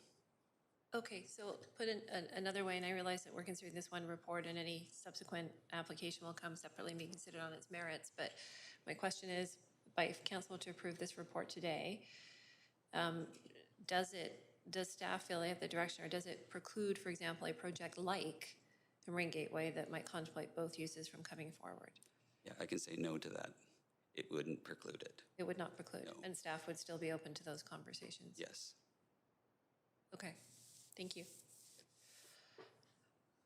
Okay, so put in another way, and I realize that we're considering this one report and any subsequent application will come separately and be considered on its merits. But my question is, if council to approve this report today, does staff feel they have the direction, or does it preclude, for example, a project like the Marine Gateway that might contemplate both uses from coming forward? Yeah, I can say no to that. It wouldn't preclude it. It would not preclude, no. And staff would still be open to those conversations? Yes. Okay, thank you.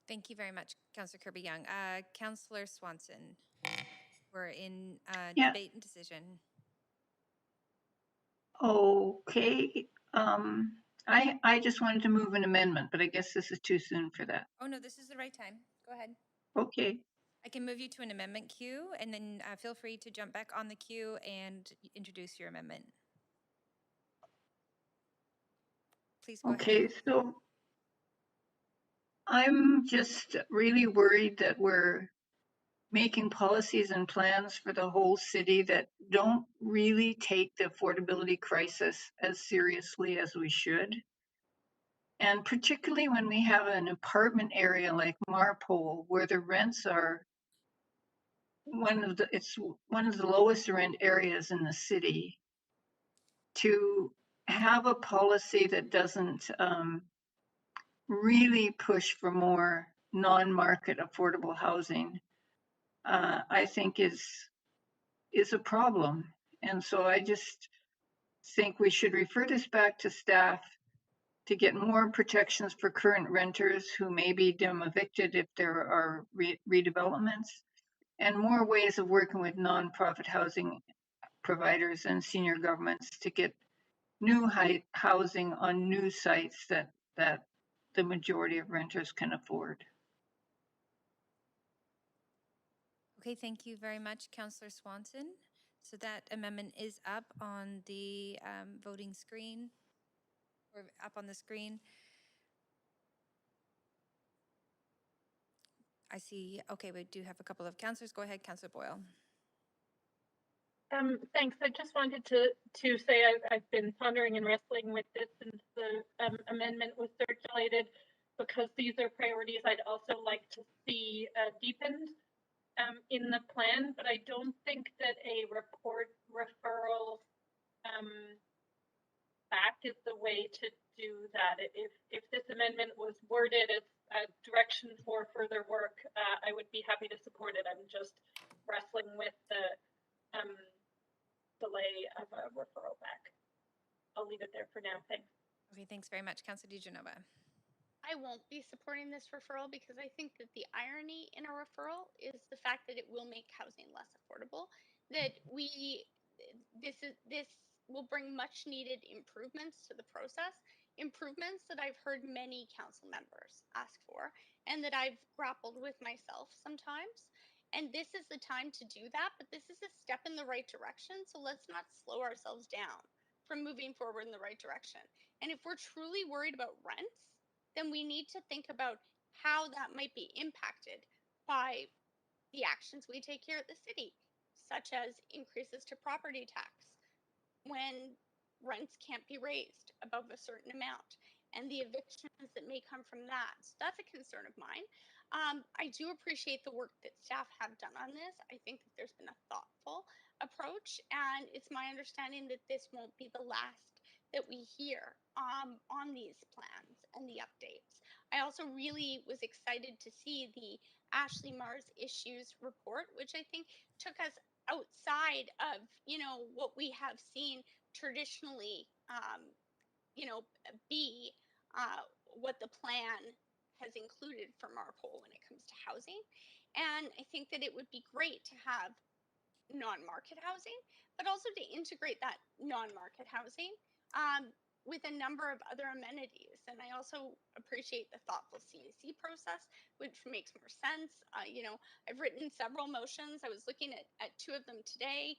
Thank you very much, Councillor Kirby Young. Councillor Swanson, we're in debate and decision. Okay. I just wanted to move an amendment, but I guess this is too soon for that. Oh, no, this is the right time. Go ahead. Okay. I can move you to an amendment queue, and then feel free to jump back on the queue and introduce your amendment. Please go ahead. Okay, so I'm just really worried that we're making policies and plans for the whole city that don't really take the affordability crisis as seriously as we should. And particularly when we have an apartment area like Marpole, where the rents are it's one of the lowest rent areas in the city, to have a policy that doesn't really push for more non-market affordable housing, I think is a problem. And so I just think we should refer this back to staff to get more protections for current renters who may be evicted if there are redevelopments, and more ways of working with nonprofit housing providers and senior governments to get new housing on new sites that the majority of renters can afford. Okay, thank you very much, Councillor Swanson. So that amendment is up on the voting screen, or up on the screen. I see, okay, we do have a couple of councillors. Go ahead, Councillor Boyle. Thanks. I just wanted to say I've been pondering and wrestling with this since the amendment was circulated, because these are priorities I'd also like to see deepened in the plan, but I don't think that a referral back is the way to do that. If this amendment was worded as a direction for further work, I would be happy to support it. I'm just wrestling with the delay of a referral back. I'll leave it there for now. Thanks. Okay, thanks very much, Councillor DiGenova. I won't be supporting this referral because I think that the irony in a referral is the fact that it will make housing less affordable. That this will bring much needed improvements to the process, improvements that I've heard many council members ask for and that I've grappled with myself sometimes. And this is the time to do that, but this is a step in the right direction. So let's not slow ourselves down from moving forward in the right direction. And if we're truly worried about rents, then we need to think about how that might be impacted by the actions we take here at the city, such as increases to property tax when rents can't be raised above a certain amount, and the evictions that may come from that. So that's a concern of mine. I do appreciate the work that staff have done on this. I think that there's been a thoughtful approach, and it's my understanding that this won't be the last that we hear on these plans and the updates. I also really was excited to see the Ashley Mars issues report, which I think took us outside of what we have seen traditionally be what the plan has included for Marpole when it comes to housing. And I think that it would be great to have non-market housing, but also to integrate that non-market housing with a number of other amenities. And I also appreciate the thoughtful CAC process, which makes more sense. I've written several motions. I was looking at two of them today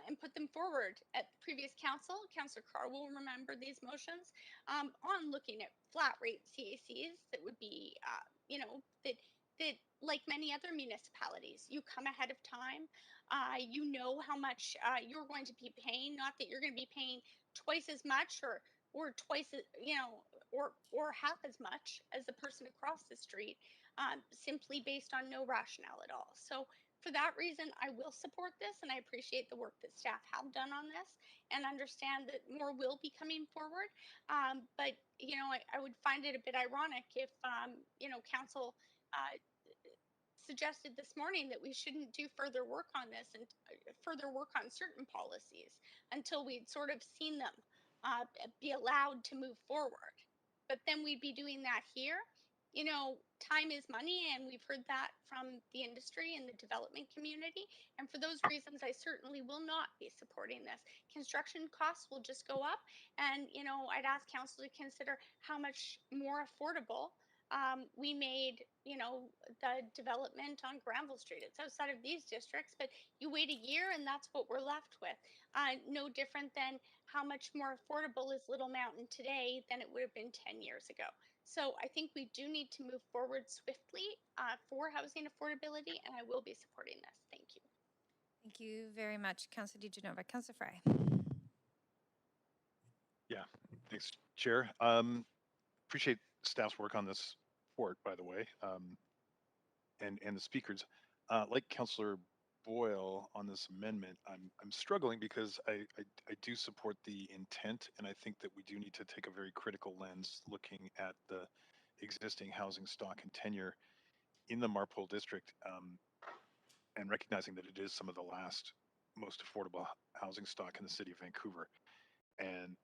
and put them forward at the previous council. Councillor Carr will remember these motions on looking at flat rate CACs that would be, that like many other municipalities, you come ahead of time. You know how much you're going to be paying, not that you're going to be paying twice as much or twice as, or half as much as the person across the street, simply based on no rationale at all. So for that reason, I will support this, and I appreciate the work that staff have done on this and understand that more will be coming forward. But, I would find it a bit ironic if, council suggested this morning that we shouldn't do further work on this and further work on certain policies until we'd sort of seen them be allowed to move forward. But then we'd be doing that here. Time is money, and we've heard that from the industry and the development community. And for those reasons, I certainly will not be supporting this. Construction costs will just go up. And, I'd ask council to consider how much more affordable we made, the development on Granville Street. It's outside of these districts, but you wait a year and that's what we're left with. No different than how much more affordable is Little Mountain today than it would have been 10 years ago. So I think we do need to move forward swiftly for housing affordability, and I will be supporting this. Thank you. Thank you very much, Councillor DiGenova. Councillor Fry. Yeah, thanks, Chair. Appreciate staff's work on this report, by the way, and the speakers. Like Councillor Boyle on this amendment, I'm struggling because I do support the intent, and I think that we do need to take a very critical lens looking at the existing housing stock and tenure in the Marpole district, and recognizing that it is some of the last most affordable housing stock in the city of Vancouver. and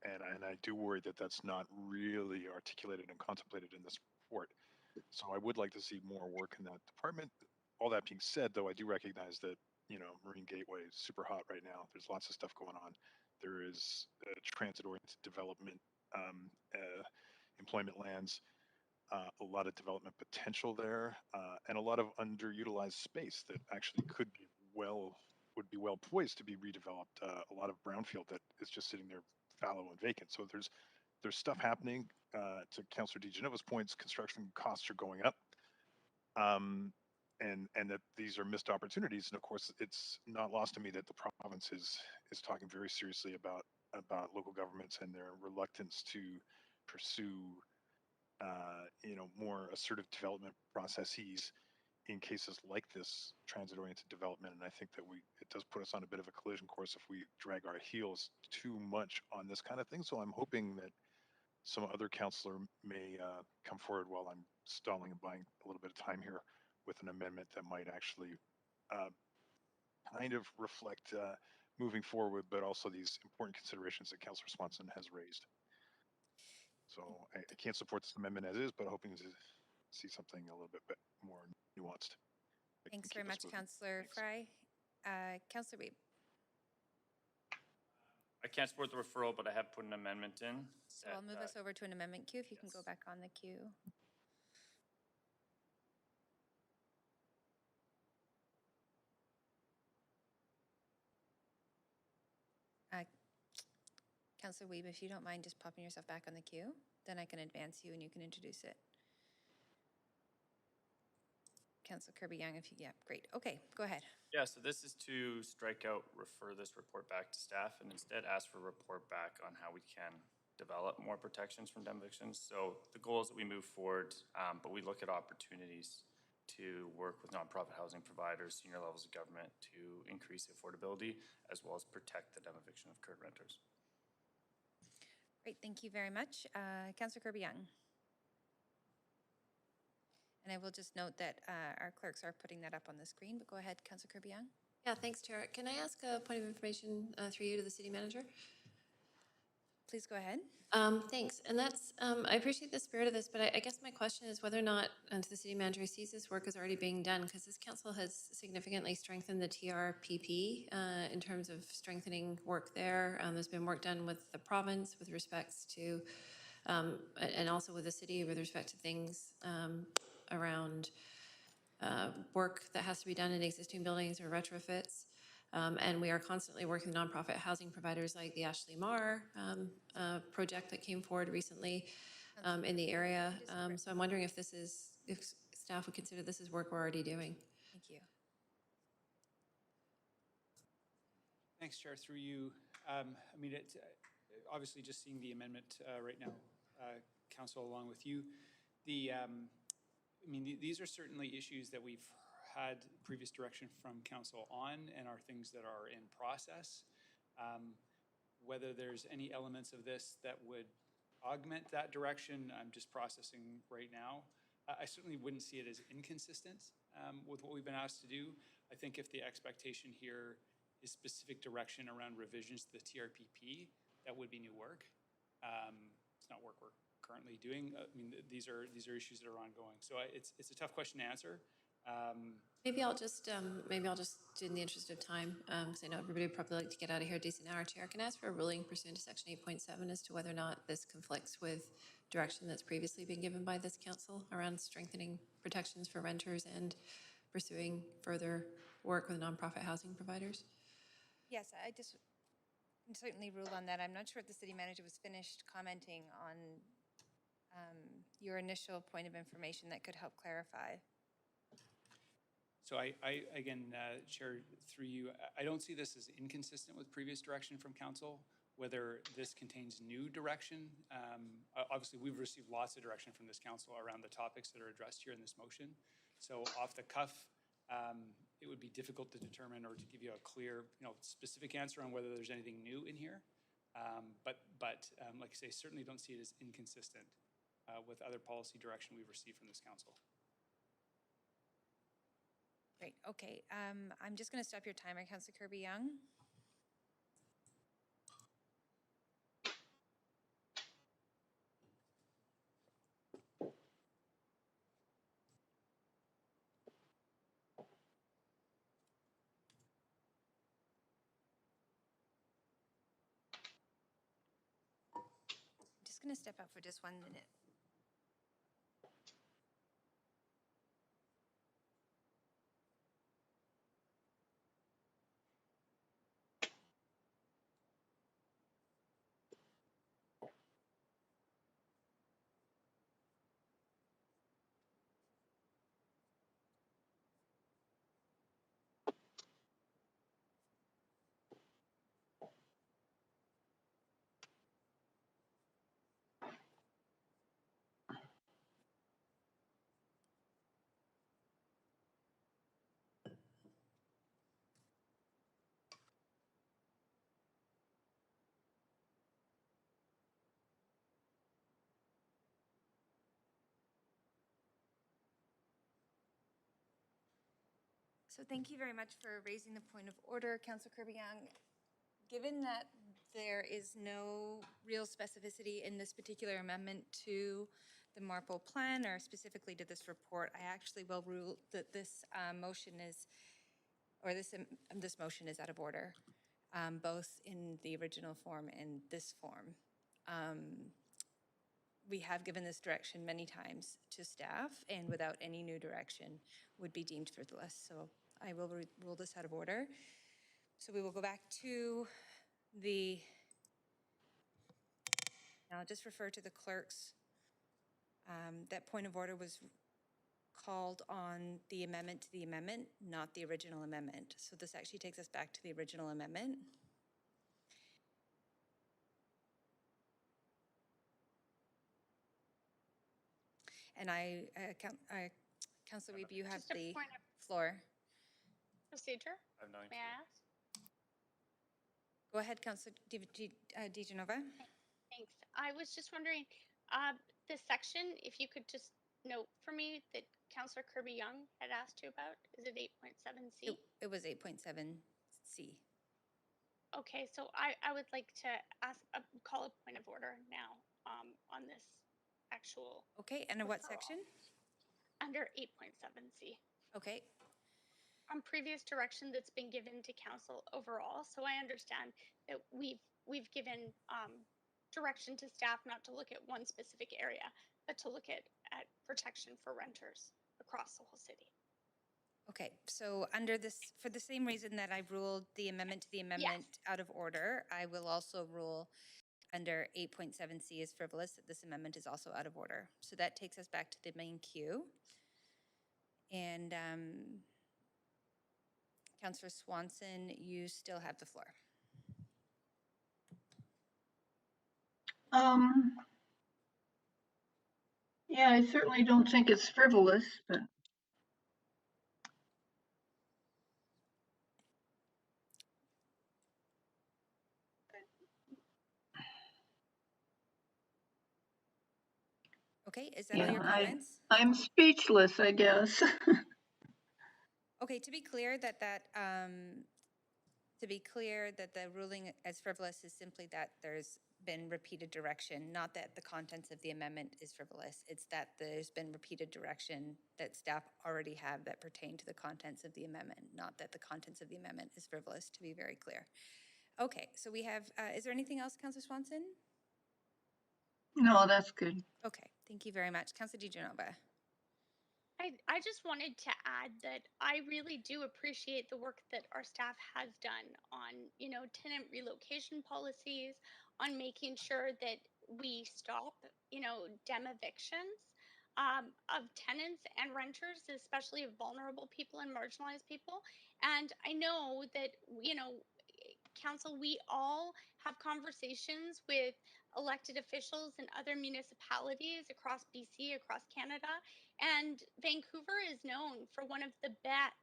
I do worry that that's not really articulated and contemplated in this report. So I would like to see more work in that department. All that being said, though, I do recognize that, you know, Marine Gateway is super hot right now. There's lots of stuff going on. There is transit-oriented development, employment lands, a lot of development potential there, and a lot of underutilized space that actually would be well poised to be redeveloped. A lot of brownfield that is just sitting there fallow and vacant. So there's stuff happening. To Councillor DiGenova's points, construction costs are going up, and that these are missed opportunities. And of course, it's not lost to me that the province is talking very seriously about local governments and their reluctance to pursue you know, more assertive development processes in cases like this transit-oriented development. And I think that it does put us on a bit of a collision course if we drag our heels too much on this kind of thing. So I'm hoping that some other councillor may come forward while I'm stalling and buying a little bit of time here with an amendment that might actually kind of reflect moving forward, but also these important considerations that Councillor Swanson has raised. So I can't support this amendment as is, but hoping to see something a little bit more nuanced. Thanks very much, Councillor Fry. Councillor Weeb. I can't support the referral, but I have put an amendment in. So I'll move us over to an amendment queue. If you can go back on the queue. Councillor Weeb, if you don't mind just popping yourself back on the queue, then I can advance you and you can introduce it. Councillor Kirby-Young, if you, yeah, great. Okay, go ahead. Yeah, so this is to strike out, refer this report back to staff, and instead ask for a report back on how we can develop more protections from demolitions. So the goal is that we move forward, but we look at opportunities to work with nonprofit housing providers, senior levels of government to increase affordability, as well as protect the demoviction of current renters. Great, thank you very much. Councillor Kirby-Young. And I will just note that our clerks are putting that up on the screen, but go ahead, Councillor Kirby-Young. Yeah, thanks, Chair. Can I ask a point of information through you to the city manager? Please go ahead. Thanks. And that's, I appreciate the spirit of this, but I guess my question is whether or not to the city manager sees this work as already being done, because this council has significantly strengthened the TRPP in terms of strengthening work there. There's been work done with the province with respects to, and also with the city with respect to things around work that has to be done in existing buildings or retrofits. And we are constantly working with nonprofit housing providers like the Ashley Marr project that came forward recently in the area. So I'm wondering if this is, if staff would consider this as work we're already doing. Thank you. Thanks, Chair. Through you, I mean, obviously just seeing the amendment right now, Council, along with you, I mean, these are certainly issues that we've had previous direction from Council on and are things that are in process. Whether there's any elements of this that would augment that direction, I'm just processing right now. I certainly wouldn't see it as inconsistent with what we've been asked to do. I think if the expectation here is specific direction around revisions to the TRPP, that would be new work. It's not work we're currently doing. I mean, these are issues that are ongoing. So it's a tough question to answer. Maybe I'll just in the interest of time, because I know everybody would probably like to get out of here a decent hour. Chair, can I ask for a ruling pursuant to section 8.7 as to whether or not this conflicts with direction that's previously been given by this council around strengthening protections for renters and pursuing further work with nonprofit housing providers? Yes, I just can certainly rule on that. I'm not sure if the city manager was finished commenting on your initial point of information that could help clarify. So I again, Chair, through you, I don't see this as inconsistent with previous direction from Council. Whether this contains new direction, obviously we've received lots of direction from this Council around the topics that are addressed here in this motion. So off the cuff, it would be difficult to determine or to give you a clear, specific answer on whether there's anything new in here. But like I say, certainly don't see it as inconsistent with other policy direction we've received from this Council. Great, okay. I'm just gonna stop your timer, Councillor Kirby-Young. just going to step out for just 1 minute. So thank you very much for raising the point of order, Councillor Kirby Young. Given that there is no real specificity in this particular amendment to the MARPO plan or specifically to this report, I actually will rule that this motion is, or this motion is out of order, both in the original form and this form. We have given this direction many times to staff, and without any new direction would be deemed frivolous. So I will rule this out of order. So we will go back to I'll just refer to the clerks. That point of order was called on the amendment to the amendment, not the original amendment. So this actually takes us back to the original amendment. And Councillor Wiebe, you have the floor. Procedure, may I ask? Go ahead, Councillor DiGenova. Thanks. I was just wondering, this section, if you could just note for me that Councillor Kirby Young had asked you about, is it 8.7C? It was 8.7C. Okay, so I would like to call a point of order now on this actual. Okay, and in what section? Under 8.7C. Okay. On previous direction that's been given to council overall, so I understand that we've given direction to staff not to look at one specific area, but to look at protection for renters across the whole city. Okay, so under this, for the same reason that I ruled the amendment to the amendment out of order, I will also rule under 8.7C is frivolous, that this amendment is also out of order. So that takes us back to the main queue. And Councillor Swanson, you still have the floor. Yeah, I certainly don't think it's frivolous, but Okay, is that all your comments? I'm speechless, I guess. Okay, to be clear that the ruling as frivolous is simply that there's been repeated direction, not that the contents of the amendment is frivolous. It's that there's been repeated direction that staff already have that pertain to the contents of the amendment, not that the contents of the amendment is frivolous, to be very clear. Okay, so we have, is there anything else, Councillor Swanson? No, that's good. Okay, thank you very much. Councillor DiGenova. I just wanted to add that I really do appreciate the work that our staff has done on, tenant relocation policies, on making sure that we stop, dem evictions of tenants and renters, especially of vulnerable people and marginalized people. And I know that, council, we all have conversations with elected officials in other municipalities across BC, across Canada, and Vancouver is known for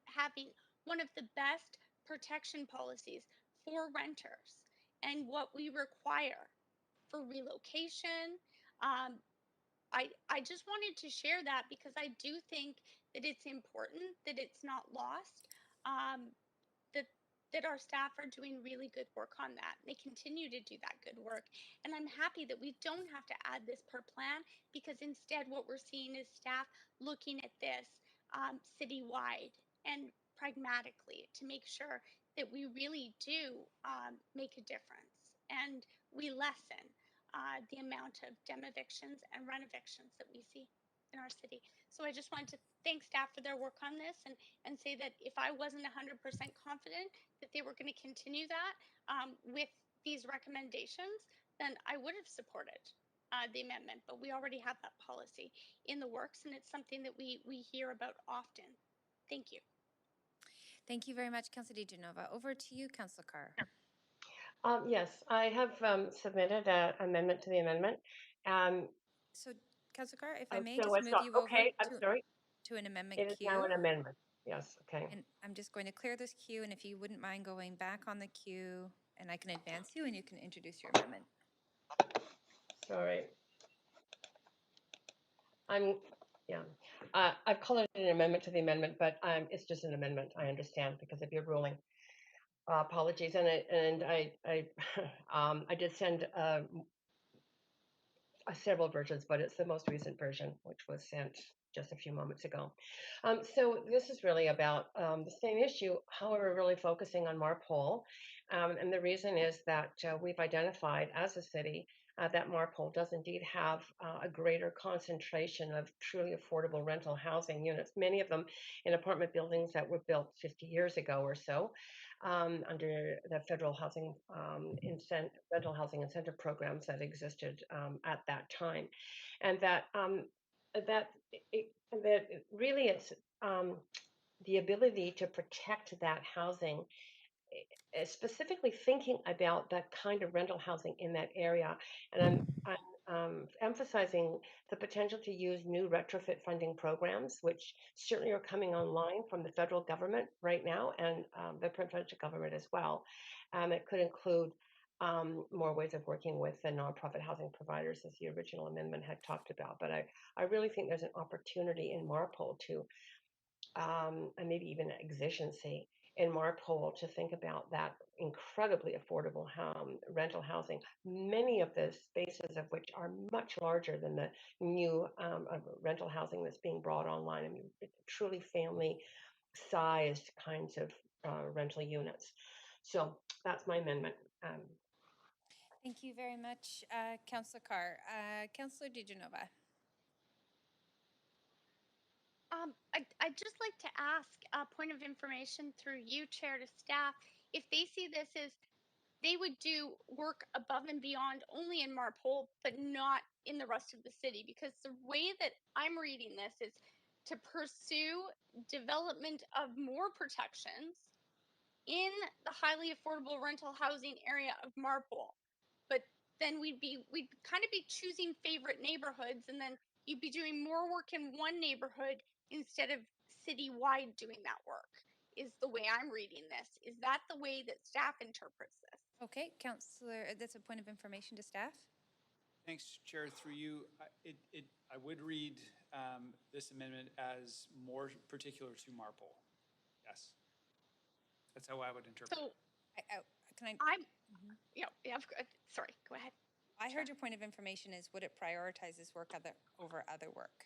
having one of the best protection policies for renters and what we require for relocation. I just wanted to share that because I do think that it's important that it's not lost. That our staff are doing really good work on that. They continue to do that good work. And I'm happy that we don't have to add this per plan, because instead what we're seeing is staff looking at this citywide and pragmatically to make sure that we really do make a difference and we lessen the amount of dem evictions and run evictions that we see in our city. So I just wanted to thank staff for their work on this and say that if I wasn't 100% confident that they were going to continue that with these recommendations, then I would have supported the amendment. But we already have that policy in the works, and it's something that we hear about often. Thank you. Thank you very much, Councillor DeGenova. Over to you, Councillor Carr. Yes, I have submitted an amendment to the amendment. So, Councillor Carr, if I may So just it's move not, you over okay, I'm sorry. to an amendment It is queue. now an amendment. Yes, okay. And I'm just going to clear this queue, and if you wouldn't mind going back on the queue, and I can advance you and you can introduce your amendment. Sorry. Yeah. I've called it an amendment to the amendment, but it's just an amendment, I understand, because of your ruling. Apologies, and I did send several versions, but it's the most recent version, which was sent just a few moments ago. So this is really about the same issue, however, really focusing on Marpole. And the reason is that we've identified as a city that Marpole does indeed have a greater concentration of truly affordable rental housing units, many of them in apartment buildings that were built 50 years ago or so. Under the federal housing rental housing incentive programs that existed at that time, and that really it's the ability to protect that housing, specifically thinking about that kind of rental housing in that area, and I'm emphasizing the potential to use new retrofit funding programs, which certainly are coming online from the federal government right now and the provincial government as well. It could include more ways of working with the nonprofit housing providers, as the original amendment had talked about. But I really think there's an opportunity in Marpole to, and maybe even an exigency in Marpole to think about that incredibly affordable rental housing, many of the spaces of which are much larger than the new rental housing that's being brought online. I mean, truly family-sized kinds of rental units. So that's my amendment. Thank you very much, Councillor Carr. Councillor DeGenova. I'd just like to ask a point of information through you, Chair, to staff, if they see this as they would do work above and beyond only in Marpole, but not in the rest of the city. Because the way that I'm reading this is to pursue development of more protections in the highly affordable rental housing area of Marpole. But then we'd kind of be choosing favorite neighborhoods, and then you'd be doing more work in one neighborhood instead of citywide doing that work, is the way I'm reading this. Is that the way that staff interprets this? Okay, Councillor, that's a point of information to staff. Thanks, Chair. Through you, I would read this amendment as more particular to Marpole. Yes, that's how I would interpret. So, can I? Sorry, go ahead. I heard your point of information is would it prioritize this work over other work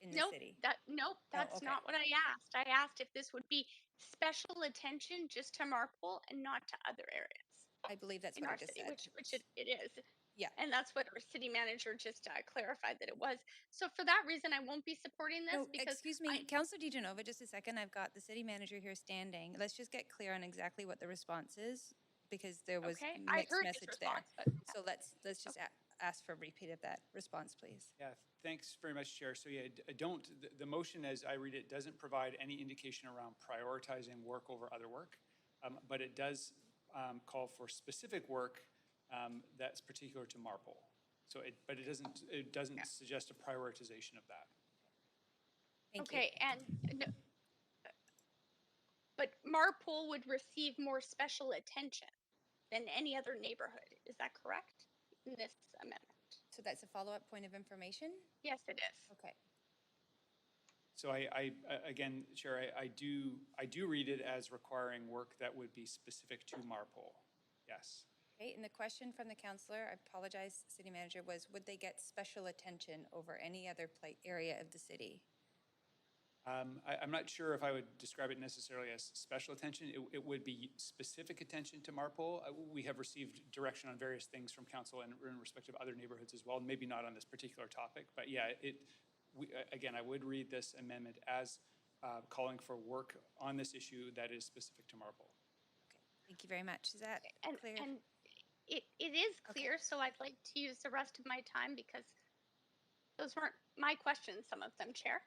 in the city? Nope, that's not what I asked. I asked if this would be special attention just to Marpole and not to other areas. I believe that's in what our I just city, said. which it is. Yeah. And that's what our city manager just clarified that it was. So for that reason, I won't be supporting this because. Excuse me, Councillor DeGenova, just a second. I've got the city manager here standing. Let's just get clear on exactly what the response is, because there was mixed message there. So let's just ask for a repeat of that response, please. Yeah, thanks very much, Chair. So yeah, the motion as I read it doesn't provide any indication around prioritizing work over other work, but it does call for specific work that's particular to Marpole. So but it doesn't suggest a prioritization of that. Thank you. But Marpole would receive more special attention than any other neighborhood. Is that correct in this amendment? So that's a follow-up point of information? Yes, it is. Okay. So again, Chair, I do read it as requiring work that would be specific to Marpole. Yes. Okay, and the question from the councillor, I apologize, city manager, was would they get special attention over any other area of the city? I'm not sure if I would describe it necessarily as special attention. It would be specific attention to Marpole. We have received direction on various things from council in respect of other neighborhoods as well, maybe not on this particular topic, but yeah, again, I would read this amendment as calling for work on this issue that is specific to Marpole. Okay, thank you very much. Is that clear? And it is clear, so I'd like to use the rest of my time because those weren't my questions, some of them, Chair.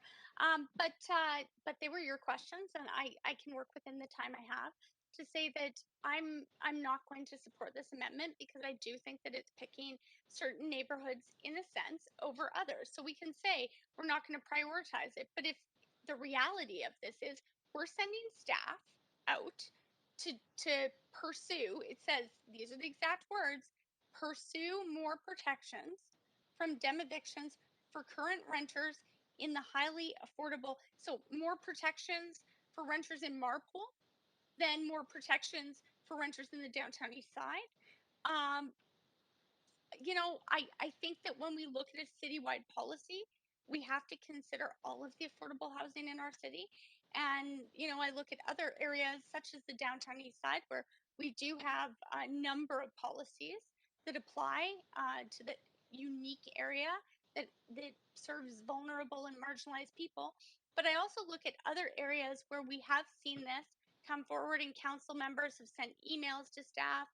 But they were your questions, and I can work within the time I have to say that I'm not going to support this amendment because I do think that it's picking certain neighborhoods in a sense over others. So we can say we're not going to prioritize it, but if the reality of this is we're sending staff out to pursue, it says these are the exact words, pursue more protections from evictions for current renters in the highly affordable. So more protections for renters in Marpole than more protections for renters in the downtown east side. You know, I think that when we look at a citywide policy, we have to consider all of the affordable housing in our city. And, you know, I look at other areas such as the downtown east side where we do have a number of policies that apply to the unique area that serves vulnerable and marginalized people. But I also look at other areas where we have seen this come forward and council members have sent emails to staff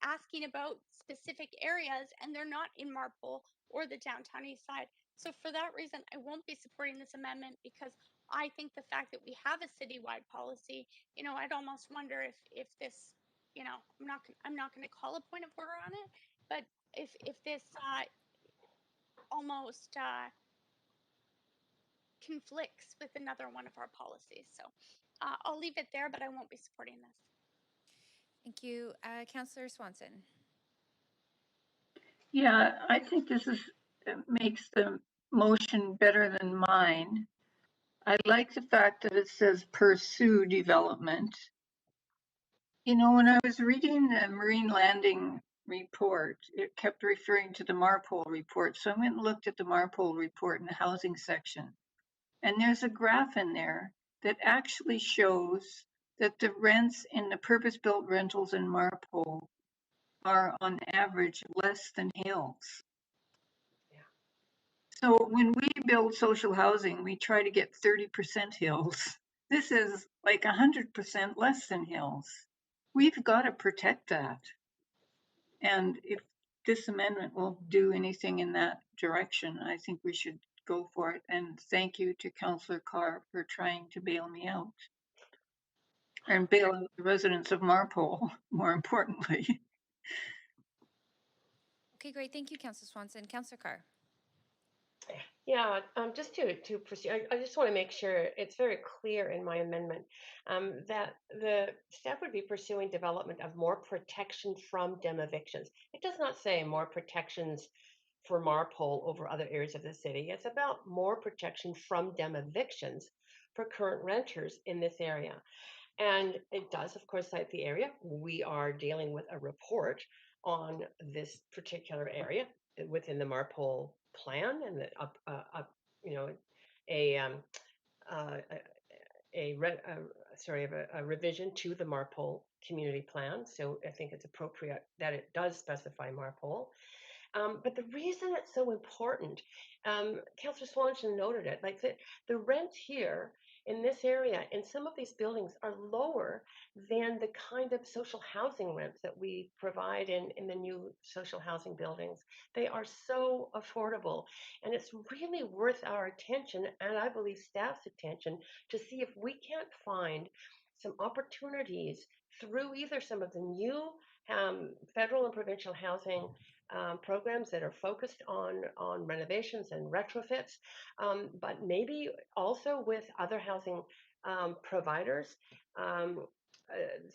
asking about specific areas, and they're not in Marpole or the downtown east side. So for that reason, I won't be supporting this amendment because I think the fact that we have a citywide policy, you know, I'd almost wonder if this, you know, I'm not going to call a point of order on it, but if this almost conflicts with another one of our policies. So I'll leave it there, but I won't be supporting this. Thank you. Councillor Swanson. Yeah, I think this makes the motion better than mine. I like the fact that it says pursue development. You know, when I was reading the Marine Landing report, it kept referring to the Marpole report. So I went and looked at the Marpole report in the housing section. And there's a graph in there that actually shows that the rents in the purpose-built rentals in Marpole are on average less than Hills. Yeah. So when we build social housing, we try to get 30% Hills. This is like 100% less than Hills. We've got to protect that. And if this amendment will do anything in that direction, I think we should go for it. And thank you to Councillor Carr for trying to bail me out. And bail out the residents of Marpole, more importantly. Okay, great. Thank you, Councillor Swanson. Councillor Carr. Yeah, just to proceed, I just want to make sure it's very clear in my amendment that the staff would be pursuing development of more protection from evictions. It does not say more protections for Marpole over other areas of the city. It's about more protection from evictions for current renters in this area. And it does, of course, cite the area. We are dealing with a report on this particular area within the Marpole plan and the you know, a a revision to the Marpole community plan. So I think it's appropriate that it does specify Marpole. But the reason it's so important, Councillor Swanson noted it, like the rent here in this area in some of these buildings are lower than the kind of social housing rents that we provide in the new social housing buildings. They are so affordable, and it's really worth our attention, and I believe staff's attention, to see if we can't find some opportunities through either some of the new federal and provincial housing programs that are focused on renovations and retrofits, but maybe also with other housing providers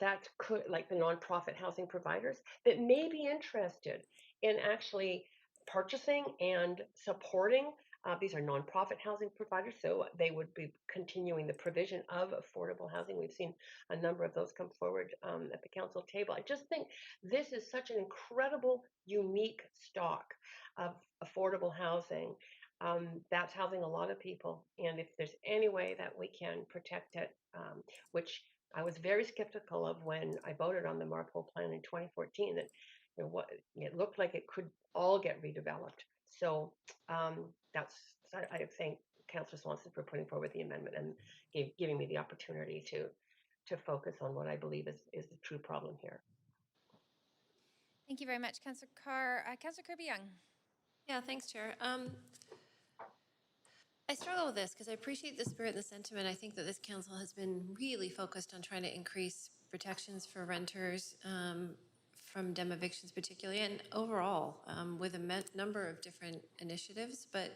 that could, like the nonprofit housing providers, that may be interested in actually purchasing and supporting. These are nonprofit housing providers, so they would be continuing the provision of affordable housing. We've seen a number of those come forward at the council table. I just think this is such an incredible, unique stock of affordable housing That's housing a lot of people. And if there's any way that we can protect it, which I was very skeptical of when I voted on the Marpole plan in 2014, that what it looked like it could all get redeveloped. So that's I thank Councillor Swanson for putting forward the amendment and giving me the opportunity to focus on what I believe is the true problem here. Thank you very much, Councillor Carr. Councillor Kirby Young. Yeah, thanks, Chair. I struggle with this because I appreciate the spirit and the sentiment. I think that this council has been really focused on trying to increase protections for renters from dem evictions particularly, and overall with a number of different initiatives. But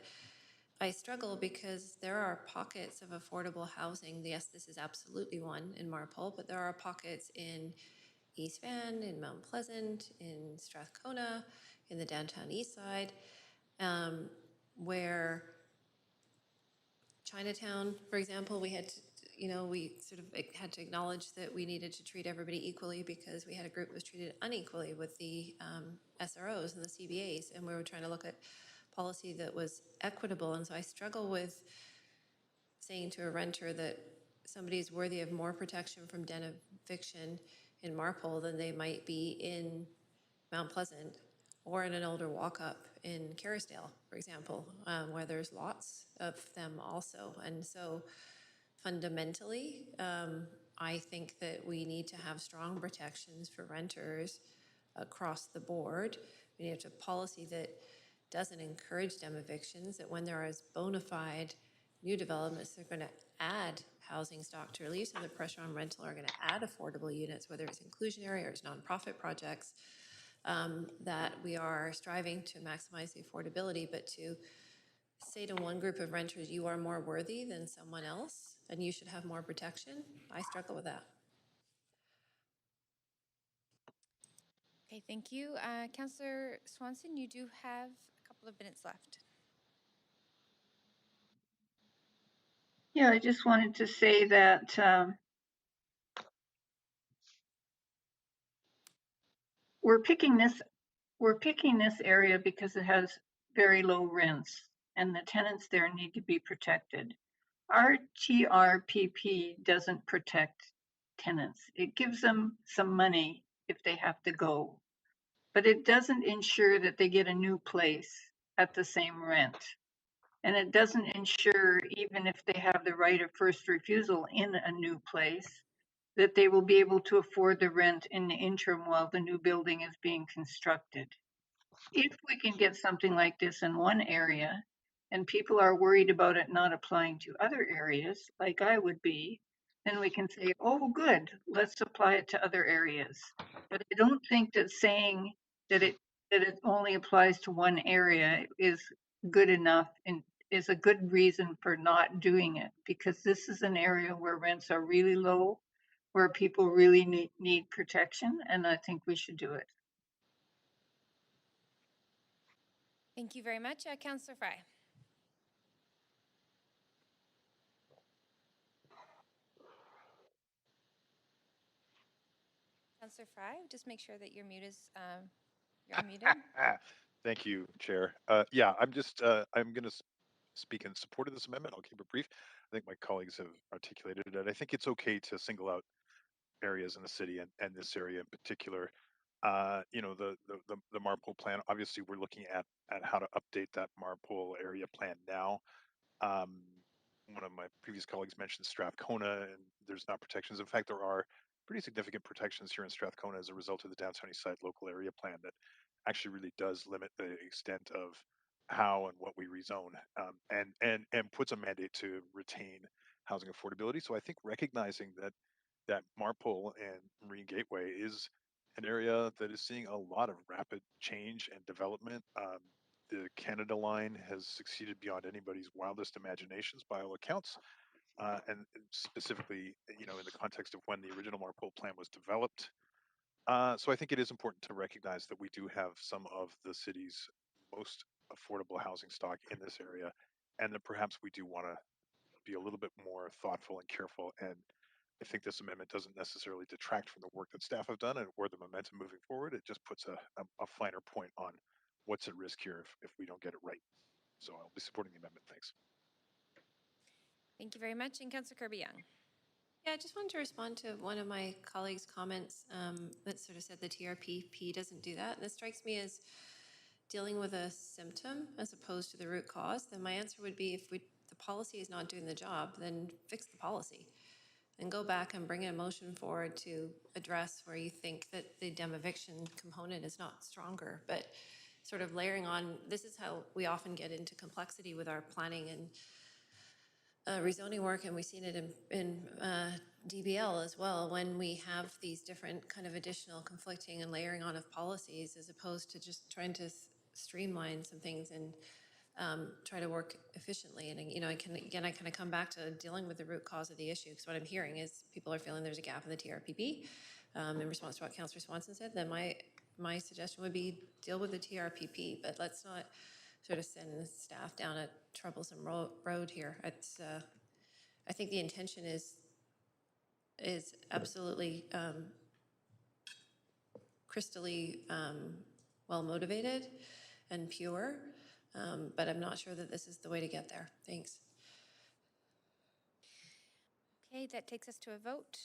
I struggle because there are pockets of affordable housing. Yes, this is absolutely one in Marpole, but there are pockets in East Van, in Mount Pleasant, in Strathcona, in the downtown east side, where Chinatown, for example, we had to, we sort of had to acknowledge that we needed to treat everybody equally because we had a group that was treated unequally with the SROs and the CBAs, and we were trying to look at policy that was equitable. And so I struggle with saying to a renter that somebody is worthy of more protection from den eviction in Marpole than they might be in Mount Pleasant or in an older walk-up in Kerrisdale, for example, where there's lots of them also. And so fundamentally, I think that we need to have strong protections for renters across the board. We need to have a policy that doesn't encourage dem evictions, that when there is bona fide new developments, they're going to add housing stock to relieve some of the pressure on rental, are going to add affordable units, whether it's inclusionary or it's nonprofit projects, that we are striving to maximize the affordability, but to say to one group of renters, you are more worthy than someone else and you should have more protection, I struggle with that. Okay, thank you. Councillor Swanson, you do have a couple of minutes left. Yeah, I just wanted to say that we're picking this area because it has very low rents and the tenants there need to be protected. Our TRPP doesn't protect tenants. It gives them some money if they have to go, but it doesn't ensure that they get a new place at the same rent. And it doesn't ensure, even if they have the right of first refusal in a new place, that they will be able to afford the rent in the interim while the new building is being constructed. If we can get something like this in one area and people are worried about it not applying to other areas, like I would be, then we can say, oh, good, let's apply it to other areas. But I don't think that saying that it only applies to one area is good enough and is a good reason for not doing it, because this is an area where rents are really low, where people really need protection, and I think we should do it. Thank you very much. Councillor Fry. Councillor Fry, just make sure that your mute is you're unmuted. Thank you, Chair. Yeah, I'm going to speak in support of this amendment. I'll keep it brief. I think my colleagues have articulated it. I think it's okay to single out areas in the city and this area in particular. The Marpole plan, obviously we're looking at how to update that Marpole area plan now. One of my previous colleagues mentioned Strathcona, and there's not protections. In fact, there are pretty significant protections here in Strathcona as a result of the Downtown East Side local area plan that actually really does limit the extent of how and what we rezone, and puts a mandate to retain housing affordability. So I think recognizing that Marpole and Marine Gateway is an area that is seeing a lot of rapid change and development. The Canada line has succeeded beyond anybody's wildest imaginations by all accounts, and specifically, in the context of when the original Marpole plan was developed. So I think it is important to recognize that we do have some of the city's most affordable housing stock in this area, and that perhaps we do want to be a little bit more thoughtful and careful. And I think this amendment doesn't necessarily detract from the work that staff have done or the momentum moving forward. It just puts a finer point on what's at risk here if we don't get it right. So I'll be supporting the amendment. Thanks. Thank you very much. And Councillor Kirby Young. Yeah, I just wanted to respond to one of my colleagues' comments that sort of said the TRPP doesn't do that. And it strikes me as dealing with a symptom as opposed to the root cause. Then my answer would be if the policy is not doing the job, then fix the policy and go back and bring a motion forward to address where you think that the dam eviction component is not stronger. But sort of layering on, this is how we often get into complexity with our planning and rezoning work, and we've seen it in DBL as well, when we have these different kind of additional conflicting and layering on of policies, as opposed to just trying to streamline some things and try to work efficiently. And I kind of come back to dealing with the root cause of the issue, because what I'm hearing is people are feeling there's a gap in the TRPP. In response to what Councillor Swanson said, then my suggestion would be deal with the TRPP, but let's not sort of send staff down a troublesome road here. It's, I think the intention is absolutely crystally well motivated and pure, but I'm not sure that this is the way to get there. Thanks. Okay, that takes us to a vote.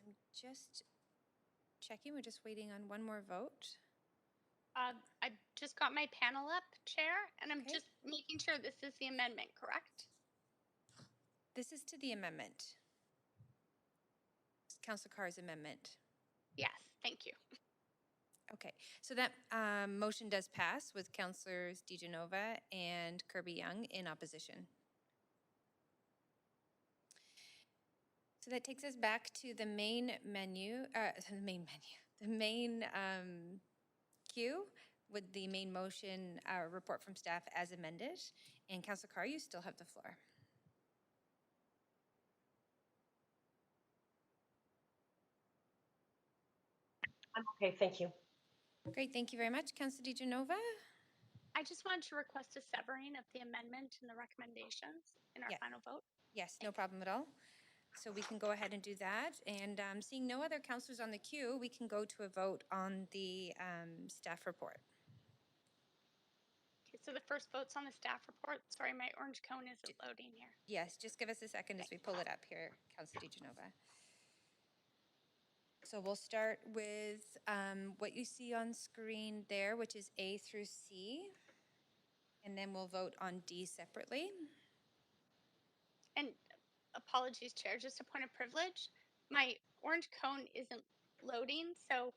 I'm just checking. We're just waiting on one more vote. I just got my panel up, Chair, and I'm just making sure this is the amendment, correct? This is to the amendment. Councillor Carr's amendment. Yes, thank you. Okay, so that motion does pass with Councillors DeGenova and Kirby Young in opposition. So that takes us back to the main menu, the main queue with the main motion report from staff as amended. And Councillor Carr, you still have the floor. I'm okay, thank you. Great, thank you very much. Councillor DeGenova? I just wanted to request a severing of the amendment and the recommendations in our final vote. Yes, no problem at all. So we can go ahead and do that. And seeing no other councillors on the queue, we can go to a vote on the staff report. Okay, so the first vote's on the staff report. Sorry, my orange cone isn't loading here. Yes, just give us a second as we pull it up here, Councillor DeGenova. So we'll start with what you see on screen there, which is A through C. And then we'll vote on D separately. And apologies, Chair, just a point of privilege. My orange cone isn't loading, so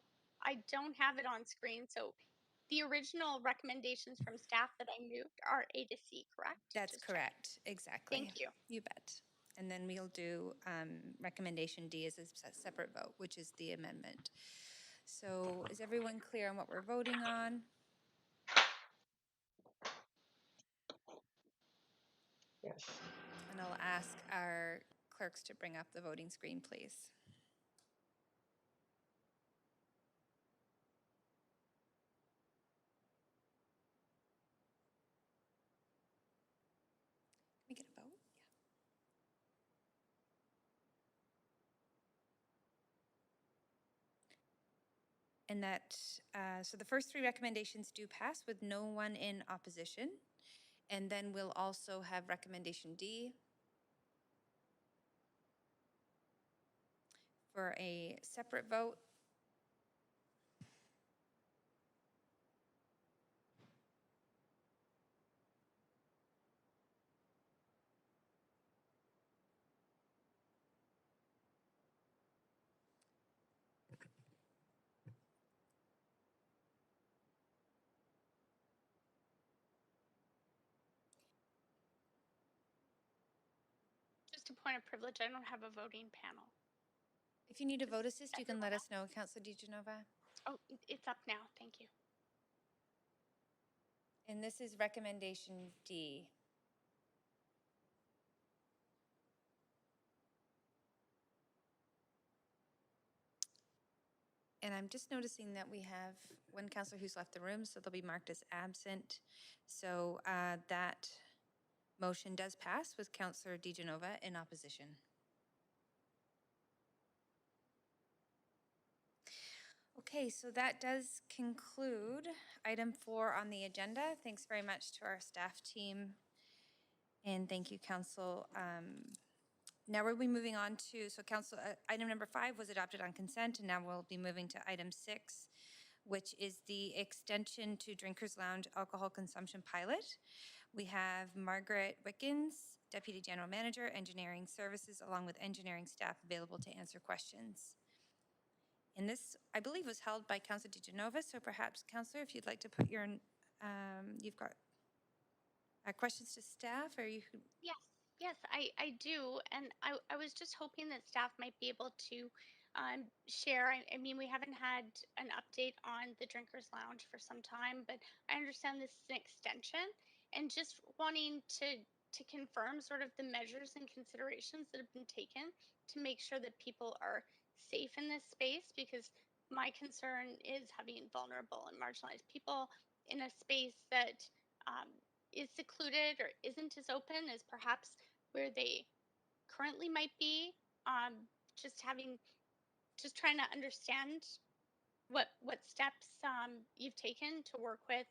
I don't have it on screen. So the original recommendations from staff that I moved are A to C, correct? That's correct, exactly. Thank you. You bet. And then we'll do recommendation D as a separate vote, which is the amendment. So is everyone clear on what we're voting on? Yes. And I'll ask our clerks to bring up the voting screen, please. Can we get a vote? Yeah. And that, so the first three recommendations do pass with no one in opposition. And then we'll also have recommendation D for a separate vote. Just a point of privilege, I don't have a voting panel. If you need a vote assist, you can let us know, Councillor DeGenova. Oh, it's up now. Thank you. And this is recommendation D. And I'm just noticing that we have one councillor who's left the room, so they'll be marked as absent. So that motion does pass with Councillor DeGenova in opposition. Okay, so that does conclude item 4 on the agenda. Thanks very much to our staff team. And thank you, Council. Now we'll be moving on to, so Council, item number 5 was adopted on consent, and now we'll be moving to item 6, which is the extension to Drinkers Lounge alcohol consumption pilot. We have Margaret Wickens, Deputy General Manager, Engineering Services, along with engineering staff available to answer questions. And this, I believe, was held by Councillor DeGenova, so perhaps, Councillor, if you'd like to put your, you've got questions to staff, or you? Yes, I do. And I was just hoping that staff might be able to share. I mean, we haven't had an update on the Drinkers Lounge for some time, but I understand this is an extension, and just wanting to confirm sort of the measures and considerations that have been taken to make sure that people are safe in this space, because my concern is having vulnerable and marginalized people in a space that is secluded or isn't as open as perhaps where they currently might be. Just trying to understand what steps you've taken to work with,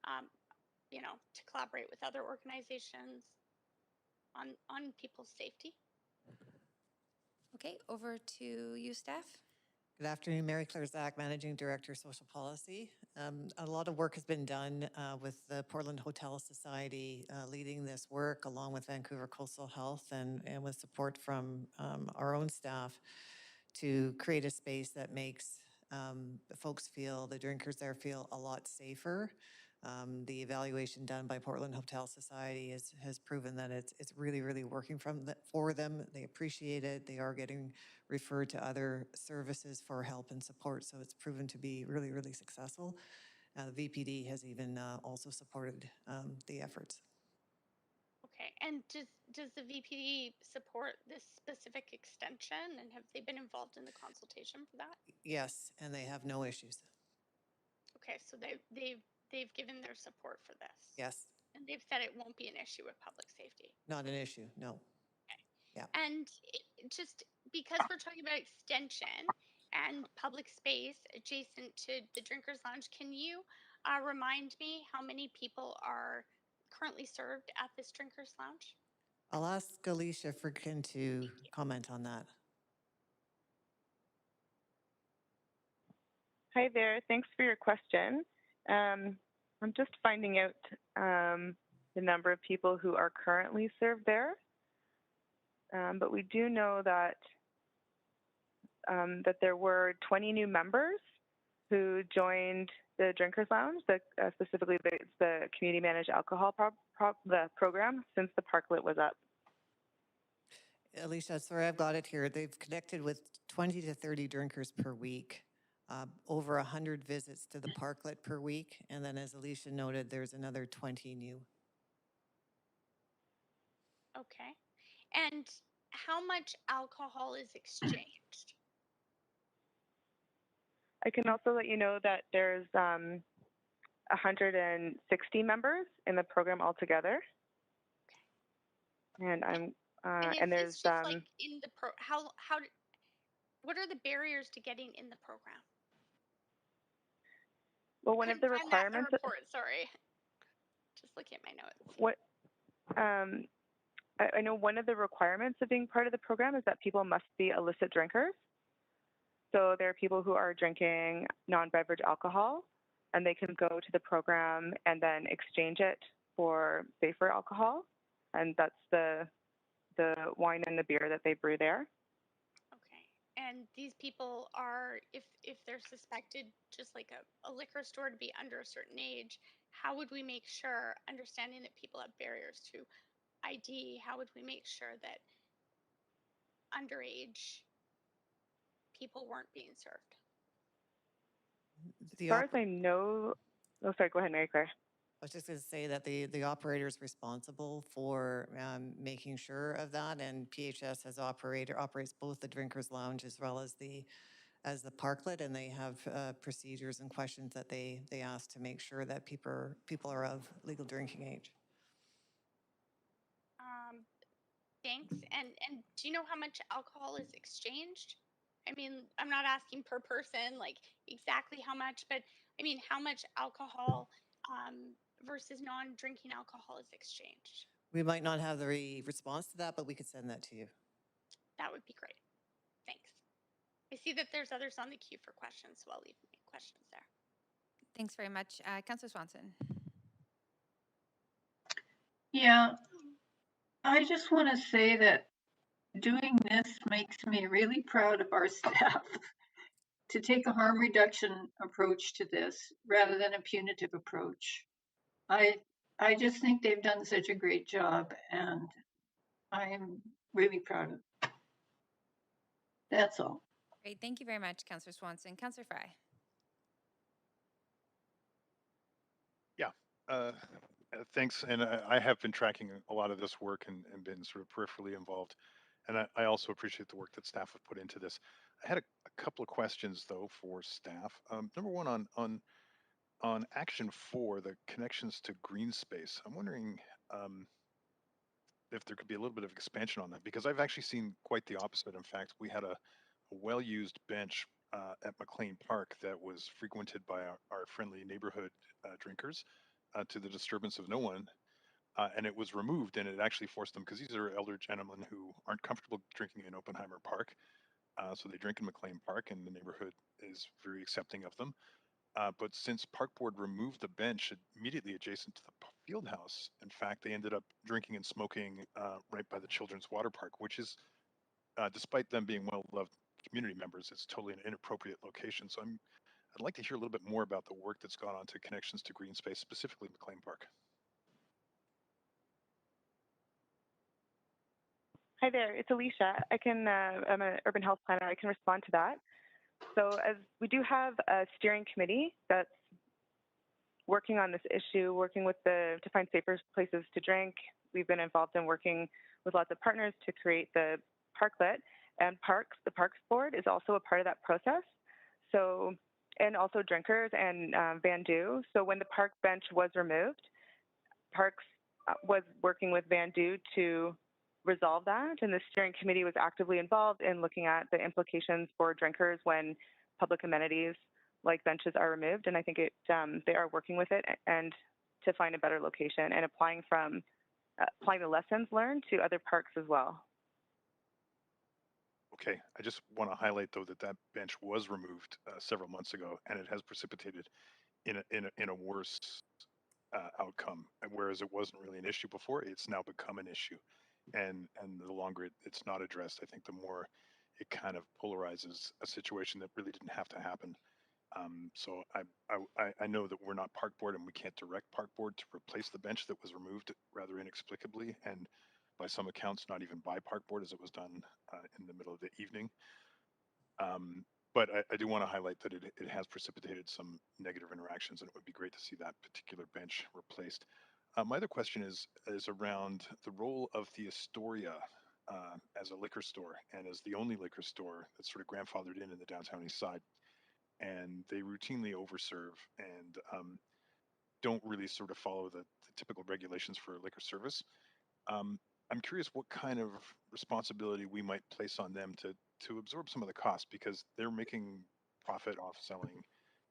to collaborate with other organizations on people's safety. Okay, over to you, staff. Good afternoon, Mary Claire Zach, Managing Director, Social Policy. A lot of work has been done with the Portland Hotel Society leading this work, along with Vancouver Coastal Health and with support from our own staff to create a space that makes the drinkers there feel a lot safer. The evaluation done by Portland Hotel Society has proven that it's really, really working for them. They appreciate it. They are getting referred to other services for help and support, so it's proven to be really, really successful. The VPD has even also supported the efforts. Okay, and does the VPD support this specific extension, and have they been involved in the consultation for that? Yes, and they have no issues. Okay, so they've given their support for this. Yes. And they've said it won't be an issue with public safety. Not an issue, no. Okay. Yeah. And just because we're talking about extension and public space adjacent to the Drinkers Lounge, can you remind me how many people are currently served at this Drinkers Lounge? I'll ask Alicia Friedkin to comment on that. Hi there, thanks for your question. I'm just finding out the number of people who are currently served there. But we do know that that there were 20 new members who joined the Drinkers Lounge, specifically the community managed alcohol program, since the parklet was up. Alicia, sorry, I've got it here. They've connected with 20 to 30 drinkers per week, over 100 visits to the parklet per week, and then as Alicia noted, there's another 20 new. Okay. And how much alcohol is exchanged? I can also let you know that there's 160 members in the program altogether. Okay. And there's just like in the what are the barriers to getting in the program? Well, one of the requirements. Sorry, just looking at my notes. I know one of the requirements of being part of the program is that people must be illicit drinkers. So there are people who are drinking non-beverage alcohol, and they can go to the program and then exchange it for safer alcohol, and that's the wine and the beer that they brew there. Okay, and these people are, if they're suspected, just like a liquor store, to be under a certain age, how would we make sure, understanding that people have barriers to ID, how would we make sure that underage people weren't being served? As far as I know, oh, sorry, go ahead, Mary Claire. I was just going to say that the operator is responsible for making sure of that, and PHS operates both the Drinkers Lounge as well as the as the parklet, and they have procedures and questions that they ask to make sure that people are of legal drinking age. Thanks. And do you know how much alcohol is exchanged? I mean, I'm not asking per person, like exactly how much, but I mean, how much alcohol versus non-drinking alcohol is exchanged? We might not have the response to that, but we could send that to you. That would be great. Thanks. I see that there's others on the queue for questions, so I'll leave my questions there. Thanks very much. Councillor Swanson. Yeah, I just want to say that doing this makes me really proud of our staff to take a harm reduction approach to this rather than a punitive approach. I just think they've done such a great job, and I am really proud of it. That's all. Great. Thank you very much, Councillor Swanson. Councillor Fry. Yeah, thanks. And I have been tracking a lot of this work and been sort of peripherally involved. And I also appreciate the work that staff have put into this. I had a couple of questions though for staff. Number one, on action 4, the connections to green space. I'm wondering if there could be a little bit of expansion on that, because I've actually seen quite the opposite. In fact, we had a well-used bench at McLean Park that was frequented by our friendly neighborhood drinkers to the disturbance of no one. And it was removed, and it actually forced them, because these are elder gentlemen who aren't comfortable drinking in Oppenheimer Park. So they drink in McLean Park, and the neighborhood is very accepting of them. But since Park Board removed the bench immediately adjacent to the field house, in fact, they ended up drinking and smoking right by the Children's Water Park, which is, despite them being well-loved community members, it's totally an inappropriate location. So I'd like to hear a little bit more about the work that's gone on to connections to green space, specifically McLean Park. Hi there, it's Alicia. I'm an urban health planner. I can respond to that. So as we do have a steering committee that's working on this issue, working with to find safer places to drink. We've been involved in working with lots of partners to create the parklet, and the Parks Board is also a part of that process. So, and also drinkers and Van Du. So when the park bench was removed, Parks was working with Van Du to resolve that, and the steering committee was actively involved in looking at the implications for drinkers when public amenities like benches are removed. And I think they are working with it and to find a better location and applying the lessons learned to other parks as well. Okay, I just want to highlight though that bench was removed several months ago, and it has precipitated in a worse outcome. And whereas it wasn't really an issue before, it's now become an issue. And the longer it's not addressed, I think the more it kind of polarizes a situation that really didn't have to happen. So I know that we're not Park Board, and we can't direct Park Board to replace the bench that was removed rather inexplicably, and by some accounts not even by Park Board, as it was done in the middle of the evening. But I do want to highlight that it has precipitated some negative interactions, and it would be great to see that particular bench replaced. My other question is around the role of the Astoria as a liquor store and as the only liquor store that's sort of grandfathered in the downtown east side. And they routinely overserve and don't really sort of follow the typical regulations for liquor service. I'm curious what kind of responsibility we might place on them to absorb some of the costs, because they're making profit off selling.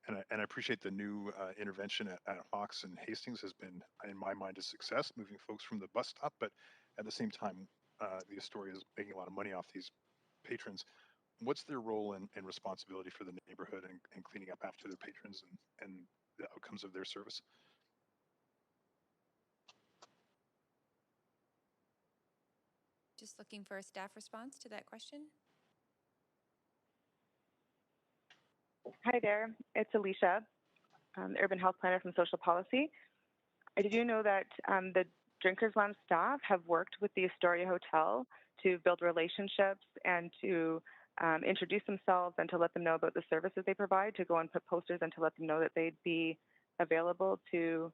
And I appreciate the new intervention at Hawks and Hastings has been, in my mind, a success, moving folks from the bus stop. But at the same time, the Astoria is making a lot of money off these patrons. What's their role and responsibility for the neighborhood and cleaning up after their patrons and the outcomes of their service? Just looking for a staff response to that question. Hi there, it's Alicia, urban health planner from Social Policy. I do know that the Drinkers Lounge staff have worked with the Astoria Hotel to build relationships and to introduce themselves and to let them know about the services they provide, to go and put posters and to let them know that they'd be available to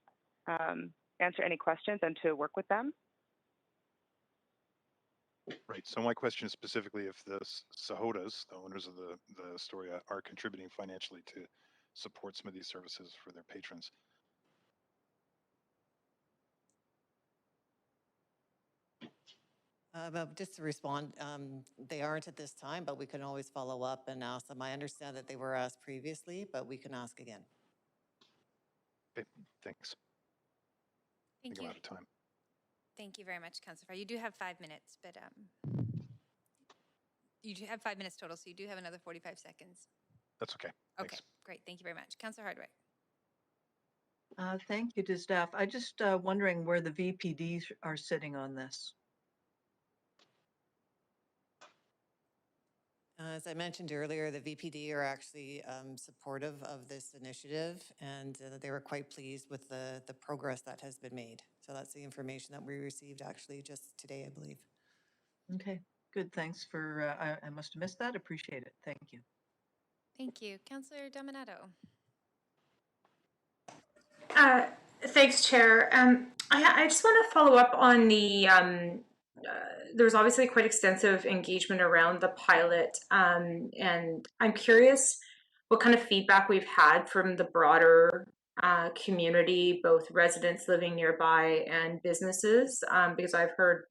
answer any questions and to work with them. Right. So my question is specifically if the Sahotas, the owners of the Astoria, are contributing financially to support some of these services for their patrons. But just to respond, they aren't at this time, but we can always follow up and ask them. I understand that they were asked previously, but we can ask again. Okay, thanks. Thank I'm you. out of time. Thank you very much, Councillor Fry. You do have 5 minutes, but you do have 5 minutes total, so you do have another 45 seconds. That's okay. Okay, Thanks. great. Thank you very much. Councillor Hardwick. Thank you to staff. I just wondering where the VPDs are sitting on this. As I mentioned earlier, the VPD are actually supportive of this initiative, and they were quite pleased with the progress that has been made. So that's the information that we received actually just today, I believe. Okay, good. Thanks for, I must have missed that. Appreciate it. Thank you. Thank you. Councillor Dominato. Thanks, Chair. I just want to follow up on the, there was obviously quite extensive engagement around the pilot, and I'm curious what kind of feedback we've had from the broader community, both residents living nearby and businesses, because I've heard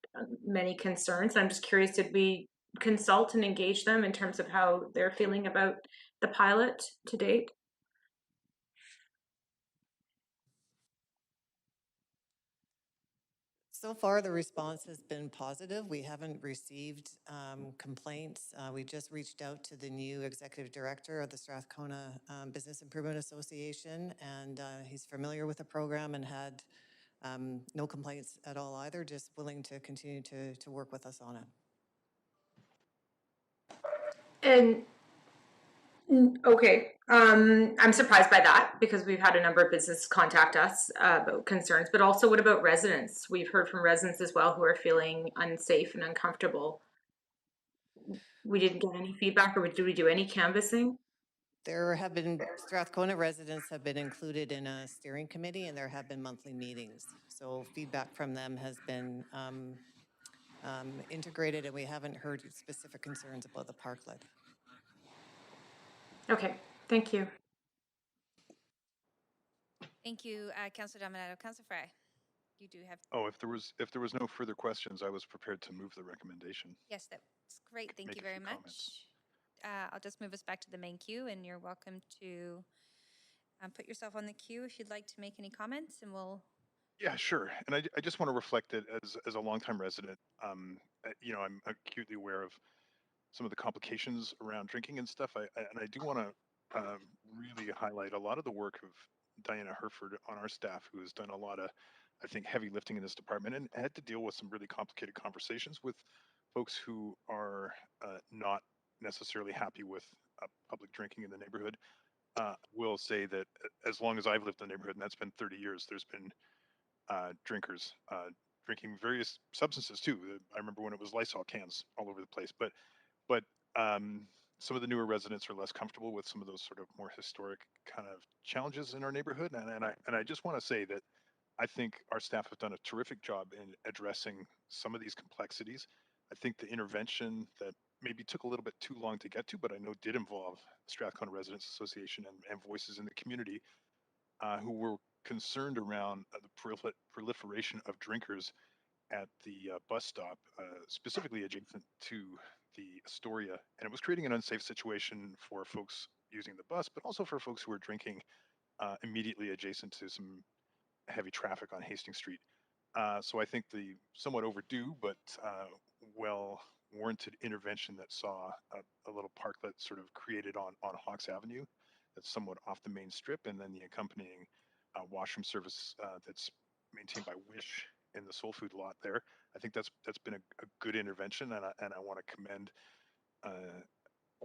many concerns. I'm just curious, did we consult and engage them in terms of how they're feeling about the pilot to date? So far, the response has been positive. We haven't received complaints. We just reached out to the new executive director of the Strathcona Business Improvement Association, and he's familiar with the program and had no complaints at all either, just willing to continue to work with us on it. And okay, I'm surprised by that because we've had a number of businesses contact us about concerns, but also what about residents? We've heard from residents as well who are feeling unsafe and uncomfortable. We didn't get any feedback, or did we do any canvassing? There have been, Strathcona residents have been included in a steering committee, and there have been monthly meetings. So feedback from them has been integrated, and we haven't heard specific concerns about the parklet. Okay, thank you. Thank you, Councillor Dominato. Councillor Fry, you do have. Oh, if there was no further questions, I was prepared to move the recommendation. Yes, that's great. Thank Make you a very few much. comments. I'll just move us back to the main queue, and you're welcome to put yourself on the queue if you'd like to make any comments, and we'll. Yeah, sure. And I just want to reflect that as a longtime resident, you know, I'm acutely aware of some of the complications around drinking and stuff. And I do want to really highlight a lot of the work of Diana Herford on our staff, who has done a lot of, I think, heavy lifting in this department and had to deal with some really complicated conversations with folks who are not necessarily happy with public drinking in the neighborhood. Will say that as long as I've lived in the neighborhood, and that's been 30 years, there's been drinkers drinking various substances too. I remember when it was Lysol cans all over the place, but some of the newer residents are less comfortable with some of those sort of more historic kind of challenges in our neighborhood. And I just want to say that I think our staff have done a terrific job in addressing some of these complexities. I think the intervention that maybe took a little bit too long to get to, but I know did involve Strathcona Residents Association and voices in the community who were concerned around the proliferation of drinkers at the bus stop, specifically adjacent to the Astoria. And it was creating an unsafe situation for folks using the bus, but also for folks who were drinking immediately adjacent to some heavy traffic on Hastings Street. So I think the somewhat overdue, but well warranted intervention that saw a little parklet sort of created on Hawks Avenue that's somewhat off the main strip, and then the accompanying washroom service that's maintained by Wish in the Soul Food lot there. I think that's been a good intervention, and I want to commend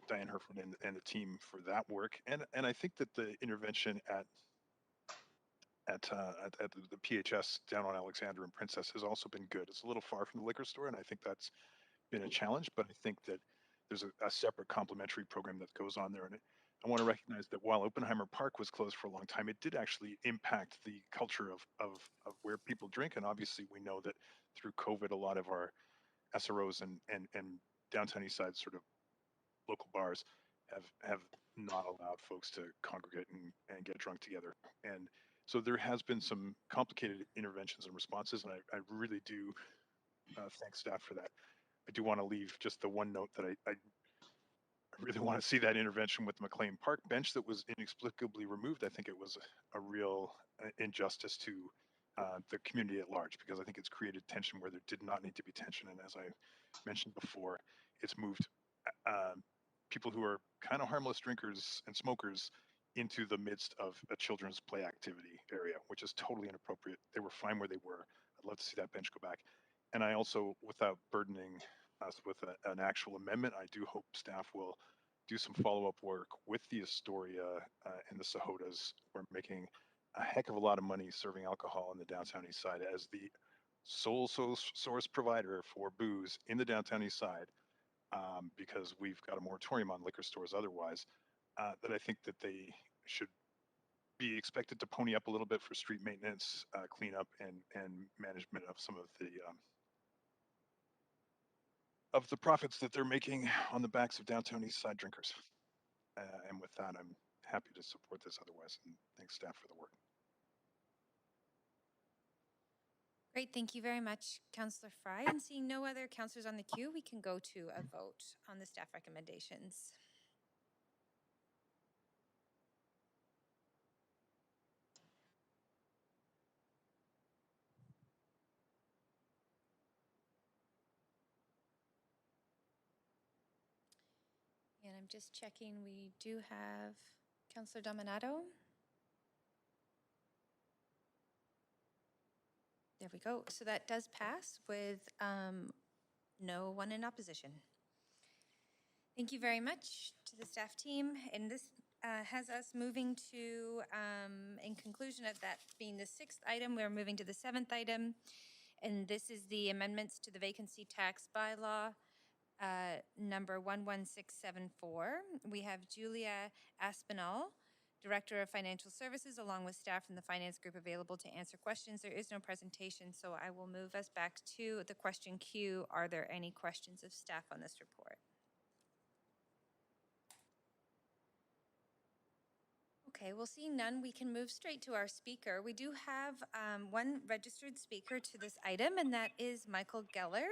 Diane Herford and the team for that work. And I think that the intervention at the PHS down on Alexander and Princess has also been good. It's a little far from the liquor store, and I think that's been a challenge, but I think that there's a separate complementary program that goes on there. And I want to recognize that while Oppenheimer Park was closed for a long time, it did actually impact the culture of where people drink. And obviously we know that through COVID, a lot of our SROs and downtown east side sort of local bars have not allowed folks to congregate and get drunk together. And so there has been some complicated interventions and responses, and I really do thank staff for that. I do want to leave just the one note that I really want to see that intervention with the McLean Park bench that was inexplicably removed. I think it was a real injustice to the community at large, because I think it's created tension where there did not need to be tension. And as I mentioned before, it's moved people who are kind of harmless drinkers and smokers into the midst of a children's play activity area, which is totally inappropriate. They were fine where they were. I'd love to see that bench go back. And I also, without burdening us with an actual amendment, I do hope staff will do some follow-up work with the Astoria and the Sahotas. We're making a heck of a lot of money serving alcohol on the downtown east side as the sole source provider for booze in the downtown east side, because we've got a moratorium on liquor stores otherwise, that I think that they should be expected to pony up a little bit for street maintenance, cleanup, and management of some of the profits that they're making on the backs of downtown east side drinkers. And with that, I'm happy to support this otherwise, and thanks staff for the work. Great, thank you very much, Councillor Fry. And seeing no other councillors on the queue, we can go to a vote on the staff recommendations. And I'm just checking, we do have Councillor Dominato. There we go. So that does pass with no one in opposition. Thank you very much to the staff team. And this has us moving to, in conclusion of that being the 6th item, we're moving to the 7th item. And this is the amendments to the vacancy tax bylaw, number 11674. We have Julia Aspinall, Director of Financial Services, along with staff from the finance group available to answer questions. There is no presentation, so I will move us back to the question queue. Are there any questions of staff on this report? Okay, well, seeing none, we can move straight to our speaker. We do have one registered speaker to this item, and that is Michael Geller.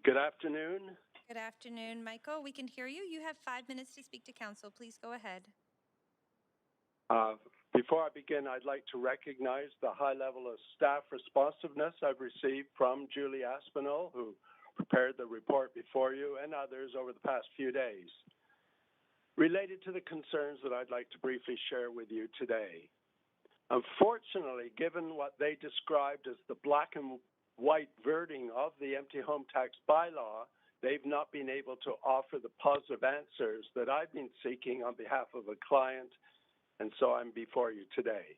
Good afternoon. Good afternoon, Michael. We can hear you. You have 5 minutes to speak to council. Please go ahead. Before I begin, I'd like to recognize the high level of staff responsiveness I've received from Julie Aspinall, who prepared the report before you, and others over the past few days, related to the concerns that I'd like to briefly share with you today. Unfortunately, given what they described as the black and white wording of the empty home tax bylaw, they've not been able to offer the positive answers that I've been seeking on behalf of a client, and so I'm before you today.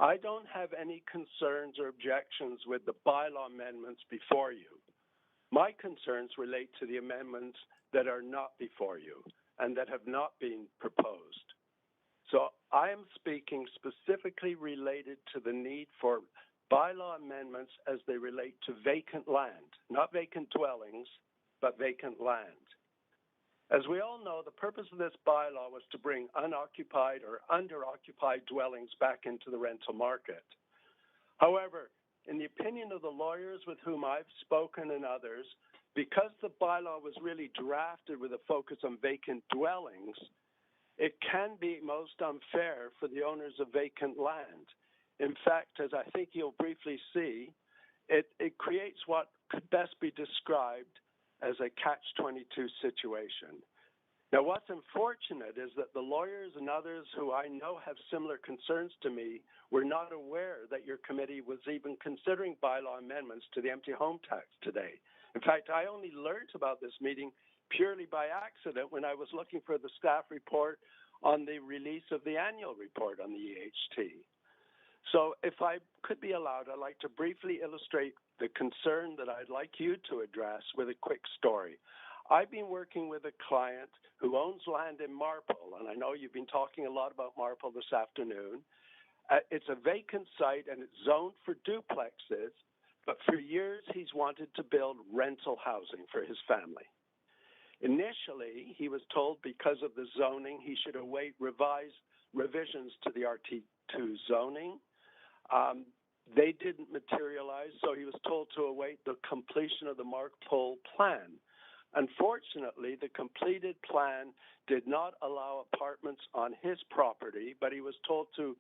I don't have any concerns or objections with the bylaw amendments before you. My concerns relate to the amendments that are not before you and that have not been proposed. So I am speaking specifically related to the need for bylaw amendments as they relate to vacant land, not vacant dwellings, but vacant land. As we all know, the purpose of this bylaw was to bring unoccupied or underoccupied dwellings back into the rental market. However, in the opinion of the lawyers with whom I've spoken and others, because the bylaw was really drafted with a focus on vacant dwellings, it can be most unfair for the owners of vacant land. In fact, as I think you'll briefly see, it creates what could best be described as a catch-22 situation. Now, what's unfortunate is that the lawyers and others who I know have similar concerns to me were not aware that your committee was even considering bylaw amendments to the empty home tax today. In fact, I only learned about this meeting purely by accident when I was looking for the staff report on the release of the annual report on the EHT. So if I could be allowed, I'd like to briefly illustrate the concern that I'd like you to address with a quick story. I've been working with a client who owns land in Marple, and I know you've been talking a lot about Marple this afternoon. It's a vacant site, and it's zoned for duplexes but for years he's wanted to build rental housing for his family. Initially, he was told because of the zoning, he should await revisions to the RT2 zoning. They didn't materialize, so he was told to await the completion of the Marpole plan. Unfortunately, the completed plan did not allow apartments on his property, but he was told to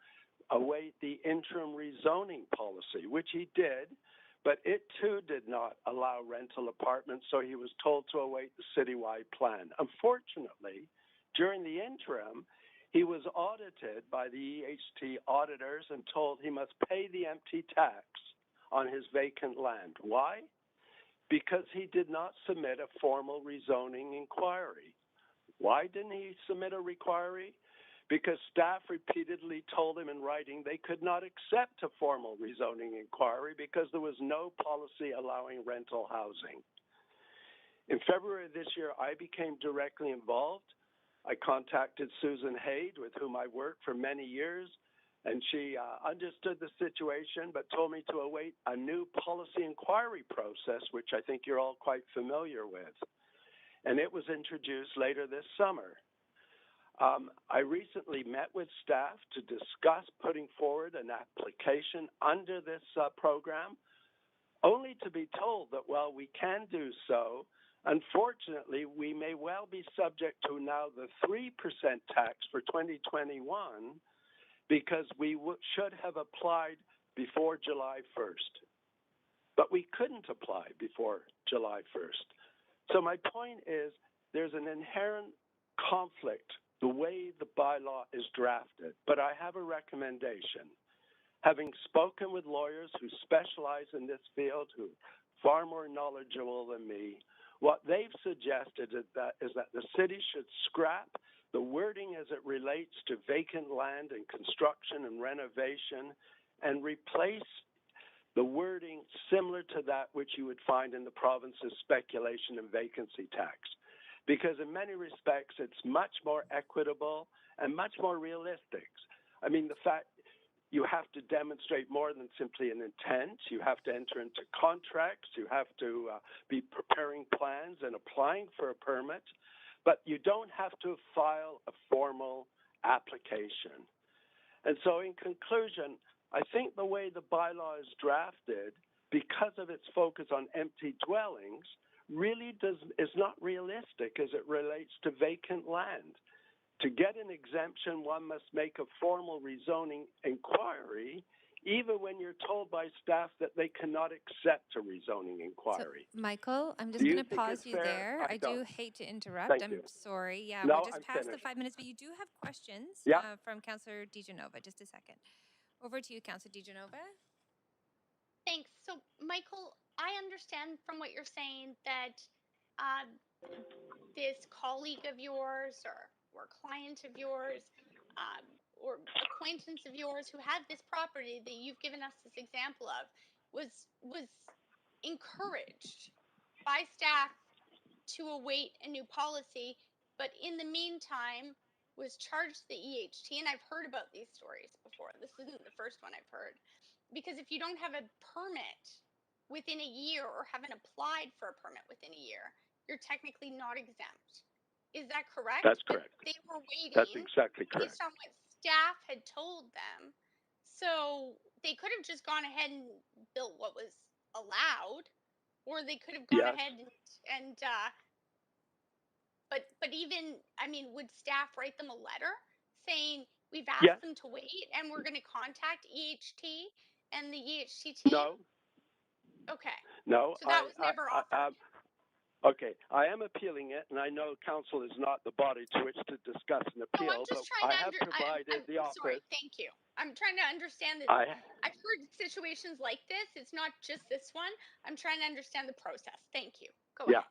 await the interim rezoning policy, which he did, but it too did not allow rental apartments, so he was told to await the citywide plan. Unfortunately, during the interim, he was audited by the EHT auditors and told he must pay the empty tax on his vacant land. Why? Because he did not submit a formal rezoning inquiry. Why didn't he submit a inquiry? Because staff repeatedly told him in writing they could not accept a formal rezoning inquiry because there was no policy allowing rental housing. In February of this year, I became directly involved. I contacted Susan Haid, with whom I worked for many years, and she understood the situation but told me to await a new policy inquiry process, which I think you're all quite familiar with. And it was introduced later this summer. I recently met with staff to discuss putting forward an application under this program, only to be told that while we can do so, unfortunately, we may well be subject to now the 3% tax for 2021 because we should have applied before July 1st. But we couldn't apply before July 1st. So my point is there's an inherent conflict the way the bylaw is drafted, but I have a recommendation. Having spoken with lawyers who specialize in this field, who are far more knowledgeable than me, what they've suggested is that the city should scrap the wording as it relates to vacant land and construction and renovation and replace the wording similar to that which you would find in the province's speculation and vacancy tax. Because in many respects, it's much more equitable and much more realistic. I mean, the fact you have to demonstrate more than simply an intent. You have to enter into contracts. You have to be preparing plans and applying for a permit. But you don't have to file a formal application. And so in conclusion, I think the way the bylaw is drafted, because of its focus on empty dwellings, really is not realistic as it relates to vacant land. To get an exemption, one must make a formal rezoning inquiry, even when you're told by staff that they cannot accept a rezoning inquiry. So, Michael, I'm just going to pause you there. I do hate to interrupt. Thank you. Sorry. Yeah, No, we're just I'm past finished. the 5 minutes, but you do have questions from Councillor DeGenova. Just a second. Over to you, Councillor DeGenova. Thanks. So, Michael, I understand from what you're saying that this colleague of yours or client of yours or acquaintance of yours who had this property that you've given us this example of was encouraged by staff to await a new policy, but in the meantime was charged the EHT. And I've heard about these stories before. This isn't the first one I've heard. Because if you don't have a permit within a year or haven't applied for a permit within a year, you're technically not exempt. Is that correct? That's correct. But they were waiting. That's exactly correct. Based on what staff had told them. So they could have just gone ahead and built what was allowed, or they could have gone ahead and but even, I mean, would staff write them a letter saying we've asked them to wait and we're going to contact EHT and the EHT team? No. Okay. No. So that was never offered. Okay, I am appealing it, and I know council is not the body to which to discuss an appeal, no, I'm just but trying I to have provided the office. Sorry, thank you. I'm trying to understand that. I've heard situations like this. It's not just this one. I'm trying to understand the process. Thank you. Go ahead.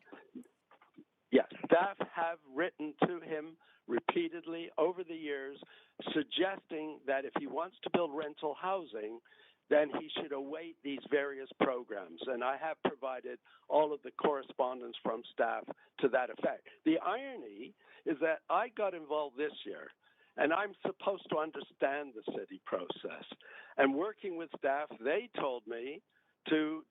Yes, staff have written to him repeatedly over the years suggesting that if he wants to build rental housing, then he should await these various programs. And I have provided all of the correspondence from staff to that effect. The irony is that I got involved this year, and I'm supposed to understand the city process. And working with staff, they told me to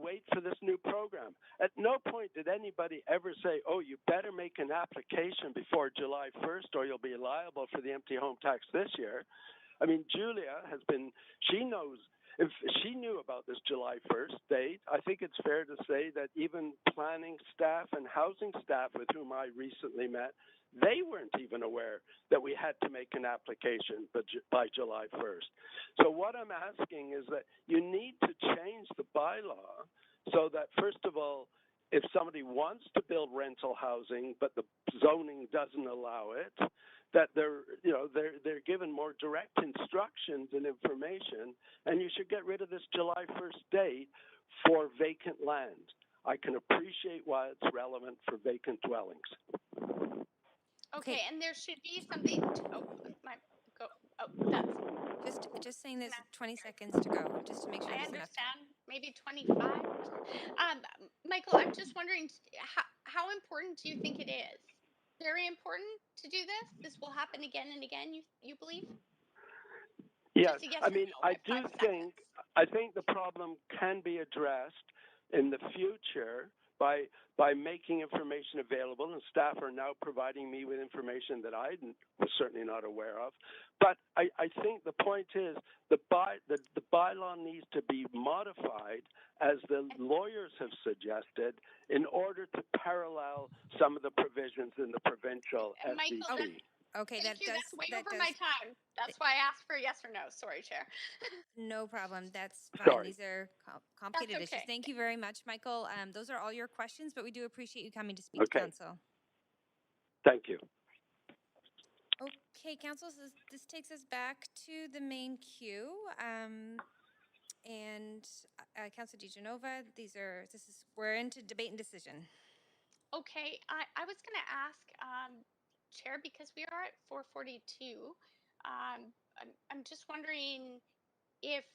wait for this new program. At no point did anybody ever say, "Oh, you better make an application before July 1st, or you'll be liable for the empty home tax this year." I mean, Julia has been. She knows. If she knew about this July 1st date, I think it's fair to say that even planning staff and housing staff with whom I recently met, they weren't even aware that we had to make an application by July 1st. So what I'm asking is that you need to change the bylaw so that, first of all, if somebody wants to build rental housing but the zoning doesn't allow it, that they're given more direct instructions and information, and you should get rid of this July 1st date for vacant land. I can appreciate why it's relevant for vacant dwellings. Okay, and there should be something. That's just saying there's 20 seconds to go, just to make sure I there's enough time. understand. Maybe 25. Michael, I'm just wondering, how important do you think it is? Very important to do this. This will happen again and again. You believe? Yes, Just a yes I or mean, no, I think the problem can be addressed in the future by making information available, and staff are now providing me with information that I was certainly not aware of. But I think the point is the bylaw needs to be modified, as the lawyers have suggested, in order to parallel some of the provisions in the provincial SEC. Okay, Thank you. That's way over my time. That's why I asked for a yes or no. Sorry, Chair. No problem. That's fine. Sorry. These are complicated That's okay. issues. Thank you very much, Michael. Those are all your questions, but we do appreciate you coming to speak to Council. Thank you. Okay, Council, this takes us back to the main queue. Councillor DiGenova, we're into debate and decision. Okay, I was going to ask, Chair, because we are at 4:42. I'm just wondering if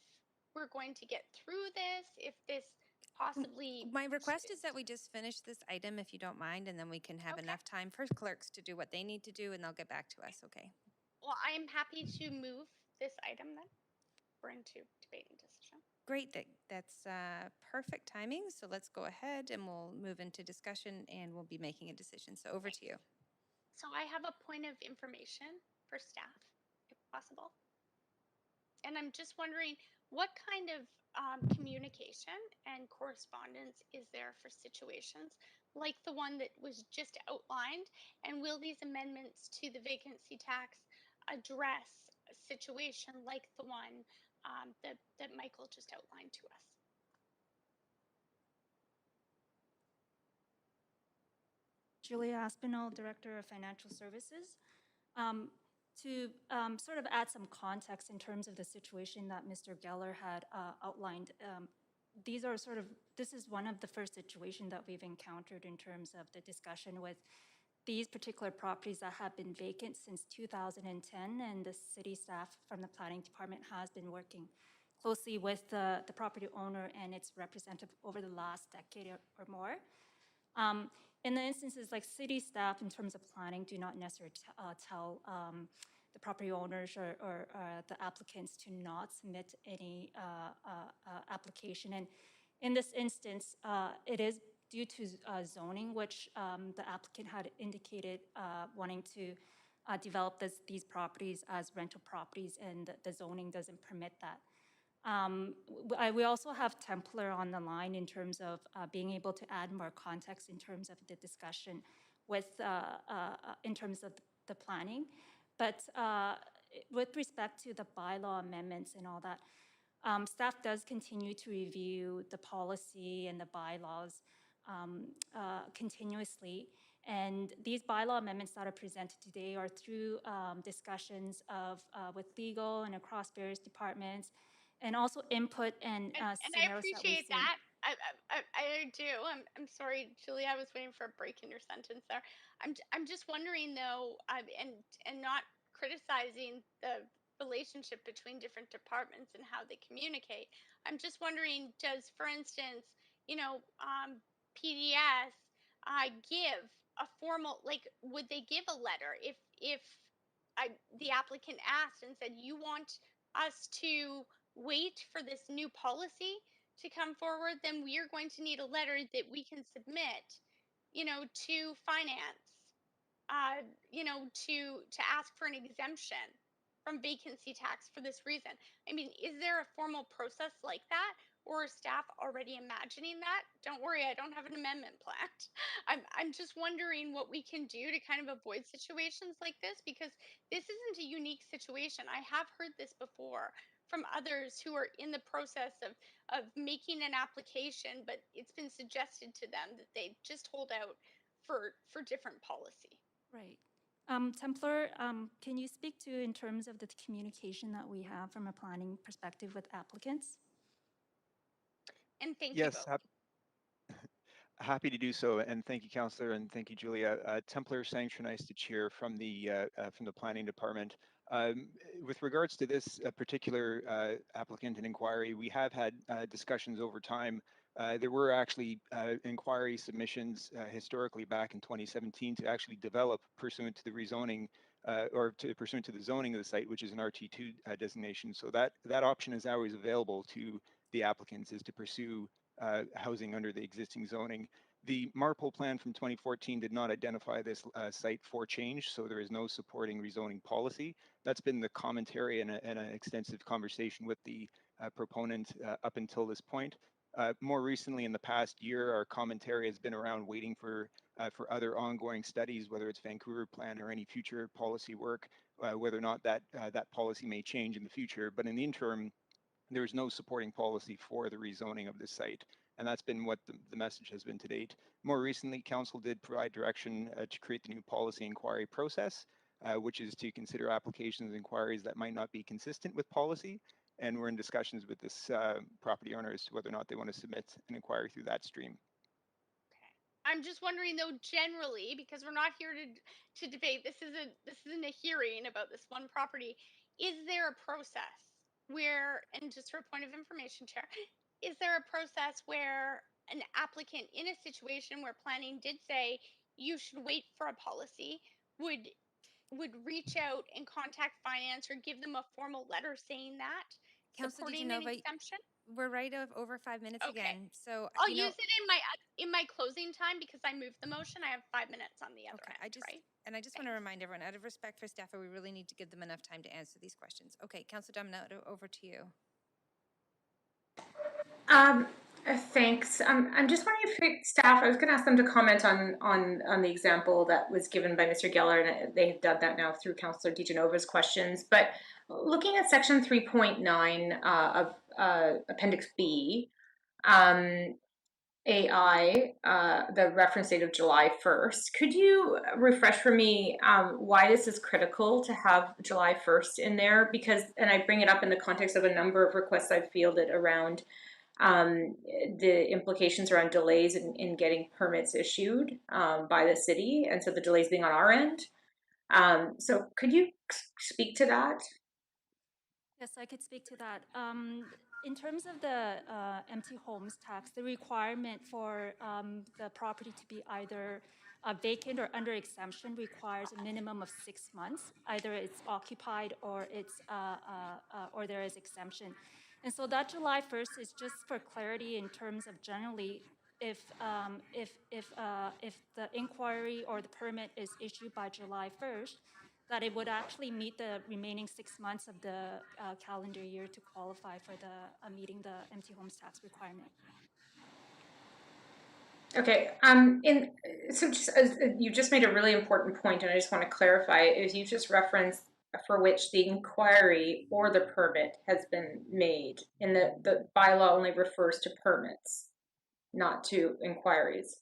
we're going to get through this, if this possibly. My request is that we just finish this item, if you don't mind, and then we can have enough time for clerks to do what they need to do, and they'll get back to us, okay? Well, I am happy to move this item then. We're into debate and decision. Great, that's perfect timing. So let's go ahead and we'll move into discussion and we'll be making a decision. So over to you. So I have a point of information for staff, if possible. And I'm just wondering, what kind of communication and correspondence is there for situations like the one that was just outlined? And will these amendments to the vacancy tax address a situation like the one that Michael just outlined to us? Julia Aspinall, Director of Financial Services. To sort of add some context in terms of the situation that Mr. Geller had outlined, this is one of the first situations that we've encountered in terms of the discussion with these particular properties that have been vacant since 2010, and the city staff from the planning department has been working closely with the property owner and its representative over the last decade or more. In the instances like city staff in terms of planning do not necessarily tell the property owners or the applicants to not submit any application. And in this instance, it is due to zoning, which the applicant had indicated wanting to develop these properties as rental properties, and the zoning doesn't permit that. We also have Templar on the line in terms of being able to add more context in terms of the discussion in terms of the planning. But with respect to the bylaw amendments and all that, staff does continue to review the policy and the bylaws continuously. And these bylaw amendments that are presented today are through discussions with legal and across various departments, and also input and I appreciate that. I do. I'm sorry, Julie. I was waiting for a break in your sentence there. I'm just wondering though, and not criticizing the relationship between different departments and how they communicate. I'm just wondering, does, for instance, PDS give a formal, like, would they give a letter if the applicant asked and said, you want us to wait for this new policy to come forward, then we are going to need a letter that we can submit, to finance, to ask for an exemption from vacancy tax for this reason. I mean, is there a formal process like that, or is staff already imagining that? Don't worry, I don't have an amendment planned. I'm just wondering what we can do to kind of avoid situations like this, because this isn't a unique situation. I have heard this before from others who are in the process of making an application, but it's been suggested to them that they just hold out for different policy. Right. Templar, can you speak to in terms of the communication that we have from a planning perspective with applicants? And thank you Yes, both. happy to do so, and thank you, Councillor, and thank you, Julia. Templar Sanctionice to chair from the Planning Department. With regards to this particular applicant and inquiry, we have had discussions over time. There were actually inquiry submissions historically back in 2017 to actually develop pursuant to the rezoning pursuant to the zoning of the site, which is an RT2 designation. So that option is always available to the applicants, is to pursue housing under the existing zoning. The MARPOL plan from 2014 did not identify this site for change, so there is no supporting rezoning policy. That's been the commentary and an extensive conversation with the proponent up until this point. More recently, in the past year, our commentary has been around waiting for other ongoing studies, whether it's Vancouver plan or any future policy work, whether or not that policy may change in the future. But in the interim, there is no supporting policy for the rezoning of this site. And that's been what the message has been to date. More recently, Council did provide direction to create the new policy inquiry process, which is to consider applications and inquiries that might not be consistent with policy. And we're in discussions with this property owner as to whether or not they want to submit an inquiry through that stream. I'm just wondering though, generally, because we're not here to debate. This isn't a hearing about this one property. Is there a process where, and just for a point of information, Chair, is there a process where an applicant in a situation where planning did say you should wait for a policy would reach out and contact finance or give them a formal letter saying that, Councillor supporting an DeGenova, exemption? we're right over 5 minutes Okay. again. So, I'll use it in my closing time because I moved the motion. I have 5 minutes on the other end, right? I just want to remind everyone, out of respect for staff, we really need to give them enough time to answer these questions. Okay, Councillor Dominato, over to you. Thanks. I'm just wondering if staff, I was going to ask them to comment on the example that was given by Mr. Geller, and they've done that now through Councillor DeGenova's questions. But looking at section 3.9 of Appendix B, AI, the reference date of July 1st, could you refresh for me why this is critical to have July 1st in there? Because, and I bring it up in the context of a number of requests I've fielded around the implications around delays in getting permits issued by the city, and so the delays being on our end. So could you speak to that? Yes, I could speak to that. In terms of the empty homes tax, the requirement for the property to be either vacant or under exemption requires a minimum of 6 months. Either it's occupied or it's or there is exemption. And so that July 1st is just for clarity in terms of generally if the inquiry or the permit is issued by July 1st, that it would actually meet the remaining 6 months of the calendar year to qualify for the meeting the empty homes tax requirement. Okay. So just you just made a really important point, and I just want to clarify. Is you just referenced for which the inquiry or the permit has been made, and the bylaw only refers to permits, not to inquiries.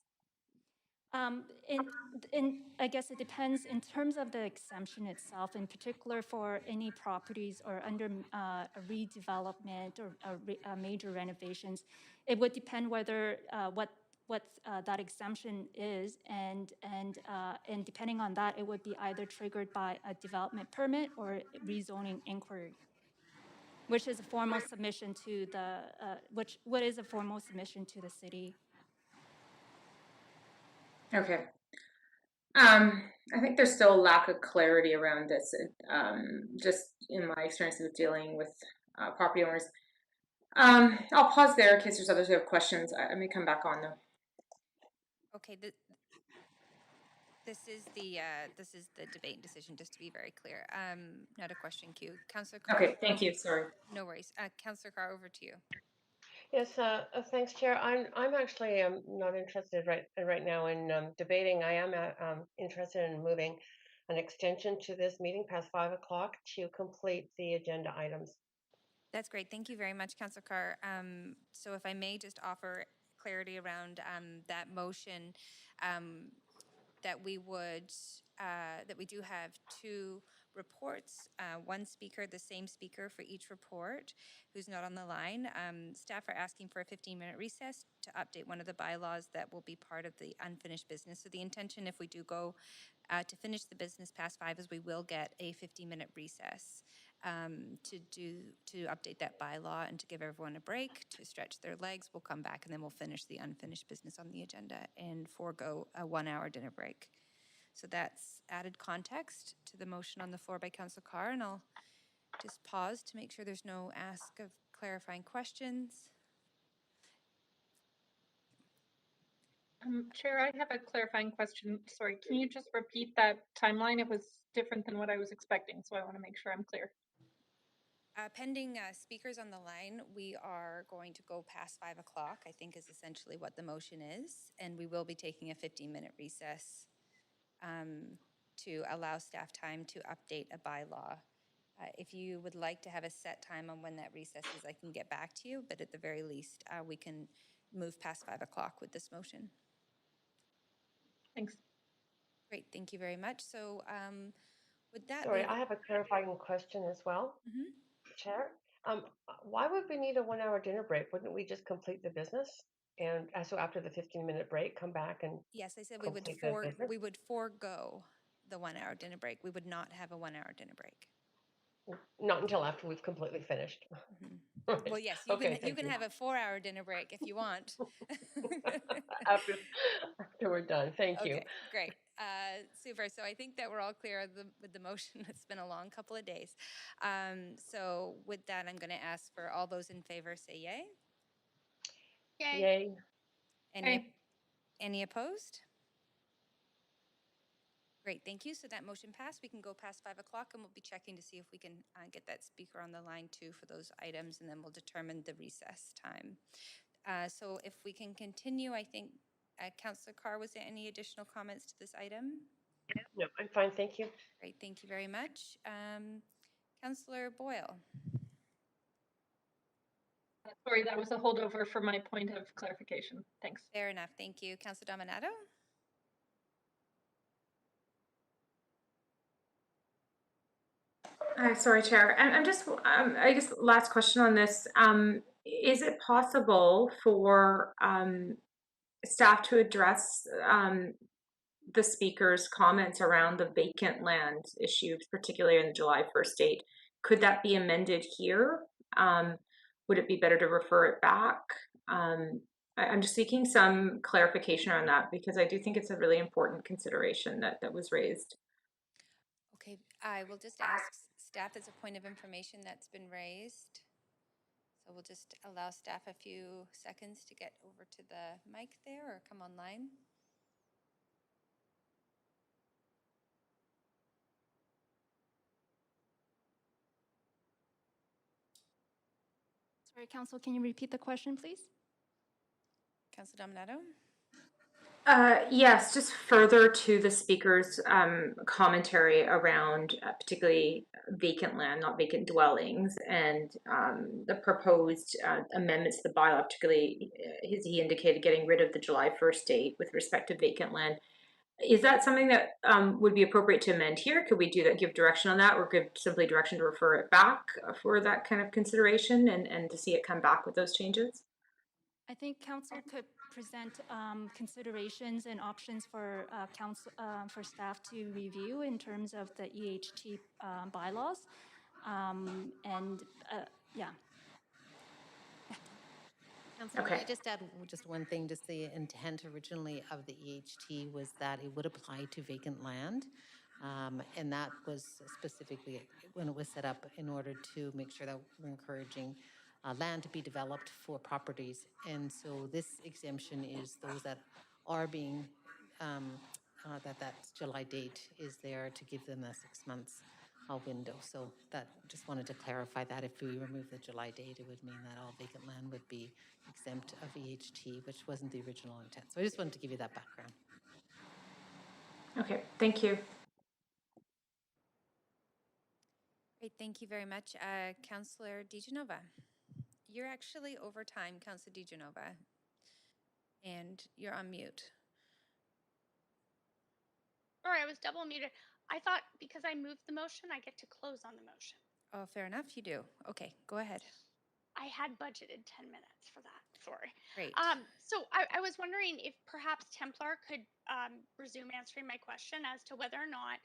I guess it depends in terms of the exemption itself, in particular for any properties or under a redevelopment or major renovations. It would depend whether what that exemption is, and depending on that, it would be either triggered by a development permit or rezoning inquiry, which is a formal submission to the what is a formal submission to the city. Okay. I think there's still a lack of clarity around this, just in my experience with dealing with property owners. I'll pause there in case there's others who have questions. I may come back on though. Okay, this is the debate and decision, just to be very clear. Not a question queue. Councillor Carr. Okay, thank you. Sorry. No worries. Councillor Carr, over to you. Yes, thanks, Chair. I'm actually not interested right now in debating. I am interested in moving an extension to this meeting past 5 o'clock to complete the agenda items. That's great. Thank you very much, Councillor Carr. So if I may just offer clarity around that motion, that we do have two reports, one speaker, the same speaker for each report, who's not on the line. Staff are asking for a 15-minute recess to update one of the bylaws that will be part of the unfinished business. So the intention, if we do go to finish the business past 5, is we will get a 15-minute recess to update that bylaw and to give everyone a break to stretch their legs. We'll come back and then we'll finish the unfinished business on the agenda and forego a 1-hour dinner break. So that's added context to the motion on the floor by Councillor Carr, and I'll just pause to make sure there's no ask of clarifying questions. Chair, I have a clarifying question. Sorry, can you just repeat that timeline? It was different than what I was expecting, so I want to make sure I'm clear. Pending speakers on the line, we are going to go past 5 o'clock, I think is essentially what the motion is, and we will be taking a 15-minute recess to allow staff time to update a bylaw. If you would like to have a set time on when that recess is, I can get back to you, but at the very least, we can move past 5 o'clock with this motion. Thanks. Great, thank you very much. So with that... Sorry, I have a clarifying question as well, Chair. Why would we need a 1-hour dinner break? Wouldn't we just complete the business? And so after the 15-minute break, come back and yes, I said complete the business? we would forego the 1-hour dinner break. We would not have a 1-hour dinner break. Not until after we've completely finished. Right. Well, yes, you can have a 4-hour dinner break if you want. after we're done. Thank you. Okay, great. Super. So I think that we're all clear with the motion. It's been a long couple of days. So with that, I'm going to ask for all those in favor say yay. Yay. Yay. Any opposed? Great, thank you. So that motion passed. We can go past 5 o'clock and we'll be checking to see if we can get that speaker on the line too for those items, and then we'll determine the recess time. So if we can continue, I think, Councillor Carr, was there any additional comments to this item? No, I'm fine, thank you. Great, thank you very much. Councillor Boyle. Sorry, that was a holdover for my point of clarification. Thanks. Fair enough, thank you. Councillor Dominato? Sorry, Chair. I'm just, I guess, last question on this. Is it possible for staff to address the speaker's comments around the vacant land issue, particularly in the July 1st date? Could that be amended here? Would it be better to refer it back? I'm just seeking some clarification on that because I do think it's a really important consideration that was raised. Okay, I will just ask staff as a point of information that's been raised. So we'll just allow staff a few seconds to get over to the mic there or come online. Sorry, Council, can you repeat the question, please? Councillor Dominato? Yes, just further to the speaker's commentary around particularly vacant land, not vacant dwellings, and the proposed amendments to the bylaw, particularly he indicated getting rid of the July 1st date with respect to vacant land. Is that something that would be appropriate to amend here? Could we do that, give direction on that, or give simply direction to refer it back for that kind of consideration and to see it come back with those changes? I think Council could present considerations and options for for staff to review in terms of the EHT bylaws, yeah. Councillor, Okay. can I just add just one thing? Just the intent originally of the EHT was that it would apply to vacant land. And that was specifically when it was set up in order to make sure that we're encouraging land to be developed for properties. And so this exemption is those that are being, that July date is there to give them a 6 months window. So that, just wanted to clarify that if we remove the July date, it would mean that all vacant land would be exempt of EHT, which wasn't the original intent. So I just wanted to give you that background. Okay, thank you. Great, thank you very much. Councillor DiGenova. You're actually over time, Councillor DiGenova, and you're on mute. Sorry, I was double muted. I thought because I moved the motion, I get to close on the motion. Oh, fair enough, you do. Okay, go ahead. I had budgeted 10 minutes for that. Sorry. Great. So I was wondering if perhaps Templar could resume answering my question as to whether or not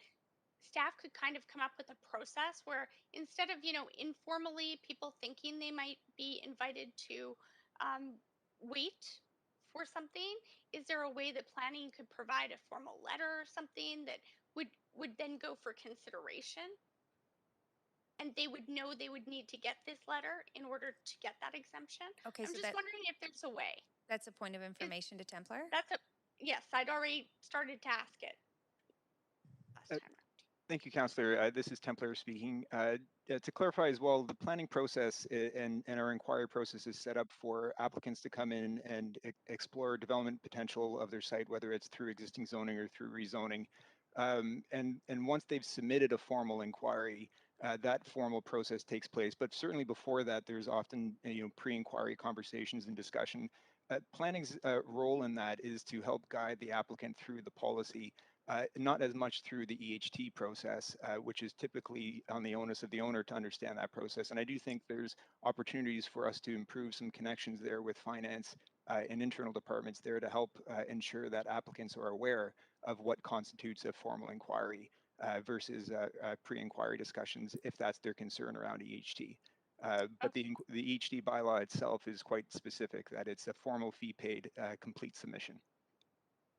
staff could kind of come up with a process where instead of, informally people thinking they might be invited to wait for something, is there a way that planning could provide a formal letter or something that would then go for consideration? And they would know they would need to get this letter in order to get that exemption. Okay, I'm so just wondering if there's a way. that's a point of information to Templar? Yes, I'd already started to ask it last time around. Thank you, Councillor. This is Templar speaking. To clarify as well, the planning process and our inquiry process is set up for applicants to come in and explore development potential of their site, whether it's through existing zoning or through rezoning. And once they've submitted a formal inquiry, that formal process takes place. But certainly before that, there's often pre-inquiry conversations and discussion. Planning's role in that is to help guide the applicant through the policy. Not as much through the EHT process, which is typically on the onus of the owner to understand that process. And I do think there's opportunities for us to improve some connections there with finance and internal departments there to help ensure that applicants are aware of what constitutes a formal inquiry versus pre-inquiry discussions, if that's their concern around EHT. But the EHT bylaw itself is quite specific, that it's a formal fee paid complete submission.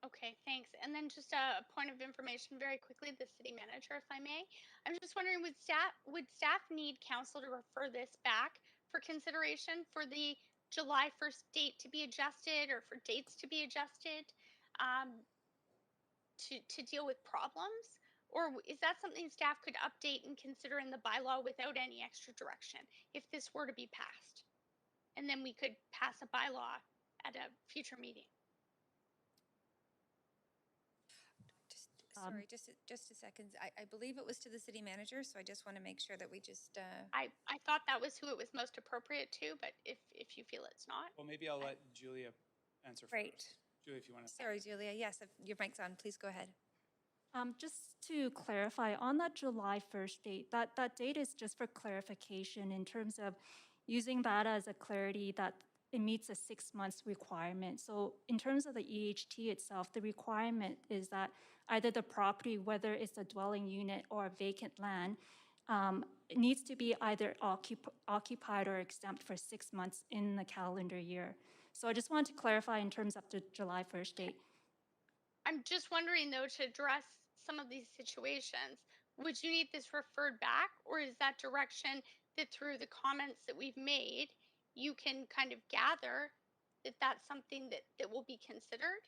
Okay, thanks. And then just a point of information very quickly, the city manager, if I may. I'm just wondering, would staff need council to refer this back for consideration for the July 1st date to be adjusted or for dates to be adjusted to deal with problems? Or is that something staff could update and consider in the bylaw without any extra direction if this were to be passed? And then we could pass a bylaw at a future meeting. Sorry, just a second. I believe it was to the city manager, so I just want to make sure that we just. I thought that was who it was most appropriate to, but if you feel it's not. Well, maybe I'll let Julia answer Great. first. Julia, if you want to. Sorry, Julia. Yes, your mic's on. Please go ahead. Just to clarify, on that July 1st date, that date is just for clarification in terms of using that as a clarity that it meets a 6 months requirement. So in terms of the EHT itself, the requirement is that either the property, whether it's a dwelling unit or a vacant land, it needs to be either occupied or exempt for 6 months in the calendar year. So I just wanted to clarify in terms of the July 1st date. I'm just wondering, though, to address some of these situations, would you need this referred back, or is that direction that through the comments that we've made, you can kind of gather that that's something that will be considered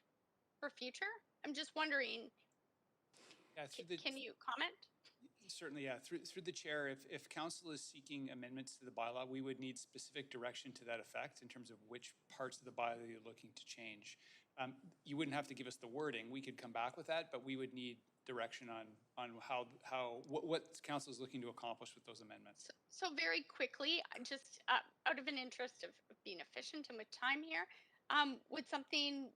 for future? I'm just wondering, can you comment? Certainly, yeah. Through the chair, if council is seeking amendments to the bylaw, we would need specific direction to that effect in terms of which parts of the bylaw you're looking to change. You wouldn't have to give us the wording. We could come back with that, but we would need direction on what council is looking to accomplish with those amendments. So very quickly, just out of an interest of being efficient and with time here, would something,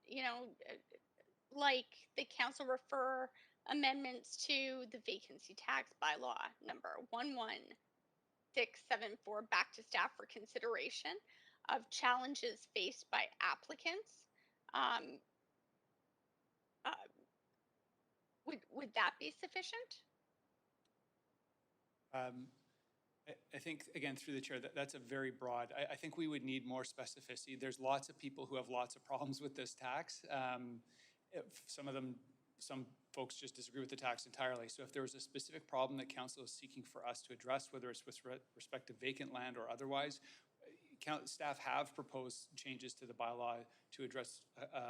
like the council refer amendments to the vacancy tax bylaw number 11674 back to staff for consideration of challenges faced by applicants? Would that be sufficient? I think, again, through the chair, that's a very broad. I think we would need more specificity. There's lots of people who have lots of problems with this tax. Some folks just disagree with the tax entirely. So if there was a specific problem that council is seeking for us to address, whether it's with respect to vacant land or otherwise, Staff have proposed changes to the bylaw to address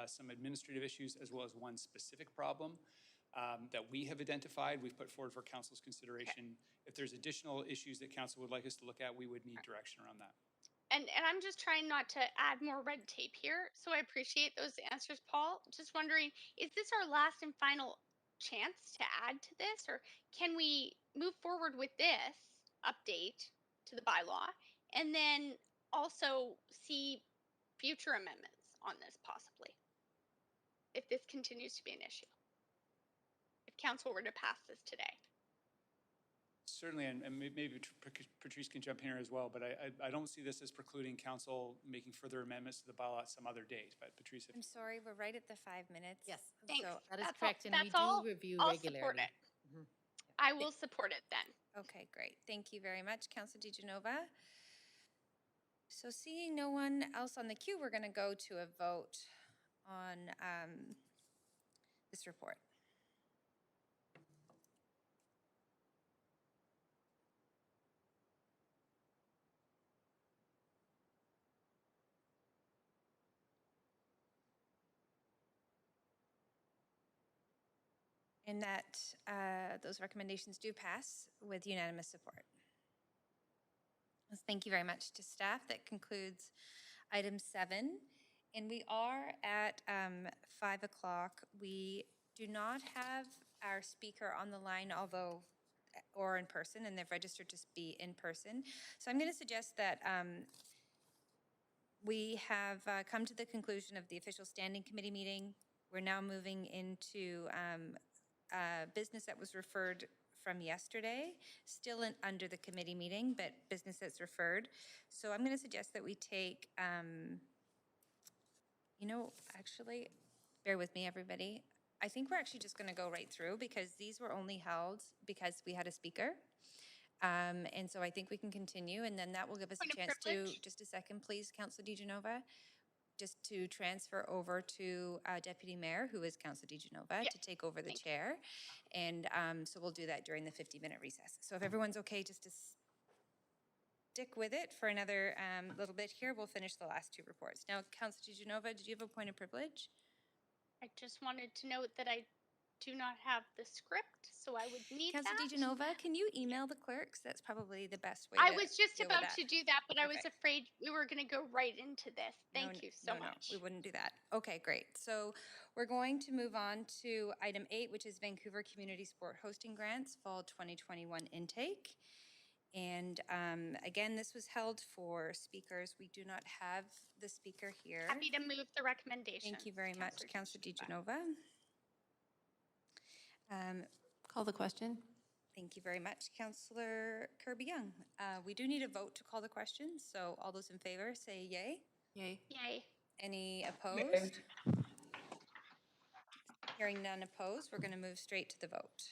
some administrative issues as well as one specific problem that we have identified. We've put forward for council's consideration. If there's additional issues that council would like us to look at, we would need direction around that. And I'm just trying not to add more red tape here. So I appreciate those answers, Paul. Just wondering, is this our last and final chance to add to this, or can we move forward with this update to the bylaw and then also see future amendments on this possibly, if this continues to be an issue, if council were to pass this today? Certainly, and maybe Patrice can jump in here as well, but I don't see this as precluding council making further amendments to the bylaw at some other date. But Patrice, I'm sorry, we're right at the 5 minutes. Yes. Thanks. So, That is That's correct, and we all. do review I'll regularly. support it. Mhm. I will support it then. okay, great. Thank you very much, Councillor DiGenova. So seeing no one else on the queue, we're going to go to a vote on this report. And that those recommendations do pass with unanimous support. Thank you very much to staff. That concludes item 7. And we are at 5 o'clock. We do not have our speaker on the line, although, or in person, and they've registered to be in person. So I'm going to suggest that we have come to the conclusion of the official standing committee meeting. We're now moving into business that was referred from yesterday, still under the committee meeting, but business that's referred. So I'm going to suggest that we take, actually, bear with me, everybody. I think we're actually just going to go right through because these were only held because we had a speaker. And so I think we can continue, and then that will give us a chance to, just a second, please, Councillor DiGenova, just to transfer over to Deputy Mayor, who is Councillor DiGenova, to take over the chair. And so we'll do that during the 50-minute recess. So if everyone's okay, just to stick with it for another little bit here, we'll finish the last 2 reports. Now, Councillor DiGenova, did you have a point of privilege? I just wanted to note that I do not have the script, so I would need Councillor that. DiGenova, can you email the clerks? That's probably the best way I to was just deal with about that. to do that, but I was Okay. afraid we were going to go right into this. Thank you so much. No, we wouldn't do that. Okay, great. So we're going to move on to item 8, which is Vancouver Community Sport Hosting Grants, Fall 2021 intake. And again, this was held for speakers. We do not have the speaker here. Happy to move the recommendation. Thank you very much, Councillor DiGenova. Call the question. Thank you very much, Councillor Kirby Young. We do need a vote to call the question, so all those in favor say yay. Yay. Yay. Any opposed? Hearing none opposed, we're going to move straight to the vote.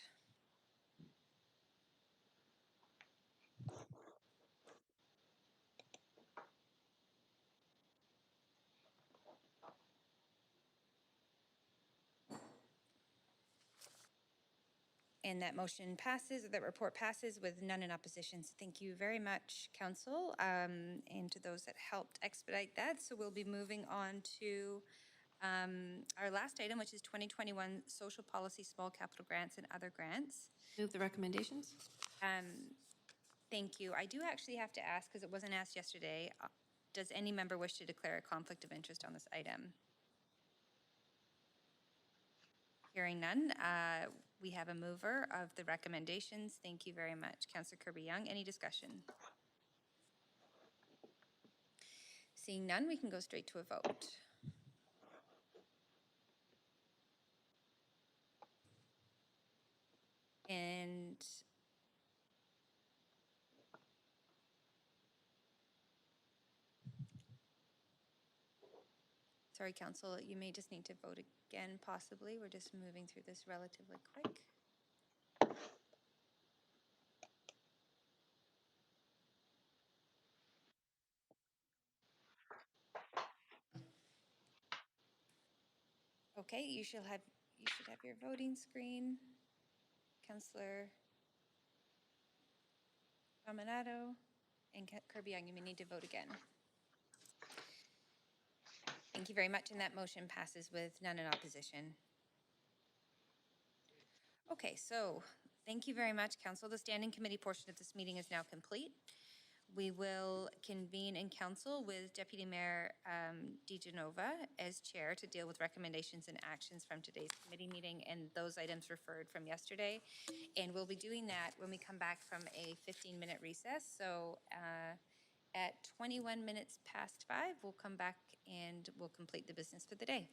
And that motion passes, or that report passes with none in opposition. So thank you very much, Council, and to those that helped expedite that. So we'll be moving on to our last item, which is 2021 Social Policy Small Capital Grants and Other Grants. Move the recommendations. Thank you. I do actually have to ask, because it wasn't asked yesterday, does any member wish to declare a conflict of interest on this item? Hearing none, we have a mover of the recommendations. Thank you very much. Councillor Kirby Young, any discussion? Seeing none, we can go straight to a vote. And sorry, Council, you may just need to vote again, possibly. We're just moving through this relatively quick. Okay, you should have your voting screen. Councillor Dominato and Kirby Young, you may need to vote again. Thank you very much, and that motion passes with none in opposition. Okay, so thank you very much, Council. The standing committee portion of this meeting is now complete. We will convene in council with Deputy Mayor DeGenova as chair to deal with recommendations and actions from today's committee meeting and those items referred from yesterday. And we'll be doing that when we come back from a 15-minute recess. So at 21 minutes past 5, we'll come back and we'll complete the business for the day.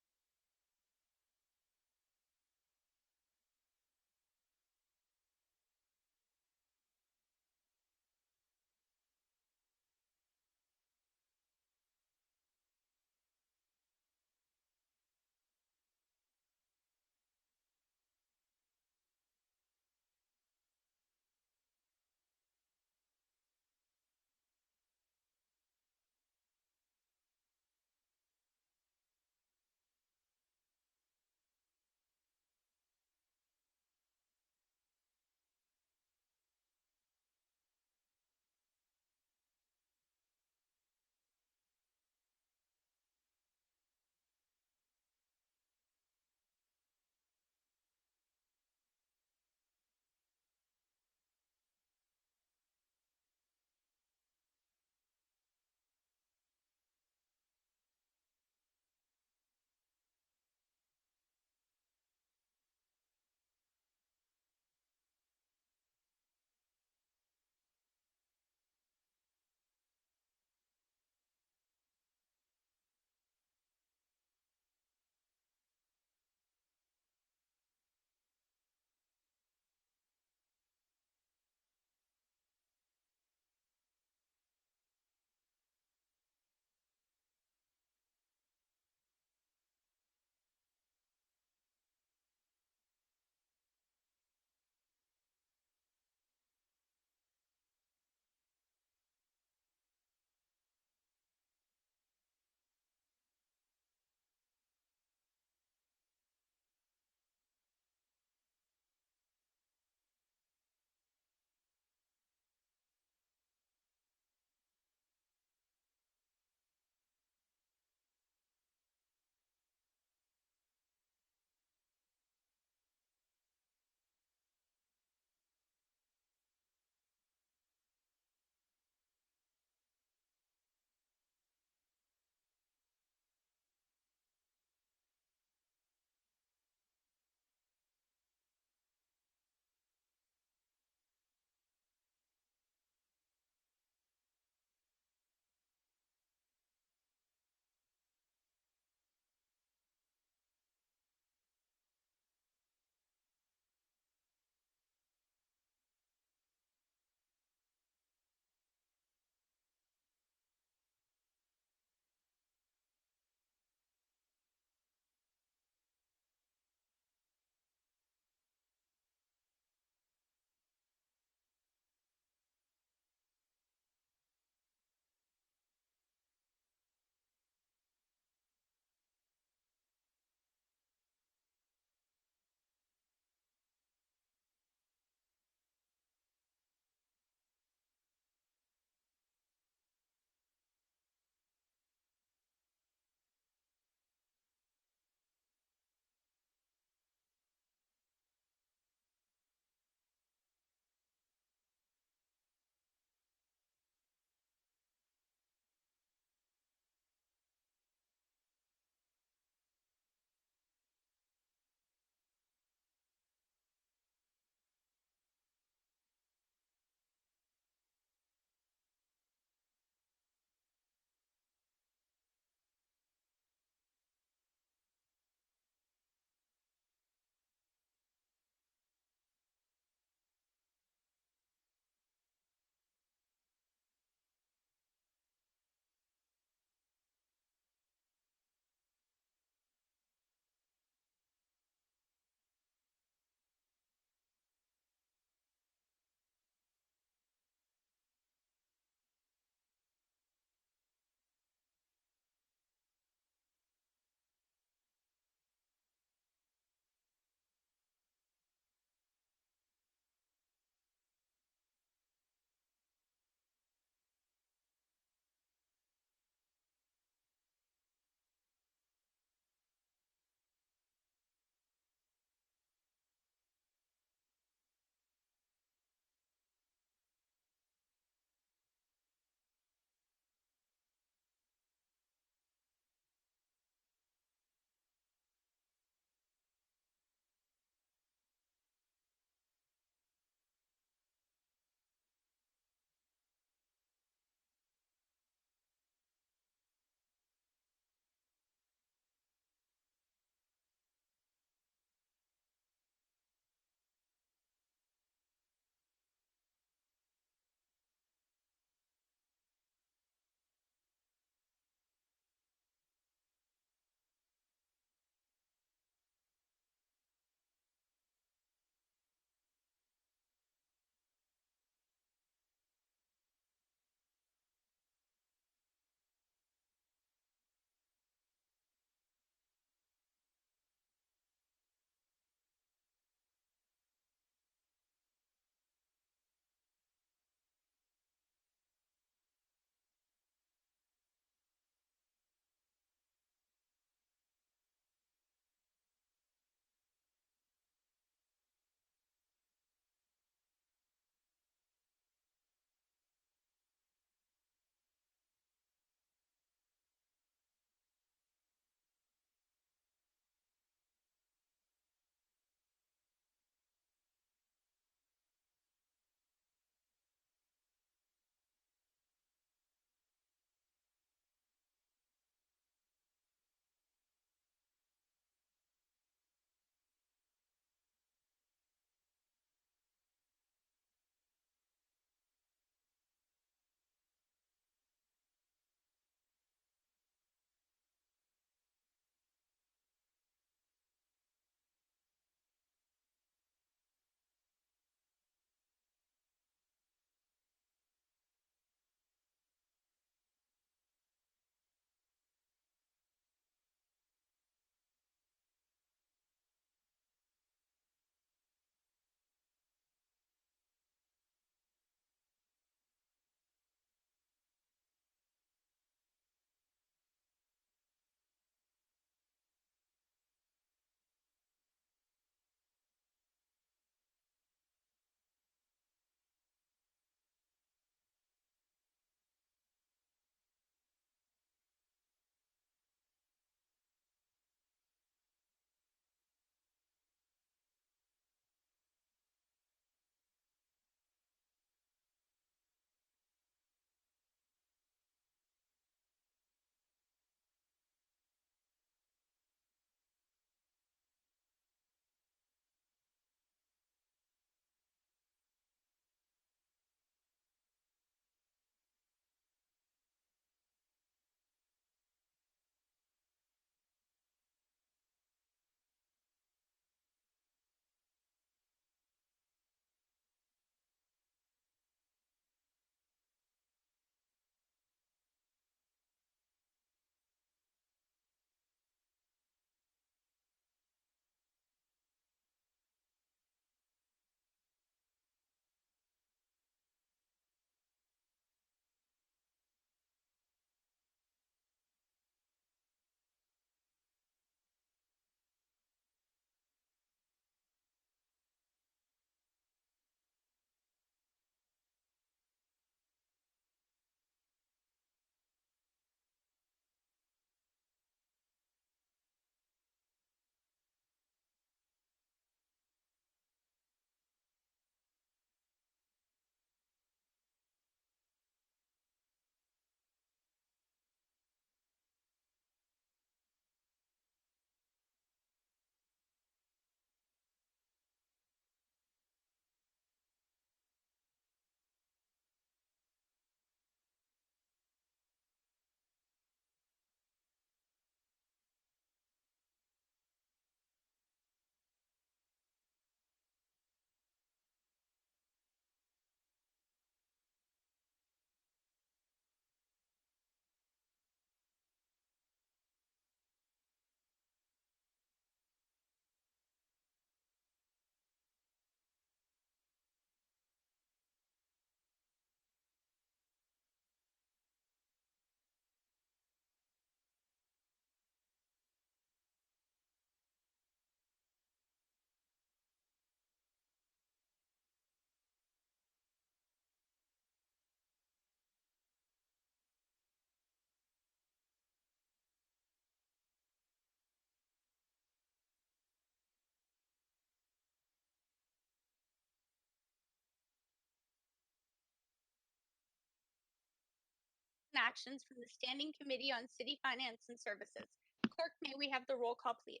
actions from the Standing Committee on City Finance and Services. Clerk, may we have the roll call, please?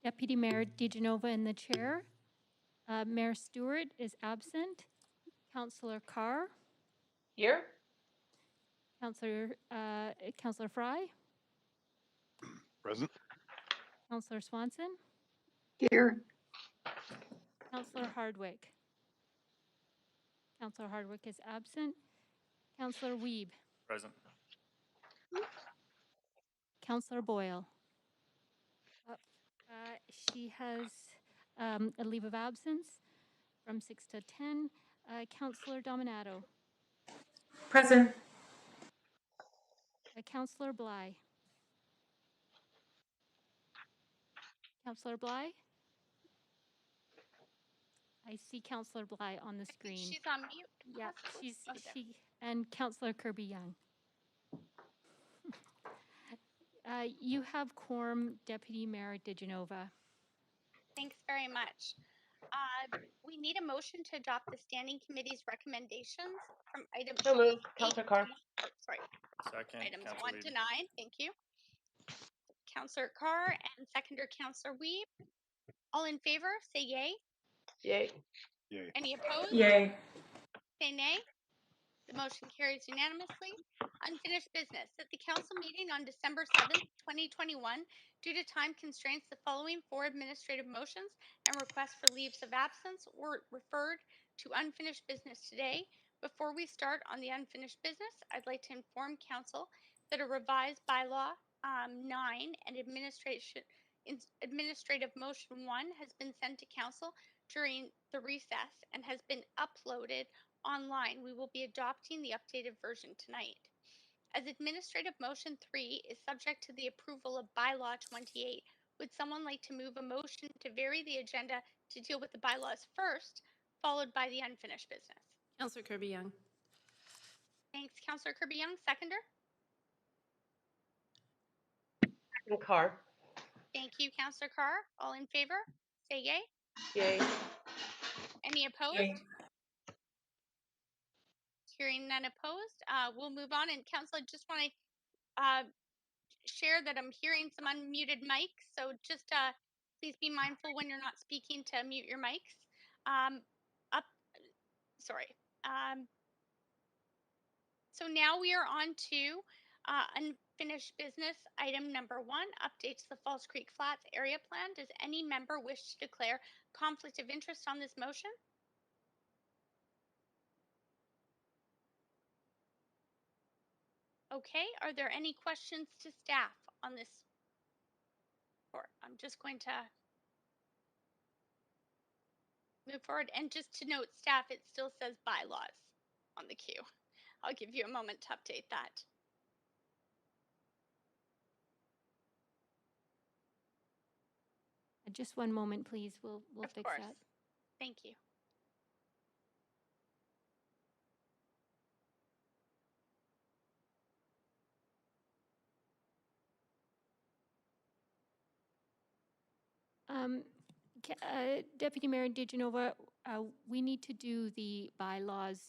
Deputy Mayor DeGenova in the chair. Mayor Stewart is absent. Councillor Carr. Here. Councillor Fry. Present. Councillor Swanson. Here. Councillor Hardwick. Councillor Hardwick is absent. Councillor Wiebe. Present. Councillor Boyle. She has a leave of absence from 6 to 10. Councillor Dominato. Present. Councillor Bligh. Councillor Bligh. I see Councillor Bligh on the screen. She's on mute. Yeah, possibly? she and Councillor Kirby Young. You have quorum, Deputy Mayor DeGenova. Thanks very much. We need a motion to adopt the Standing Committee's recommendations from items. So moved. Councillor Carr. Second. Items Councillor 1 to Wiebe. 9. Thank you. Councillor Carr and seconder Councillor Wiebe. All in favor, say yay. Yay. Yay. Any opposed? Yay. Say nay. The motion carries unanimously. Unfinished business. At the council meeting on December 7th, 2021, due to time constraints, the following 4 administrative motions and requests for leaves of absence were referred to unfinished business today. Before we start on the unfinished business, I'd like to inform council that a revised bylaw 9 and administrative motion 1 has been sent to council during the recess and has been uploaded online. We will be adopting the updated version tonight. As administrative motion 3 is subject to the approval of bylaw 28, would someone like to move a motion to vary the agenda to deal with the bylaws first, followed by the unfinished business? Councillor Kirby Young. Thanks, Councillor Kirby Young. Seconder? Carr. Thank you, Councillor Carr. All in favor, say yay. Yay. Any opposed? Yay. Hearing none opposed, we'll move on. And council, I just want to share that I'm hearing some unmuted mics, so just please be mindful when you're not speaking to mute your mics. So now we are on to unfinished business item number 1, updates to the Falls Creek Flats area plan. Does any member wish to declare conflict of interest on this motion? Okay, are there any questions to staff on this? Or I'm just going to move forward. And just to note, staff, it still says bylaws on the queue. I'll give you a moment to update that. Just one moment, please. We'll Of fix course. that. Thank you. Deputy Mayor DeGenova, we need to do the bylaws.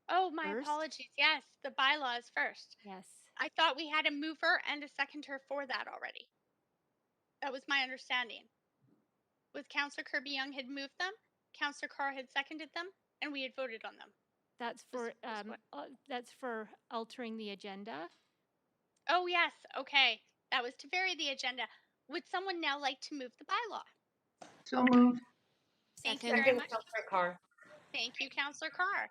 Oh, my first. apologies. Yes, the bylaws first. Yes. I thought we had a mover and a seconder for that already. That was my understanding. With Councillor Kirby Young had moved them, Councillor Carr had seconded them, and we had voted on them. That's for altering the agenda. Oh, yes. Okay. That was to vary the agenda. Would someone now like to move the bylaw? So moved. Thank you very much. Councillor Carr. Thank you, Councillor Carr.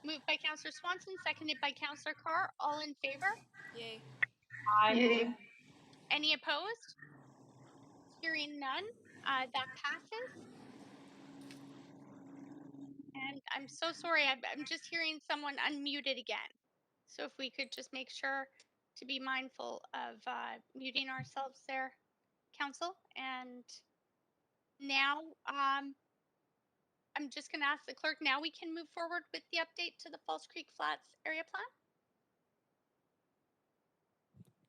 Moved by Councillor Swanson, seconded by Councillor Carr. All in favor? Yay. Aye. Yay. Any opposed? Hearing none, that passes. And I'm so sorry, I'm just hearing someone unmuted again. So if we could just make sure to be mindful of muting ourselves there, Council. And now I'm just going to ask the clerk, now we can move forward with the update to the Falls Creek Flats area plan.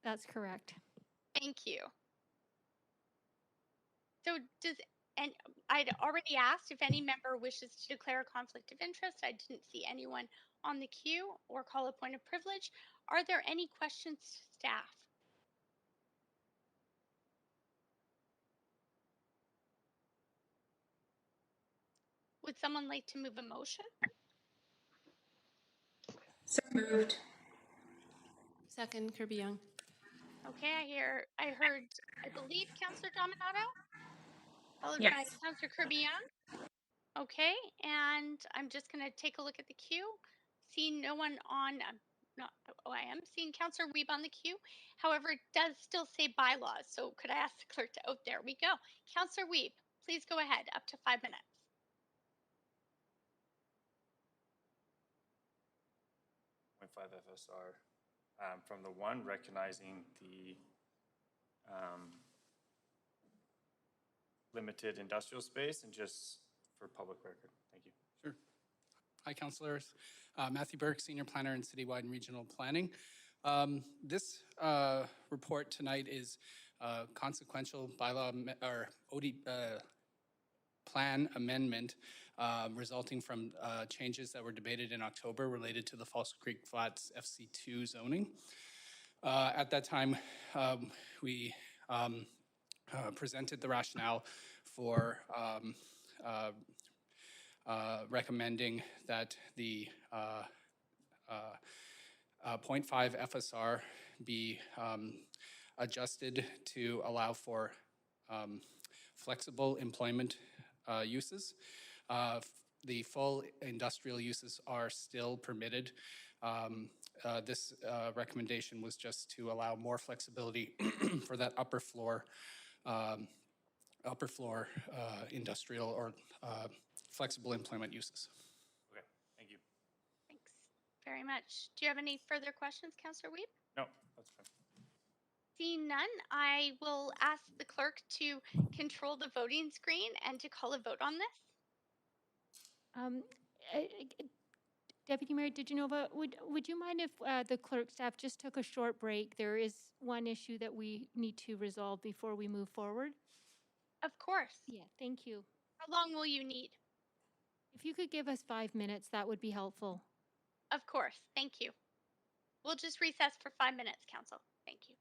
That's correct. Thank you. So does, and I'd already asked if any member wishes to declare a conflict of interest. I didn't see anyone on the queue or call a point of privilege. Are there any questions to staff? Would someone like to move a motion? So moved. Second, Kirby Young. Okay, I heard, I believe Councillor Dominato, followed by Yes. Councillor Kirby Young. Okay, and I'm just going to take a look at the queue. See no one on, not, oh, I am seeing Councillor Weeb on the queue. However, it does still say bylaws. So could I ask the clerk to, oh, there we go. Councillor Weeb, please go ahead, up to 5 minutes. FSR. From the one, recognizing the limited industrial space, and just for public record. Thank you. Sure. Hi, councillors. Matthew Burke, Senior Planner in Citywide and Regional Planning. This report tonight is consequential bylaw or OD plan amendment resulting from changes that were debated in October related to the False Creek Flats FC2 zoning. At that time, we presented the rationale for recommending that the 0.5 FSR be adjusted to allow for flexible employment uses. The full industrial uses are still permitted. This recommendation was just to allow more flexibility for that upper floor industrial or flexible employment uses. Okay, thank you. Thanks very much. Do you have any further questions, Councillor Weeb? No, that's fine. Seeing none, I will ask the clerk to control the voting screen and to call a vote on this. Um, Deputy Mayor Digenova, would you mind if the clerk staff just took a short break? There is one issue that we need to resolve before we move forward. Of course. Yeah, thank you. How long will you need? If you could give us 5 minutes, that would be helpful. Of course. Thank you. We'll just recess for 5 minutes, Council. Thank you.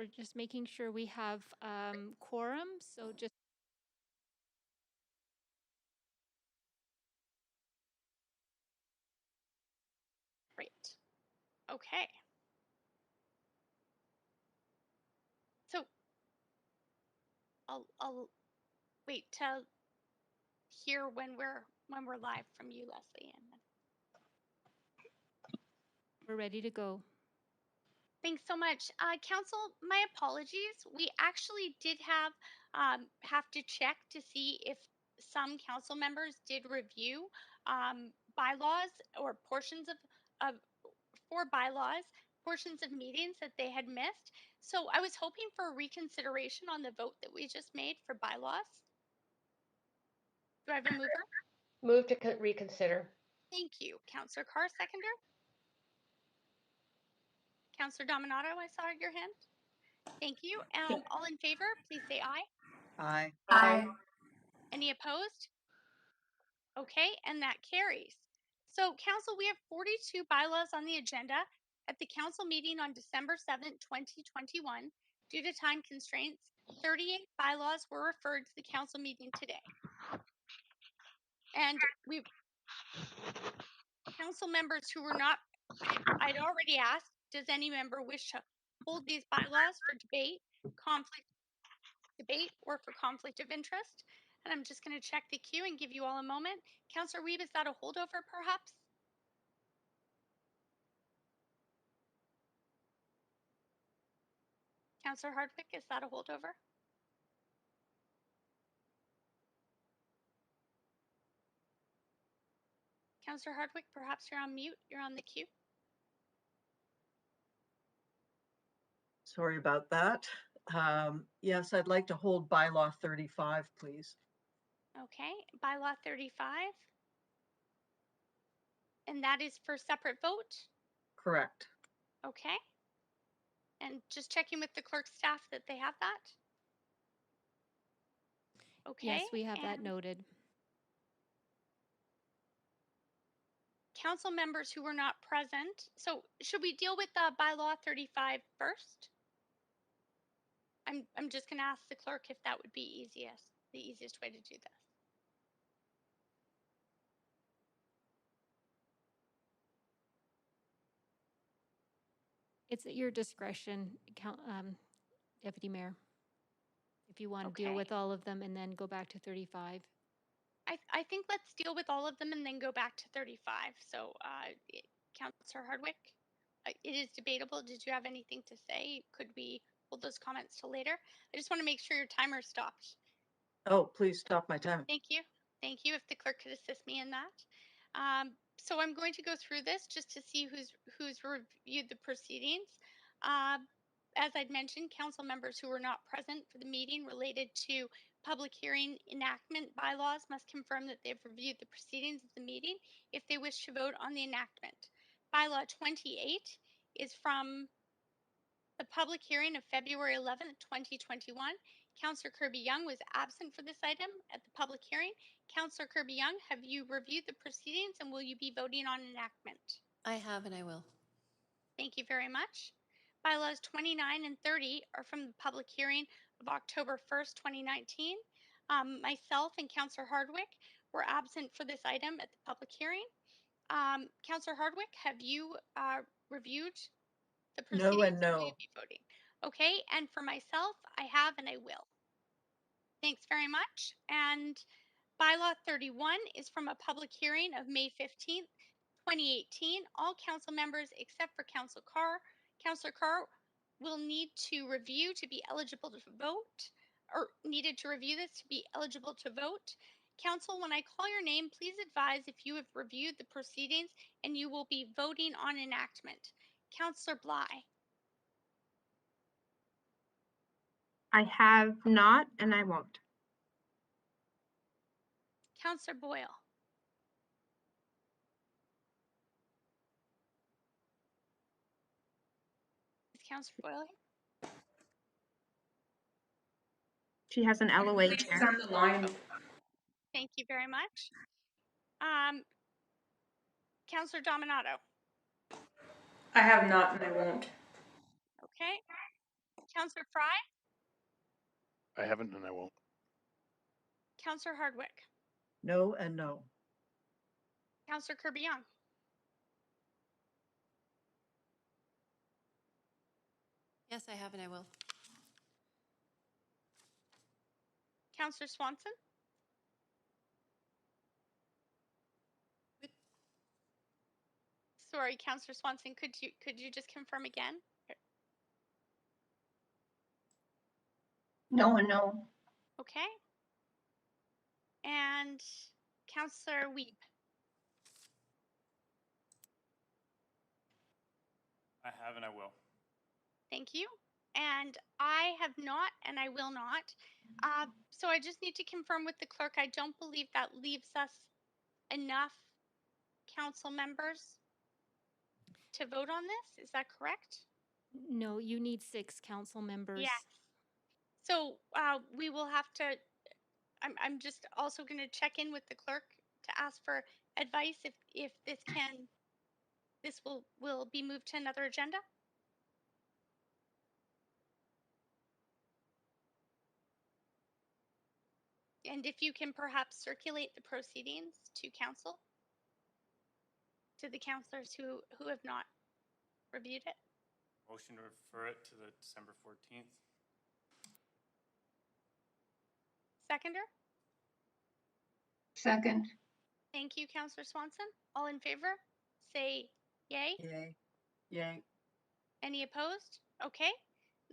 we're just making sure we have quorum. So just Great. Okay. So I'll wait to hear when we're live from you, Leslie. And we're ready to go. thanks so much. Council, my apologies. We actually did have to check to see if some council members did review bylaws or portions of for bylaws, portions of meetings that they had missed. So I was hoping for a reconsideration on the vote that we just made for bylaws. Do I have a mover? Move to reconsider. Thank you. Councillor Carr, seconder. Councillor Dominato, I saw your hand. Thank you. All in favor, please say aye. Aye. Aye. Any opposed? Okay, and that carries. So council, we have 42 bylaws on the agenda at the council meeting on December 7th, 2021. Due to time constraints, 38 bylaws were referred to the council meeting today. And we council members who were not, I'd already asked, does any member wish to hold these bylaws for debate, or for conflict of interest? And I'm just going to check the queue and give you all a moment. Councillor Weeb, is that a holdover perhaps? Councillor Hardwick, is that a holdover? Councillor Hardwick, perhaps you're on mute. You're on the queue. Sorry about that. Yes, I'd like to hold bylaw 35, please. Okay, bylaw 35. And that is for separate vote? Correct. Okay. And just checking with the clerk staff that they have that? Okay. Yes, we have that noted. Council members who were not present. So should we deal with bylaw 35 first? I'm just going to ask the clerk if that would be the easiest way to do this. It's at your discretion, Deputy Mayor, if you want to deal with all of them and then go back to 35. I think let's deal with all of them and then go back to 35. So, Councillor Hardwick, it is debatable. Did you have anything to say? Could we hold those comments till later? I just want to make sure your timer stopped. Oh, please stop my time. Thank you. Thank you. If the clerk could assist me in that. So I'm going to go through this just to see who's reviewed the proceedings. As I'd mentioned, council members who were not present for the meeting related to public hearing enactment bylaws must confirm that they've reviewed the proceedings of the meeting if they wish to vote on the enactment. Bylaw 28 is from the public hearing of February 11th, 2021. Councillor Kirby Young was absent for this item at the public hearing. Councillor Kirby Young, have you reviewed the proceedings and will you be voting on enactment? I have and I will. Thank you very much. Bylaws 29 and 30 are from the public hearing of October 1st, 2019. Myself and Councillor Hardwick were absent for this item at the public hearing. Councillor Hardwick, have you reviewed the proceedings? No and no. Will you be voting? Okay, and for myself, I have and I will. Thanks very much. And bylaw 31 is from a public hearing of May 15th, 2018. All council members except for Councillor Carr will need to review to be eligible to vote, or needed to review this to be eligible to vote. Council, when I call your name, please advise if you have reviewed the proceedings and you will be voting on enactment. Councillor Bligh. I have not, and I won't. Councillor Boyle. Is Councillor Boyle here? She has an LOA, Chair. On the line. Thank you very much. Councillor Dominato. I have not and I won't. Okay. Councillor Fry, I haven't and I won't. Councillor Hardwick, No and no. Councillor Kirby Young, Yes, I have and I will. Councillor Swanson, sorry, Councillor Swanson, could you just confirm again? No and no. Okay. And Councillor Weep. I have and I will. Thank you. And I have not, and I will not. So I just need to confirm with the clerk. I don't believe that leaves us enough council members to vote on this. Is that correct? No, you need 6 council members. Yes. So we will have to, I'm just also going to check in with the clerk to ask for advice if this will be moved to another agenda. And if you can perhaps circulate the proceedings to council, to the councillors who have not reviewed it. Motion to refer it to the December 14th. Seconder? Second. Thank you, Councillor Swanson. All in favor, say yay. Yay. Yay. Any opposed? Okay.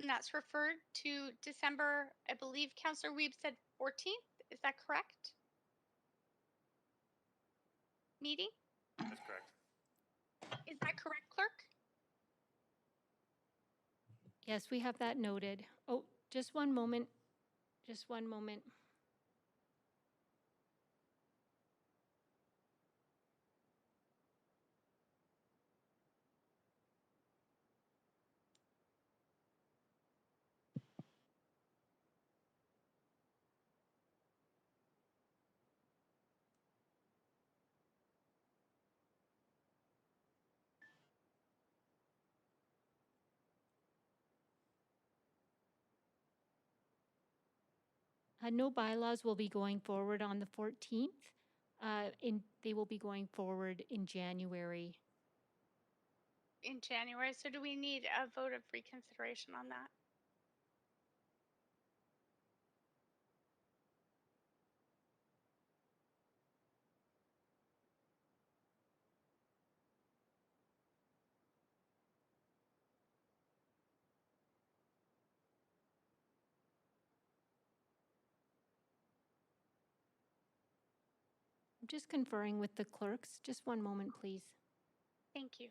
And that's referred to December, I believe Councillor Weeb said 14th. Is that correct? Meeting? That's correct. Is that correct, clerk? Yes, we have that noted. Oh, just one moment. Just one moment. No bylaws will be going forward on the 14th. They will be going forward in January. In January. So do we need a vote of reconsideration on that? I'm just conferring with the clerks. Just one moment, please. Thank you.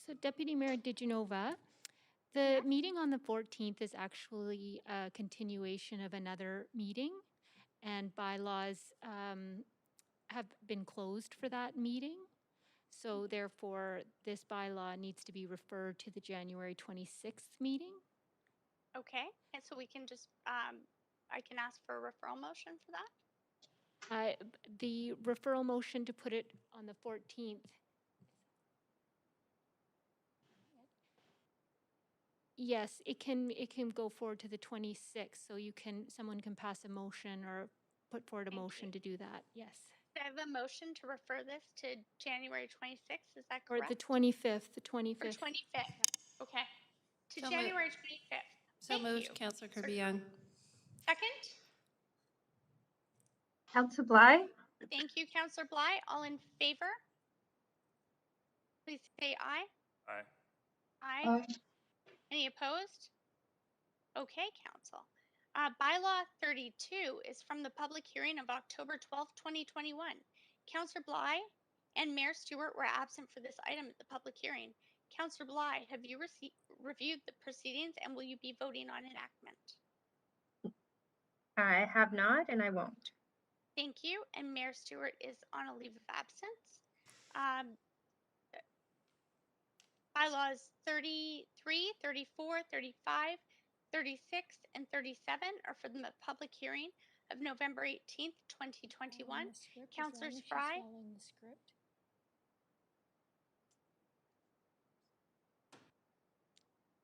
So Deputy Mayor DiGenova, the meeting on the 14th is actually a continuation of another meeting, and bylaws have been closed for that meeting. So therefore, this bylaw needs to be referred to the January 26th meeting. Okay, and so we can just, I can ask for a referral motion for that? The referral motion to put it on the 14th. Yes, it can go forward to the 26th, so someone can pass a motion or put forward a motion to do that, yes. I have a motion to refer this to January 26th, is that Or correct? the 25th, Or 25th, okay. To So January 25th. So Thank moved, you. Councillor Kirby Young. Second? Councillor Bligh? Thank you, Councillor Bligh. All in favor? Please say aye. Aye. Aye. Any opposed? Okay, Council. Bylaw 32 is from the public hearing of October 12th, 2021. Councillor Bligh and Mayor Stewart were absent for this item at the public hearing. Councillor Bligh, have you reviewed the proceedings and will you be voting on enactment? I have not and I won't. Thank you. And Mayor Stewart is on a leave of absence. Bylaws 33, 34, 35, 36, and 37 are for the public hearing of November 18th, 2021. Councillors Fry. Following the script.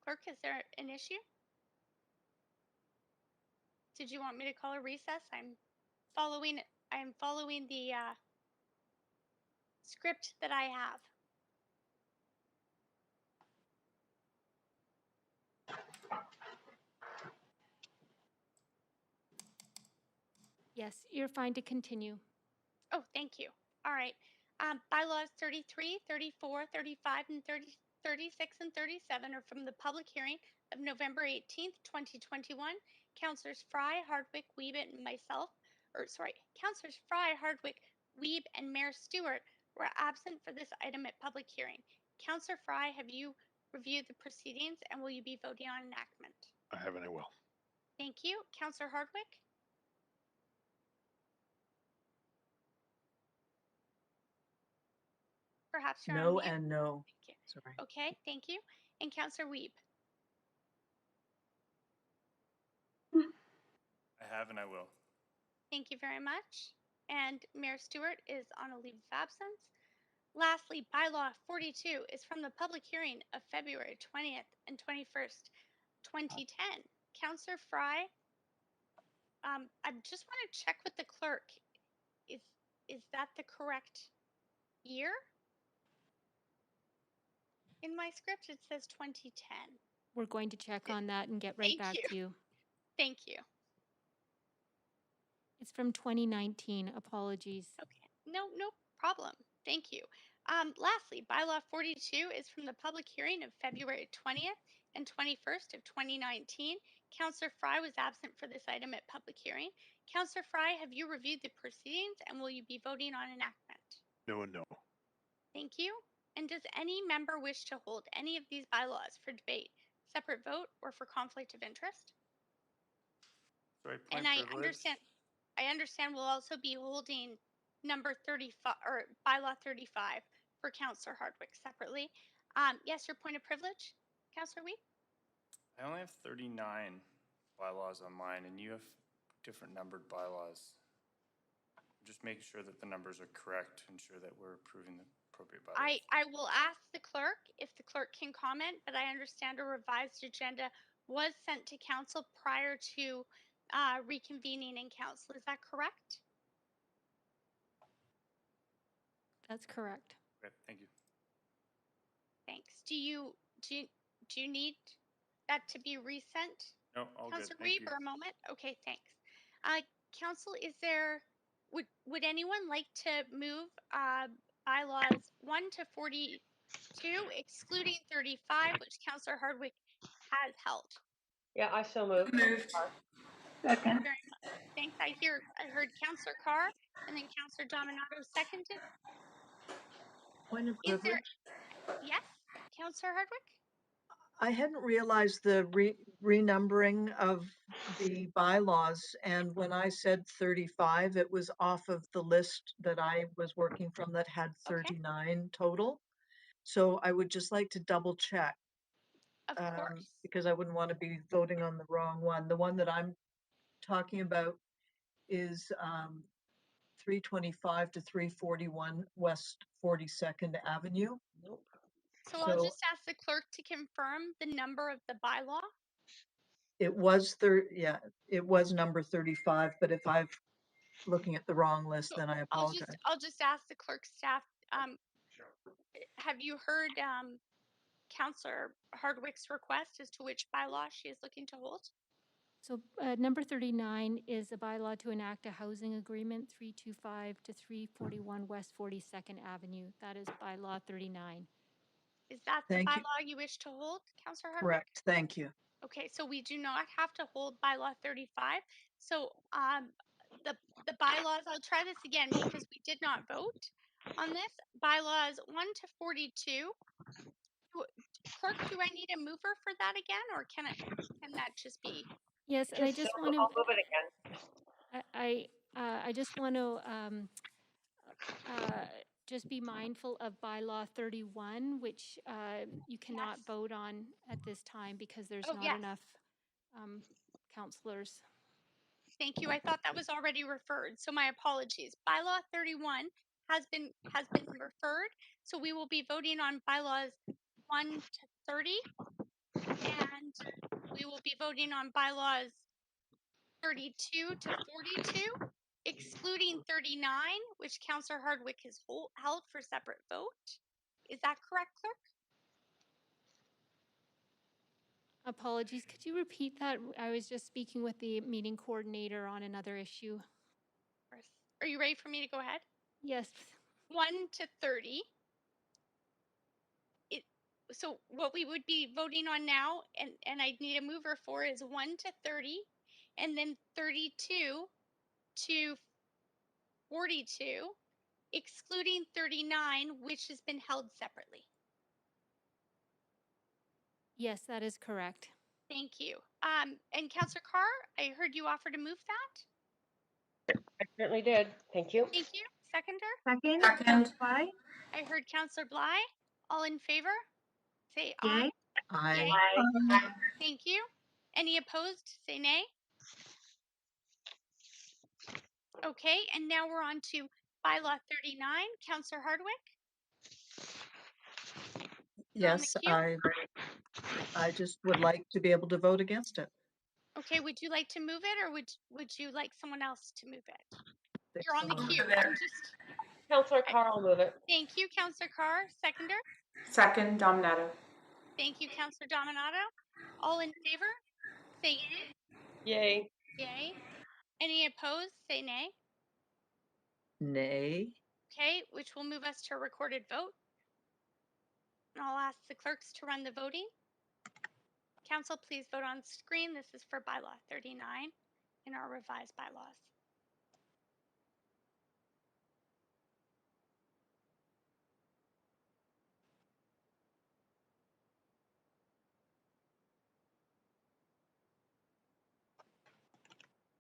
Clerk, is there an issue? Did you want me to call a recess? I'm following the script that I have. Yes, you're fine to continue. Oh, thank you. All right. Bylaws 33, 34, 35, and 36, and 37 are from the public hearing of November 18th, 2021. Councillors Fry, Hardwick, Weeb, and Councillors Fry, Hardwick, Weeb, and Mayor Stewart were absent for this item at public hearing. Councillor Fry, have you reviewed the proceedings and will you be voting on enactment? I have and I will. Thank you. Councillor Hardwick? Perhaps you're on No mute. and no. Thank you. Sorry. Okay, thank you. And Councillor Weeb? I have and I will. Thank you very much. And Mayor Stewart is on a leave of absence. Lastly, bylaw 42 is from the public hearing of February 20th and 21st, 2010. Councillor Fry, I just want to check with the clerk. Is that the correct year? In my script, it says 2010. We're going to check on that and get right back to you. Thank you. It's from 2019. Apologies. Okay, no problem. Thank you. Lastly, bylaw 42 is from the public hearing of February 20th and 21st of 2019. Councillor Fry was absent for this item at public hearing. Councillor Fry, have you reviewed the proceedings and will you be voting on enactment? No and no. Thank you. And does any member wish to hold any of these bylaws for debate, separate vote, or for conflict of interest? Sorry, And point privilege. I understand we'll also be holding number 35 or bylaw 35 for Councillor Hardwick separately. Yes, your point of privilege, Councillor Weed? I only have 39 bylaws on mine and you have different numbered bylaws. Just make sure that the numbers are correct to ensure that we're approving the appropriate bylaws. I will ask the clerk if the clerk can comment, but I understand a revised agenda was sent to council prior to reconvening in council. Is that correct? That's correct. Okay, thank you. Thanks. Do you need that to be resent? No, all good. Councillor Thank Reed, you. for a moment. Okay, thanks. Council, would anyone like to move bylaws 1 to 42, excluding 35, which Councillor Hardwick has held? Yeah, I so moved. Thank you very much. Thanks. I heard Councillor Carr and then Councillor Dominato seconded. Point of Is there, privilege. yes, Councillor Hardwick? I hadn't realized the renumbering of the bylaws, and when I said 35, it was off of the list that I was working from that had 39 total. So I would just like to double check. Of course. Because I wouldn't want to be voting on the wrong one. The one that I'm talking about is 325 to 341 West 42nd Avenue. So I'll just ask the clerk to confirm the number of the bylaw. It was it was number 35, but if I'm looking at the wrong list, then I apologize. I'll just ask the clerk staff, have you heard Councillor Hardwick's request as to which bylaw she is looking to hold? So number 39 is a bylaw to enact a housing agreement, 325 to 341 West 42nd Avenue. That is bylaw 39. Is that the Thank you. bylaw you wish to hold, Councillor Hardwick? Correct. Thank you. Okay, so we do not have to hold bylaw 35. So the bylaws, I'll try this again because we did not vote on this. Bylaws 1 to 42. Clerk, do I need a mover for that again, or can that just be? Yes, and I just want to. I'll move it again. I just want to just be mindful of bylaw 31, which you cannot vote on at this time because there's not enough councillors. Thank you. I thought that was already referred, so my apologies. Bylaw 31 has been referred, so we will be voting on bylaws 1 to 30, and we will be voting on bylaws 32 to 42, excluding 39, which Councillor Hardwick has held for separate vote. Is that correct, clerk? Apologies, could you repeat that? I was just speaking with the meeting coordinator on another issue. Are you ready for me to go ahead? Yes. 1 to 30. So what we would be voting on now, and I need a mover for, is 1 to 30, and then 32 to 42, excluding 39, which has been held separately. Yes, that is correct. Thank you. And Councillor Carr, I heard you offer to move that. I certainly did. Thank you. Thank you. Seconder? Second. Bye. I heard Councillor Bligh. All in favor? Say Yay. aye. Aye. Yay. Aye. Thank you. Any opposed? Say nay. Okay, and now we're on to bylaw 39. Councillor Hardwick? Yes, I just would like to be able to vote against it. Okay, would you like to move it, or would you like someone else to move it? You're on the queue. Councillor Carr will move it. Thank you, Councillor Carr. Seconder? Second, Dominato. Thank you, Councillor Dominato. All in favor? Say yay. Yay. Yay. Any opposed? Say nay. Nay. Okay, which will move us to a recorded vote. And I'll ask the clerks to run the voting. Council, please vote on screen. This is for bylaw 39 in our revised bylaws.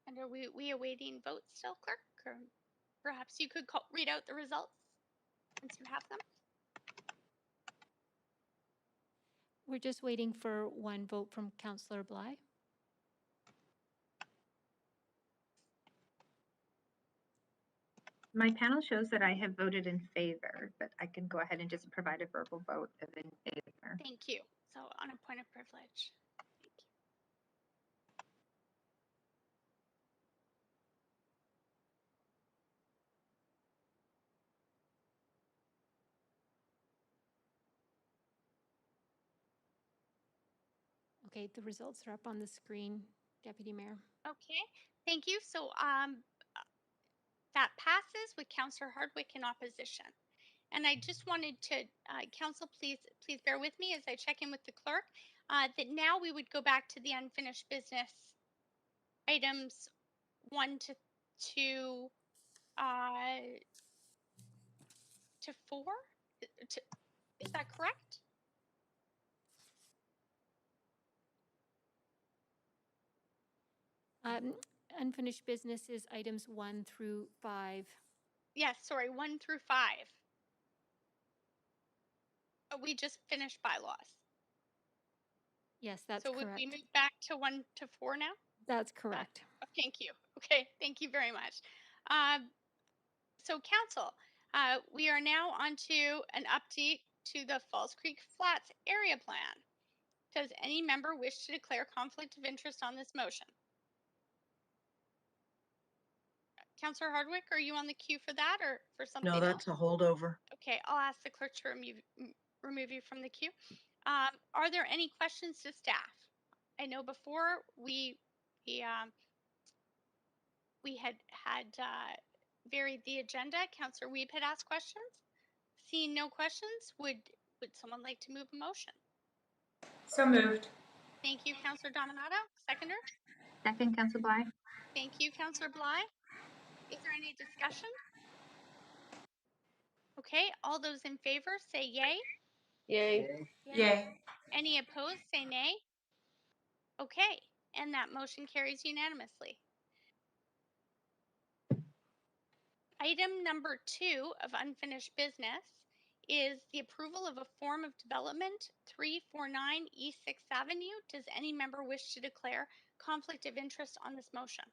And are we awaiting votes still, clerk? Or perhaps you could read out the results since you have them. We're just waiting for one vote from Councillor Bligh. My panel shows that I have voted in favor, but I can go ahead and just provide a verbal vote of in favor. Thank you. So on a point of privilege. Thank you. Okay, the results are up on the screen, Deputy Mayor. Okay, thank you. So that passes with Councillor Hardwick in opposition. And I just wanted to, Council, please bear with me as I check in with the clerk, that now we would go back to the unfinished business items 1 to 4. Is that correct? Unfinished business is items 1 through 5. Yes, sorry, 1 through 5. We just finished bylaws. Yes, that's So would correct. we move back to 1 to 4 now? That's correct. Thank you. Okay, thank you very much. So council, we are now on to an update to the Falls Creek Flats area plan. Does any member wish to declare conflict of interest on this motion? Councillor Hardwick, are you on the queue for that or for something No, else? that's a holdover. Okay, I'll ask the clerk to remove you from the queue. Are there any questions to staff? I know before we had varied the agenda. Councillor Weeb had asked questions. Seeing no questions, would someone like to move a motion? So moved. Thank you, Councillor Dominato. Seconder? Second, Councillor Bligh. Thank you, Councillor Bligh. Is there any discussion? Okay, all those in favor say yay. Yay. Yay. Any opposed say nay. Okay, and that motion carries unanimously. Item number 2 of unfinished business is the approval of a form of development 349 East 6th Avenue. Does any member wish to declare conflict of interest on this motion?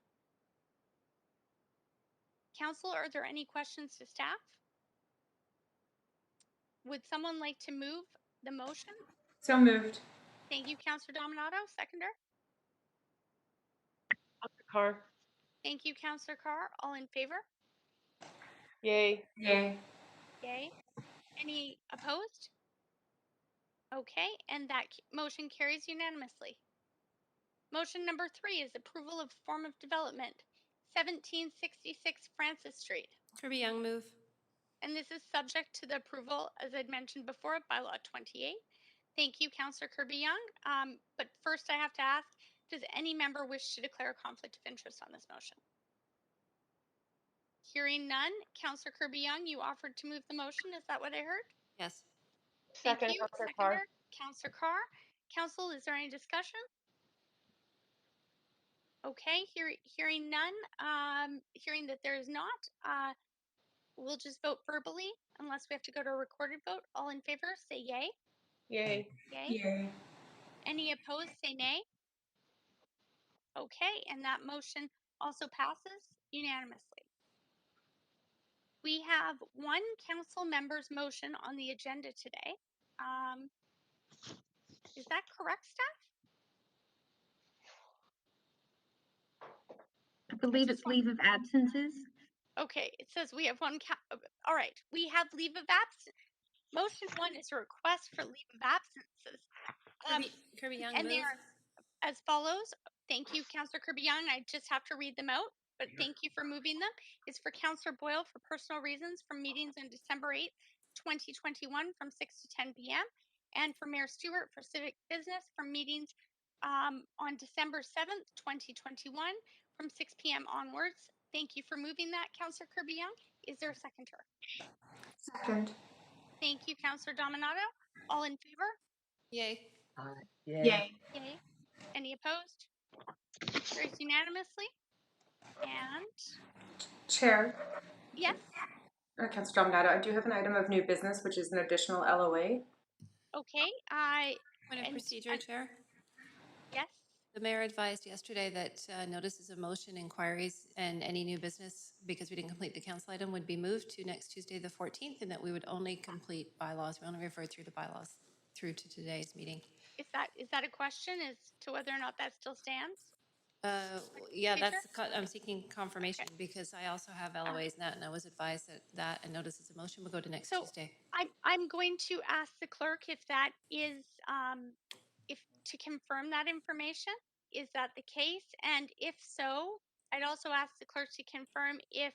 Council, are there any questions to staff? Would someone like to move the motion? So moved. Thank you, Councillor Dominato. Seconder? Carr. Thank you, Councillor Carr. All in favor? Yay. Yay. Yay. Any opposed? Okay, and that motion carries unanimously. Motion number 3 is approval of form of development, 1766 Francis Street. Kirby Young, move. And this is subject to the approval, as I'd mentioned before, of bylaw 28. Thank you, Councillor Kirby Young. But first I have to ask, does any member wish to declare a conflict of interest on this motion? Hearing none, Councillor Kirby Young, you offered to move the motion. Is that what I heard? Yes. Thank Second, you. Councillor Seconder, Carr. Councillor Carr. Council, is there any discussion? Okay, hearing none, hearing that there is not, we'll just vote verbally unless we have to go to a recorded vote. All in favor, say yay. Yay. Yay. Yay. Any opposed, say nay. Okay, and that motion also passes unanimously. We have one council member's motion on the agenda today. Is that correct, staff? I believe it's leave of absences. Okay, it says we have one. All right, we have leave of absence. Motion 1 is a request for leave of absences. Kirby Young, And they move. are as follows. Thank you, Councillor Kirby Young. I just have to read them out, but thank you for moving them. It's for Councillor Boyle for personal reasons from meetings on December 8th, 2021 from 6 to 10 p.m. and for Mayor Stewart for civic business from meetings on December 7th, 2021 from 6 p.m. onwards. Thank you for moving that, Councillor Kirby Young. Is there a seconder? Second. Thank you, Councillor Dominato. All in favor? Yay. Yay. Yay. Any opposed? Carries unanimously. And Chair. yes, Councillor Dominato, I do have an item of new business, which is an additional LOA. okay. Point of procedure, Chair. Yes. The mayor advised yesterday that notices of motion, inquiries, and any new business, because we didn't complete the council item, would be moved to next Tuesday, the 14th, and that we would only complete bylaws. We only refer through the bylaws through to today's meeting. Is that a question as to whether or not that still stands? Yeah, I'm seeking confirmation because I also have LOAs and that, and I was advised that and notices of motion will go to next Tuesday. I'm going to ask the clerk if that is, if to confirm that information. Is that the case? And if so, I'd also ask the clerk to confirm if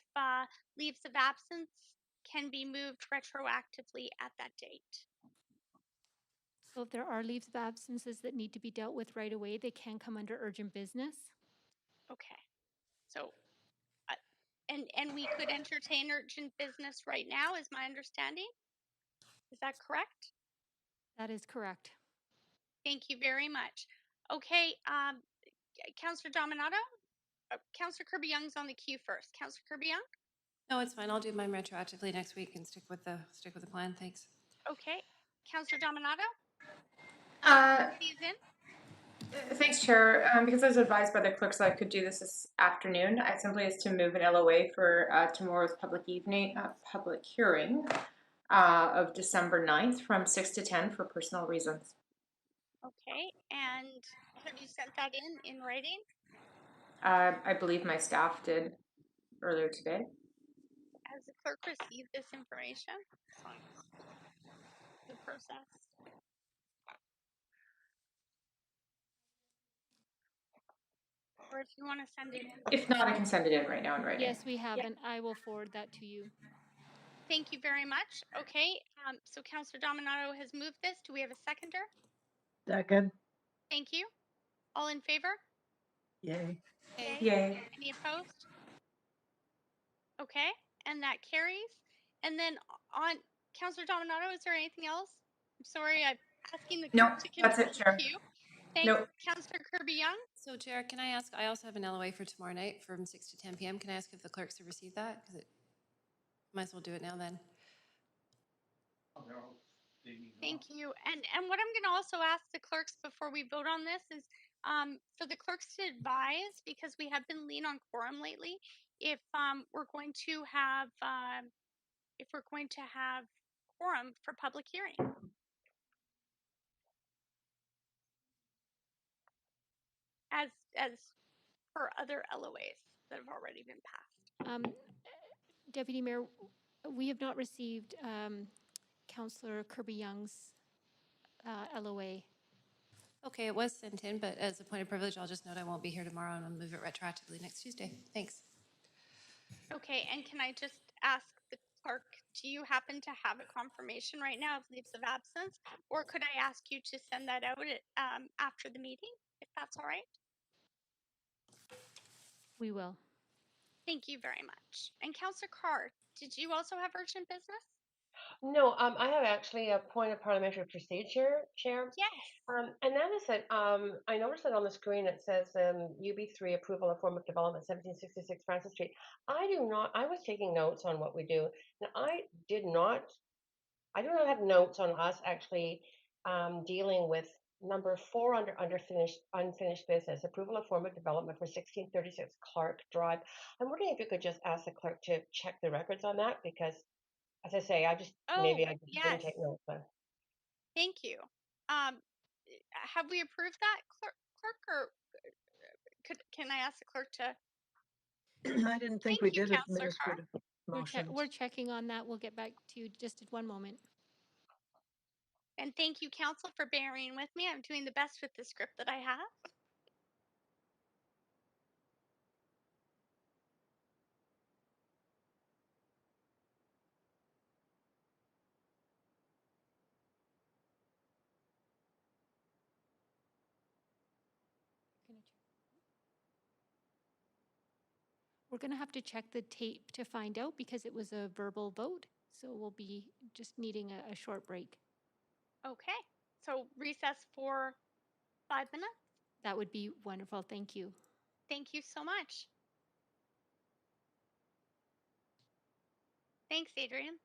leaves of absence can be moved retroactively at that date. So if there are leaves of absences that need to be dealt with right away, they can come under urgent business. Okay. So, and we could entertain urgent business right now, is my understanding. Is that correct? That is correct. Thank you very much. Okay, Councillor Dominato? Councillor Kirby Young's on the queue first. Councillor Kirby Young? No, it's fine. I'll do mine retroactively next week and stick with the plan. Thanks. Okay. Councillor Dominato? Uh, He's in. Thanks, Chair. Because I was advised by the clerks that I could do this afternoon, I simply asked to move an LOA for tomorrow's public hearing of December 9th from 6 to 10 for personal reasons. Okay. And have you sent that in writing? I believe my staff did earlier today. Has the clerk received this information? As long as the process. Or if you want to send it in. If not, I can send it in right now in writing. Yes, we have, and I will forward that to you. Thank you very much. Okay, so Councillor Dominato has moved this. Do we have a seconder? Second. Thank you. All in favor? Yay. Yay. Yay. Any opposed? Okay, and that carries. And then on Councillor Dominato, is there anything else? I'm sorry, I'm asking the No, clerk to that's control it, the Chair. queue. Thanks, Nope. Councillor Kirby Young. So, Chair, can I ask? I also have an LOA for tomorrow night from 6 to 10 p.m. Can I ask if the clerks have received that? Because it might as well do it now then. Thank you. And what I'm going to also ask the clerks before we vote on this is for the clerks to advise, because we have been lean on quorum lately, if we're going to have quorum for public hearing, as per other LOAs that have already been passed. Deputy Mayor, we have not received Councillor Kirby Young's LOA. Okay, it was sent in, but as a point of privilege, I'll just note I won't be here tomorrow and I'll move it retroactively next Tuesday. Thanks. Okay, and can I just ask the clerk, do you happen to have a confirmation right now of leaves of absence? Or could I ask you to send that out after the meeting, if that's all right? We will. Thank you very much. And Councillor Carr, did you also have urgent business? No, I have actually a point of parliamentary procedure, Chair. Yes. And that is that I noticed that on the screen it says UB3 approval of form of development 1766 Francis Street. I was taking notes on what we do. And I do not have notes on us actually dealing with number 4 under unfinished business, approval of form of development for 1636 Clark Drive. I'm wondering if you could just ask the clerk to check the records on that, because as I say, maybe I just didn't Yes. take notes. But Thank you. Have we approved that, clerk, or can I ask the clerk to? I didn't think we did Councillor Carr. administrative motions. We're checking on that. We'll get back to you just in one moment. And thank you, Council, for bearing with me. I'm doing the best with the script that I have. We're going to have to check the tape to find out because it was a verbal vote. So we'll be just needing a short break. Okay, so recess for 5 minutes. That would be wonderful. Thank you. Thank you so much. Thanks, Adriane.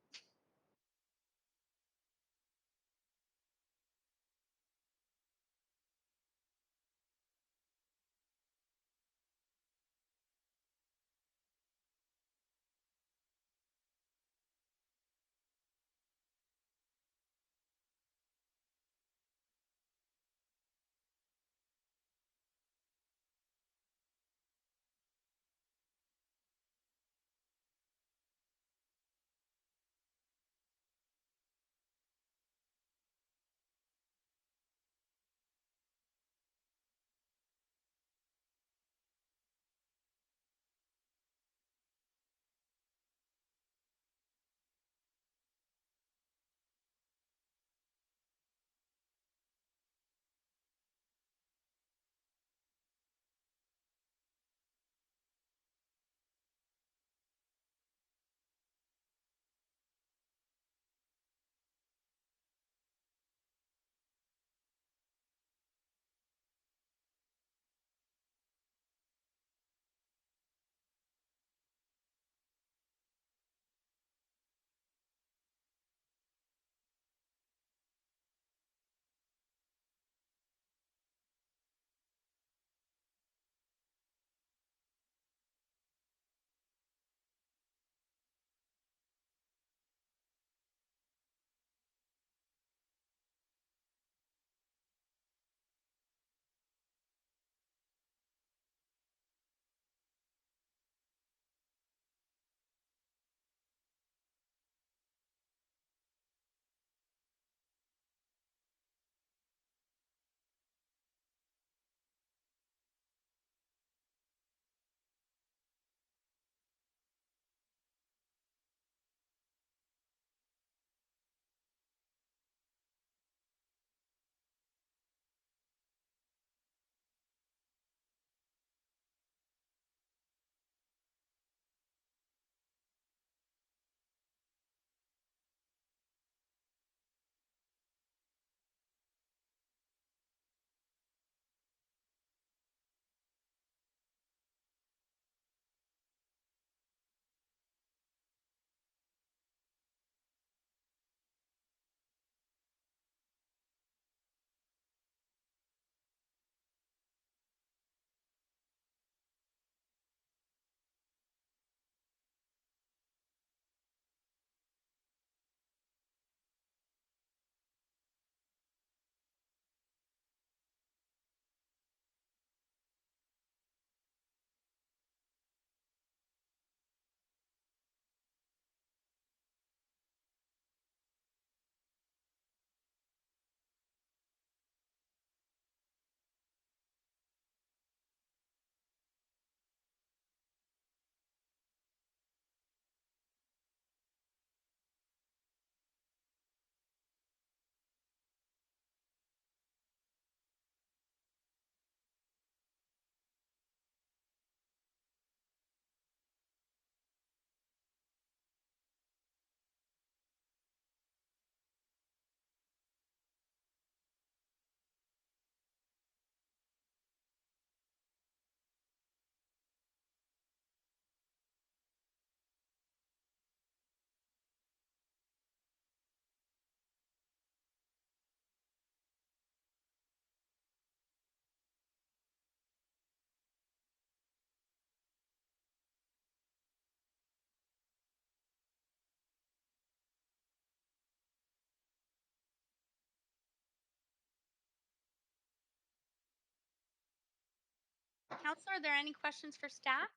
Councillor, are there any questions for staff?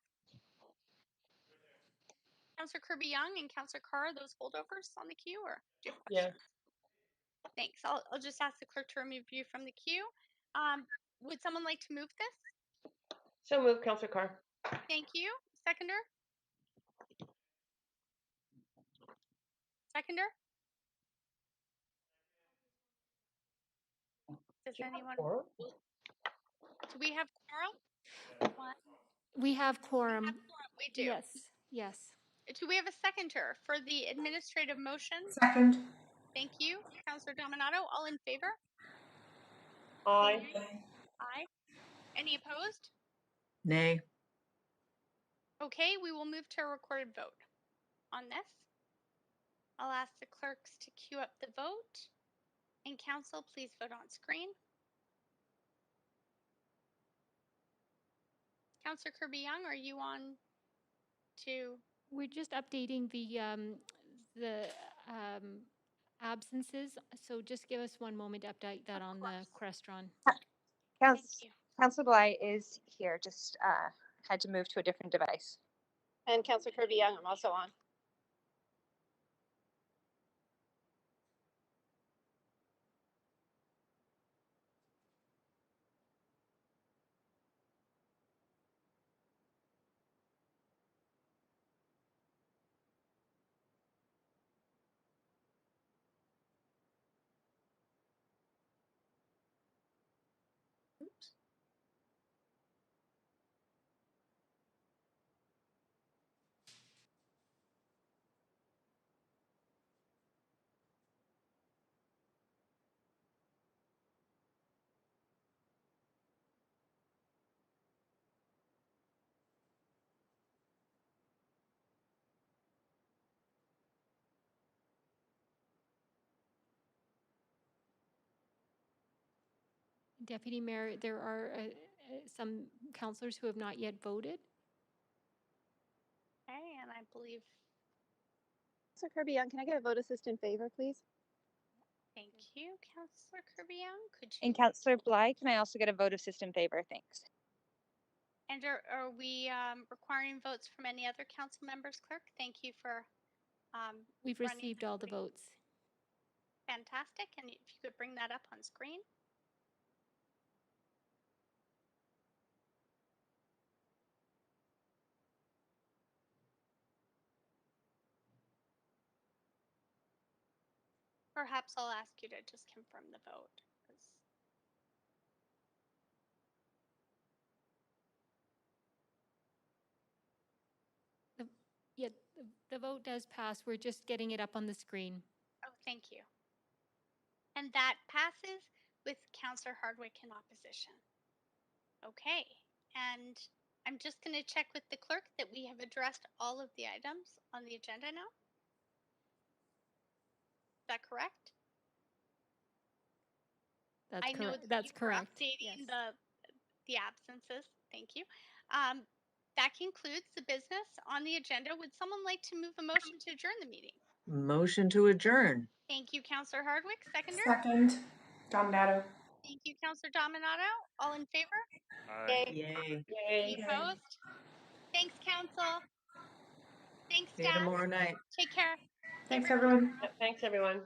Councillor Kirby Young and Councillor Carr, are those holdovers on the queue, or do you have questions? Yes. Thanks. I'll just ask the clerk to remove you from the queue. Would someone like to move this? So move, Councillor Carr. Thank you. Seconder? Seconder? Does anyone? Do we have quorum? One. We have quorum. We do. Yes, yes. Do we have a seconder for the administrative motion? Second. Thank you. Councillor Dominato, all in favor? Aye. Aye. Any opposed? Nay. Okay, we will move to a recorded vote on this. I'll ask the clerks to queue up the vote. And council, please vote on screen. Councillor Kirby Young, are you on to? We're just updating the absences, so just give us one moment to update that on the Crestron. Councillor Bligh is here, just had to move to a different device. And Councillor Kirby Young, I'm also on. Deputy Mayor, there are some councillors who have not yet voted. Okay, and I believe. Councillor Kirby Young, can I get a vote assist in favor, please? Thank you, Councillor Kirby Young. Could you? And Councillor Bligh, can I also get a vote of system favor? Thanks. And are we requiring votes from any other council members, clerk? Thank you for. We've received all the votes. Fantastic. And if you could bring that up on screen. Perhaps I'll ask you to just confirm the vote. The vote does pass. We're just getting it up on the screen. Oh, thank you. And that passes with Councillor Hardwick in opposition. Okay, and I'm just going to check with the clerk that we have addressed all of the items on the agenda now. Is that correct? That's correct. I know that That's you were correct. updating the absences. Thank you. That concludes the business on the agenda. Would someone like to move a motion to adjourn the meeting? Motion to adjourn. Thank you, Councillor Hardwick. Seconder? Second. Dominato. Thank you, Councillor Dominato. All in favor? Aye. Yay. Any opposed? Thanks, Council. Thanks, See you staff. tomorrow night. Take care. Thanks, everyone. Thanks, everyone.